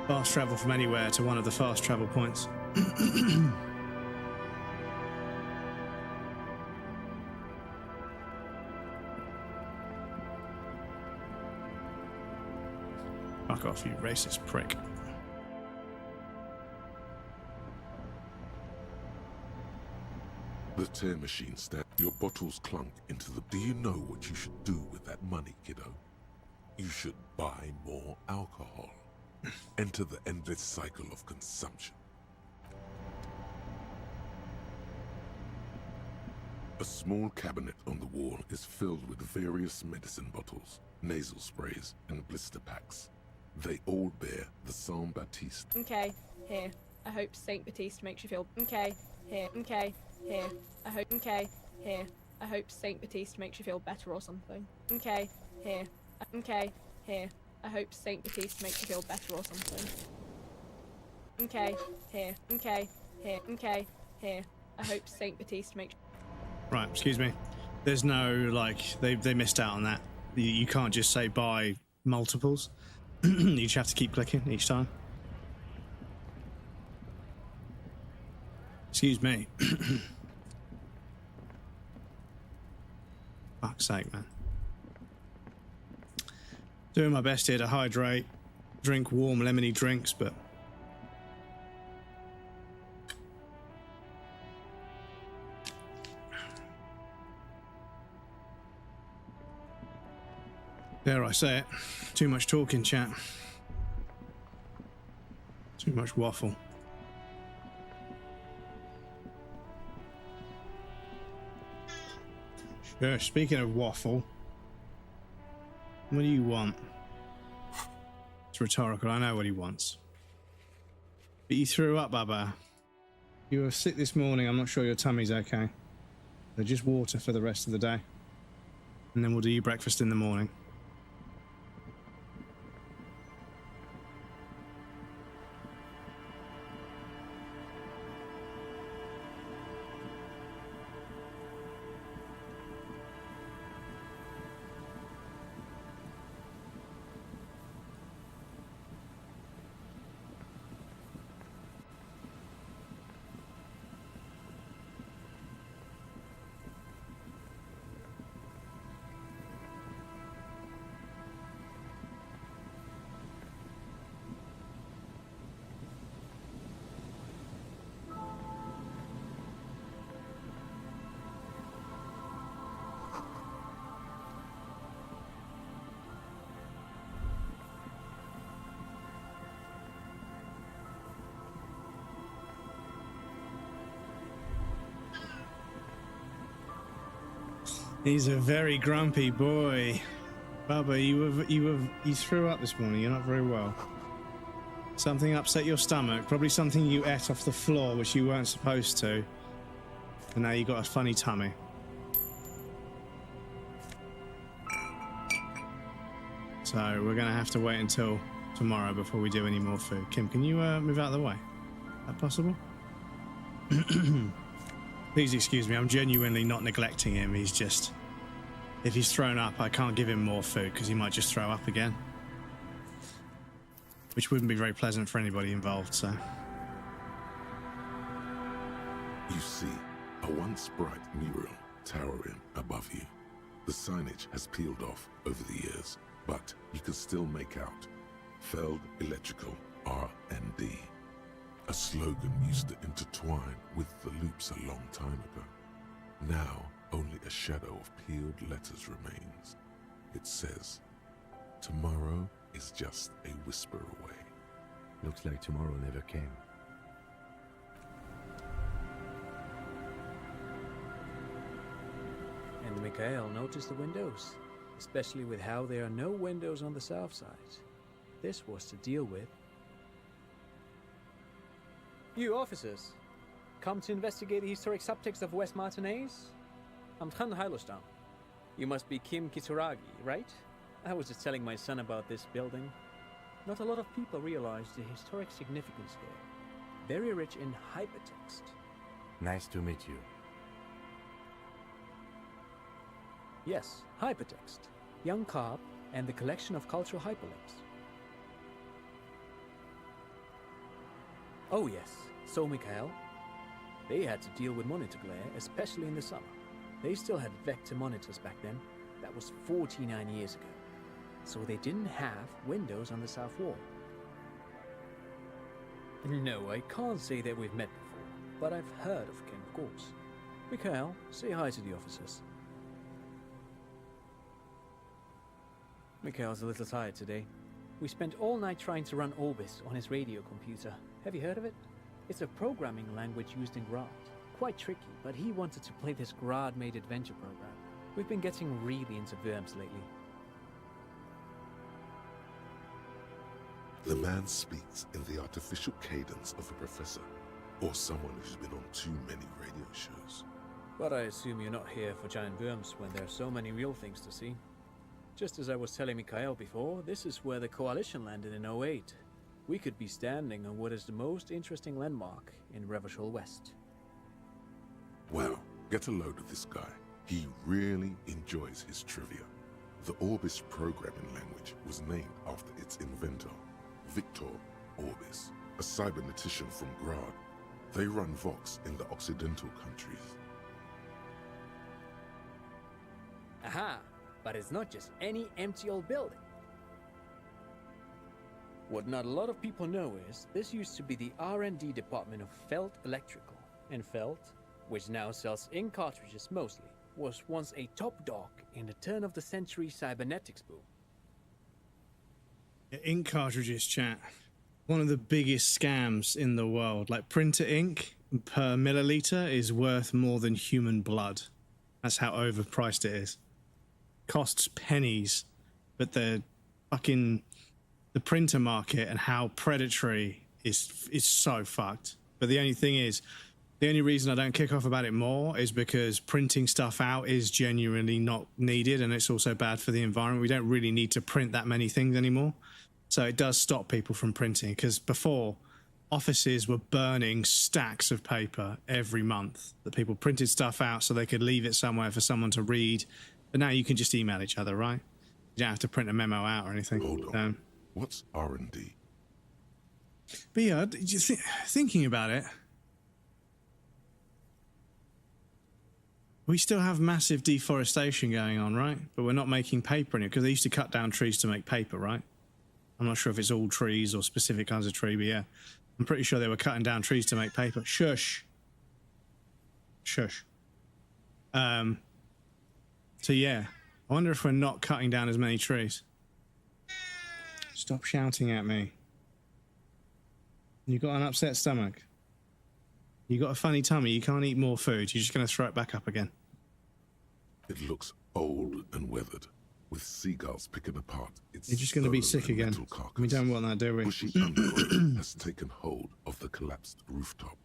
Fast travel from anywhere to one of the fast travel points. Fuck off, you racist prick. The tear machine stand. Your bottles clunk into the... Do you know what you should do with that money, kiddo? You should buy more alcohol. Enter the endless cycle of consumption. A small cabinet on the wall is filled with various medicine bottles, nasal sprays, and blister packs. They all bear the Saint Baptiste. Okay, here. I hope Saint Baptiste makes you feel... Okay, here. Okay, here. I hope... Okay, here. I hope Saint Baptiste makes you feel better or something. Okay, here. Okay, here. I hope Saint Baptiste makes you feel better or something. Okay, here. Okay, here. Okay, here. I hope Saint Baptiste makes... Right, excuse me. There's no, like, they missed out on that. You can't just say buy multiples. You just have to keep clicking each time. Excuse me. Fuck's sake, man. Doing my best here to hydrate, drink warm lemony drinks, but... Dare I say it, too much talking, chat. Too much waffle. Sure, speaking of waffle, what do you want? It's rhetorical, I know what he wants. But you threw up, Baba. You were sick this morning, I'm not sure your tummy's okay. So just water for the rest of the day. And then we'll do your breakfast in the morning. He's a very grumpy boy. Bubba, you threw up this morning. You're not very well. Something upset your stomach. Probably something you ate off the floor, which you weren't supposed to. And now you got a funny tummy. So we're going to have to wait until tomorrow before we do any more food. Kim, can you move out of the way? Is that possible? Please excuse me, I'm genuinely not neglecting him. He's just... If he's thrown up, I can't give him more food because he might just throw up again. Which wouldn't be very pleasant for anybody involved, so... You see a once bright mural towering above you. The signage has peeled off over the years, but you can still make out Feld Electrical R&D. A slogan used to intertwine with the loops a long time ago. Now, only a shadow of peeled letters remains. It says, tomorrow is just a whisper away. Looks like tomorrow never came. And Mikhail noticed the windows, especially with how there are no windows on the south side. This was to deal with. You officers, come to investigate the historic subtext of West Martinez? I'm Tran Heilostam. You must be Kim Kitsuragi, right? I was just telling my son about this building. Not a lot of people realize the historic significance here. Very rich in hypertext. Nice to meet you. Yes, hypertext. Young Carp and the collection of cultural hyperlinks. Oh yes, so Mikhail. They had to deal with monitor glare, especially in the summer. They still had vector monitors back then. That was 49 years ago. So they didn't have windows on the south wall. No, I can't say that we've met before, but I've heard of Kim, of course. Mikhail, say hi to the officers. Mikhail's a little tired today. We spent all night trying to run Orbis on his radio computer. Have you heard of it? It's a programming language used in Grad. Quite tricky, but he wanted to play this Grad-made adventure program. We've been getting really into Worms lately. The man speaks in the artificial cadence of a professor, or someone who's been on too many radio shows. But I assume you're not here for giant worms when there are so many real things to see. Just as I was telling Mikhail before, this is where the Coalition landed in 08. We could be standing on what is the most interesting landmark in Revachol West. Well, get a load of this guy. He really enjoys his trivia. The Orbis programming language was named after its inventor, Victor Orbis, a cybernetician from Grad. They run Vox in the Occidental countries. Aha! But it's not just any empty old building. What not a lot of people know is, this used to be the R&D department of Feld Electrical. And Feld, which now sells ink cartridges mostly, was once a top dog in the turn-of-the-century cybernetics boom. Ink cartridges, chat. One of the biggest scams in the world. Like, printer ink per milliliter is worth more than human blood. That's how overpriced it is. Costs pennies, but the printer market and how predatory is so fucked. But the only thing is, the only reason I don't kick off about it more is because printing stuff out is genuinely not needed, and it's also bad for the environment. We don't really need to print that many things anymore. So it does stop people from printing, because before, offices were burning stacks of paper every month that people printed stuff out so they could leave it somewhere for someone to read. But now you can just email each other, right? You don't have to print a memo out or anything. Hold on. What's R&D? But yeah, thinking about it, we still have massive deforestation going on, right? But we're not making paper anymore, because they used to cut down trees to make paper, right? I'm not sure if it's all trees or specific kinds of tree, but yeah. I'm pretty sure they were cutting down trees to make paper. Shush. Shush. So yeah, I wonder if we're not cutting down as many trees. Stop shouting at me. You got an upset stomach. You got a funny tummy. You can't eat more food. You're just going to throw it back up again. It looks old and weathered, with seagulls picking apart its You're just going to be stone sick and again. metal carcass. We don't want that, do we? Bushy undergrowth has taken hold of the collapsed rooftop.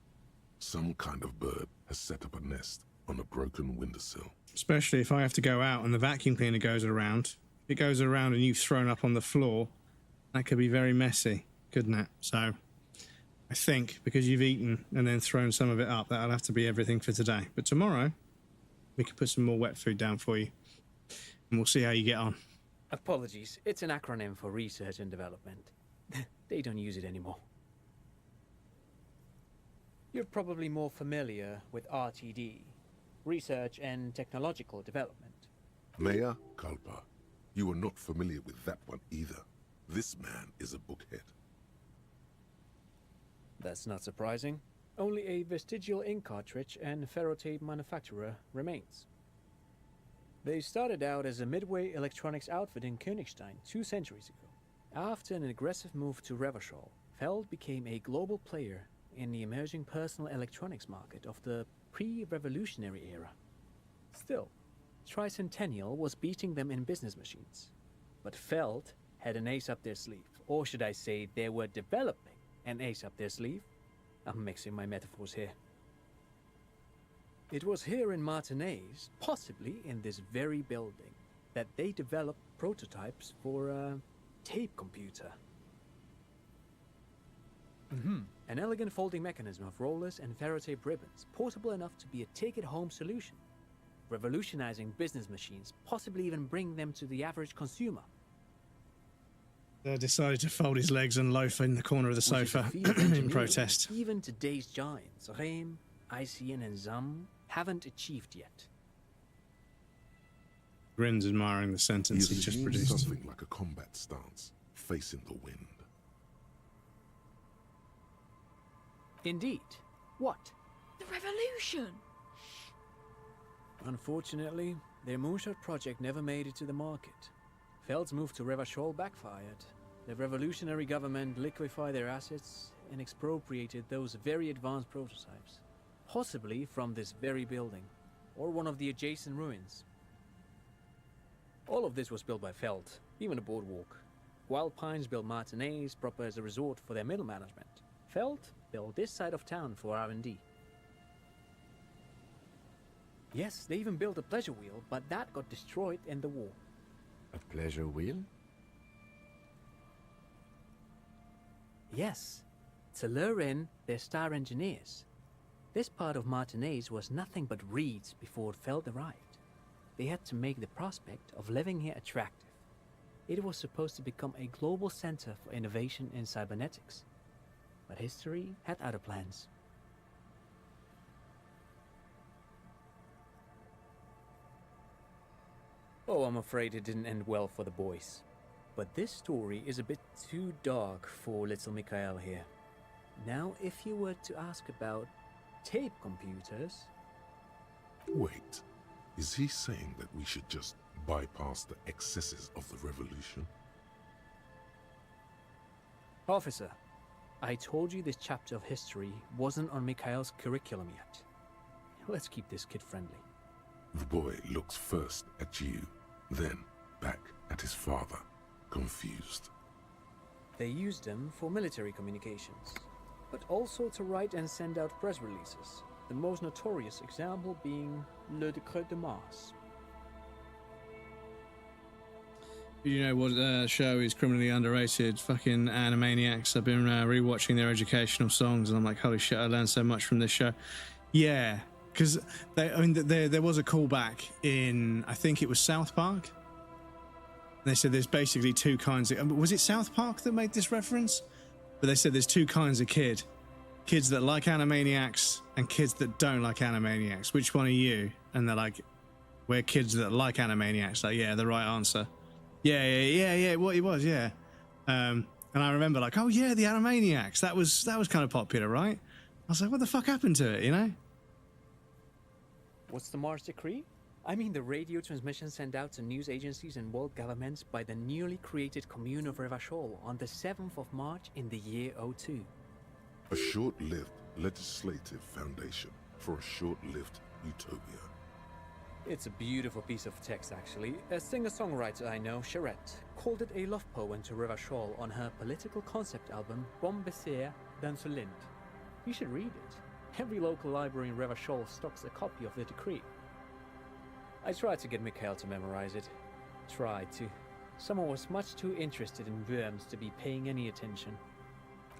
Some kind of bird has set up a nest on a broken windowsill. Especially if I have to go out and the vacuum cleaner goes around. If it goes around and you've thrown up on the floor, that could be very messy, couldn't it? So I think because you've eaten and then thrown some of it up, that'll have to be everything for today. But tomorrow, we can put some more wet food down for you. And we'll see how you get on. Apologies, it's an acronym for research and development. They don't use it anymore. You're probably more familiar with RTD, Research and Technological Development. Mea culpa. You are not familiar with that one either. This man is a bookhead. That's not surprising. Only a vestigial ink cartridge and ferrotape manufacturer remains. They started out as a midway electronics outfit in Königstein 2 centuries ago. After an aggressive move to Revachol, Feld became a global player in the emerging personal electronics market of the pre-revolutionary era. Still, Tricentennial was beating them in business machines. But Feld had an ace up their sleeve, or should I say they were developing an ace up their sleeve? I'm mixing my metaphors here. It was here in Martinez, possibly in this very building, that they developed prototypes for a tape computer. An elegant folding mechanism of rollers and ferrotape ribbons, portable enough to be a take-it-home solution, revolutionizing business machines, possibly even bring them to the average consumer. They decided to fold his legs and loaf in the corner of the sofa in protest. Even today's giants, Rehm, ICN and Zam, haven't achieved yet. Grins admiring the sentence he just produced. Something like a combat stance, facing the wind. Indeed. What? The revolution! Unfortunately, their moonshot project never made it to the market. Feld's move to Revachol backfired. The revolutionary government liquefied their assets and expropriated those very advanced prototypes, possibly from this very building, or one of the adjacent ruins. All of this was built by Feld, even the boardwalk. Wild Pines built Martinez proper as a resort for their middle management. Feld built this side of town for R&D. Yes, they even built a pleasure wheel, but that got destroyed in the war. A pleasure wheel? Yes, to lure in their star engineers. This part of Martinez was nothing but reeds before Feld arrived. They had to make the prospect of living here attractive. It was supposed to become a global center for innovation in cybernetics. But history had other plans. Oh, I'm afraid it didn't end well for the boys. But this story is a bit too dark for little Mikhail here. Now, if you were to ask about tape computers... Wait, is he saying that we should just bypass the excesses of the revolution? Officer, I told you this chapter of history wasn't on Mikhail's curriculum yet. Let's keep this kid-friendly. The boy looks first at you, then back at his father, confused. They used them for military communications, but also to write and send out press releases, the most notorious example being Le Décret de Mars. You know what show is criminally underrated? Fucking Animaniacs. I've been rewatching their educational songs, and I'm like, holy shit, I learned so much from this show. Yeah, because there was a callback in, I think it was South Park. They said there's basically two kinds of... Was it South Park that made this reference? But they said there's two kinds of kid. Kids that like Animaniacs and kids that don't like Animaniacs. Which one are you? And they're like, we're kids that like Animaniacs. Like, yeah, the right answer. Yeah. What it was, yeah. And I remember like, oh yeah, the Animaniacs. That was kind of popular, right? I was like, what the fuck happened to it, you know? What's the Mars Decree? I mean the radio transmission sent out to news agencies and world governments by the newly created Commune of Revachol on the 7th of March in the year 02. A short-lived legislative foundation for a short-lived utopia. It's a beautiful piece of text, actually. A singer-songwriter I know, Charette, called it a love poem to River Shaw on her political concept album, Bom Becer dans le Lind. You should read it. Every local library in River Shaw stocks a copy of the decree. I tried to get Mikhail to memorize it. Tried to. Someone was much too interested in worms to be paying any attention.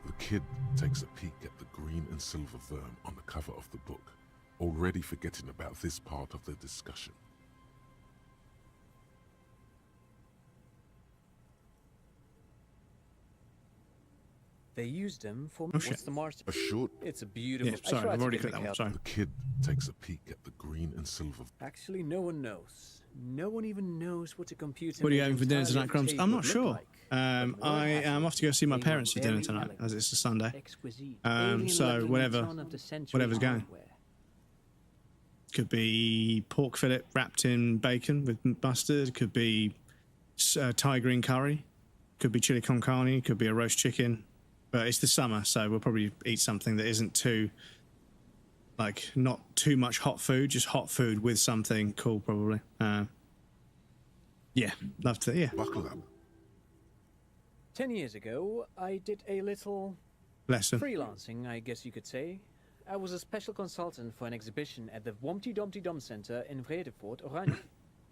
The kid takes a peek at the green and silver worm on the cover of the book, already forgetting about this part of the discussion. They used them for what's the march? A short. It's a beautiful. Yeah, sorry, I've already clicked that one. Sorry. The kid takes a peek at the green and silver. Actually, no one knows. No one even knows what a computer. What are you having for dinner tonight, Crumbs? I'm not sure. I am off to go see my parents for dinner tonight, as it's a Sunday. So whatever's going. Could be pork fillet wrapped in bacon with mustard. Could be Thai green curry. Could be chili con carne. Could be a roast chicken. But it's the summer, so we'll probably eat something that isn't too, like, not too much hot food, just hot food with something cool, probably. Yeah, love to, yeah. Buckle up. 10 years ago, I did a little lesson. Freelancing, I guess you could say. I was a special consultant for an exhibition at the Womty Domty Dom Center in Vredefort, Oranje.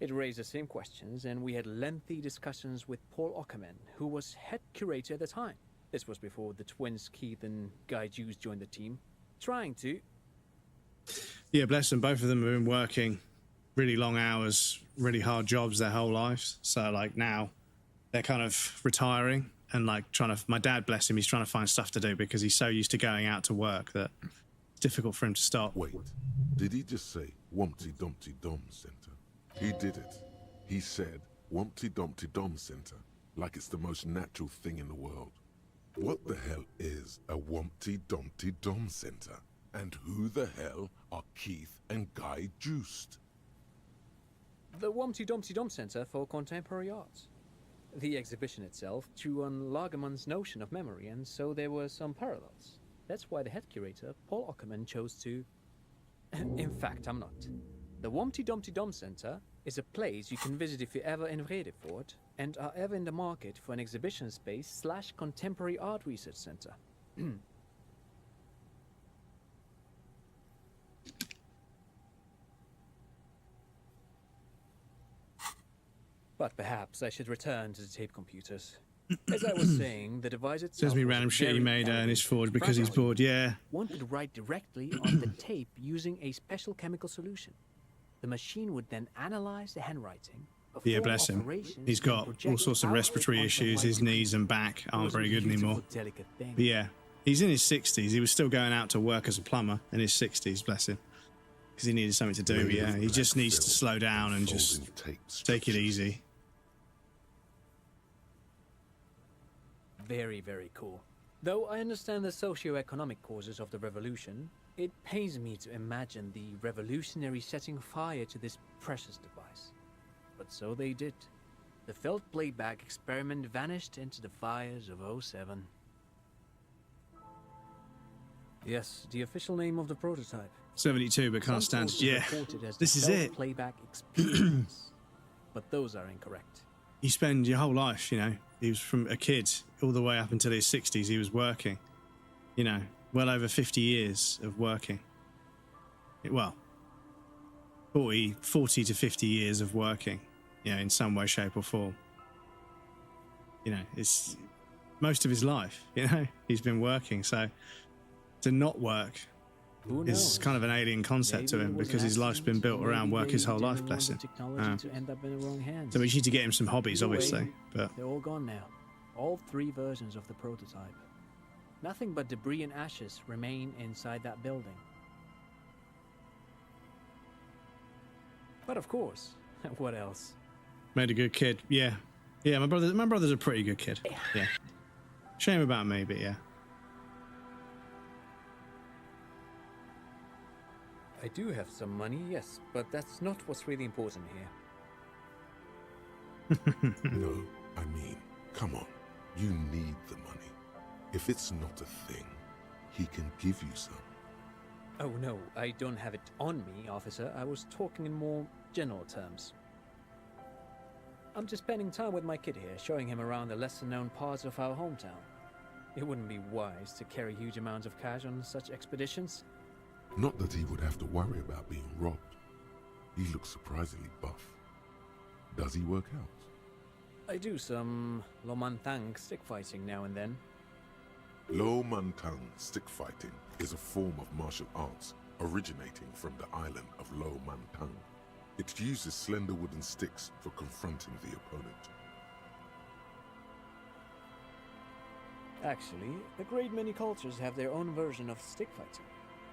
It raised the same questions, and we had lengthy discussions with Paul Ockerman, who was head curator at the time. This was before the twins Keith and Guy Hughes joined the team, trying to... Yeah, bless them. Both of them have been working really long hours, really hard jobs their whole lives. So, like, now they're kind of retiring and, like, trying to... My dad, bless him, he's trying to find stuff to do because he's so used to going out to work that it's difficult for him to stop. Wait, did he just say Wumpty Dumpty Dom Center? He did it. He said Wumpty Dumpty Dom Center, like it's the most natural thing in the world. What the hell is a Wumpty Dumpty Dom Center? And who the hell are Keith and Guy Juiced? The Wumpty Dumpty Dom Center for Contemporary Art. The exhibition itself drew on Lagerman's notion of memory, and so there were some parallels. That's why the head curator, Paul Ockerman, chose to... In fact, I'm not. The Wumpty Dumpty Dom Center is a place you can visit if you're ever in Vredefort and are ever in the market for an exhibition space / contemporary art research center. But perhaps I should return to the tape computers. As I was saying, the device itself... Says me random shit he made in his forge because he's bored, yeah. One could write directly on the tape using a special chemical solution. The machine would then analyze the handwriting. Yeah, bless him. He's got all sorts of respiratory issues. His knees and back aren't very good anymore. But yeah, he's in his 60s. He was still going out to work as a plumber in his 60s, bless him. Because he needed something to do. But yeah, he just needs to slow down and just take it easy. Very, very cool. Though I understand the socio-economic causes of the revolution, it pains me to imagine the revolutionary setting fire to this precious device. But so they did. The felt playback experiment vanished into the fires of '07. Yes, the official name of the prototype. 72, but can't stand. Yeah, this is it. Playback experience. But those are incorrect. You spend your whole life, you know, he was from a kid all the way up until his 60s, he was working. You know, well over 50 years of working. Well, 40 to 50 years of working, you know, in some way, shape or form. You know, it's most of his life, you know, he's been working. So to not work is kind of an alien concept to him because his life's been built around work his whole life, bless him. So we need to get him some hobbies, obviously. But they're all gone now. All 3 versions of the prototype. Nothing but debris and ashes remain inside that building. But of course, what else? Made a good kid, yeah. Yeah, my brother's a pretty good kid. Yeah. Shame about me, but yeah. I do have some money, yes, but that's not what's really important here. No, I mean, come on. You need the money. If it's not a thing, he can give you some. Oh no, I don't have it on me, officer. I was talking in more general terms. I'm just spending time with my kid here, showing him around the lesser-known parts of our hometown. It wouldn't be wise to carry huge amounts of cash on such expeditions. Not that he would have to worry about being robbed. He looks surprisingly buff. Does he work out? I do some Lomantang stick fighting now and then. Lo Mantang stick fighting is a form of martial arts originating from the island of Lo Mantang. It uses slender wooden sticks for confronting the opponent. Actually, a great many cultures have their own version of stick fighting,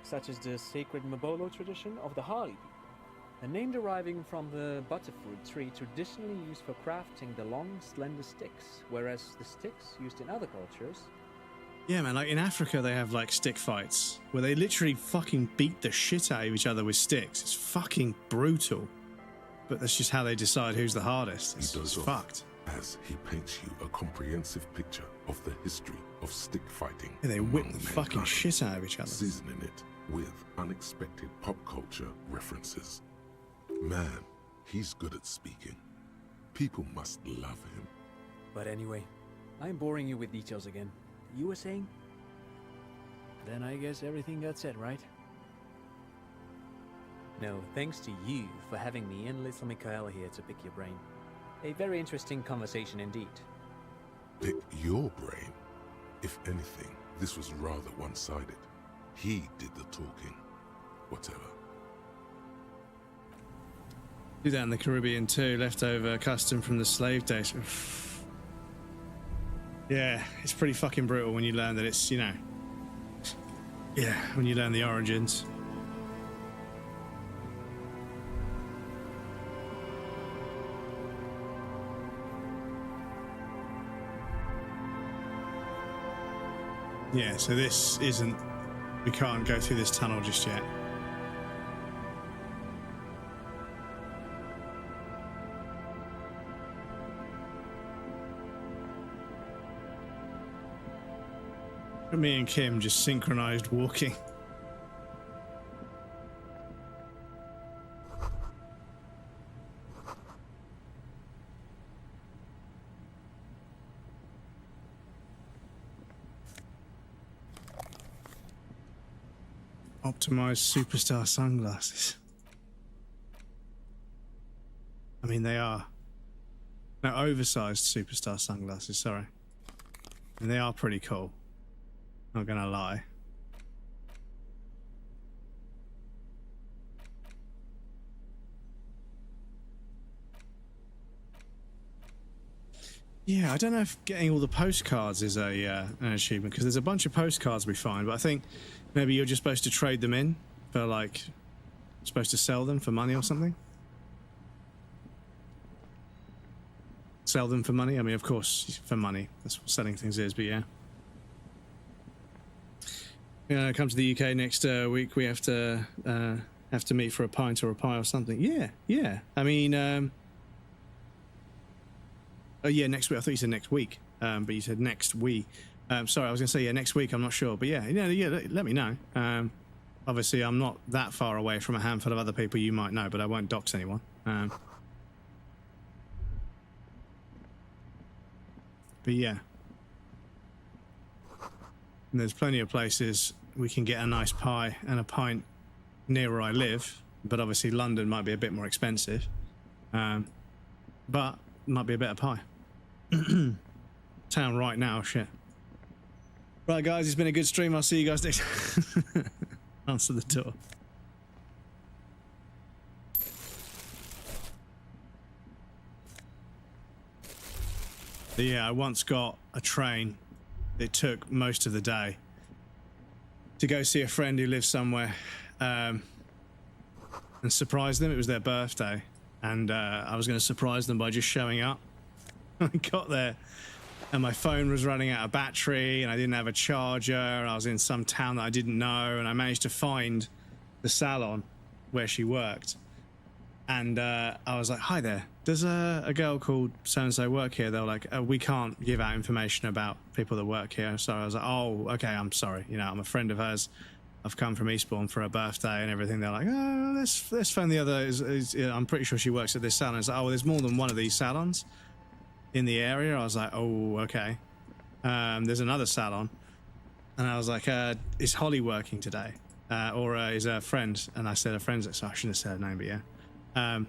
such as the sacred Mabolo tradition of the Harli people, a name deriving from the butterfruit tree traditionally used for crafting the long, slender sticks, whereas the sticks used in other cultures. Yeah, man, like in Africa, they have like stick fights where they literally fucking beat the shit out of each other with sticks. It's fucking brutal. But that's just how they decide who's the hardest. It's fucked. As he paints you a comprehensive picture of the history of stick fighting. Yeah, they whip the fucking shit out of each other. Seasoning it with unexpected pop culture references. Man, he's good at speaking. People must love him. But anyway, I'm boring you with details again. You were saying? Then I guess everything got said, right? No, thanks to you for having me and little Mikhail here to pick your brain. A very interesting conversation indeed. Pick your brain? If anything, this was rather one-sided. He did the talking. Whatever. Do that in the Caribbean too, leftover custom from the slave days. Yeah, it's pretty fucking brutal when you learn that it's, you know... Yeah, when you learn the origins. Yeah, so this isn't... We can't go through this tunnel just yet. Me and Kim just synchronized walking. Optimized superstar sunglasses. I mean, they are. No, oversized superstar sunglasses, sorry. And they are pretty cool. Not gonna lie. Yeah, I don't know if getting all the postcards is an achievement, because there's a bunch of postcards we find, but I think maybe you're just supposed to trade them in for, like, supposed to sell them for money or something. Sell them for money? I mean, of course, for money. That's what selling things is, but yeah. Come to the UK next week. We have to meet for a pint or a pie or something. Yeah. I mean, oh yeah, next week. I thought you said next week, but you said next week. Sorry, I was gonna say yeah, next week. I'm not sure, but yeah. Let me know. Obviously, I'm not that far away from a handful of other people you might know, but I won't dox anyone. But yeah. And there's plenty of places we can get a nice pie and a pint near where I live, but obviously London might be a bit more expensive, but might be a better pie. Town right now, shit. Right, guys, it's been a good stream. I'll see you guys next. Answer the door. But yeah, I once got a train. It took most of the day to go see a friend who lives somewhere and surprise them. It was their birthday, and I was going to surprise them by just showing up. I got there and my phone was running out of battery and I didn't have a charger. I was in some town that I didn't know, and I managed to find the salon where she worked, and I was like, hi there, does a girl called so-and-so work here? They were like, we can't give out information about people that work here. So I was like, oh, okay, I'm sorry. You know, I'm a friend of hers. I've come from Eastbourne for her birthday and everything. They're like, oh, let's phone the other. I'm pretty sure she works at this salon. It's like, oh, well, there's more than one of these salons in the area. I was like, oh, okay. There's another salon. And I was like, is Holly working today? Or is her friend? And I said her friend's, so I shouldn't have said her name, but yeah.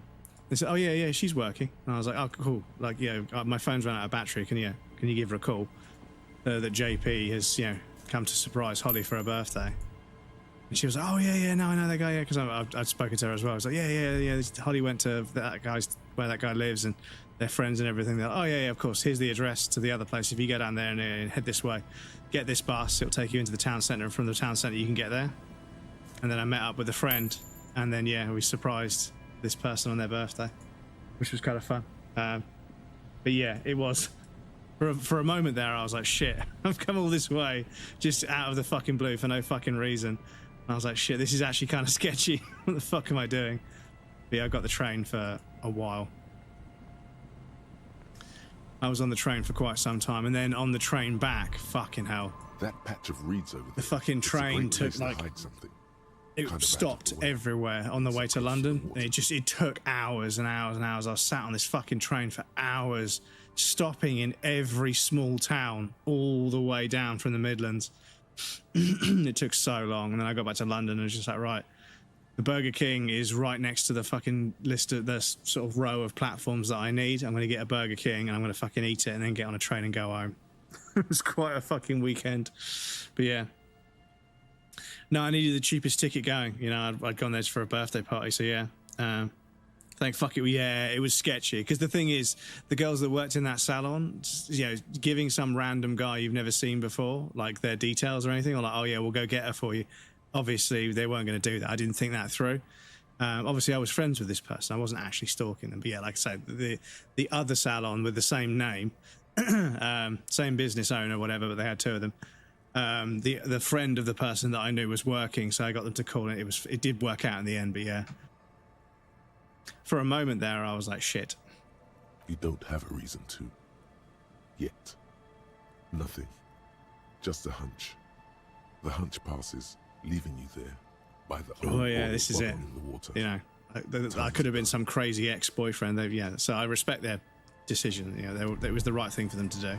They said, oh, yeah, she's working. And I was like, oh, cool. Like, my phone's run out of battery. Can you give her a call? That JP has, come to surprise Holly for her birthday. And she was like, oh, yeah, no, I know that guy, yeah, because I'd spoken to her as well. I was like, yeah, Holly went to that guy's, where that guy lives, and they're friends and everything. They're like, oh, yeah, of course, here's the address to the other place. If you go down there and head this way, get this bus, it'll take you into the town centre, and from the town centre you can get there. And then I met up with a friend, and then, yeah, we surprised this person on their birthday, which was kind of fun. But yeah, it was... For a moment there, I was like, shit, I've come all this way just out of the fucking blue for no fucking reason. And I was like, shit, this is actually kind of sketchy. What the fuck am I doing? But yeah, I got the train for a while. I was on the train for quite some time, and then on the train back, fucking hell. That patch of reeds over there. The fucking train took like... It stopped everywhere on the way to London. And it took hours and hours and hours. I was sat on this fucking train for hours, stopping in every small town all the way down from the Midlands. It took so long. And then I got back to London and was just like, right, the Burger King is right next to the fucking list of the sort of row of platforms that I need. I'm going to get a Burger King and I'm going to fucking eat it and then get on a train and go home. It was quite a fucking weekend. But yeah. No, I needed the cheapest ticket going. I'd gone there for a birthday party, so yeah. Thank fuck it. Yeah, it was sketchy. Because the thing is, the girls that worked in that salon, giving some random guy you've never seen before, like their details or anything, or like, oh yeah, we'll go get her for you. Obviously, they weren't going to do that. I didn't think that through. Obviously, I was friends with this person. I wasn't actually stalking them. But yeah, like I said, the other salon with the same name, same business owner, whatever, but they had two of them. The friend of the person that I knew was working, so I got them to call it. It did work out in the end, but yeah. For a moment there, I was like, shit. You don't have a reason to. Yet. Nothing. Just a hunch. The hunch passes, leaving you there by the oh yeah, this is it. In the water. I could have been some crazy ex-boyfriend. Yeah, so I respect their decision. It was the right thing for them to do.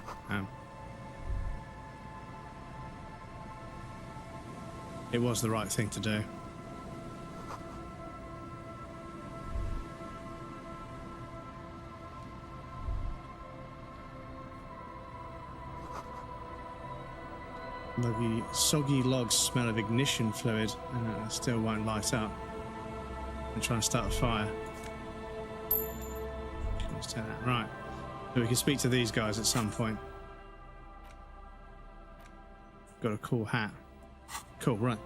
It was the right thing to do. Soggy logs smell of ignition fluid and still won't light up. I'm trying to start a fire. Let's take that. Right. So we can speak to these guys at some point. Got a cool hat. Cool, right.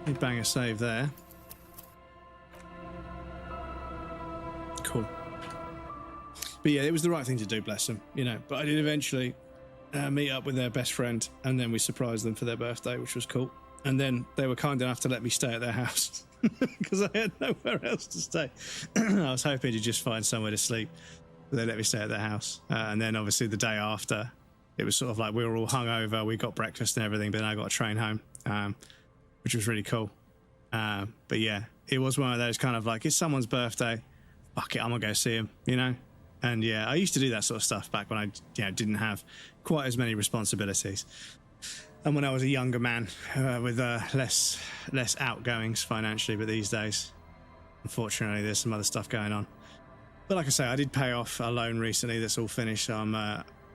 Let me bang a save there. Cool. But yeah, it was the right thing to do, bless them. But I did eventually meet up with their best friend, and then we surprised them for their birthday, which was cool. And then they were kind enough to let me stay at their house because I had nowhere else to stay. I was hoping to just find somewhere to sleep, but they let me stay at their house. And then obviously the day after, it was sort of like we were all hungover, we got breakfast and everything, but then I got a train home, which was really cool. But yeah, it was one of those kind of like, it's someone's birthday, fuck it, I'm gonna go see him, And yeah, I used to do that sort of stuff back when I didn't have quite as many responsibilities. And when I was a younger man with less outgoings financially, but these days, unfortunately, there's some other stuff going on. But like I say, I did pay off a loan recently that's all finished.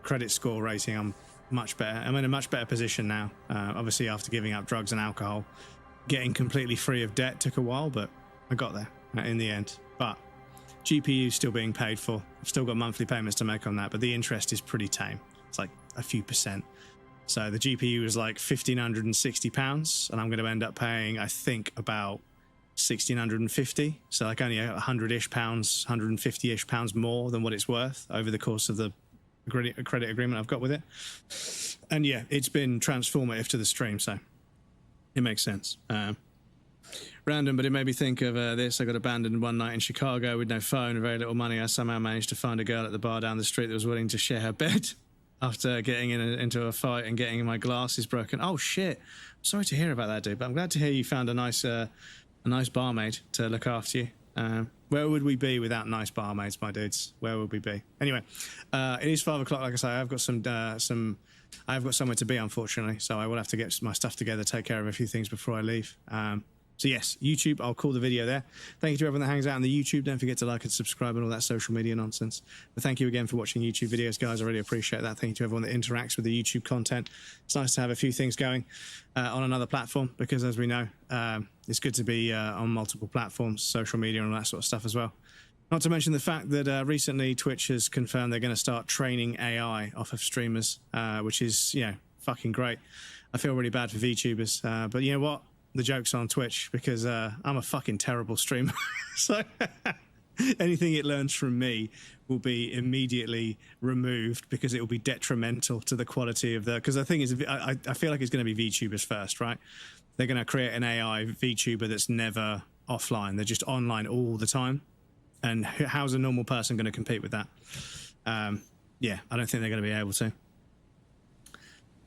Credit score rating, I'm much better. I'm in a much better position now. Obviously, after giving up drugs and alcohol, getting completely free of debt took a while, but I got there in the end. But GPU is still being paid for. I've still got monthly payments to make on that, but the interest is pretty tame. It's like a few percent. So the GPU is like £1,560, and I'm going to end up paying, I think, about £1,650. So like only £100-ish, £150-ish more than what it's worth over the course of the credit agreement I've got with it. And yeah, it's been transformative to the stream, so it makes sense. Random, but it made me think of this. I got abandoned one night in Chicago with no phone and very little money. I somehow managed to find a girl at the bar down the street that was willing to share her bed. after getting into a fight and getting my glasses broken. Oh shit! Sorry to hear about that, dude. But I'm glad to hear you found a nice barmaid to look after you. Where would we be without nice barmaids, my dudes? Where would we be? Anyway, it is 5 o'clock. Like I say, I've got I've got somewhere to be, unfortunately. So I will have to get my stuff together, take care of a few things before I leave. So yes, YouTube, I'll call the video there. Thank you to everyone that hangs out on the YouTube. Don't forget to like and subscribe and all that social media nonsense. But thank you again for watching YouTube videos, guys. I really appreciate that. Thank you to everyone that interacts with the YouTube content. It's nice to have a few things going on another platform because, as we know, it's good to be on multiple platforms, social media and all that sort of stuff as well. Not to mention the fact that recently Twitch has confirmed they're going to start training AI off of streamers, which is, you know, fucking great. I feel really bad for VTubers, but you know what? The joke's on Twitch because I'm a fucking terrible streamer. So anything it learns from me will be immediately removed because it will be detrimental to the quality of the... Because the thing is, I feel like it's going to be VTubers first, right? They're going to create an AI VTuber that's never offline. They're just online all the time. And how's a normal person going to compete with that? Yeah, I don't think they're going to be able to.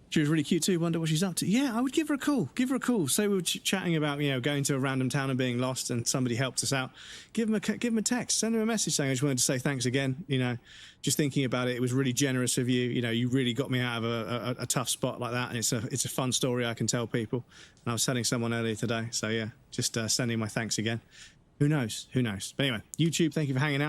She was really cute too. Wonder what she's up to. Yeah, I would give her a call. Give her a call. Say we were chatting about, you know, going to a random town and being lost, and somebody helped us out. Give them a text. Send them a message saying, I just wanted to say thanks again. You know, just thinking about it, it was really generous of you. You know, you really got me out of a tough spot like that, and it's a fun story I can tell people. And I was telling someone earlier today. So yeah, just sending my thanks again. Who knows? Who knows? But anyway, YouTube, thank you for hanging out.